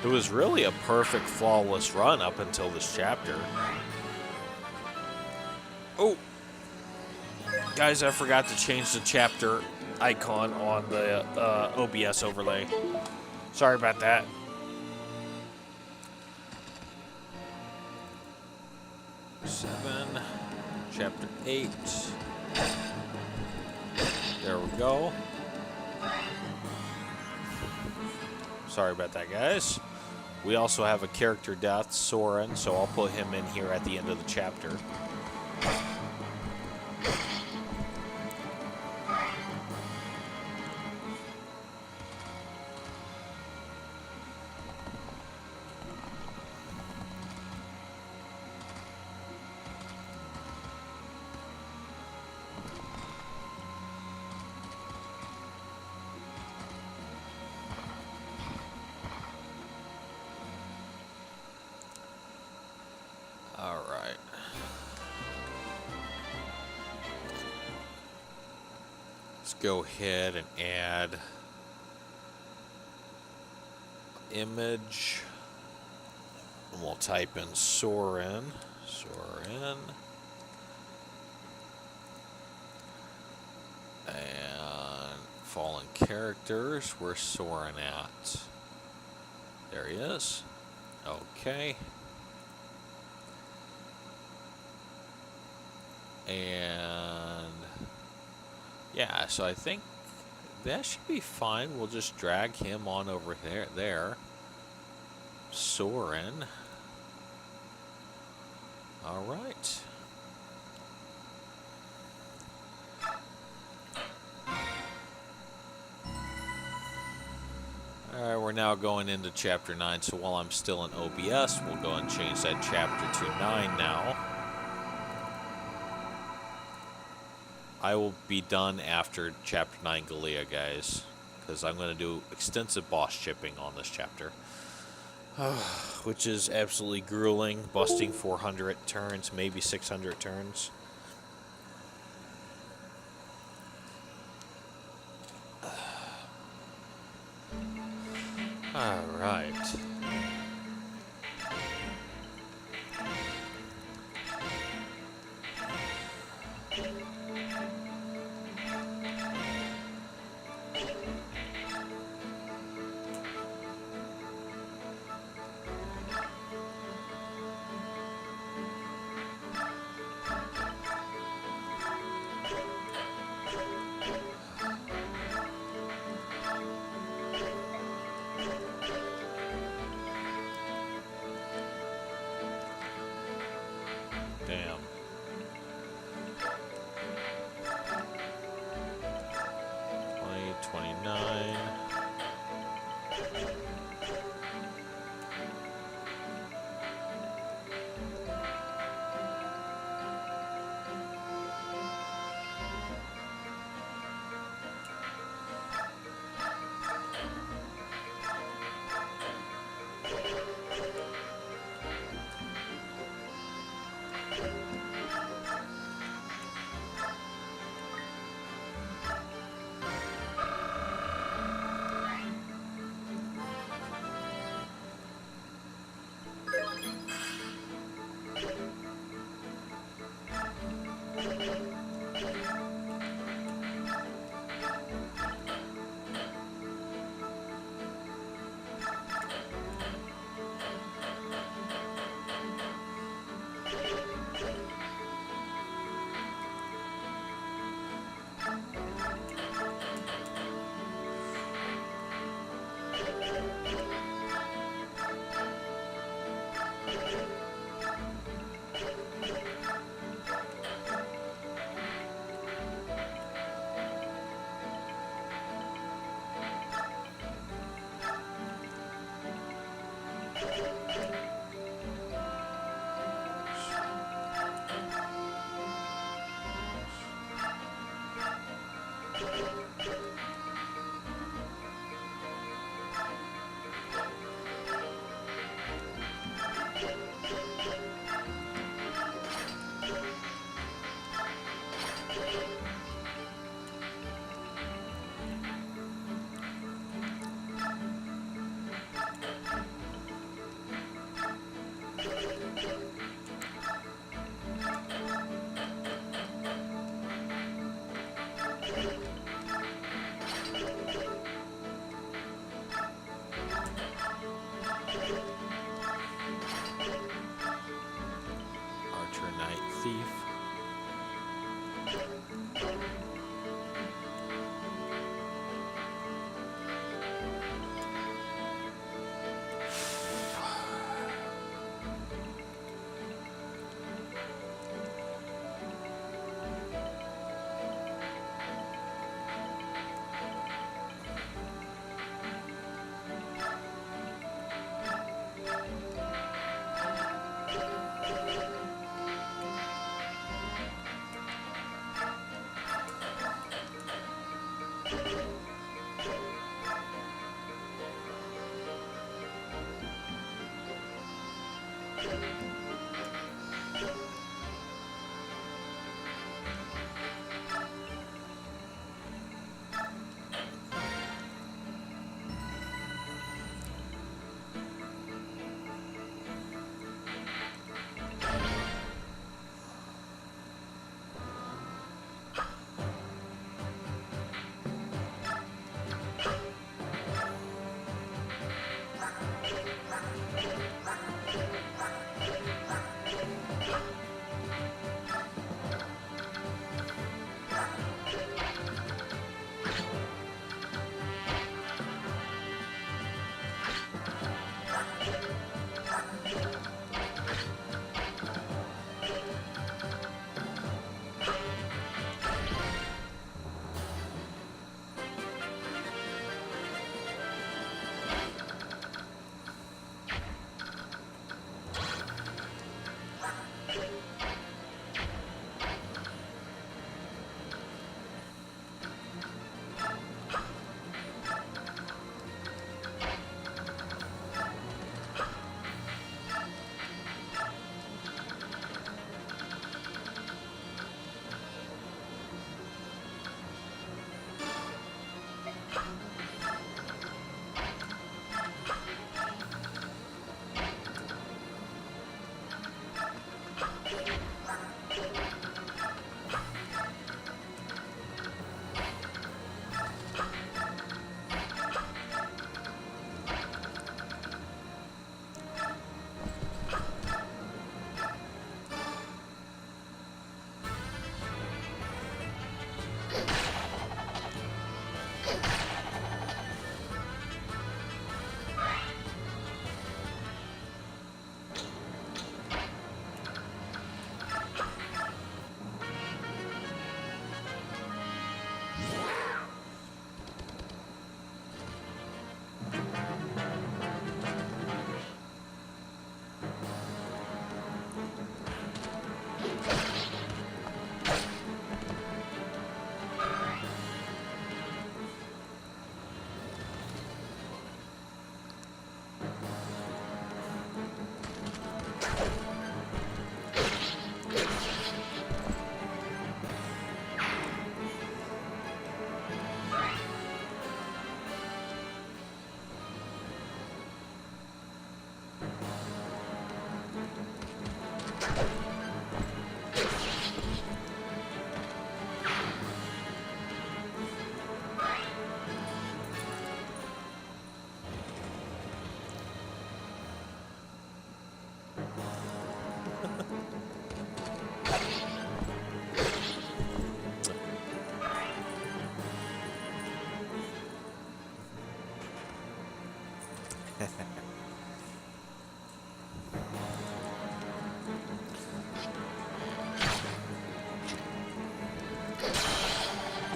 It was really a perfect, flawless run up until this chapter. Oh! Guys, I forgot to change the chapter icon on the OBS overlay. Sorry about that. Chapter 8. There we go. Sorry about that, guys. We also have a character death, Soren, so I'll put him in here at the end of the chapter. Alright. Let's go ahead and add image. And we'll type in Soren. And fallen characters. Where's Soren at? There he is. Okay. And yeah, so I think that should be fine. We'll just drag him on over there. Soren. All right. All right, we're now going into chapter 9. So while I'm still in OBS, we'll go and change that chapter to 9 now. I will be done after Chapter 9 Galea, guys, because I'm going to do extensive boss chipping on this chapter, which is absolutely grueling, busting 400 turns, maybe 600 turns. All right. Damn. $20.29.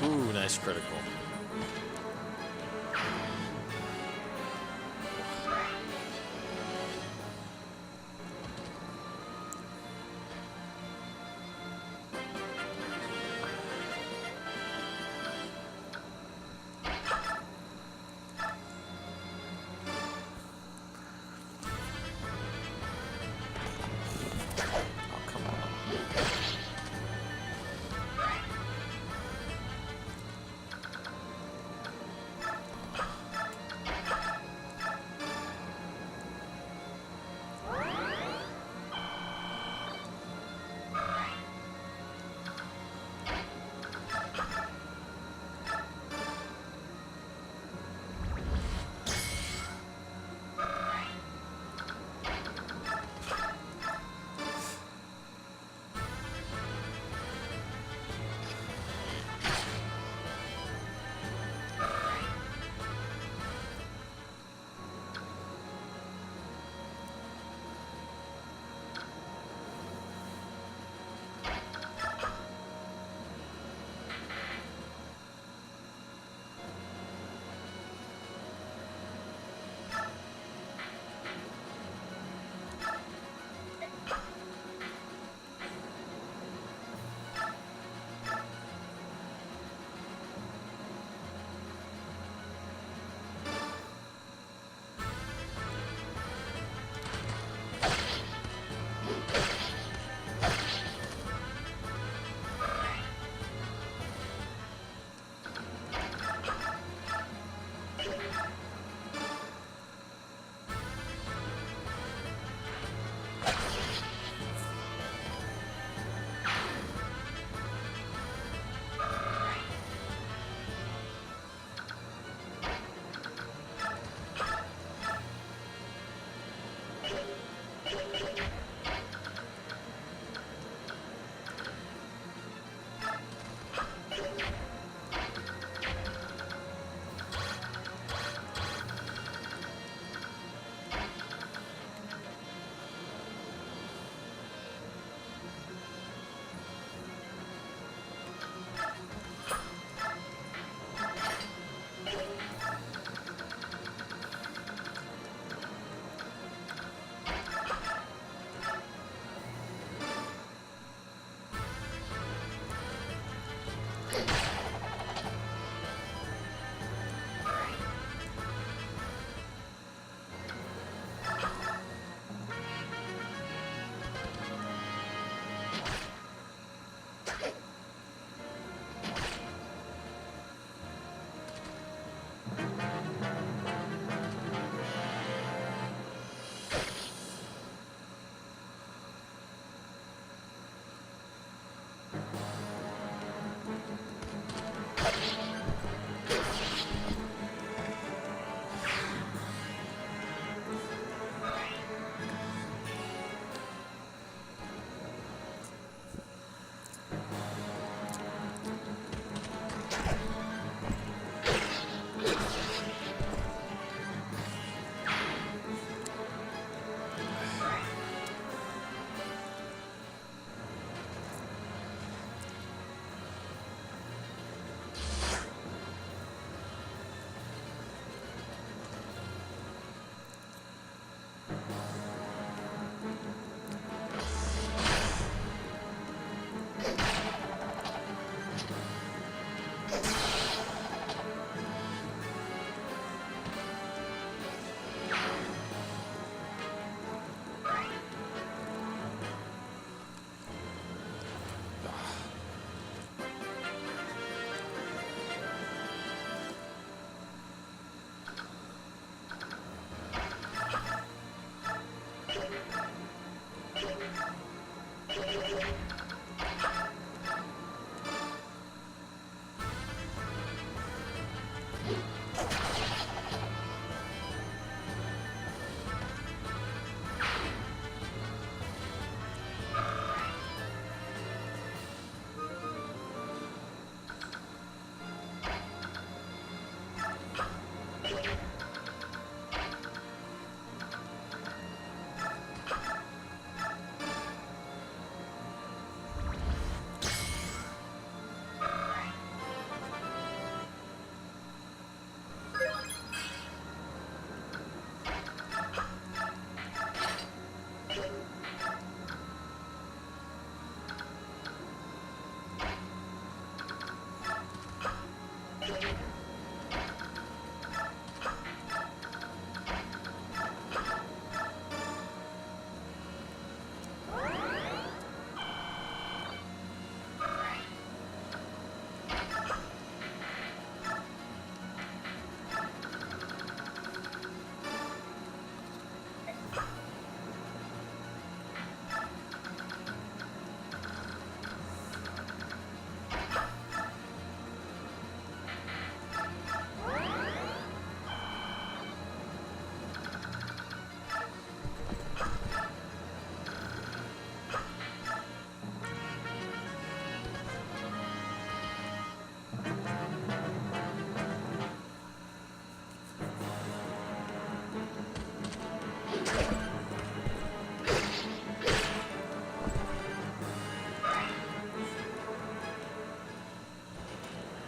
Ooh, nice critical. Oh, come on.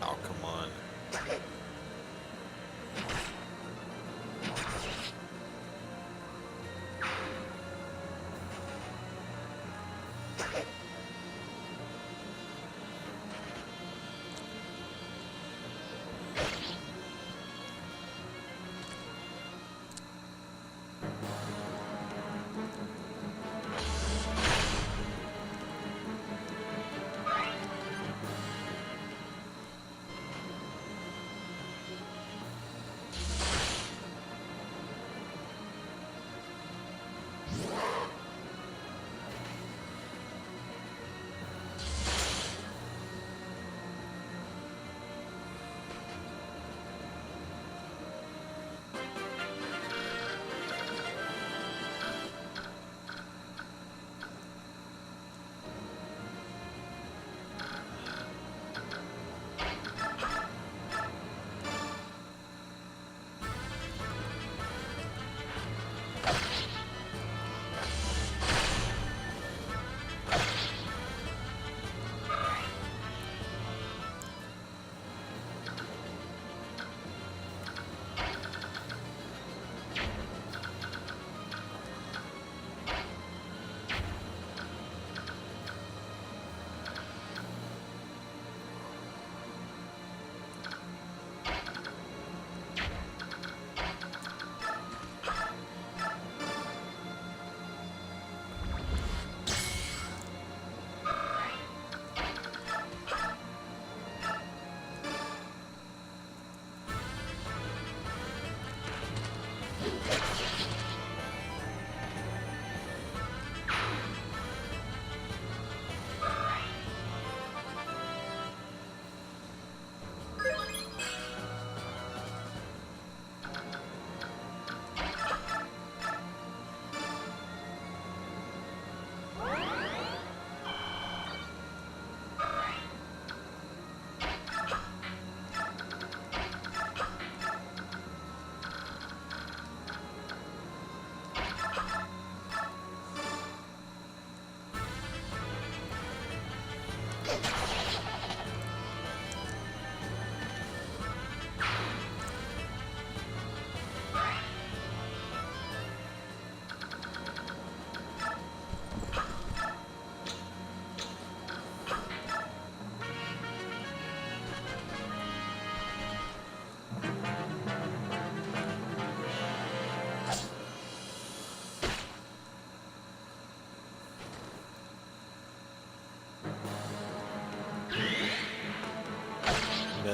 Oh, come on.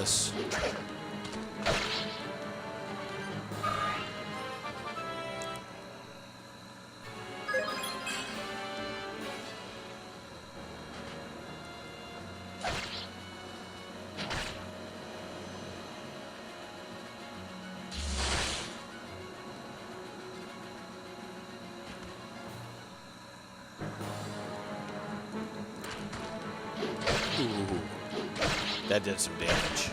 Miss. That did some damage.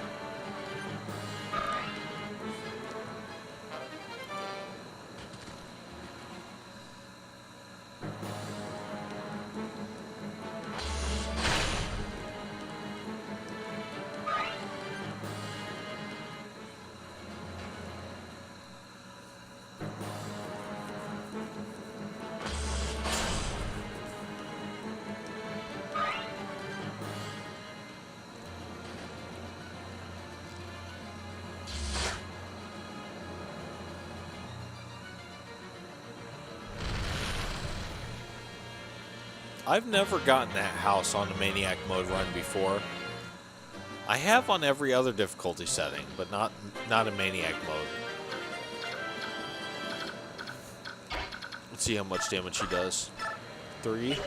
I've never gotten that house on the Maniac Mode run before. I have on every other difficulty setting, but not in Maniac Mode. Let's see how much damage he does. 3.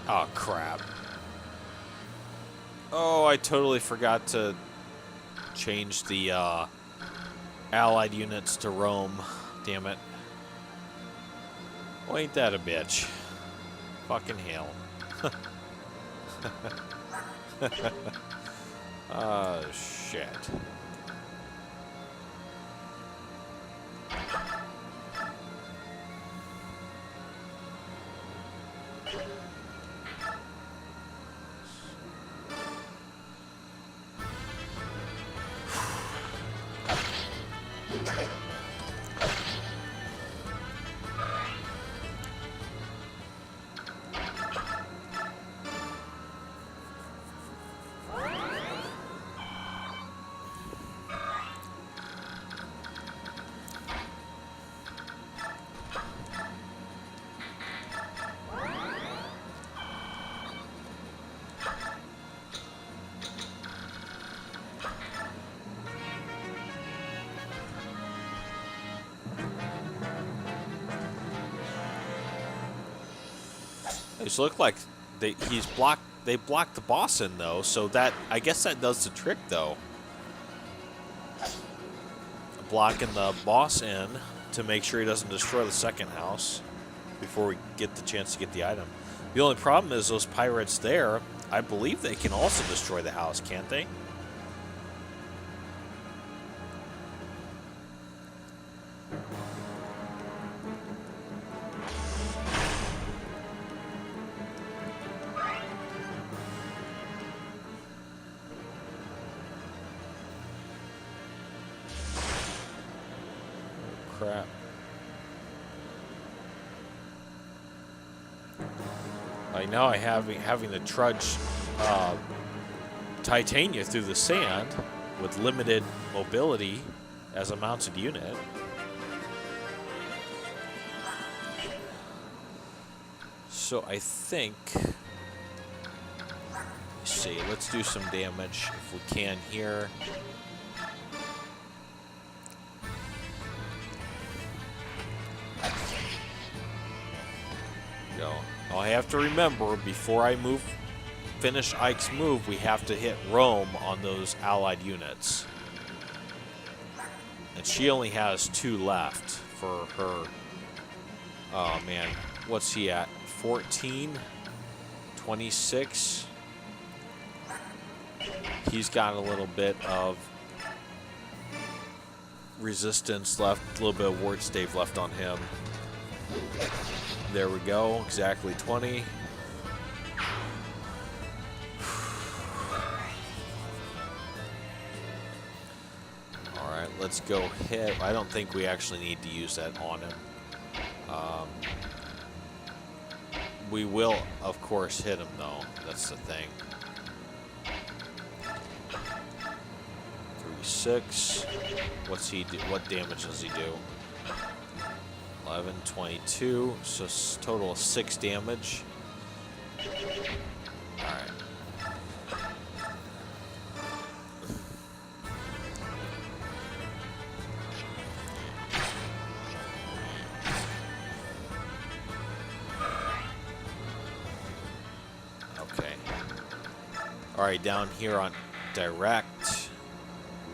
Oh, crap. Oh, I totally forgot to change the allied units to roam. Damn it. Well, ain't that a bitch? Fucking hell. Oh, shit. These look like they blocked the boss in though, so that I guess that does the trick though. Blocking the boss in to make sure he doesn't destroy the second house before we get the chance to get the item. The only problem is those pirates there, I believe they can also destroy the house, can't they? Crap. Like now having to trudge Titania through the sand with limited mobility as a mounted unit. So I think, let's see, let's do some damage if we can here. have to remember, before I finish Ike's move, we have to hit roam on those allied units. And she only has 2 left for her. Oh man, what's he at? 14? 26? He's got a little bit of resistance left, a little bit of ward stave left on him. There we go, exactly 20. Alright, let's go hit. I don't think we actually need to use that on him. We will, of course, hit him though. That's the thing. 3-6. What's he do? What damage does he do? 11, 22. So total of 6 damage. Alright. Okay. Alright, down here on direct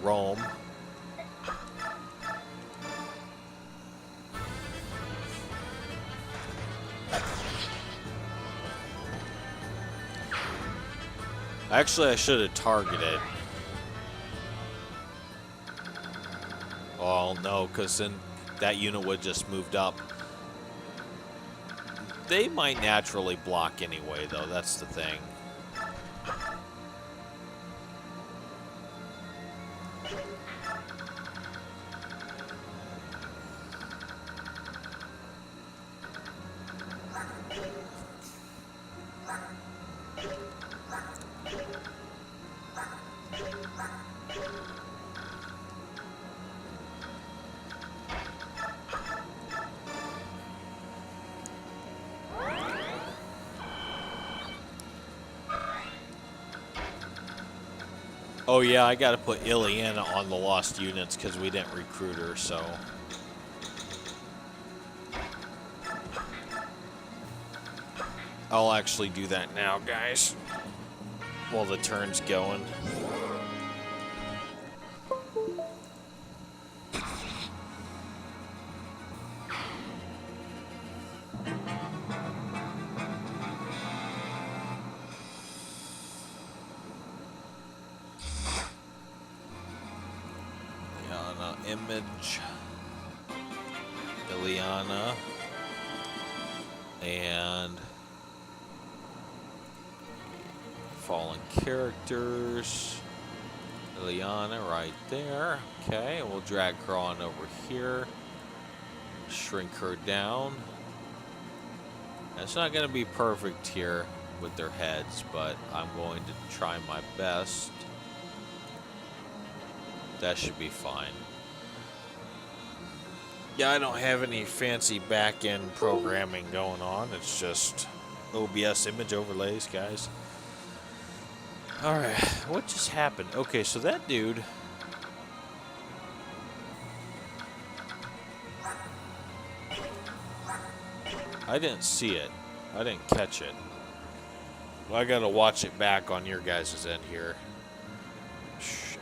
roam. Actually, I should have targeted. Oh no, because then that unit would just moved up. They might naturally block anyway, though. That's the thing. Oh yeah, I gotta put Ileana on the lost units because we didn't recruit her, so. I'll actually do that now, guys, while the turn's going. Image, Ileana, and fallen characters. Ileana right there. Okay, and we'll drag her on over here. Shrink her down. It's not going to be perfect here with their heads, but I'm going to try my best. That should be fine. Yeah, I don't have any fancy back-end programming going on. It's just OBS image overlays, guys. Alright, what just happened? Okay, so that dude... I didn't see it. I didn't catch it. Well, I gotta watch it back on your guys' end here. Shit.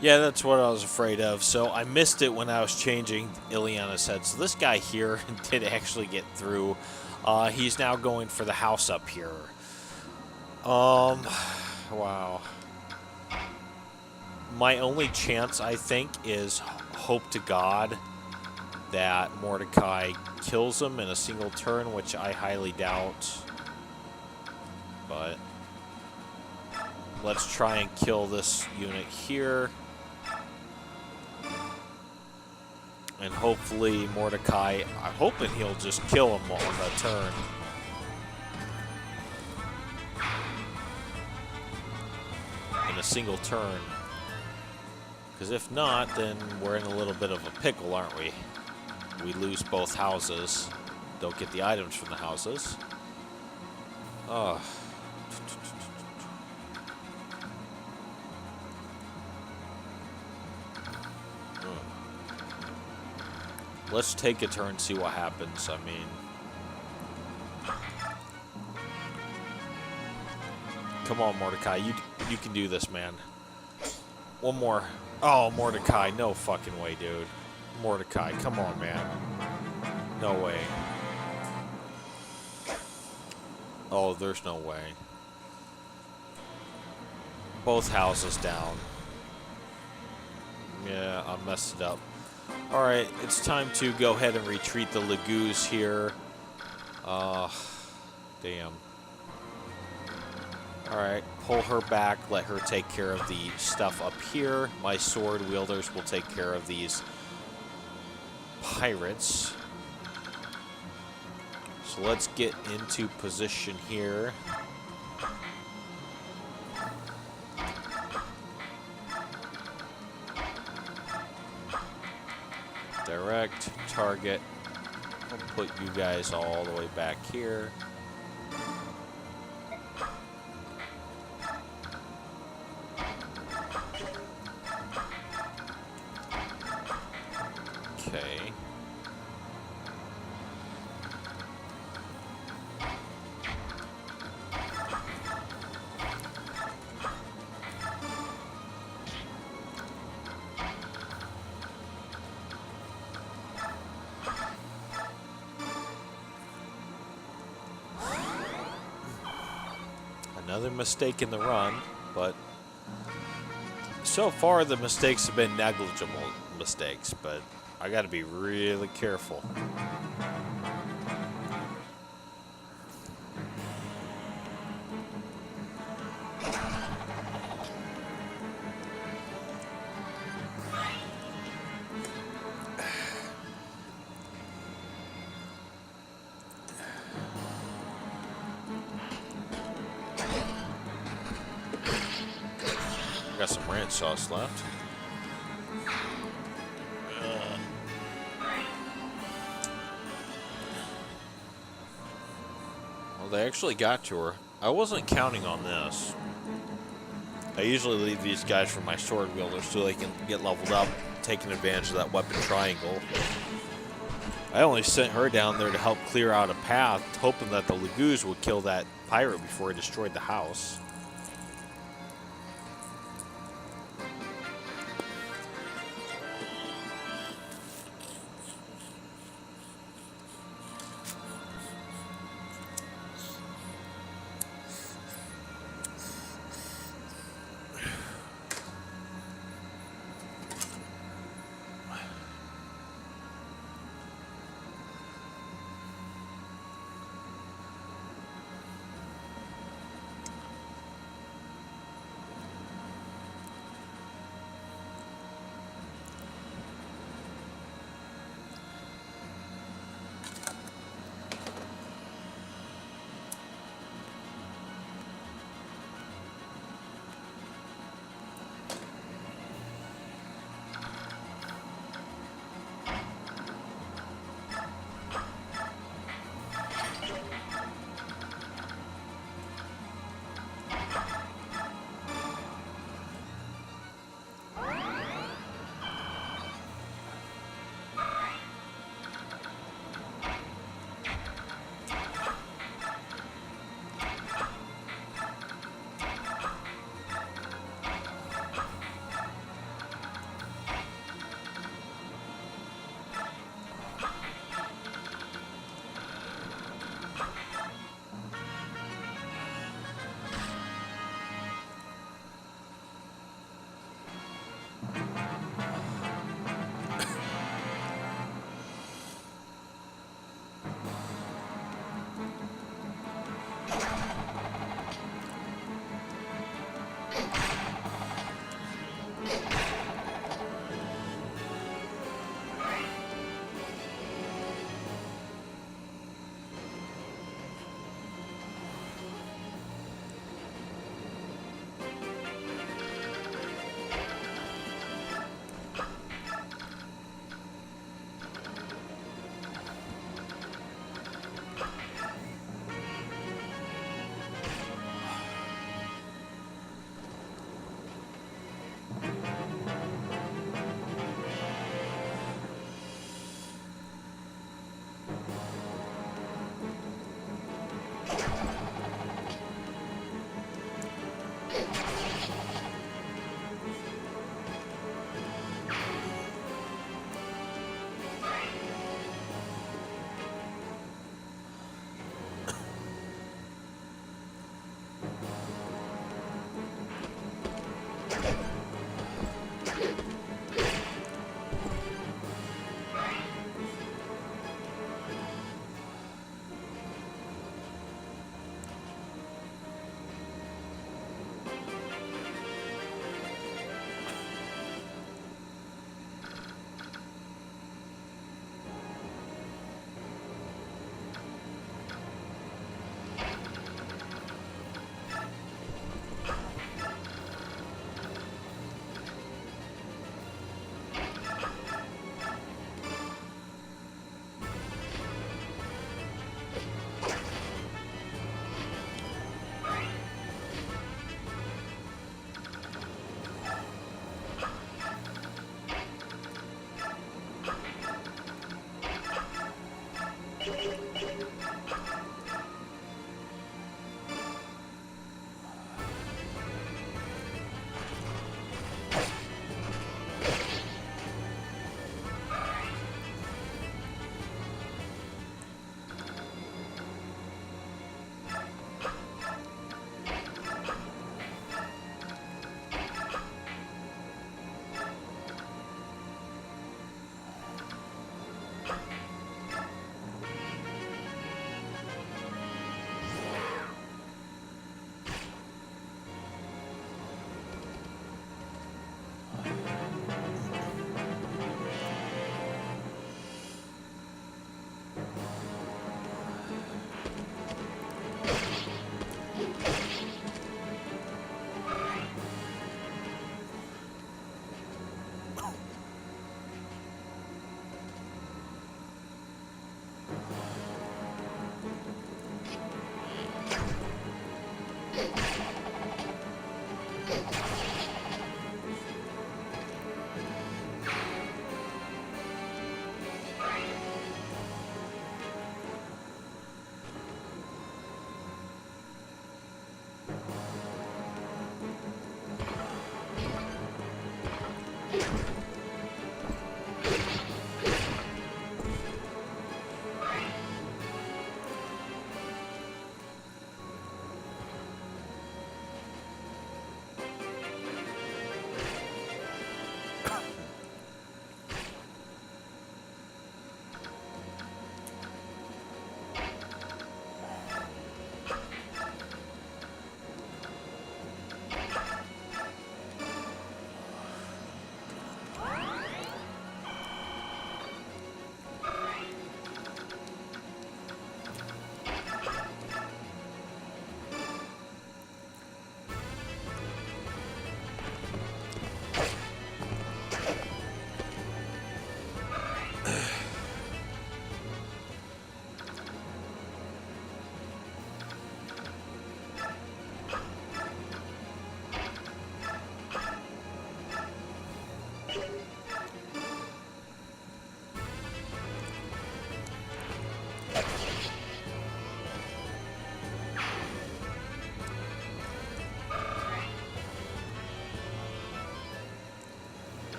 Yeah, that's what I was afraid of. So I missed it when I was changing Ileana's head. So this guy here did actually get through. He's now going for the house up here. Wow. My only chance, I think, is hope to God that Mordecai kills him in a single turn, which I highly doubt. But let's try and kill this unit here. And hopefully Mordecai, I'm hoping he'll just kill him on the turn. In a single turn. Because if not, then we're in a little bit of a pickle, aren't we? We lose both houses. Don't get the items from the houses. Oh. Let's take a turn, see what happens. I mean, come on, Mordecai. You can do this, man. One more. Oh, Mordecai. No fucking way, dude. Mordecai, come on, man. No way. Oh, there's no way. Both houses down. Yeah, I messed it up. Alright, it's time to go ahead and retreat the Lagoos here. Damn. Alright, pull her back, let her take care of the stuff up here. My sword wielders will take care of these pirates. So let's get into position here. Direct, target. I'll put you guys all the way back here. Okay. Another mistake in the run, but so far the mistakes have been negligible mistakes, but I gotta be really careful. Got some ranch sauce left. Well, they actually got to her. I wasn't counting on this. I usually leave these guys for my sword wielders so they can get leveled up, taking advantage of that weapon triangle. I only sent her down there to help clear out a path, hoping that the Lagoos would kill that pirate before he destroyed the house.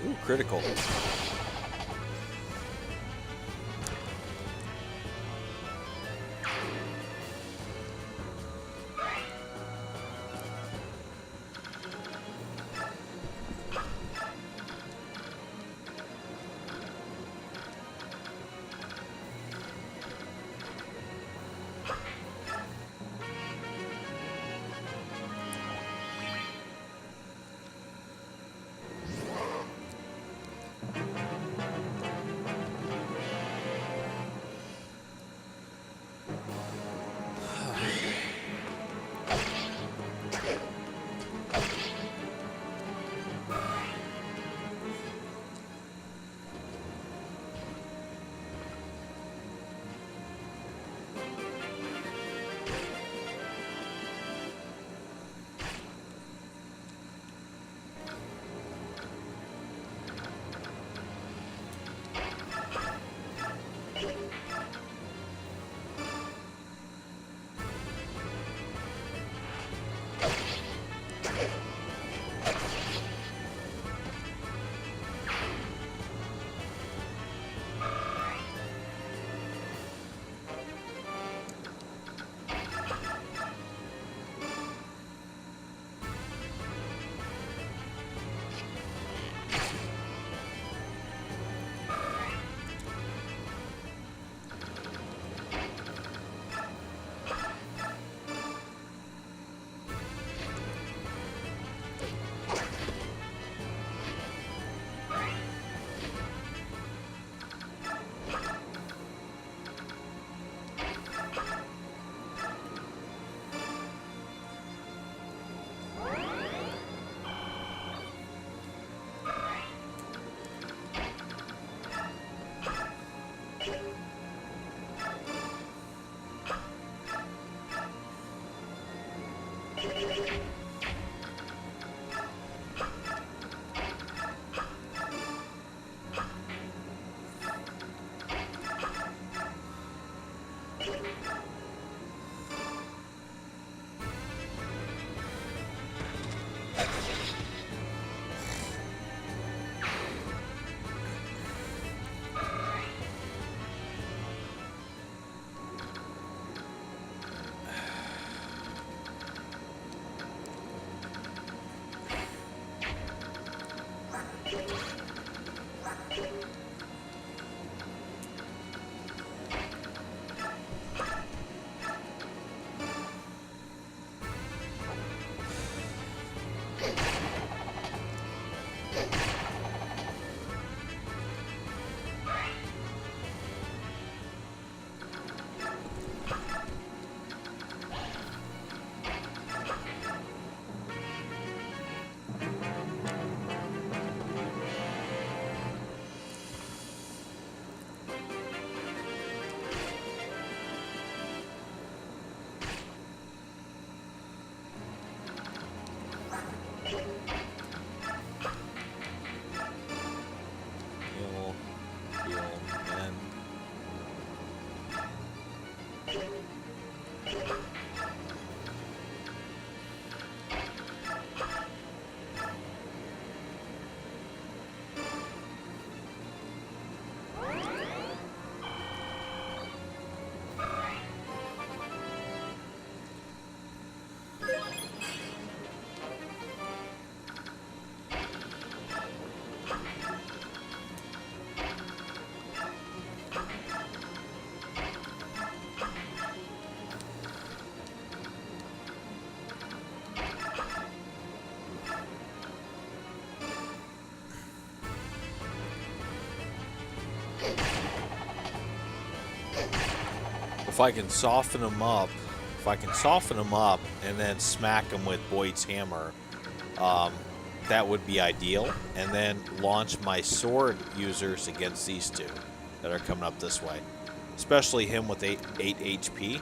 Ooh, critical. If I can soften him up, and then smack him with Boyd's hammer, that would be ideal. And then launch my sword users against these two that are coming up this way. Especially him with 8 HP.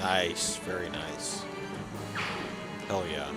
Nice, very nice. Hell yeah.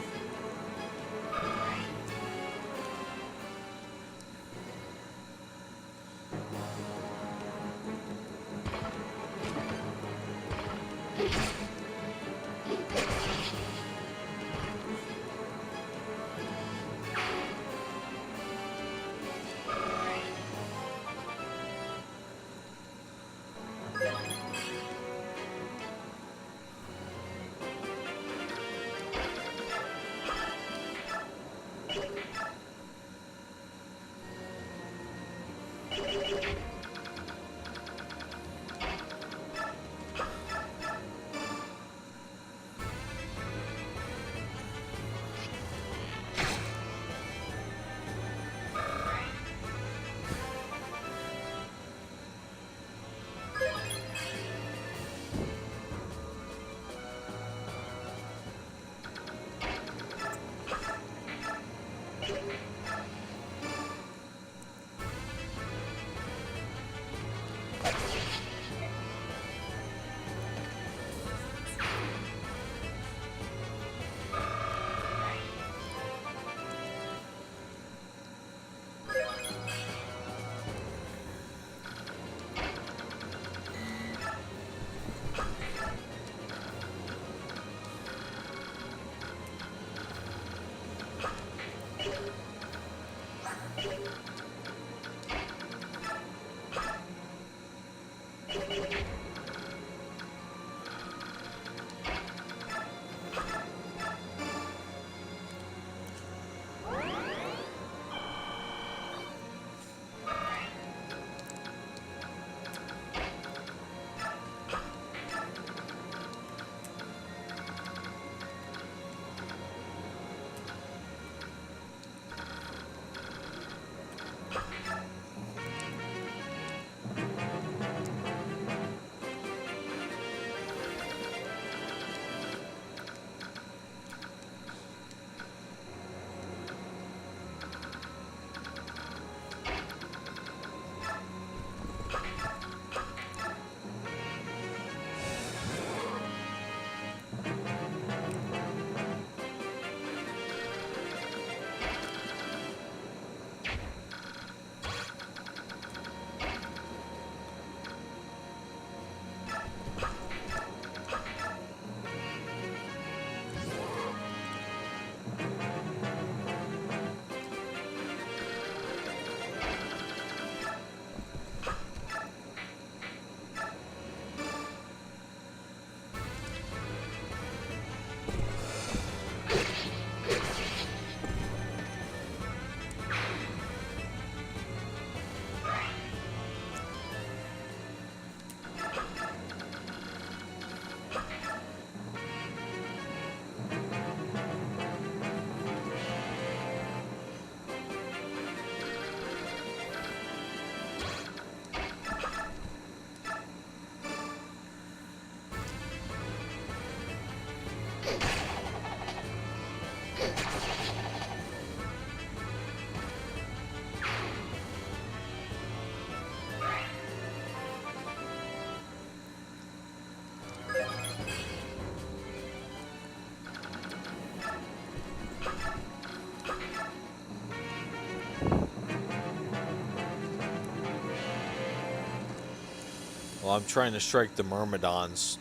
Well, I'm trying to strike the Myrmidons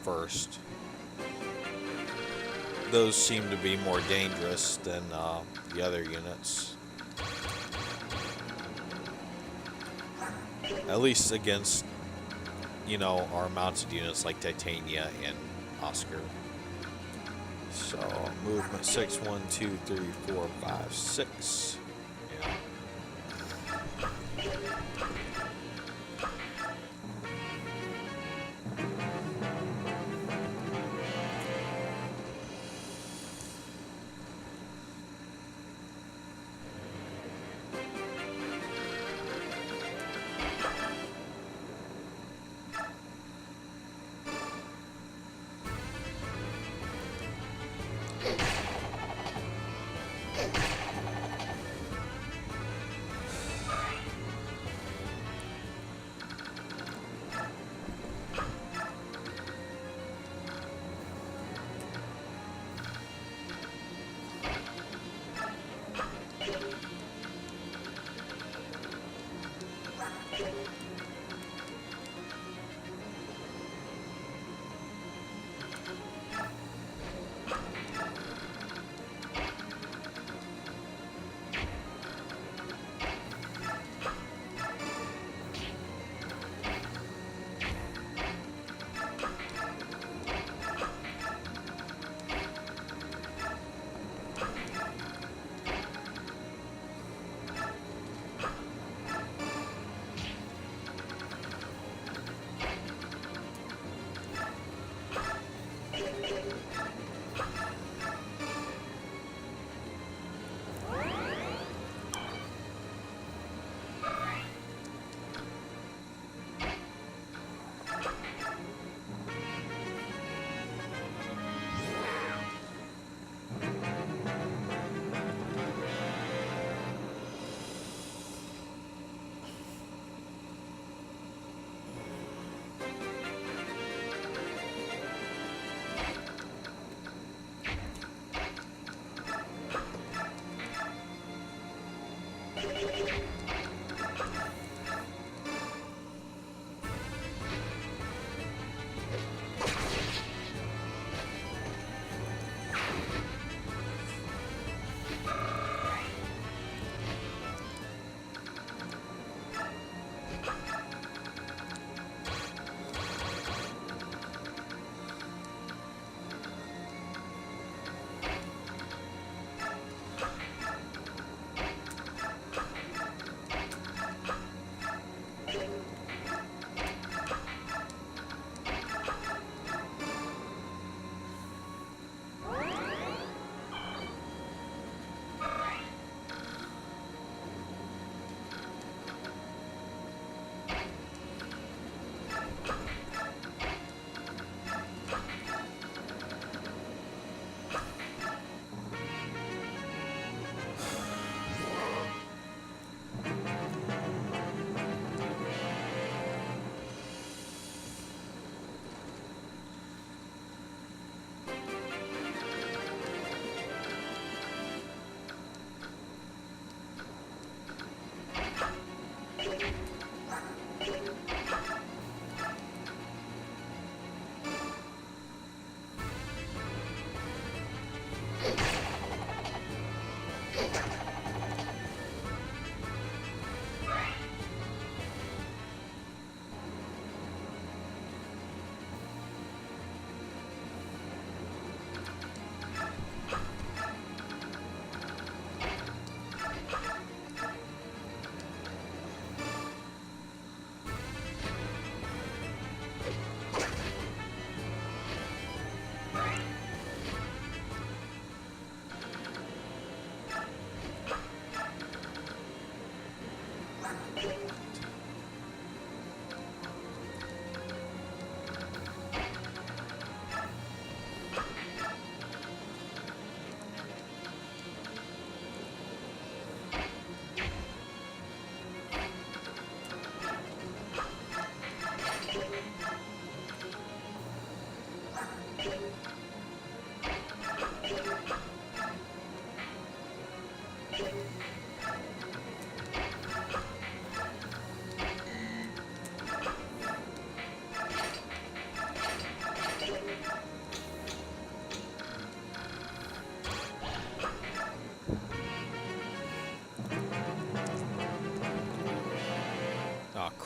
first. Those seem to be more dangerous than the other units. At least against, you know, our mounted units like Titania and Oscar. So, movement 6, 1, 2, 3, 4, 5, 6. Yeah.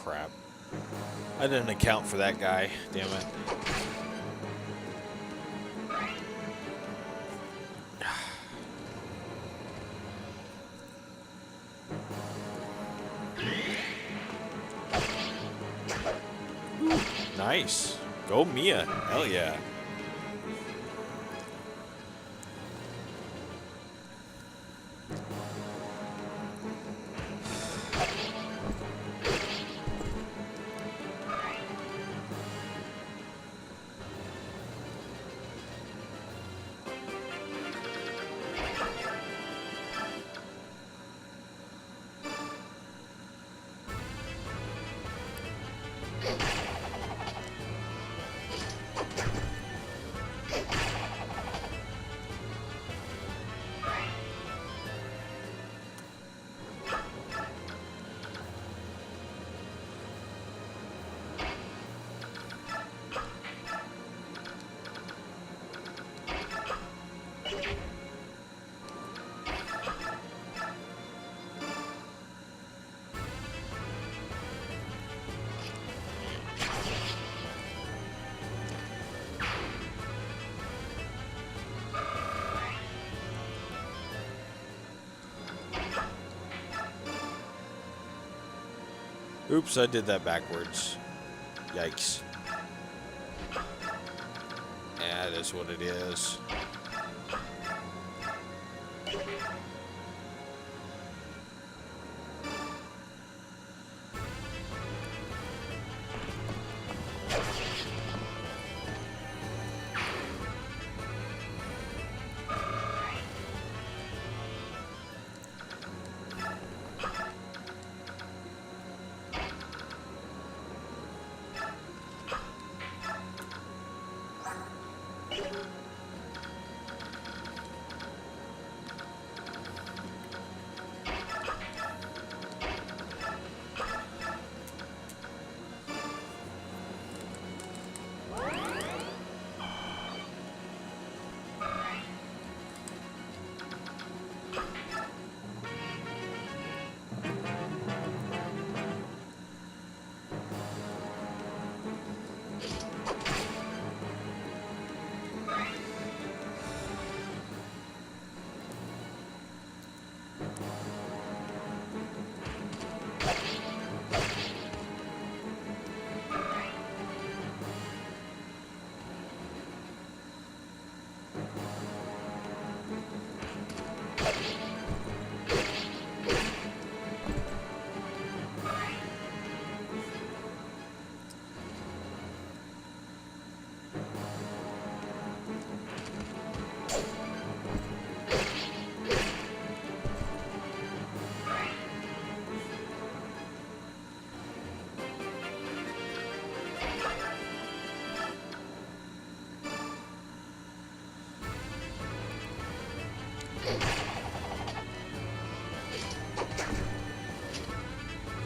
crap. I didn't account for that guy. Damn it. Nice. Go Mia. Hell yeah. Oops, I did that backwards. Yikes. Yeah, that is what it is.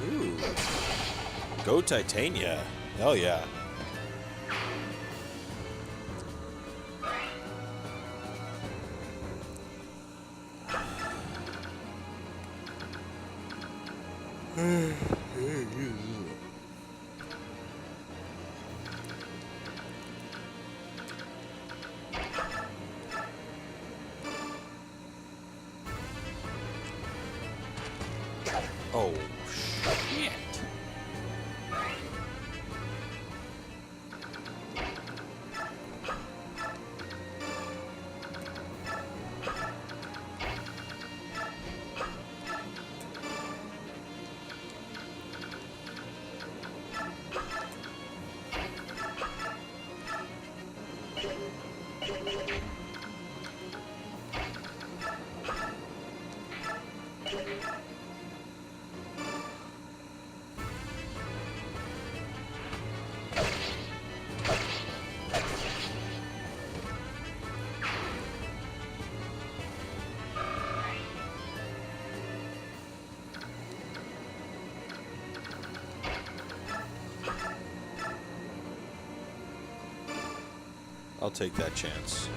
Ooh. Go Titania. Hell yeah. Oh, shit. I'll take that chance.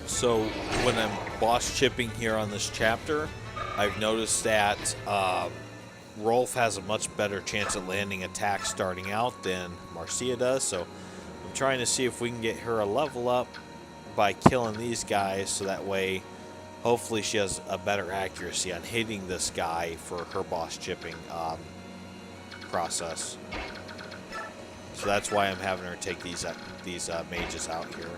So when I'm boss chipping here on this chapter, I've noticed that Rolf has a much better chance at landing attacks starting out than Marcia does. So I'm trying to see if we can get her a level up by killing these guys, so that way hopefully she has a better accuracy on hitting this guy for her boss chipping process. So that's why I'm having her take these mages out here.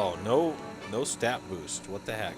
Oh, no stat boost. What the heck?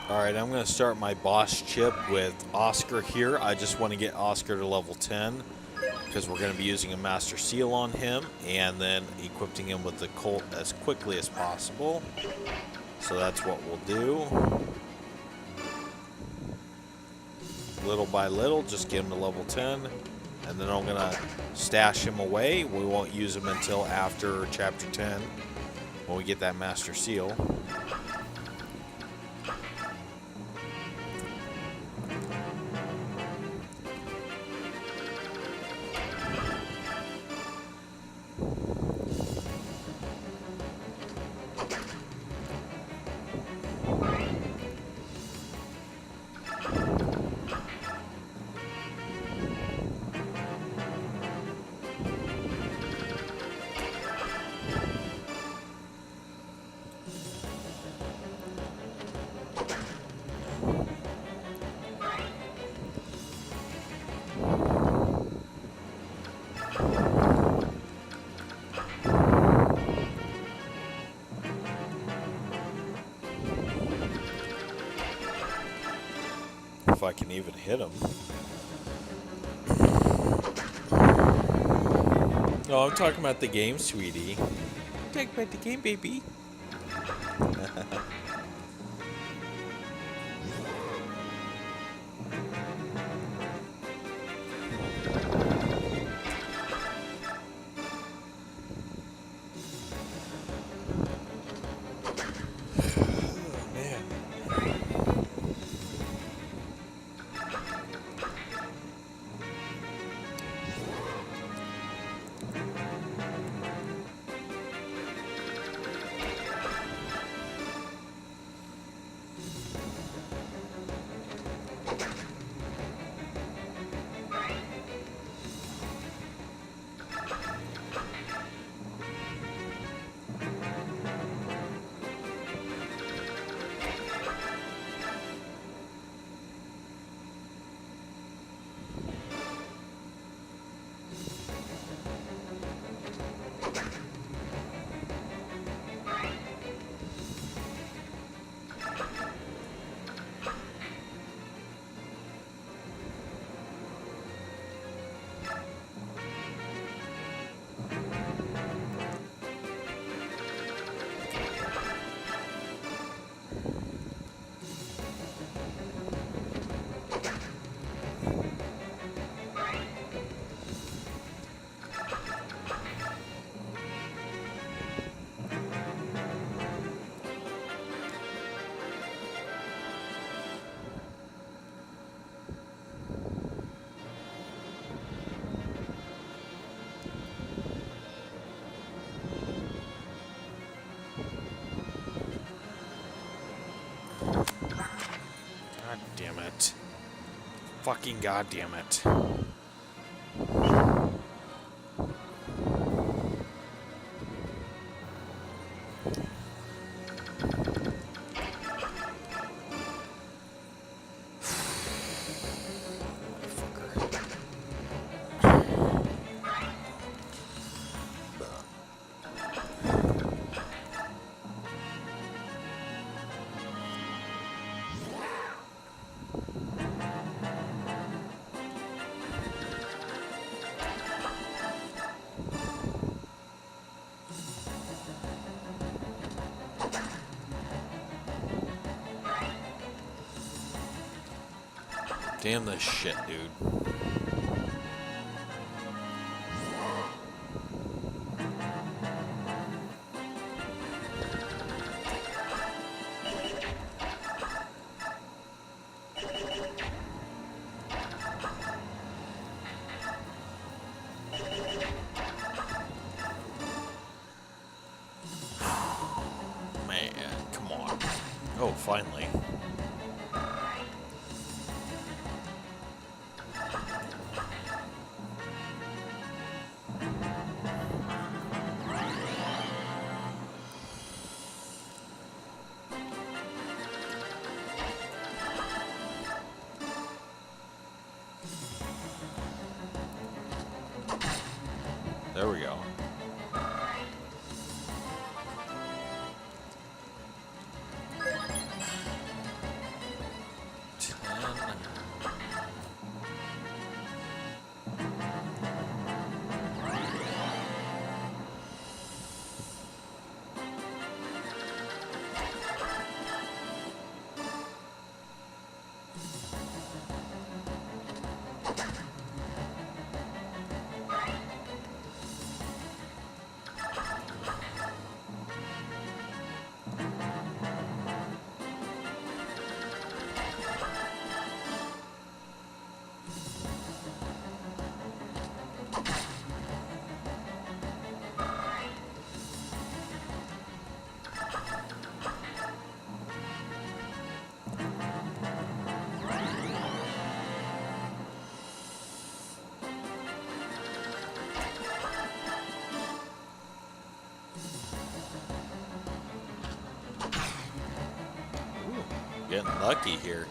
Alright, I'm going to start my boss chip with Oscar here. I just want to get Oscar to level 10 because we're going to be using a Master Seal on him and then equipping him with the Colt as quickly as possible. So that's what we'll do. Little by little, just get him to level 10. And then I'm going to stash him away. We won't use him until after Chapter 10 when we get that Master Seal. If I can even hit him. No, I'm talking about the game, sweetie. Talk about the game, baby. God damn it. Fucking goddamn it. Damn this shit, dude. Man, come on. Oh, finally. There we go. Getting lucky here.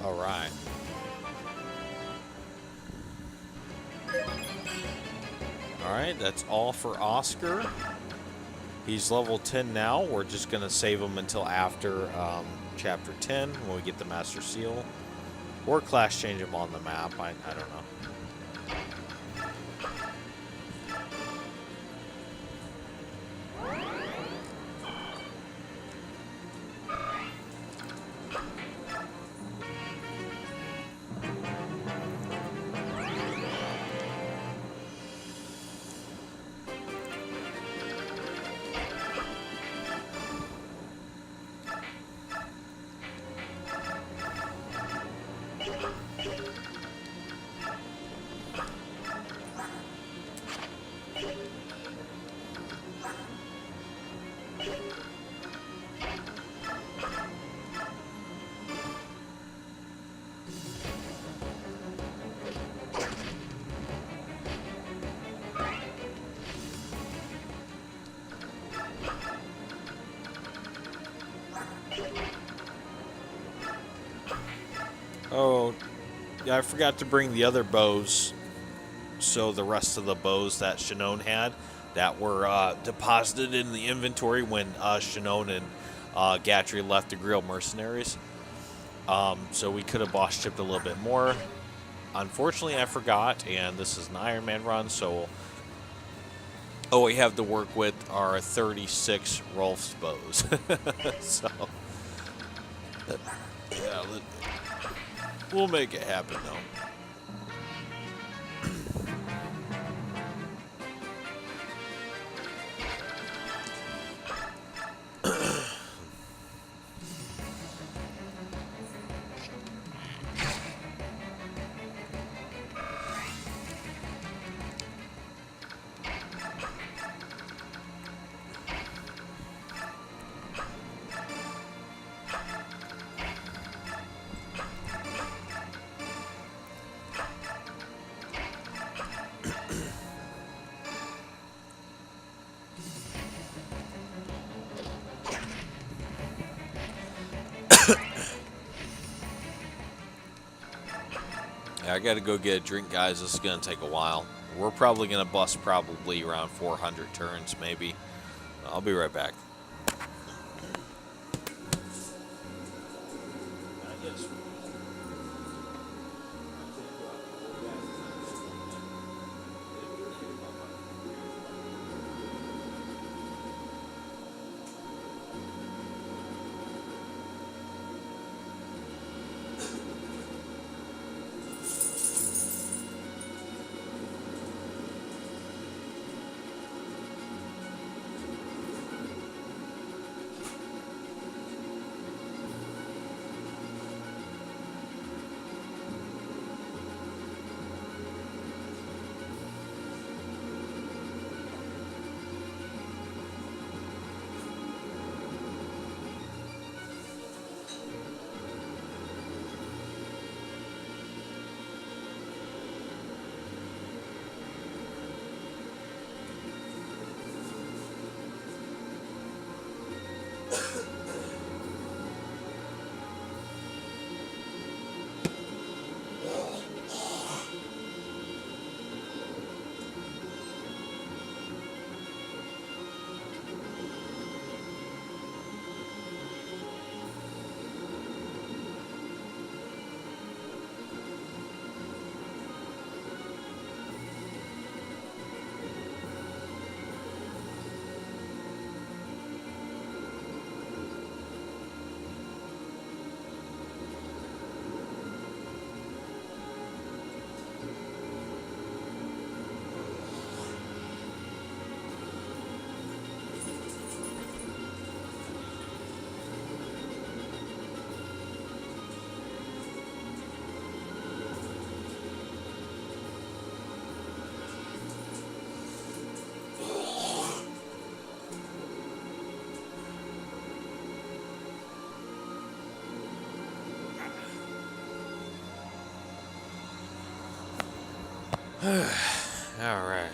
All right. All right, that's all for Oscar. He's level 10 now. We're just going to save him until after Chapter 10 when we get the Master Seal. Or class change him on the map. I don't know. Oh, yeah, I forgot to bring the other bows. So the rest of the bows that Shinon had that were deposited in the inventory when Shinon and Gatry left the Grill Mercenaries. So we could have boss chipped a little bit more. Unfortunately, I forgot, and this is an Ironman run, so all we have to work with are 36 Rolf's bows. So, yeah, we'll make it happen, though. I gotta go get a drink, guys. This is gonna take a while. We're probably gonna bust probably around 400 turns, maybe. I'll be right back. All right.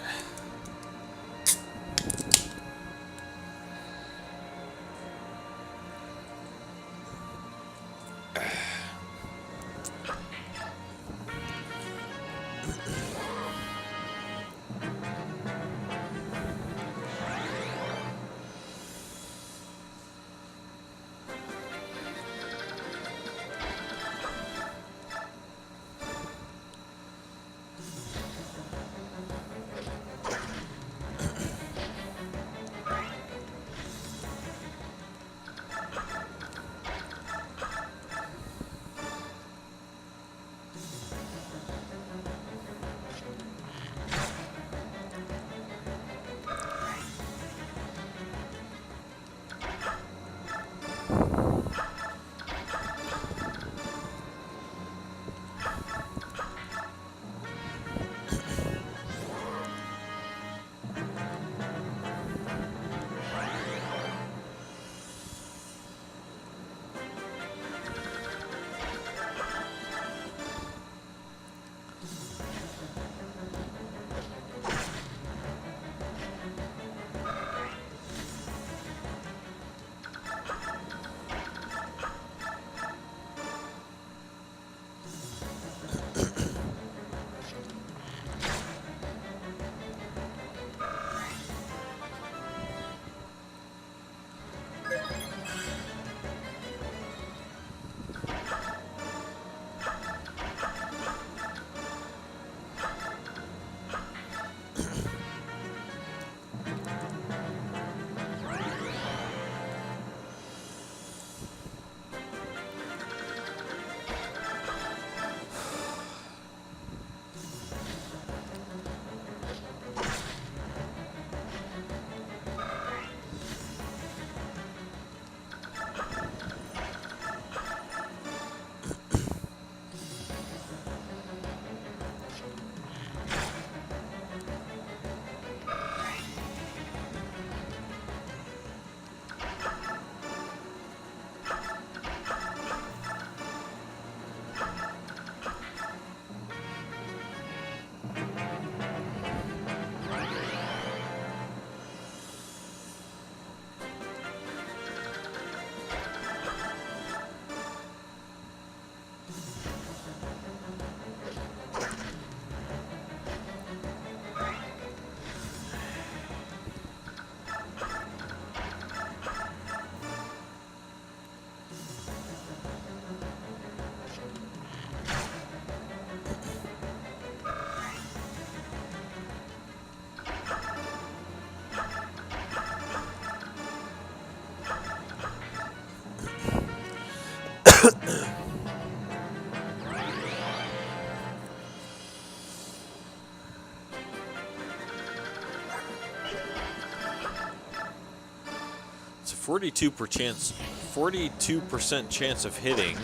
It's a 42% chance of hitting.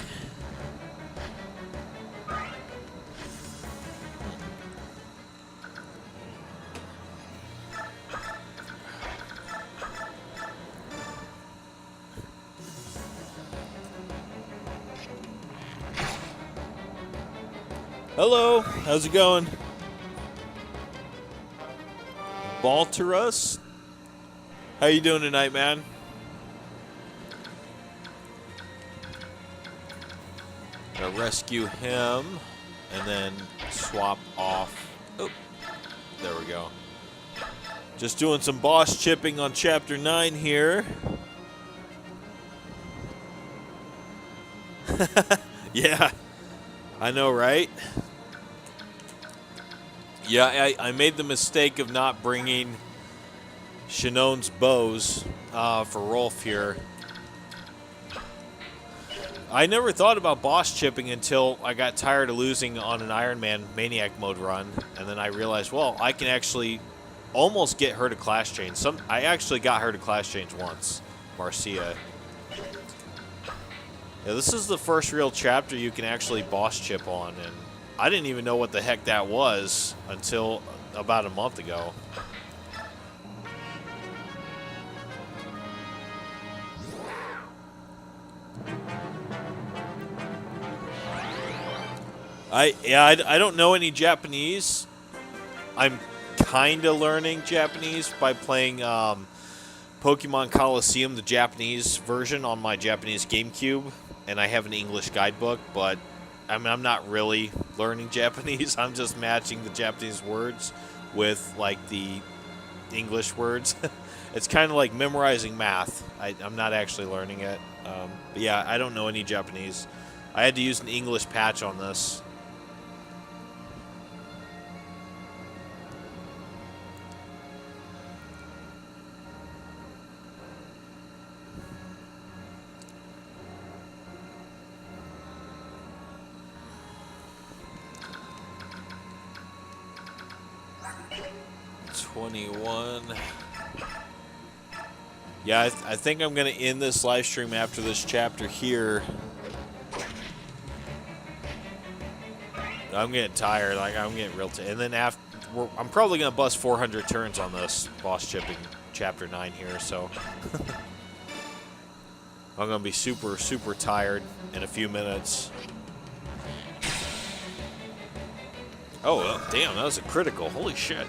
Hello, how's it going? Balterus? How you doing tonight, man? Gonna rescue him and then swap off. Oh, there we go. Just doing some boss chipping on Chapter 9 here. Yeah, I know, right? Yeah, I made the mistake of not bringing Shannon's bows for Rolf here. I never thought about boss chipping until I got tired of losing on an Ironman Maniac Mode run, and then I realized, well, I can actually almost get her to class change. I actually got her to class change once, Marcia. Yeah, this is the first real chapter you can actually boss chip on, and I didn't even know what the heck that was until about a month ago. I don't know any Japanese, I'm kind of learning Japanese by playing Pokemon Coliseum, the Japanese version, on my Japanese GameCube, and I have an English guidebook, but I mean, I'm not really learning Japanese. I'm just matching the Japanese words with, like, the English words. It's kind of like memorizing math. I'm not actually learning it. But yeah, I don't know any Japanese. I had to use an English patch on this. Yeah, I think I'm going to end this live stream after this chapter here. I'm getting tired. Like, I'm getting real tired. And then after, I'm probably going to bust 400 turns on this boss chipping chapter 9 here, so. I'm going to be super, super tired in a few minutes. Oh, damn, that was a critical. Holy shit.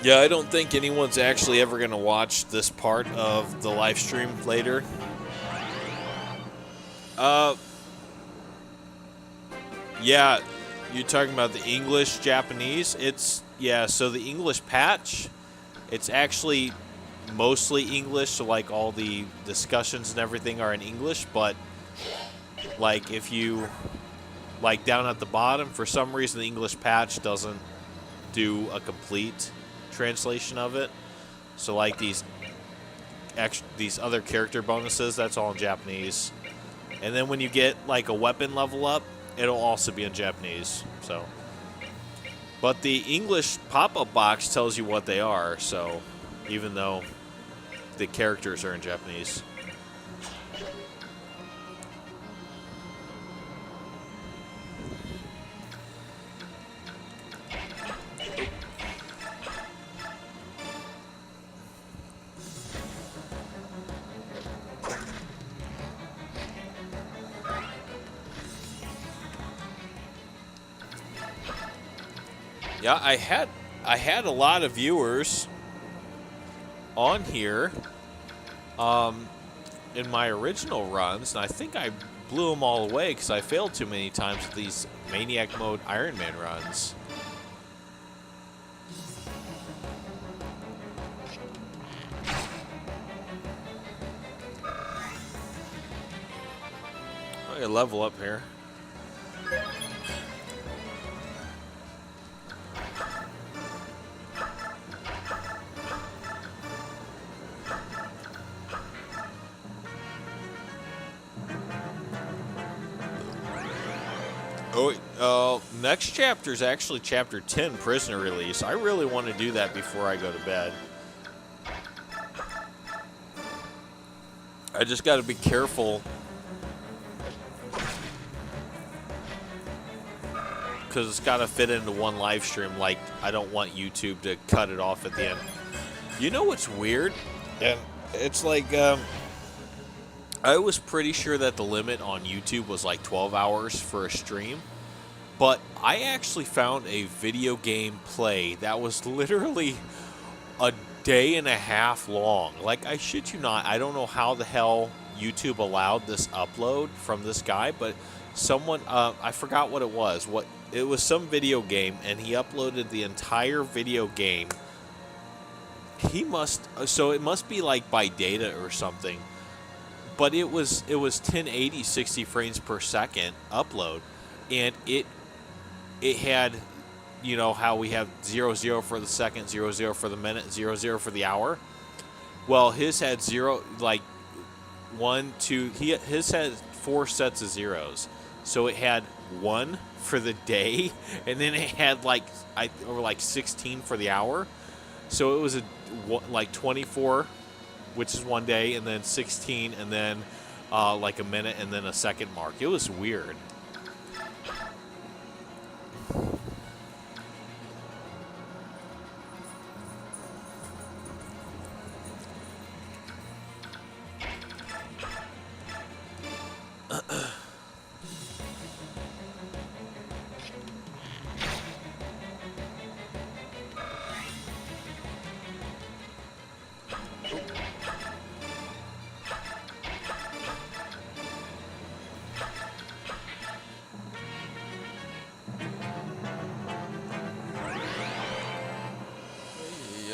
Yeah, I don't think anyone's actually ever going to watch this part of the live stream later. Yeah, you're talking about the English, Japanese. Yeah, so the English patch, it's actually mostly English, so like all the discussions and everything are in English, but like if you, like down at the bottom, for some reason the English patch doesn't do a complete translation of it. So like these other character bonuses, that's all in Japanese. And then when you get like a weapon level up, it'll also be in Japanese. So, but the English pop-up box tells you what they are, so even though the characters are in Japanese. Yeah, I had a lot of viewers on here in my original runs, and I think I blew them all away because I failed too many times with these Maniac Mode Ironman runs. I gotta level up here. Next chapter is actually chapter 10, Prisoner Release. I really want to do that before I go to bed. I just got to be careful because it's got to fit into one live stream. Like, I don't want YouTube to cut it off at the end. You know what's weird? And it's like, I was pretty sure that the limit on YouTube was like 12 hours for a stream. But I actually found a video game play that was literally a day and a half long. Like, I shit you not, I don't know how the hell YouTube allowed this upload from this guy, but someone, I forgot what it was. It was some video game, and he uploaded the entire video game. So it must be like by data or something. But it was 1080, 60 frames per second upload, and it had, you know, how we have 00 for the second, 00 for the minute, 00 for the hour. Well, his had 0, like 1, 2. His had 4 sets of zeros, so it had 1 for the day, and then it had like 16 for the hour. So it was like 24, which is 1 day, and then 16, and then like a minute, and then a second mark. It was weird.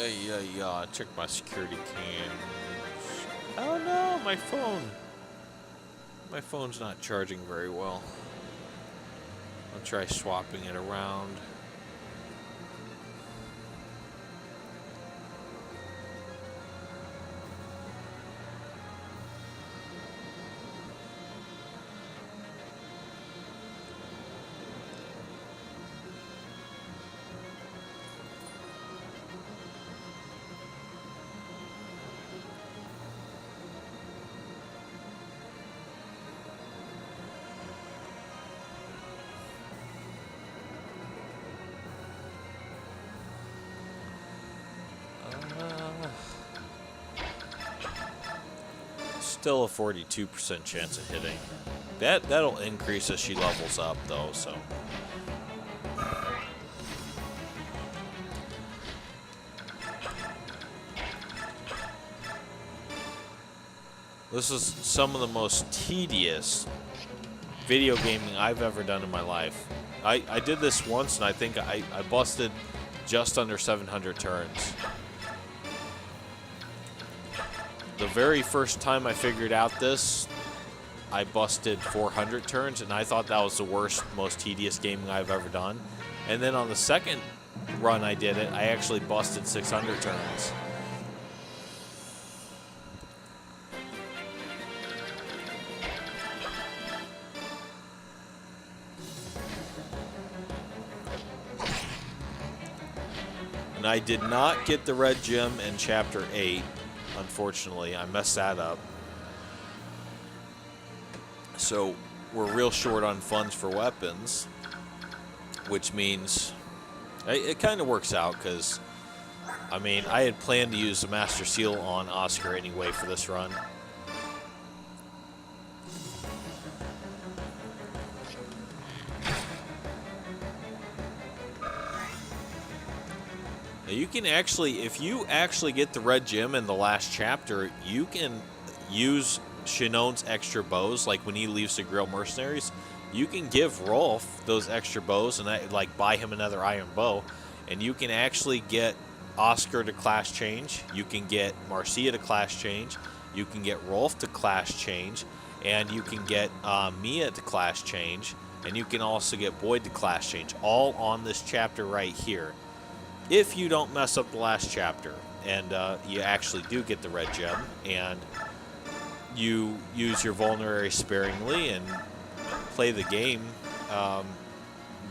yeah. Check my security cams. Oh no, my phone. My phone's not charging very well. I'll try swapping it around. Still a 42% chance of hitting. That'll increase as she levels up, though. So. This is some of the most tedious video gaming I've ever done in my life. I did this once, and I think I busted just under 700 turns. The very first time I figured out this, I busted 400 turns, and I thought that was the worst, most tedious gaming I've ever done. And then on the second run I did it, I actually busted 600 turns. And I did not get the red gem in Chapter 8. Unfortunately, I messed that up. So we're real short on funds for weapons, which means it kind of works out because, I mean, I had planned to use the Master Seal on Oscar anyway for this run. Now you can actually, if you actually get the red gem in the last chapter, you can use Shinone's extra bows. Like when he leaves the Grill Mercenaries, you can give Rolf those extra bows and like buy him another iron bow, and you can actually get Oscar to class change. You can get Marcia to class change. You can get Rolf to class change, and you can get Mia to class change, and you can also get Boyd to class change, all on this chapter right here. If you don't mess up the last chapter, and you actually do get the red gem, and you use your vulnerary sparingly and play the game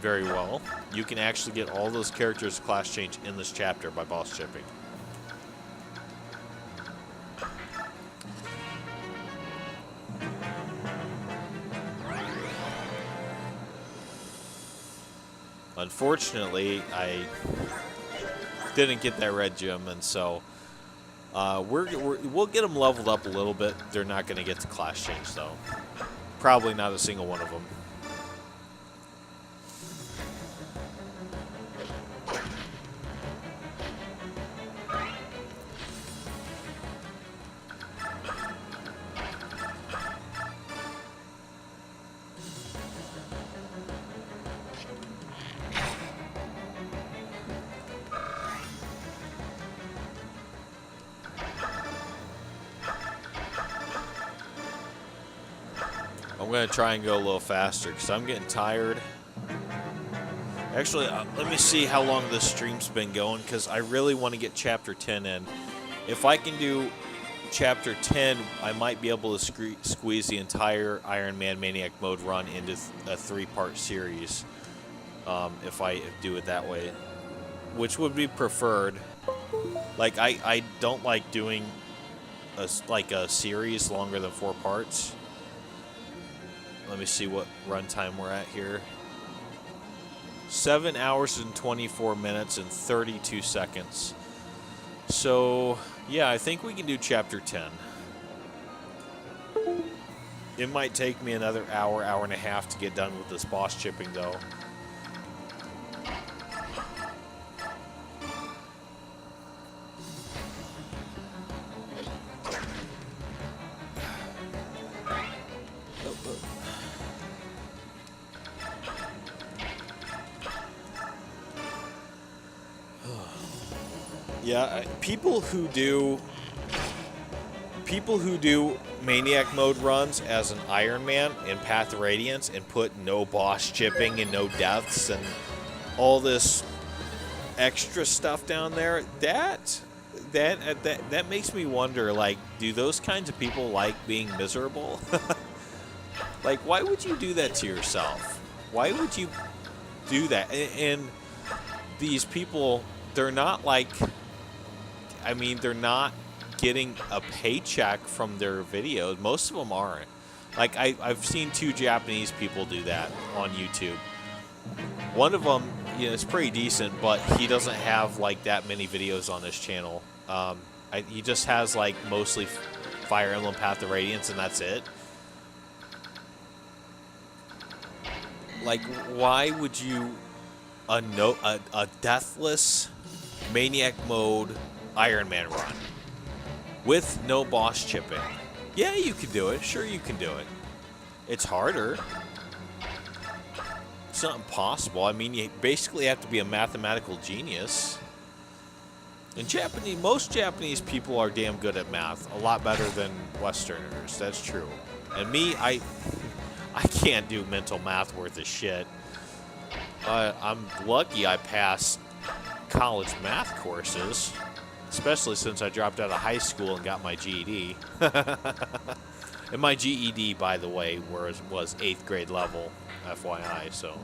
very well, you can actually get all those characters class change in this chapter by boss chipping. Unfortunately, I didn't get that red gem, and so we'll get them leveled up a little bit. They're not going to get the class change, though. Probably not a single one of them. I'm going to try and go a little faster because I'm getting tired. Actually, let me see how long this stream's been going because I really want to get Chapter 10 in. If I can do Chapter 10, I might be able to squeeze the entire Ironman Maniac Mode run into a 3-part series if I do it that way, which would be preferred. Like, I don't like doing a series longer than 4 parts. Let me see what runtime we're at here. 7 hours and 24 minutes and 32 seconds. So, yeah, I think we can do Chapter 10. It might take me another hour, hour and a half to get done with this boss chipping, though. Yeah, people who do Maniac Mode runs as an Ironman in Path of Radiance and put no boss chipping and no deaths and all this extra stuff down there, that makes me wonder, like, do those kinds of people like being miserable? Like, why would you do that to yourself? Why would you do that? And these people, they're not like, I mean, they're not getting a paycheck from their videos. Most of them aren't. Like, I've seen 2 Japanese people do that on YouTube. One of them, you know, is pretty decent, but he doesn't have like that many videos on his channel. He just has like mostly Fire Emblem Path of Radiance, and that's it. Like, why would you a deathless Maniac Mode Ironman run with no boss chipping? Yeah, you can do it. Sure, you can do it. It's harder. It's not impossible. I mean, you basically have to be a mathematical genius. And most Japanese people are damn good at math. A lot better than Westerners. That's true. And me, I can't do mental math worth of shit. I'm lucky I passed college math courses, especially since I dropped out of high school and got my GED. And my GED, by the way, was 8th grade level, FYI, so.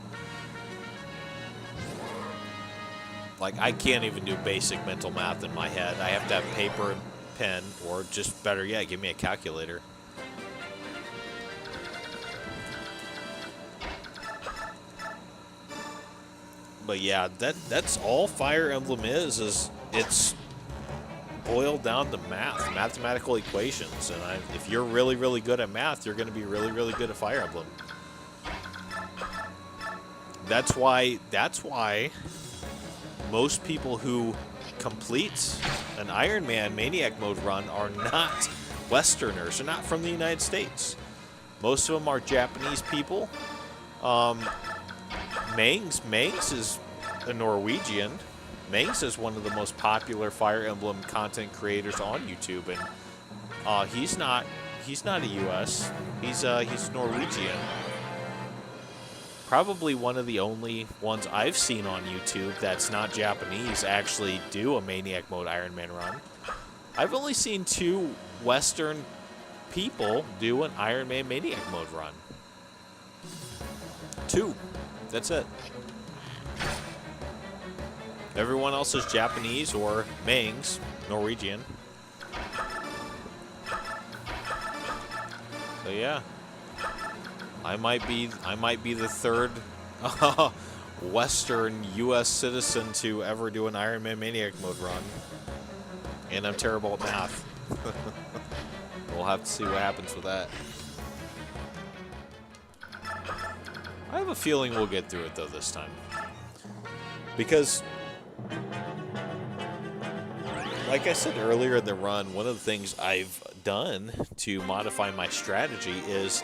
Like, I can't even do basic mental math in my head. I have to have paper and pen, or just better yet, give me a calculator. But yeah, that's all Fire Emblem is it's boiled down to math, mathematical equations. And if you're really, really good at math, you're going to be really, really good at Fire Emblem. That's why most people who complete an Ironman Maniac Mode run are not Westerners. They're not from the United States. Most of them are Japanese people. Mangs is a Norwegian. Mangs is one of the most popular Fire Emblem content creators on YouTube, and he's not a U.S. He's Norwegian. Probably one of the only ones I've seen on YouTube that's not Japanese actually do a Maniac Mode Ironman run. I've only seen 2 Western people do an Ironman Maniac Mode run. 2. That's it. Everyone else is Japanese or Mangs, Norwegian. So yeah, I might be the 3rd Western U.S. citizen to ever do an Ironman Maniac Mode run, and I'm terrible at math. We'll have to see what happens with that. I have a feeling we'll get through it though this time, because like I said earlier in the run, one of the things I've done to modify my strategy is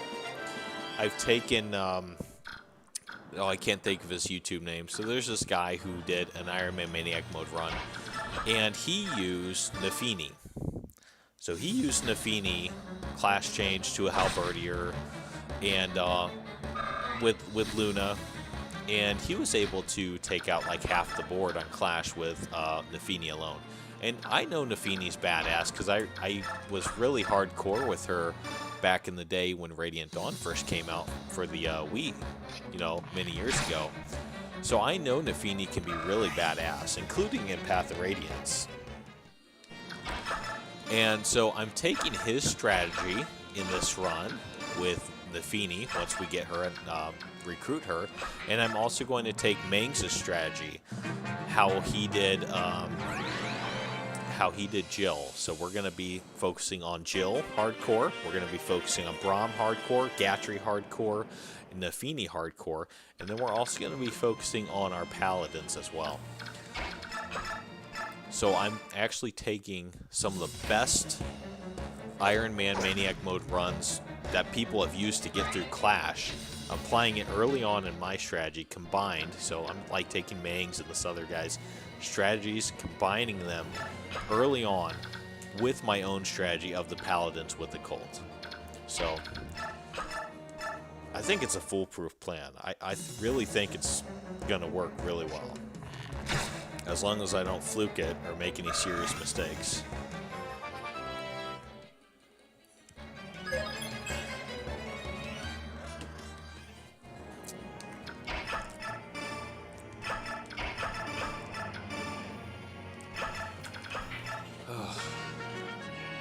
I've taken, I can't think of his YouTube name. So there's this guy who did an Ironman Maniac Mode run, and he used Nafini. So he used Nafini, class change to a Halberdier, and with Luna, and he was able to take out like half the board on Clash with Nafini alone. And I know Nafini's badass because I was really hardcore with her back in the day when Radiant Dawn first came out for the Wii, you know, many years ago. So I know Nafini can be really badass, including in Path of Radiance. And so I'm taking his strategy in this run with Nafini once we get her and recruit her, and I'm also going to take Mangs' strategy, how he did Jill. So we're going to be focusing on Jill hardcore. We're going to be focusing on Braum hardcore, Gatry hardcore, and Nafini hardcore, and then we're also going to be focusing on our paladins as well. So I'm actually taking some of the best Ironman Maniac Mode runs that people have used to get through Clash, applying it early on in my strategy combined. So I'm like taking Mangs and this other guy's strategies, combining them early on with my own strategy of the paladins with the cult. So I think it's a foolproof plan. I really think it's gonna work really well, as long as I don't fluke it or make any serious mistakes.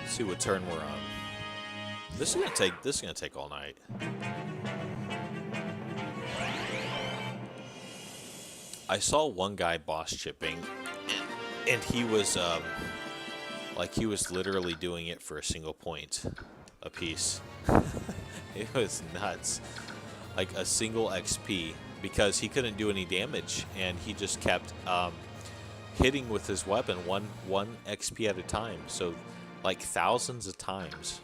Let's see what turn we're on. This is gonna take all night. I saw one guy boss chipping, and he was like he was literally doing it for a single point a piece. It was nuts, like a single XP, because he couldn't do any damage, and he just kept hitting with his weapon one XP at a time. So like thousands of times.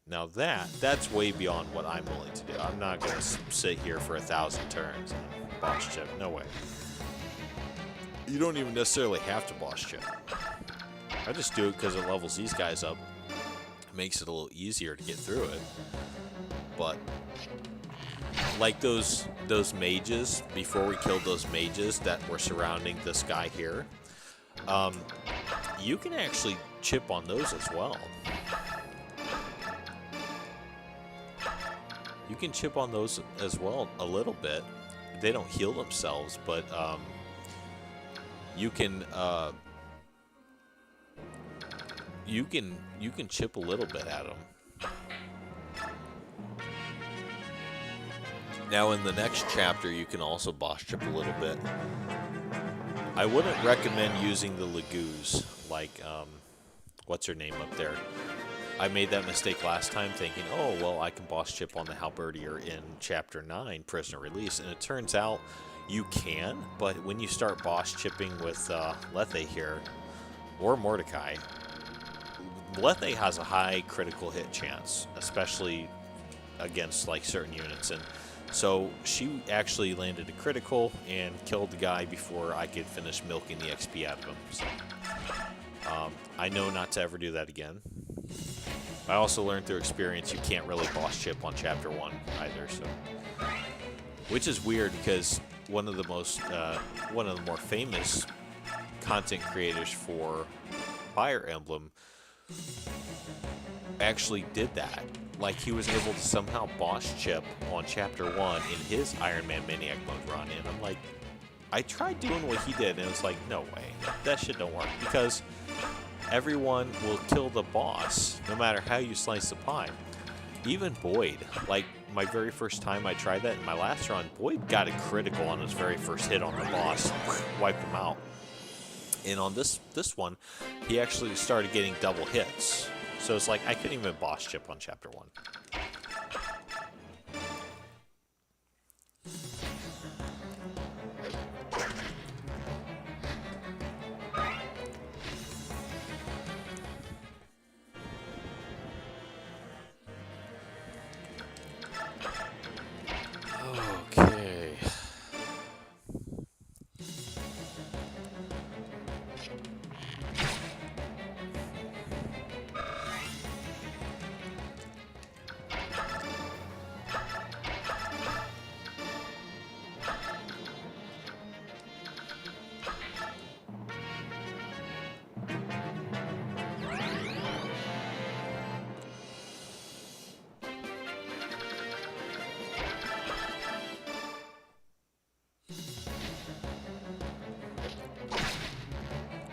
Now that's way beyond what I'm willing to do. I'm not going to sit here for 1,000 turns and boss chip. No way. You don't even necessarily have to boss chip. I just do it because it levels these guys up. It makes it a little easier to get through it. But like those mages, before we killed those mages that were surrounding this guy here, you can actually chip on those as well. You can chip on those as well a little bit. They don't heal themselves, but you can chip a little bit at them. Now in the next chapter, you can also boss chip a little bit. I wouldn't recommend using the Lagoos, like what's her name up there. I made that mistake last time thinking, oh, well, I can boss chip on the Halberdier in Chapter 9, Prisoner Release, and it turns out you can, but when you start boss chipping with Lethe here, or Mordecai, Lethe has a high critical hit chance, especially against like certain units, and so she actually landed a critical and killed the guy before I could finish milking the XP out of him. So I know not to ever do that again. I also learned through experience you can't really boss chip on Chapter 1 either, so which is weird because one of the more famous content creators for Fire Emblem actually did that. Like, he was able to somehow boss chip on Chapter 1 in his Ironman Maniac Mode run, and I'm like, I tried doing what he did, and it was like, no way, that shit don't work, because everyone will kill the boss, no matter how you slice the pie. Even Boyd, like, my very first time I tried that in my last run, Boyd got a critical on his very first hit on the boss, wiped him out. And on this one, he actually started getting double hits. So it's like, I couldn't even boss chip on Chapter 1. Okay.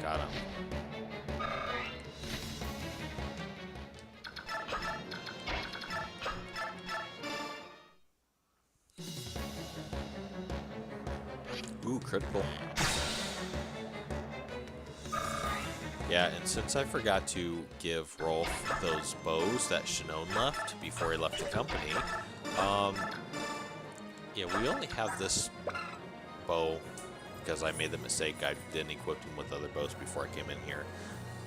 Got him. Ooh, critical. Yeah, and since I forgot to give Rolf those bows that Shinon left before he left the company, yeah, we only have this bow because I made the mistake. I didn't equip him with other bows before I came in here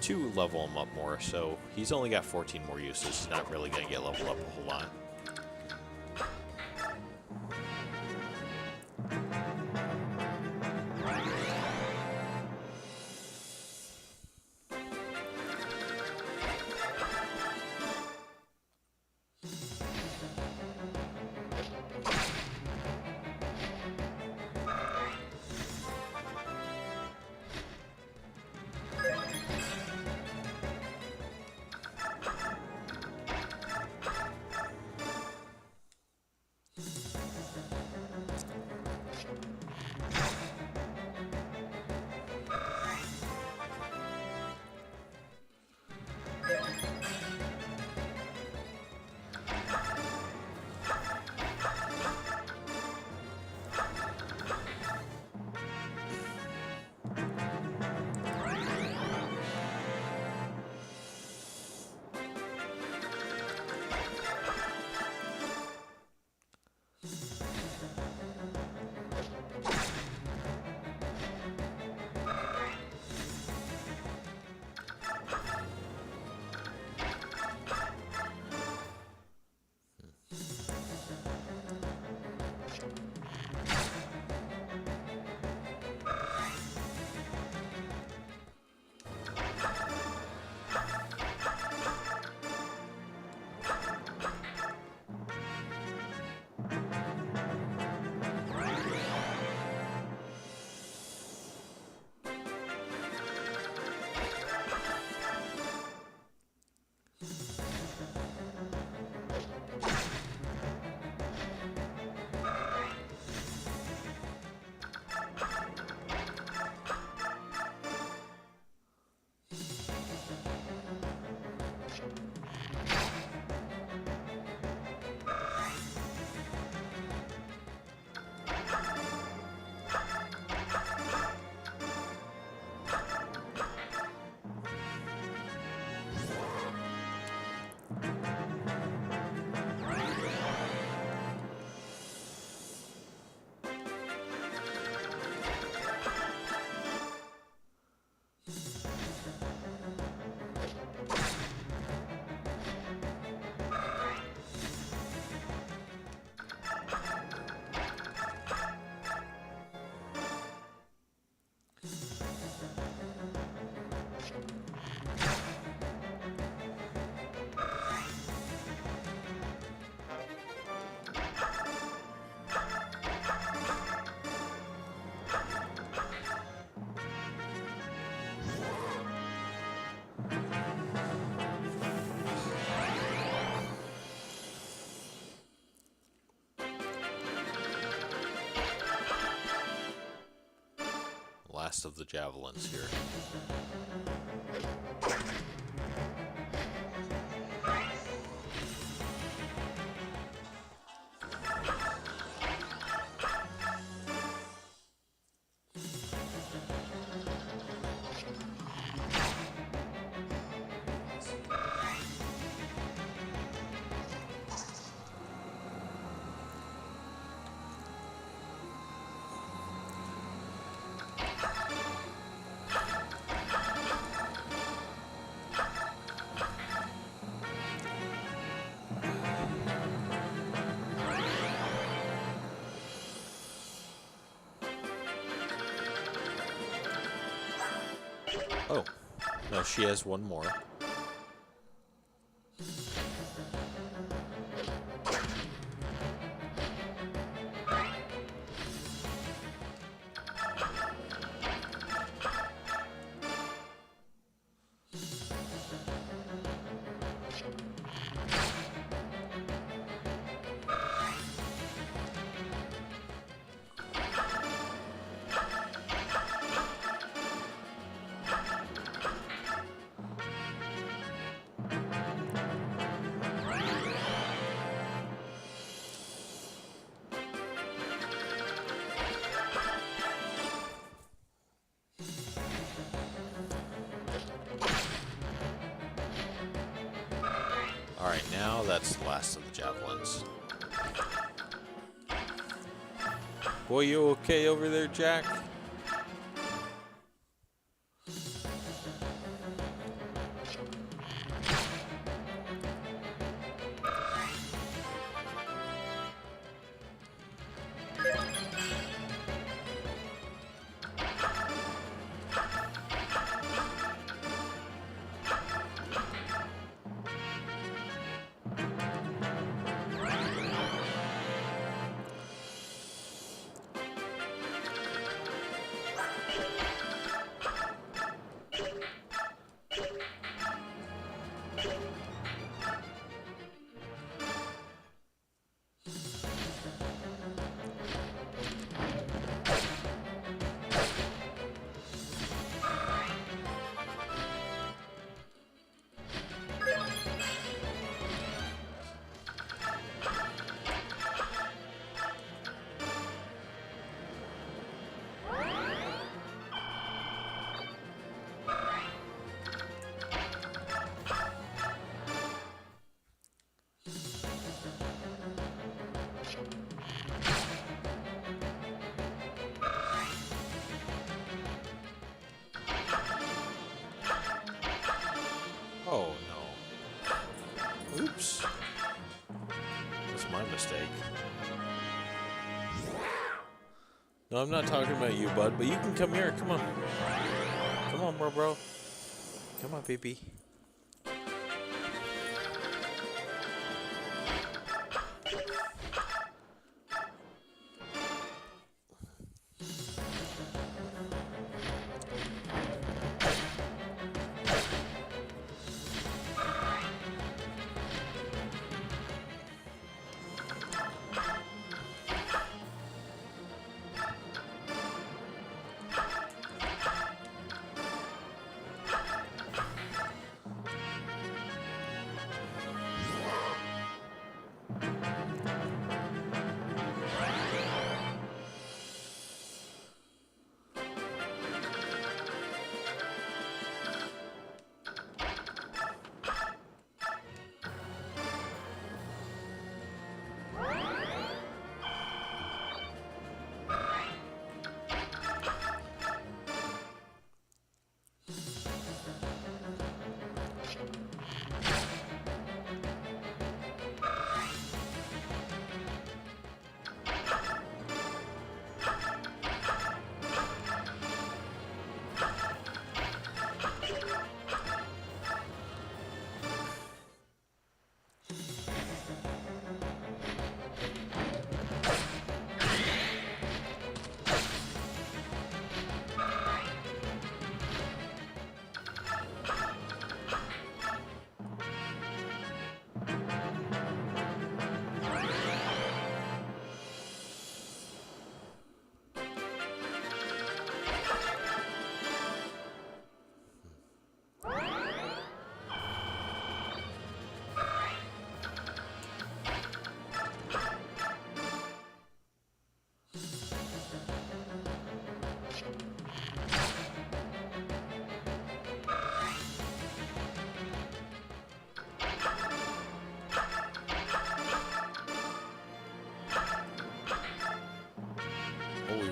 to level him up more, so he's only got 14 more uses. He's not really going to get leveled up a whole lot. last of the javelins here. Oh, no, she has one more. Alright, now that's the last of the javelins. Boy, you okay over there, Jack? Oh, no. Oops. That's my mistake. No, I'm not talking about you, bud, but you can come here. Come on. Come on, bro. Come on, baby.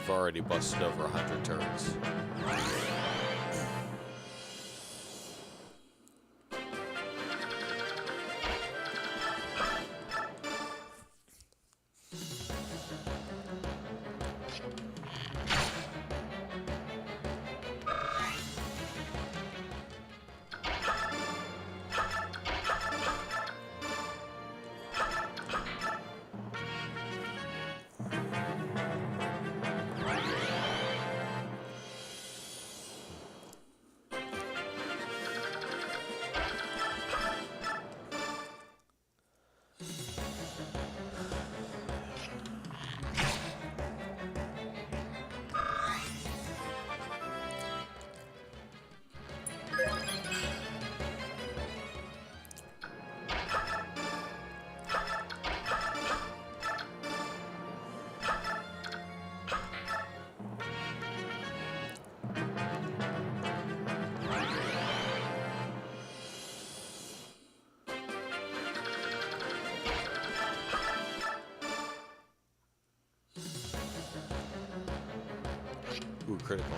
we've already busted over 100 turrets. Ooh, critical.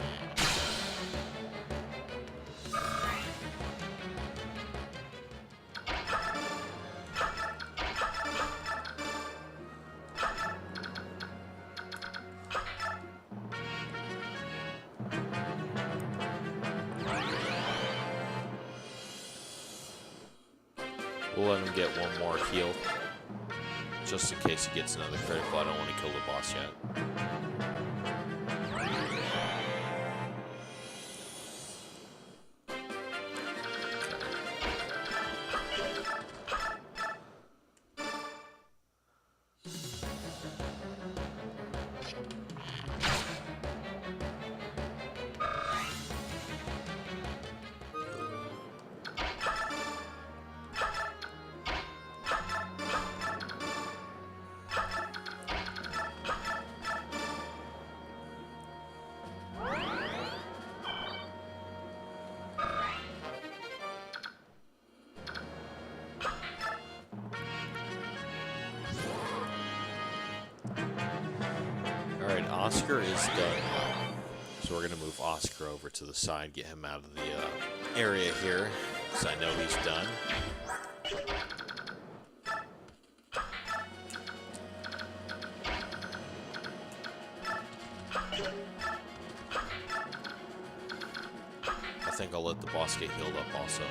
We'll let him get one more heal. Just in case he gets another critical. I don't want to kill the boss yet. Alright, Oscar is done now. So we're going to move Oscar over to the side, get him out of the area here, because I know he's done. I think I'll let the boss get healed up also.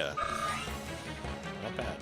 Yeah. Not bad.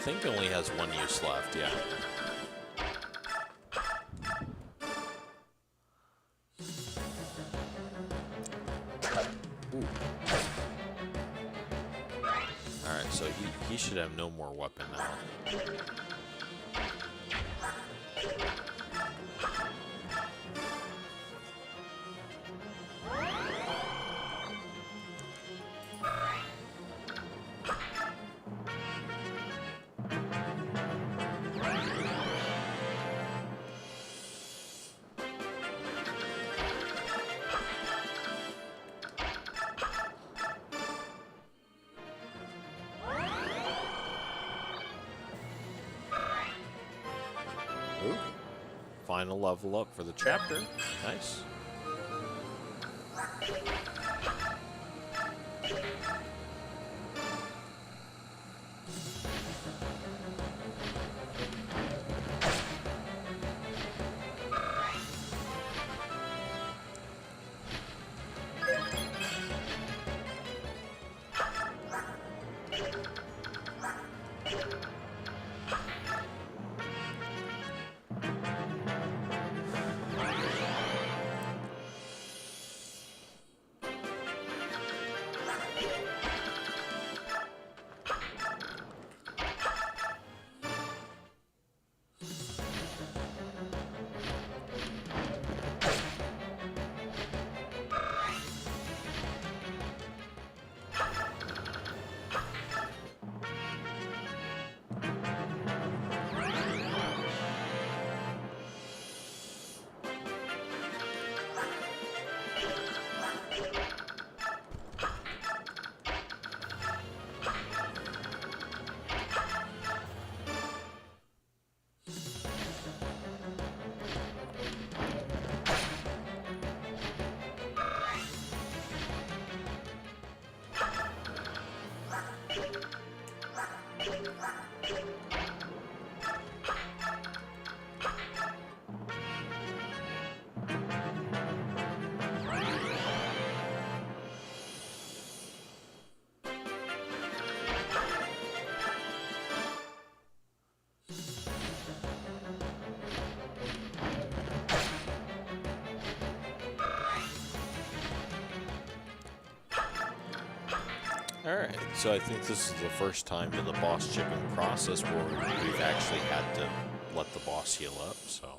think it only has one use left, yeah. Alright, so he should have no more weapon now. Ooh. Final level up for the chapter. Nice. Alright, so I think this is the first time in the boss chipping process where we've actually had to let the boss heal up, so...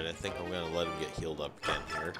Alright, I think I'm going to let him get healed up again here.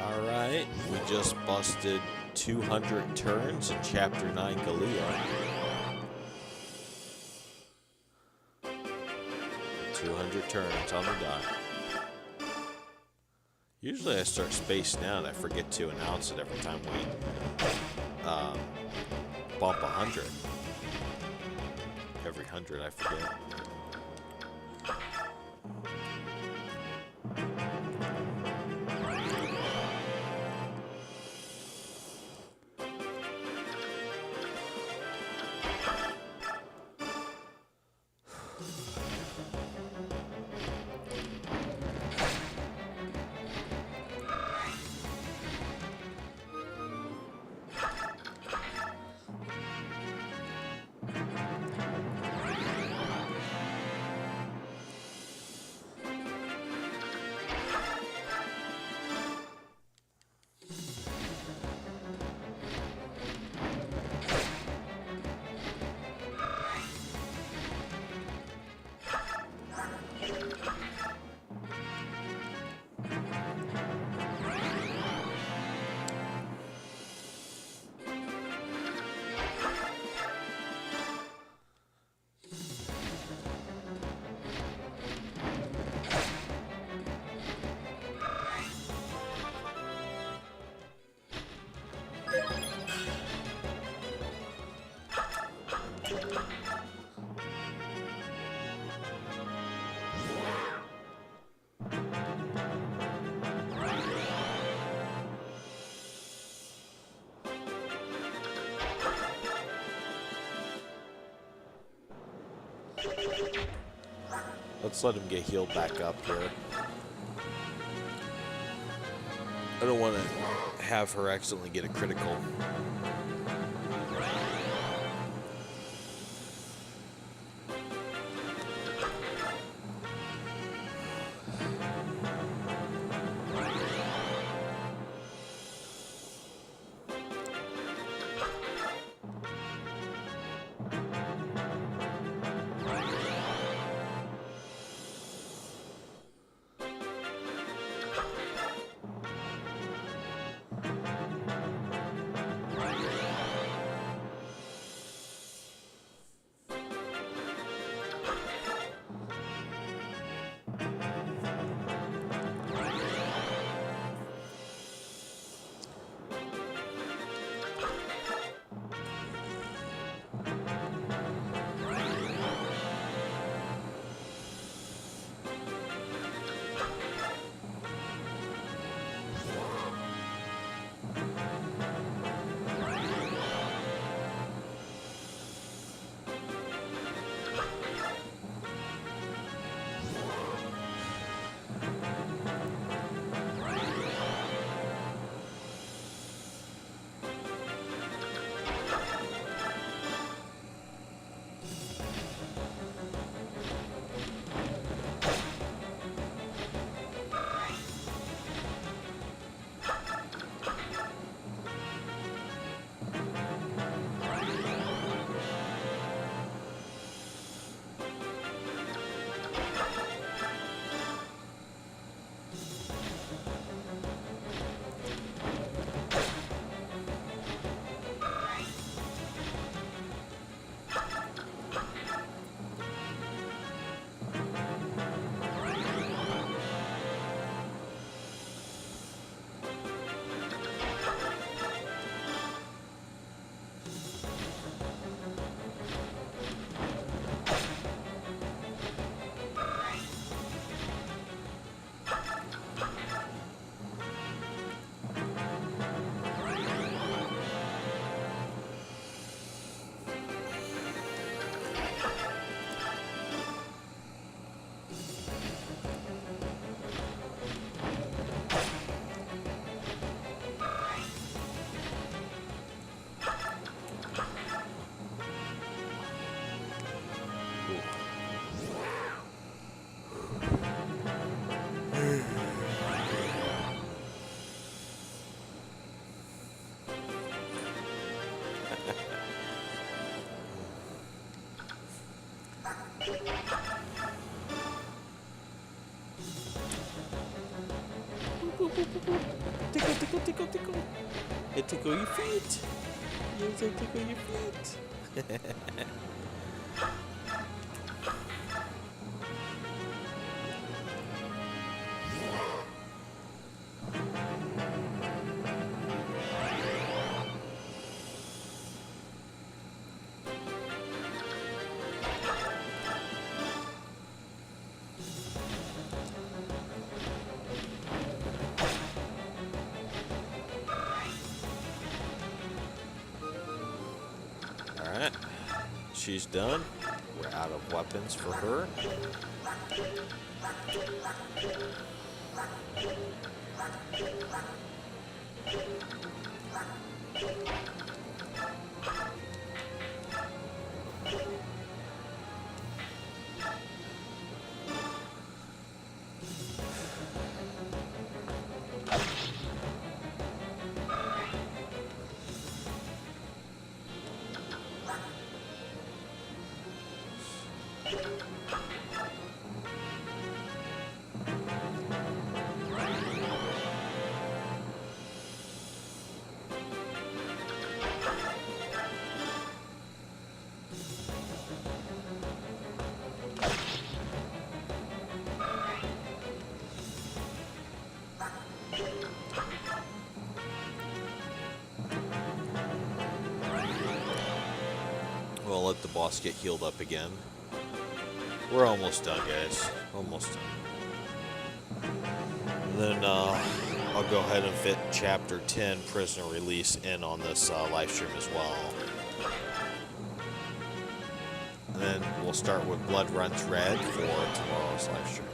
Alright, we just busted 200 turns in Chapter 9 Galea. 200 turns on the dot. Usually I start Space Now and I forget to announce it every time we bump 100. Every 100 I forget. Let's let him get healed back up here. I don't want to have her accidentally get a critical. Tickle, tickle, tickle, tickle. It tickle your feet. Yes, it tickle your feet. Alright, she's done. We're out of weapons for her. We'll let the boss get healed up again. We're almost done, guys. Almost done. And then I'll go ahead and fit Chapter 10, Prisoner Release, in on this live stream as well. And then we'll start with Blood Runs Red for tomorrow's live stream.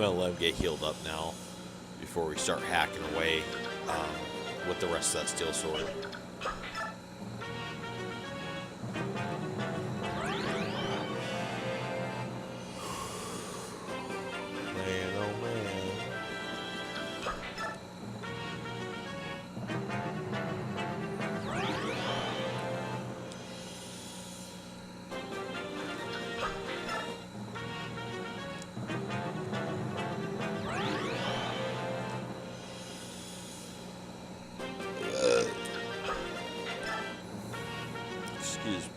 gonna let him get healed up now before we start hacking away with the rest of that steel sword. Man, oh man. Excuse me.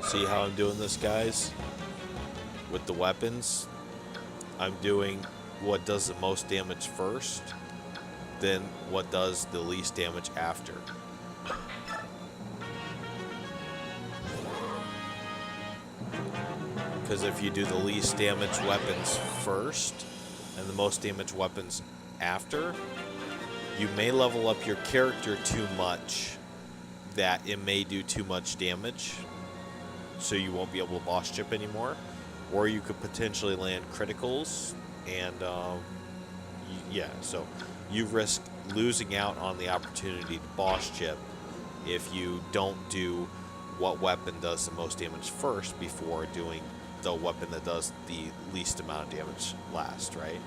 See how I'm doing this, guys? With the weapons, I'm doing what does the most damage first, then what does the least damage after. Because if you do the least damage weapons first and the most damage weapons after, you may level up your character too much that it may do too much damage, so you won't be able to boss chip anymore. Or you could potentially land criticals, and yeah, so you risk losing out on the opportunity to boss chip if you don't do what weapon does the most damage first before doing the weapon that does the least amount of damage last, right?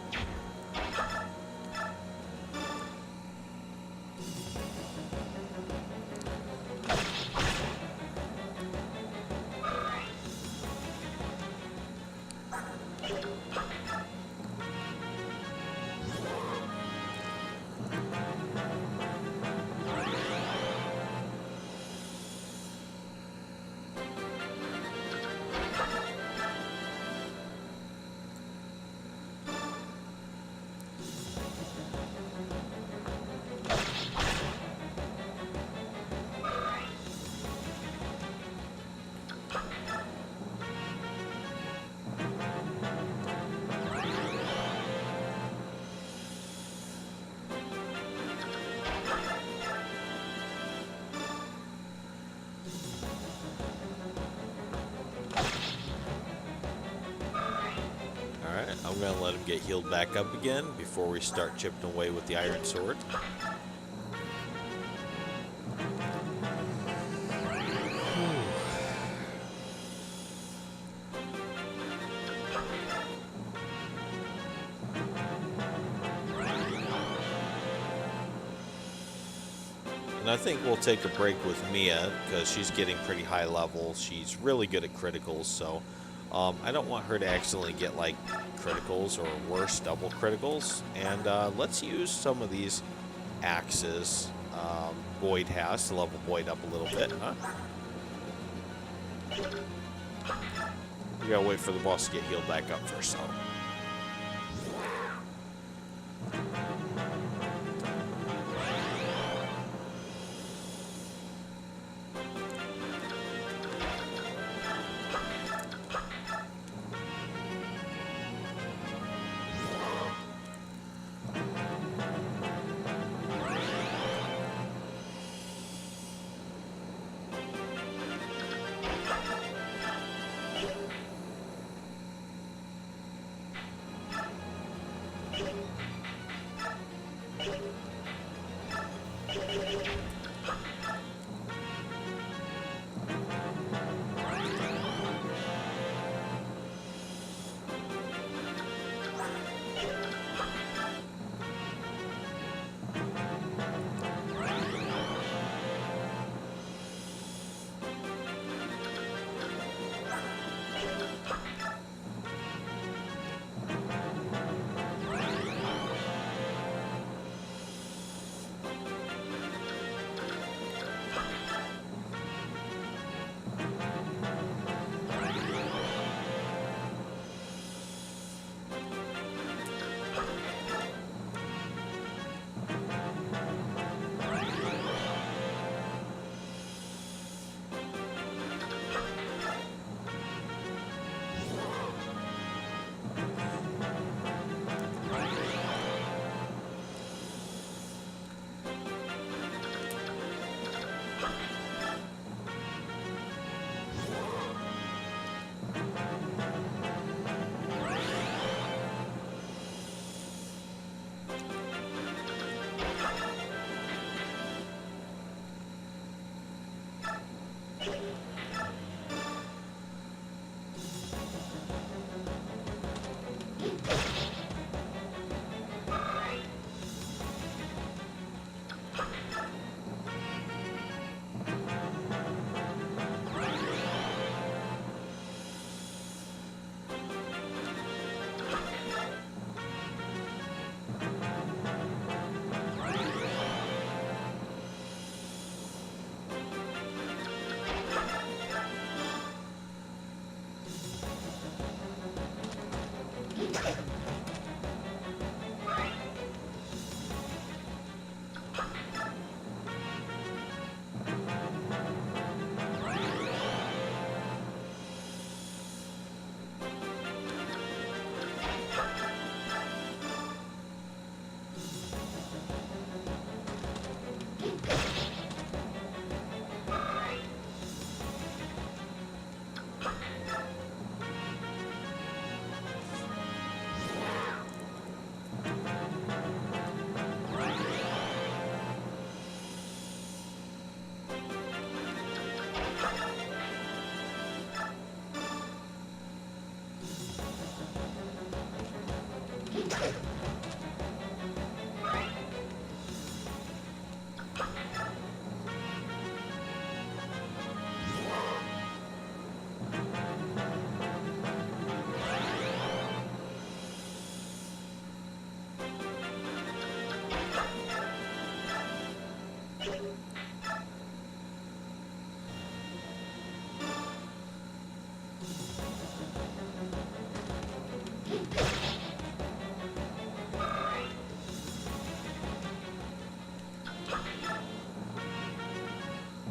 I'm going to let him get healed back up again before we start chipping away with the iron sword. And I think we'll take a break with Mia because she's getting pretty high level. She's really good at criticals, so I don't want her to accidentally get like criticals or worse, double criticals. And let's use some of these axes Boyd has to level Boyd up a little bit, huh? We gotta wait for the boss to get healed back up first, though.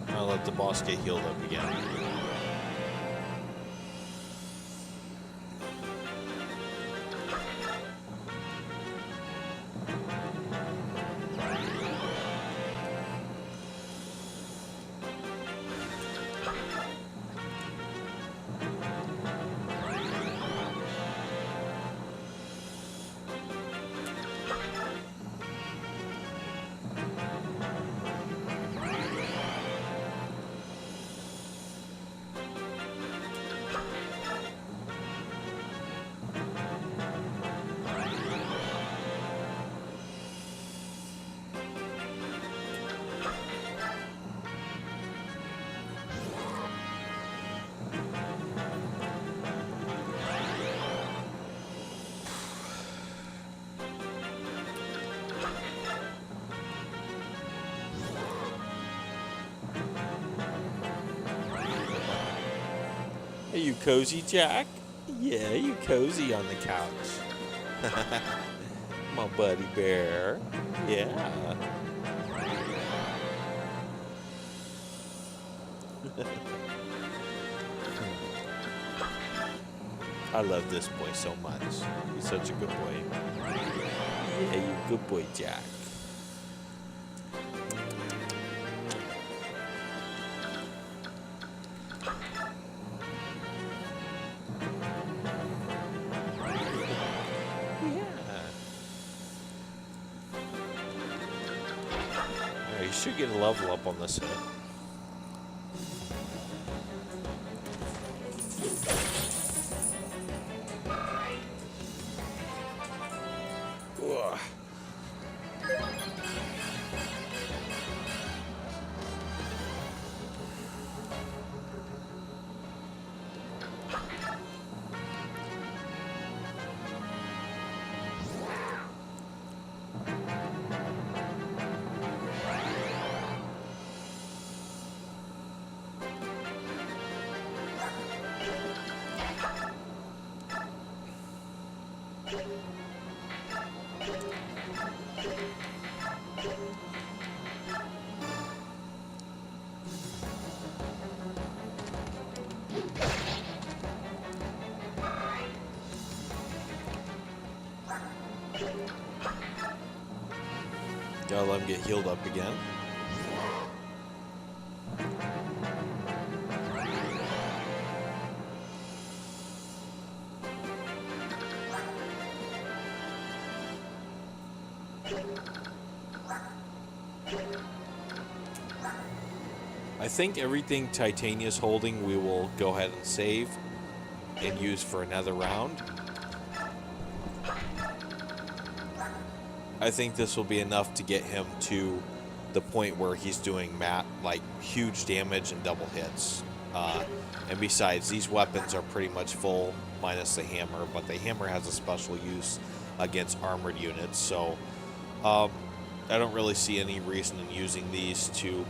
I'll let the boss get healed up again. Are you cozy, Jack? Yeah, you cozy on the couch. My buddy bear. Yeah. I love this boy so much. He's such a good boy. Yeah, you good boy, Jack. You should get a level up on this hit. Ugh. Gotta let him get healed up again. I think everything Titania's holding we will go ahead and save and use for another round. I think this will be enough to get him to the point where he's doing like huge damage and double hits. And besides, these weapons are pretty much full minus the hammer, but the hammer has a special use against armored units, so I don't really see any reason in using these to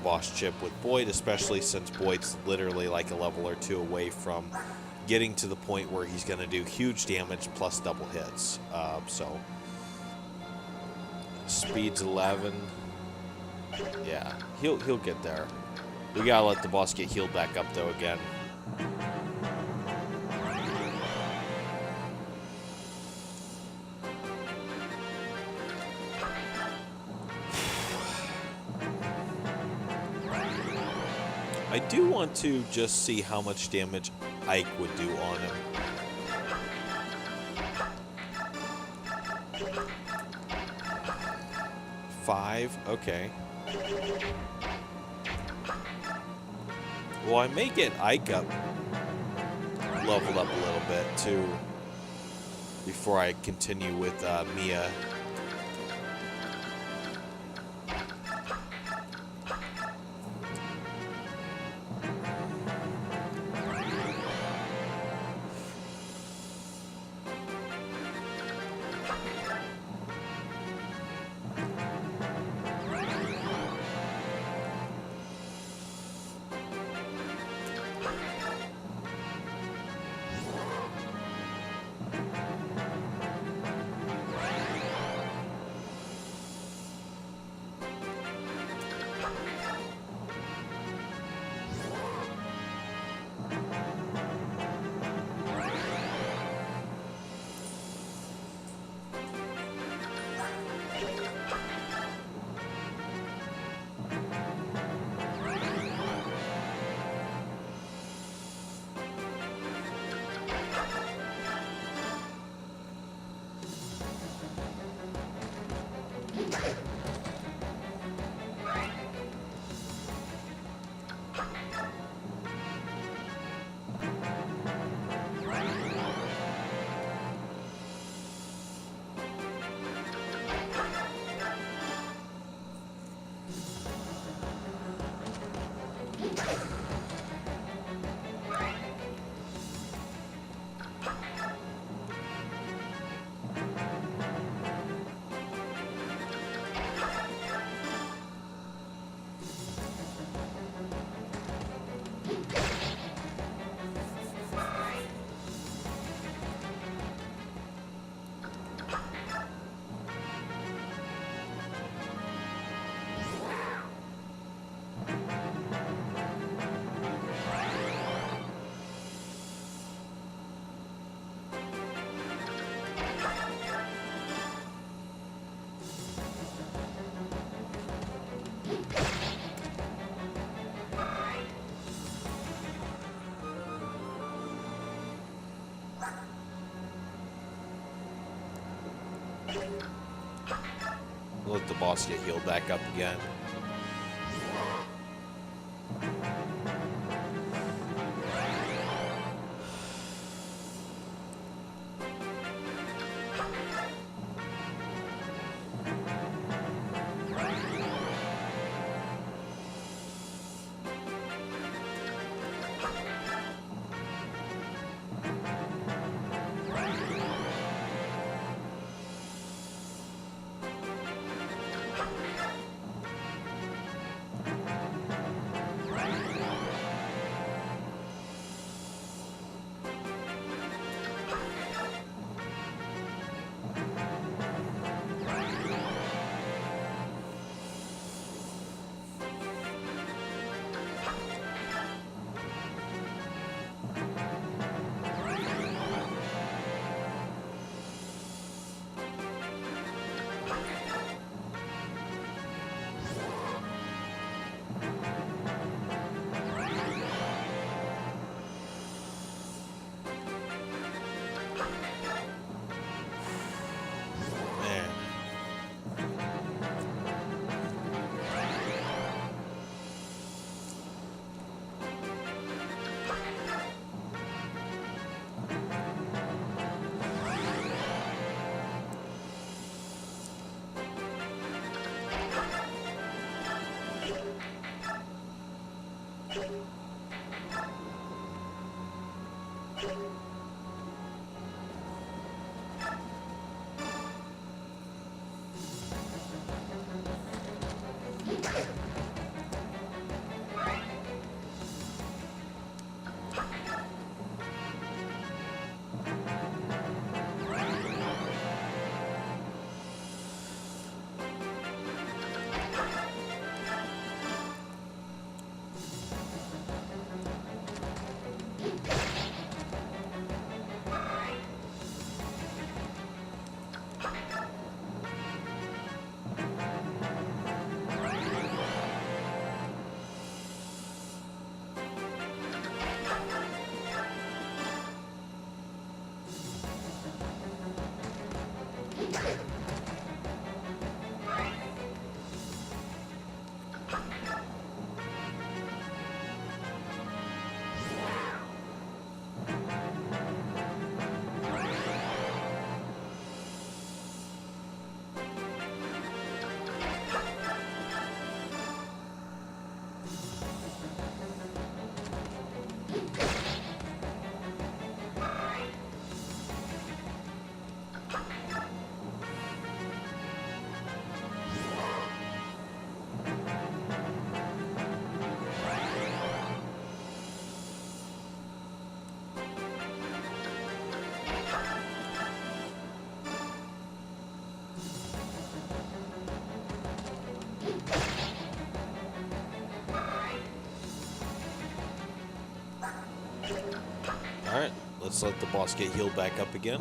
boss chip with Boyd, especially since Boyd's literally like a level or two away from getting to the point where he's going to do huge damage plus double hits. So speed's 11. Yeah, he'll get there. We gotta let the boss get healed back up though again. I do want to just see how much damage Ike would do on him. Five? Okay. Well, I may get Ike up, leveled up a little bit, too. before I continue with Mia. Let the boss get healed back up again. let's let the boss get healed back up again.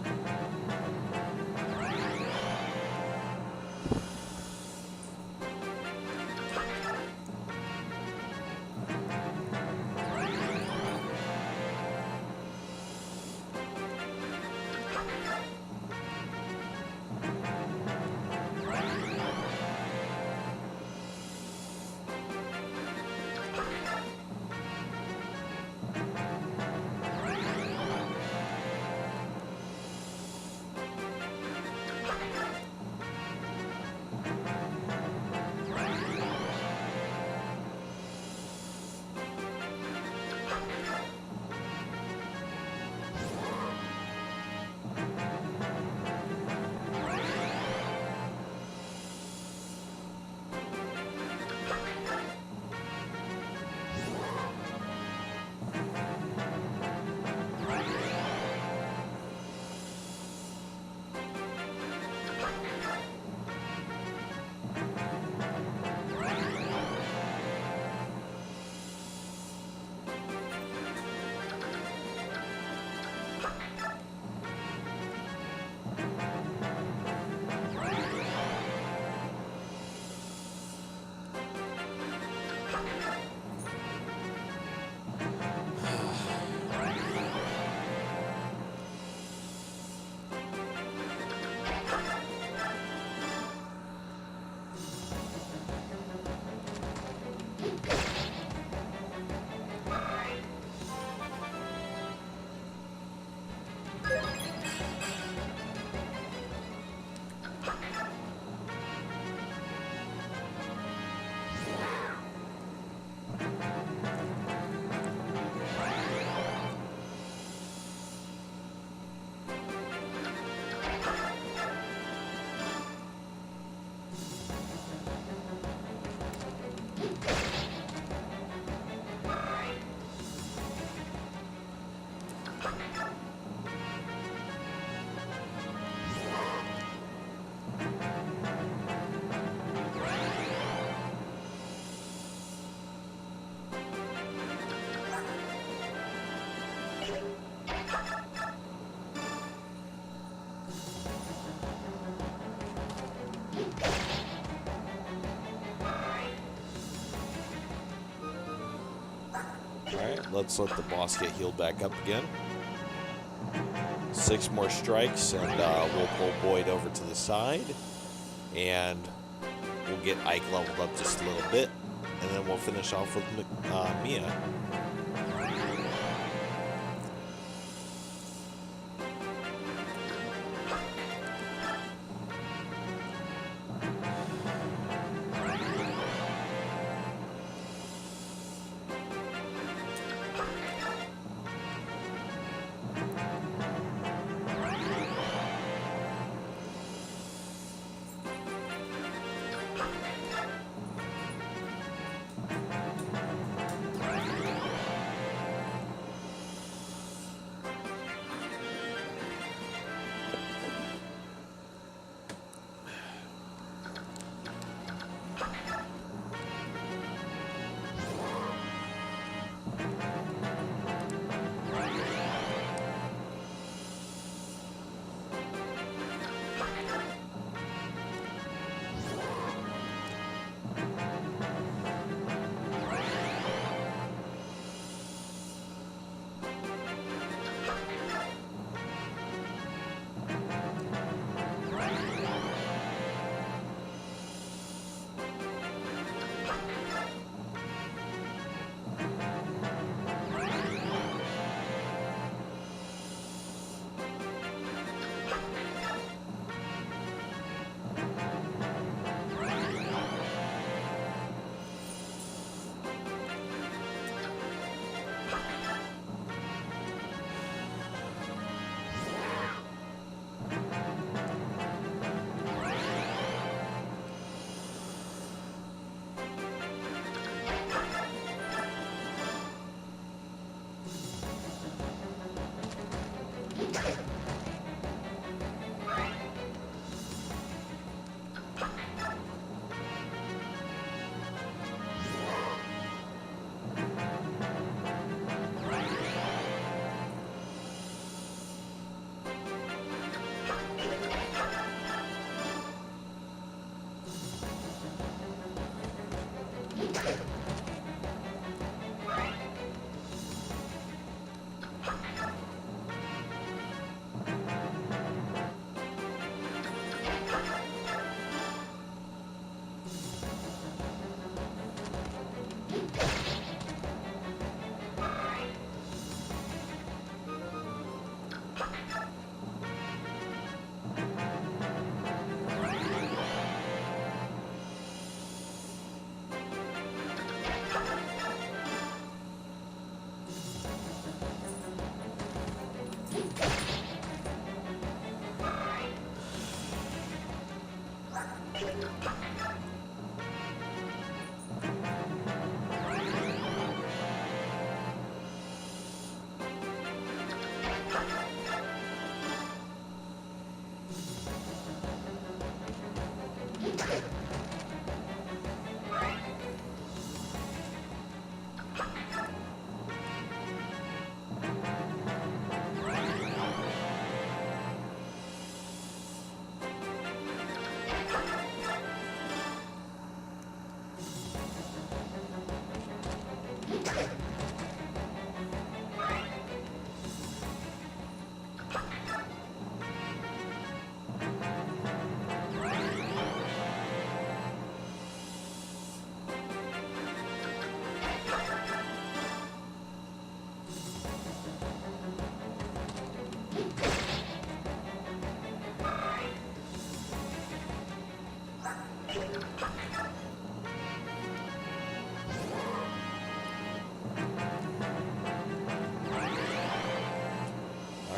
Alright, let's let the boss get healed back up again. 6 more strikes, and we'll pull Boyd over to the side. And we'll get Ike leveled up just a little bit. And then we'll finish off with Mia.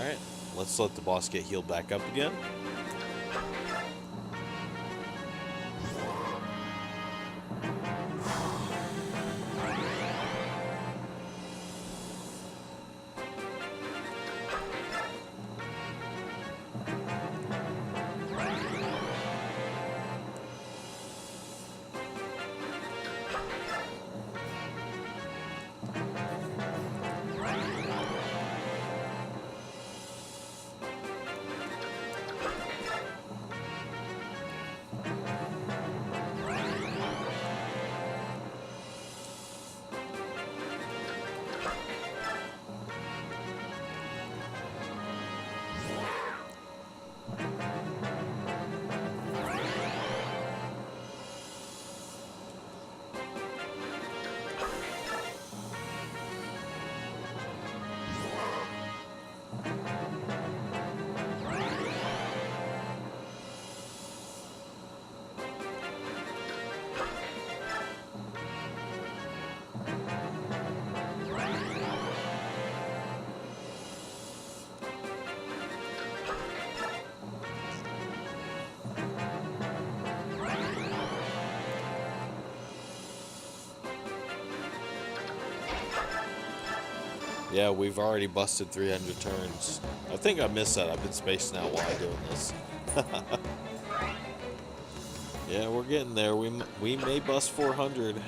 Alright, let's let the boss get healed back up again. Yeah, we've already busted 300 turns. I think I missed that. I've been spacing out while I'm doing this. Yeah, we're getting there. We may bust 400.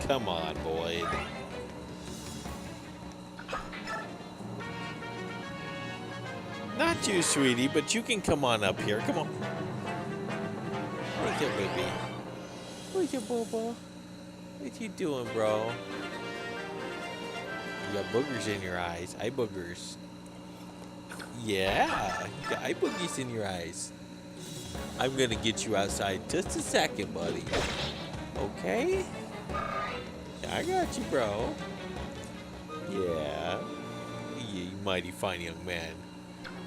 Come on, Boyd. Not you, sweetie, but you can come on up here. Come on. Where's your baby? Where's your bobo? What you doing, bro? You got boogers in your eyes. Eye boogers. Yeah, you got eye boogers in your eyes. I'm gonna get you outside just a second, buddy. Okay? I got you, bro. Yeah. You mighty fine young man.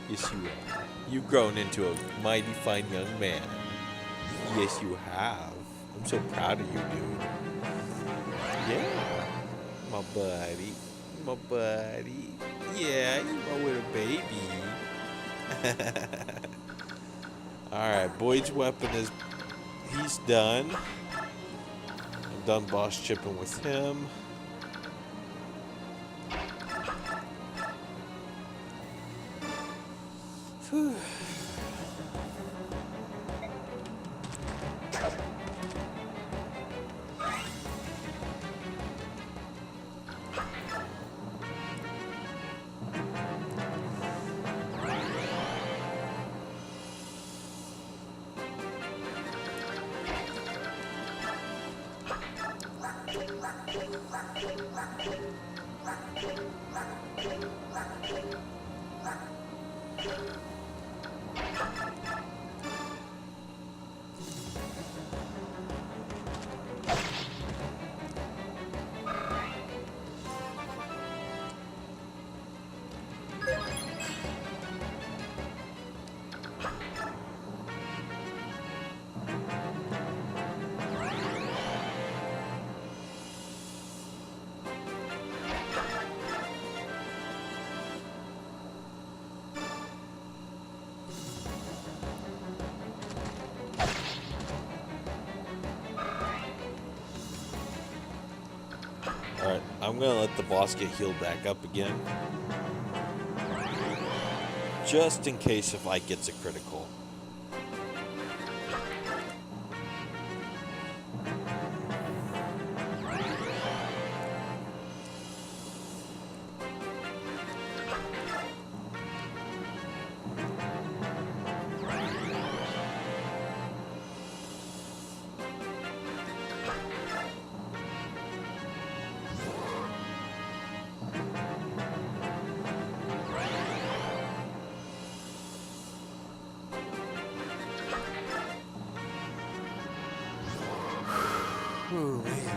Yes, you are. You've grown into a mighty fine young man. Yes, you have. I'm so proud of you, dude. Yeah. My buddy. My buddy. Yeah, you my little baby. Alright, Boyd's weapon is... He's done. I'm done boss chipping with him. Whew. Alright, I'm gonna let the boss get healed back up again. Just in case if I gets a critical. Ooh, man.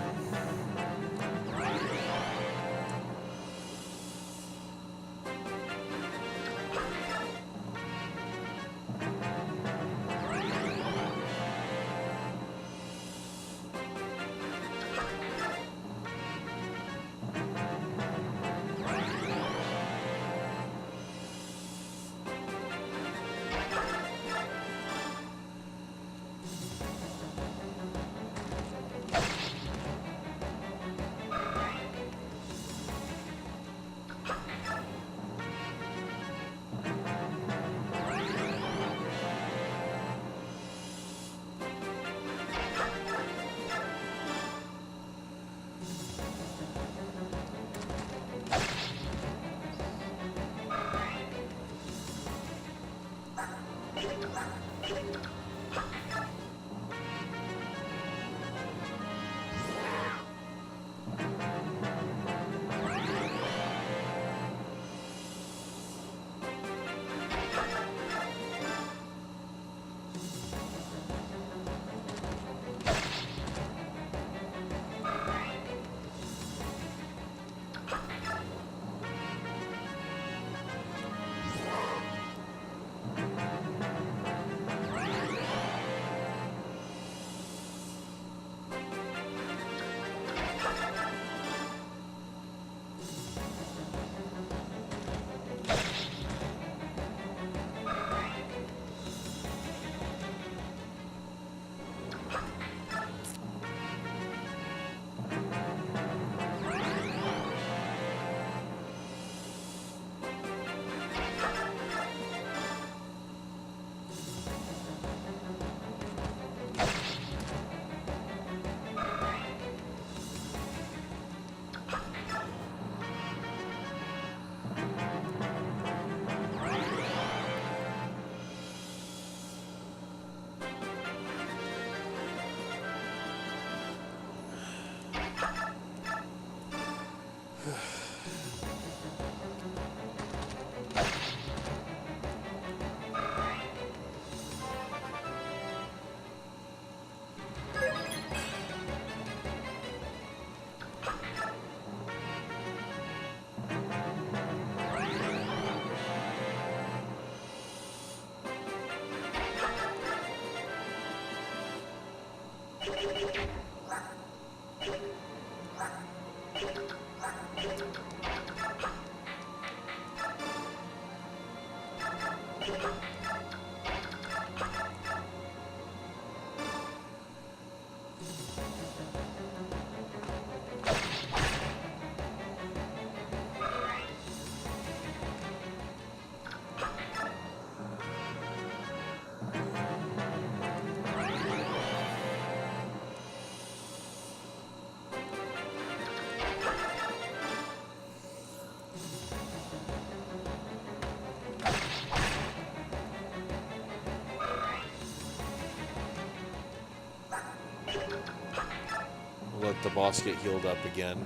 Let the boss get healed up again.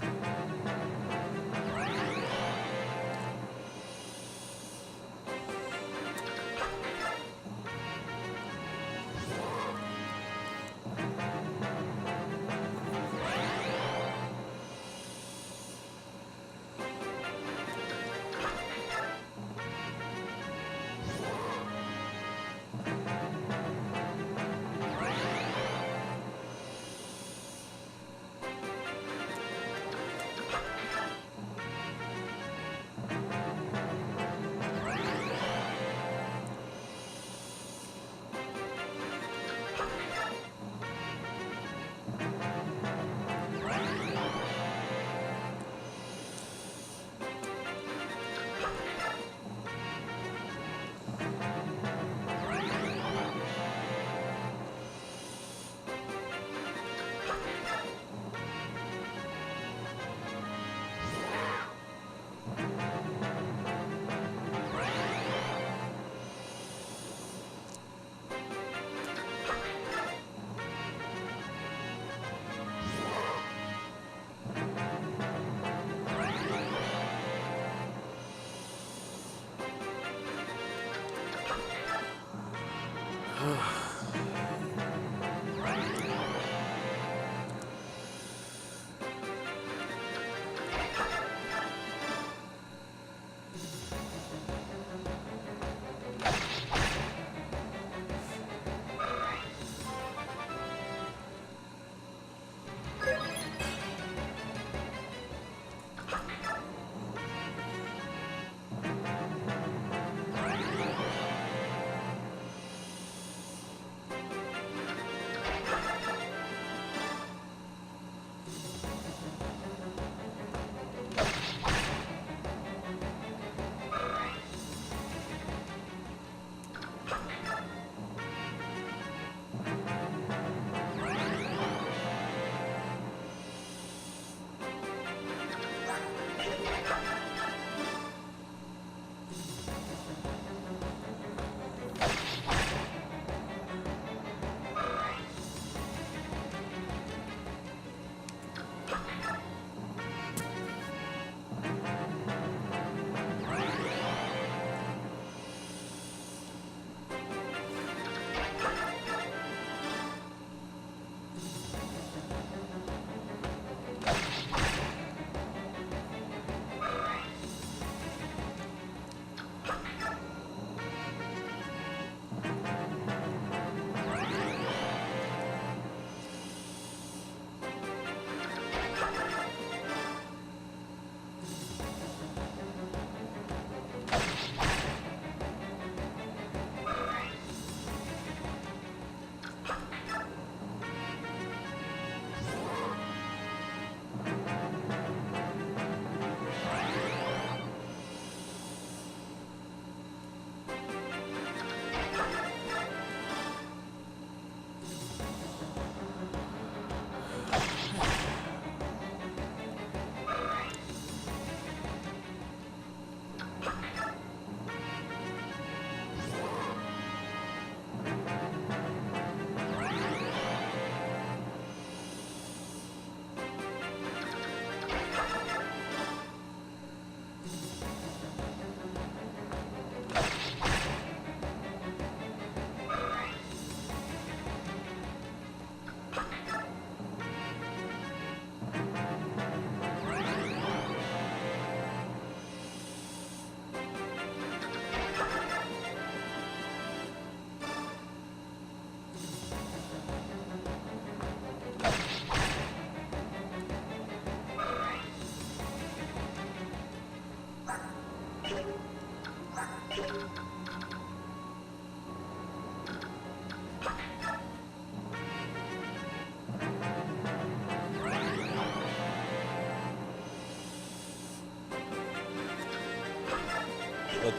Let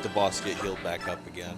the boss get healed back up again.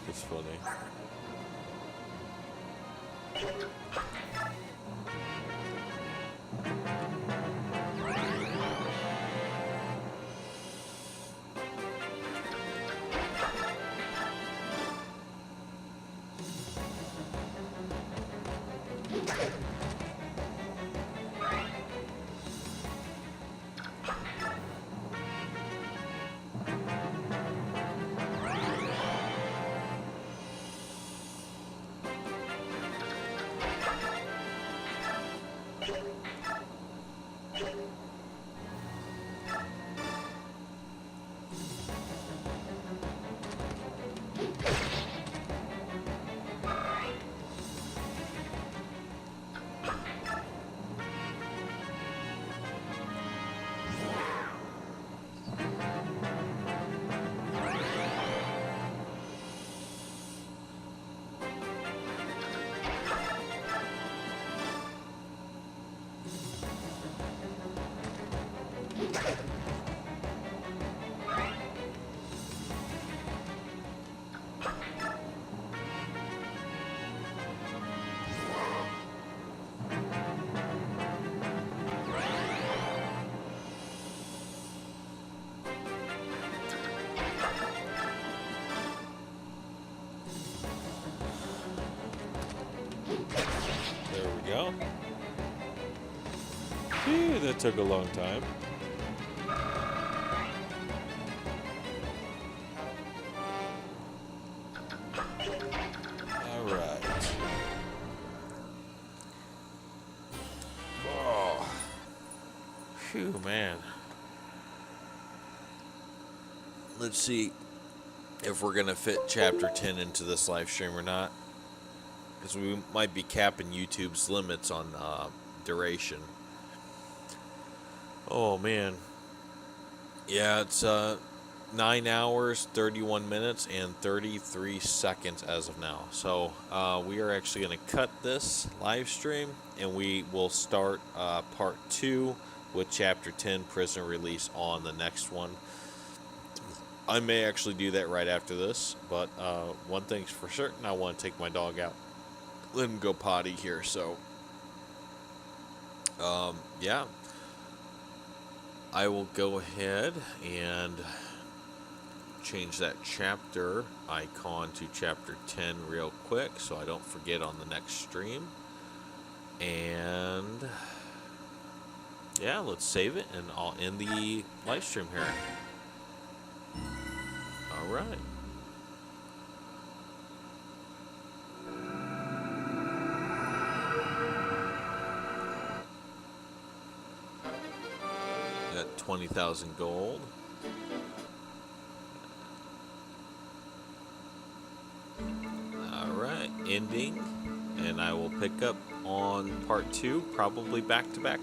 It's funny. There we go. Phew, that took a long time. All right. Oh. Phew, man. Let's see if we're going to fit Chapter 10 into this live stream or not. Because we might be capping YouTube's limits on duration. Oh, man. Yeah, it's 9 hours, 31 minutes, and 33 seconds as of now. So we are actually going to cut this live stream, and we will start part 2 with Chapter 10, Prisoner Release, on the next one. I may actually do that right after this, but one thing's for certain, I want to take my dog out. Let him go potty here, so yeah, I will go ahead and change that chapter icon to chapter 10 real quick so I don't forget on the next stream. And Yeah, let's save it and I'll end the live stream here. All right. Got 20,000 gold. All right, ending, and I will pick up on part 2, probably back to back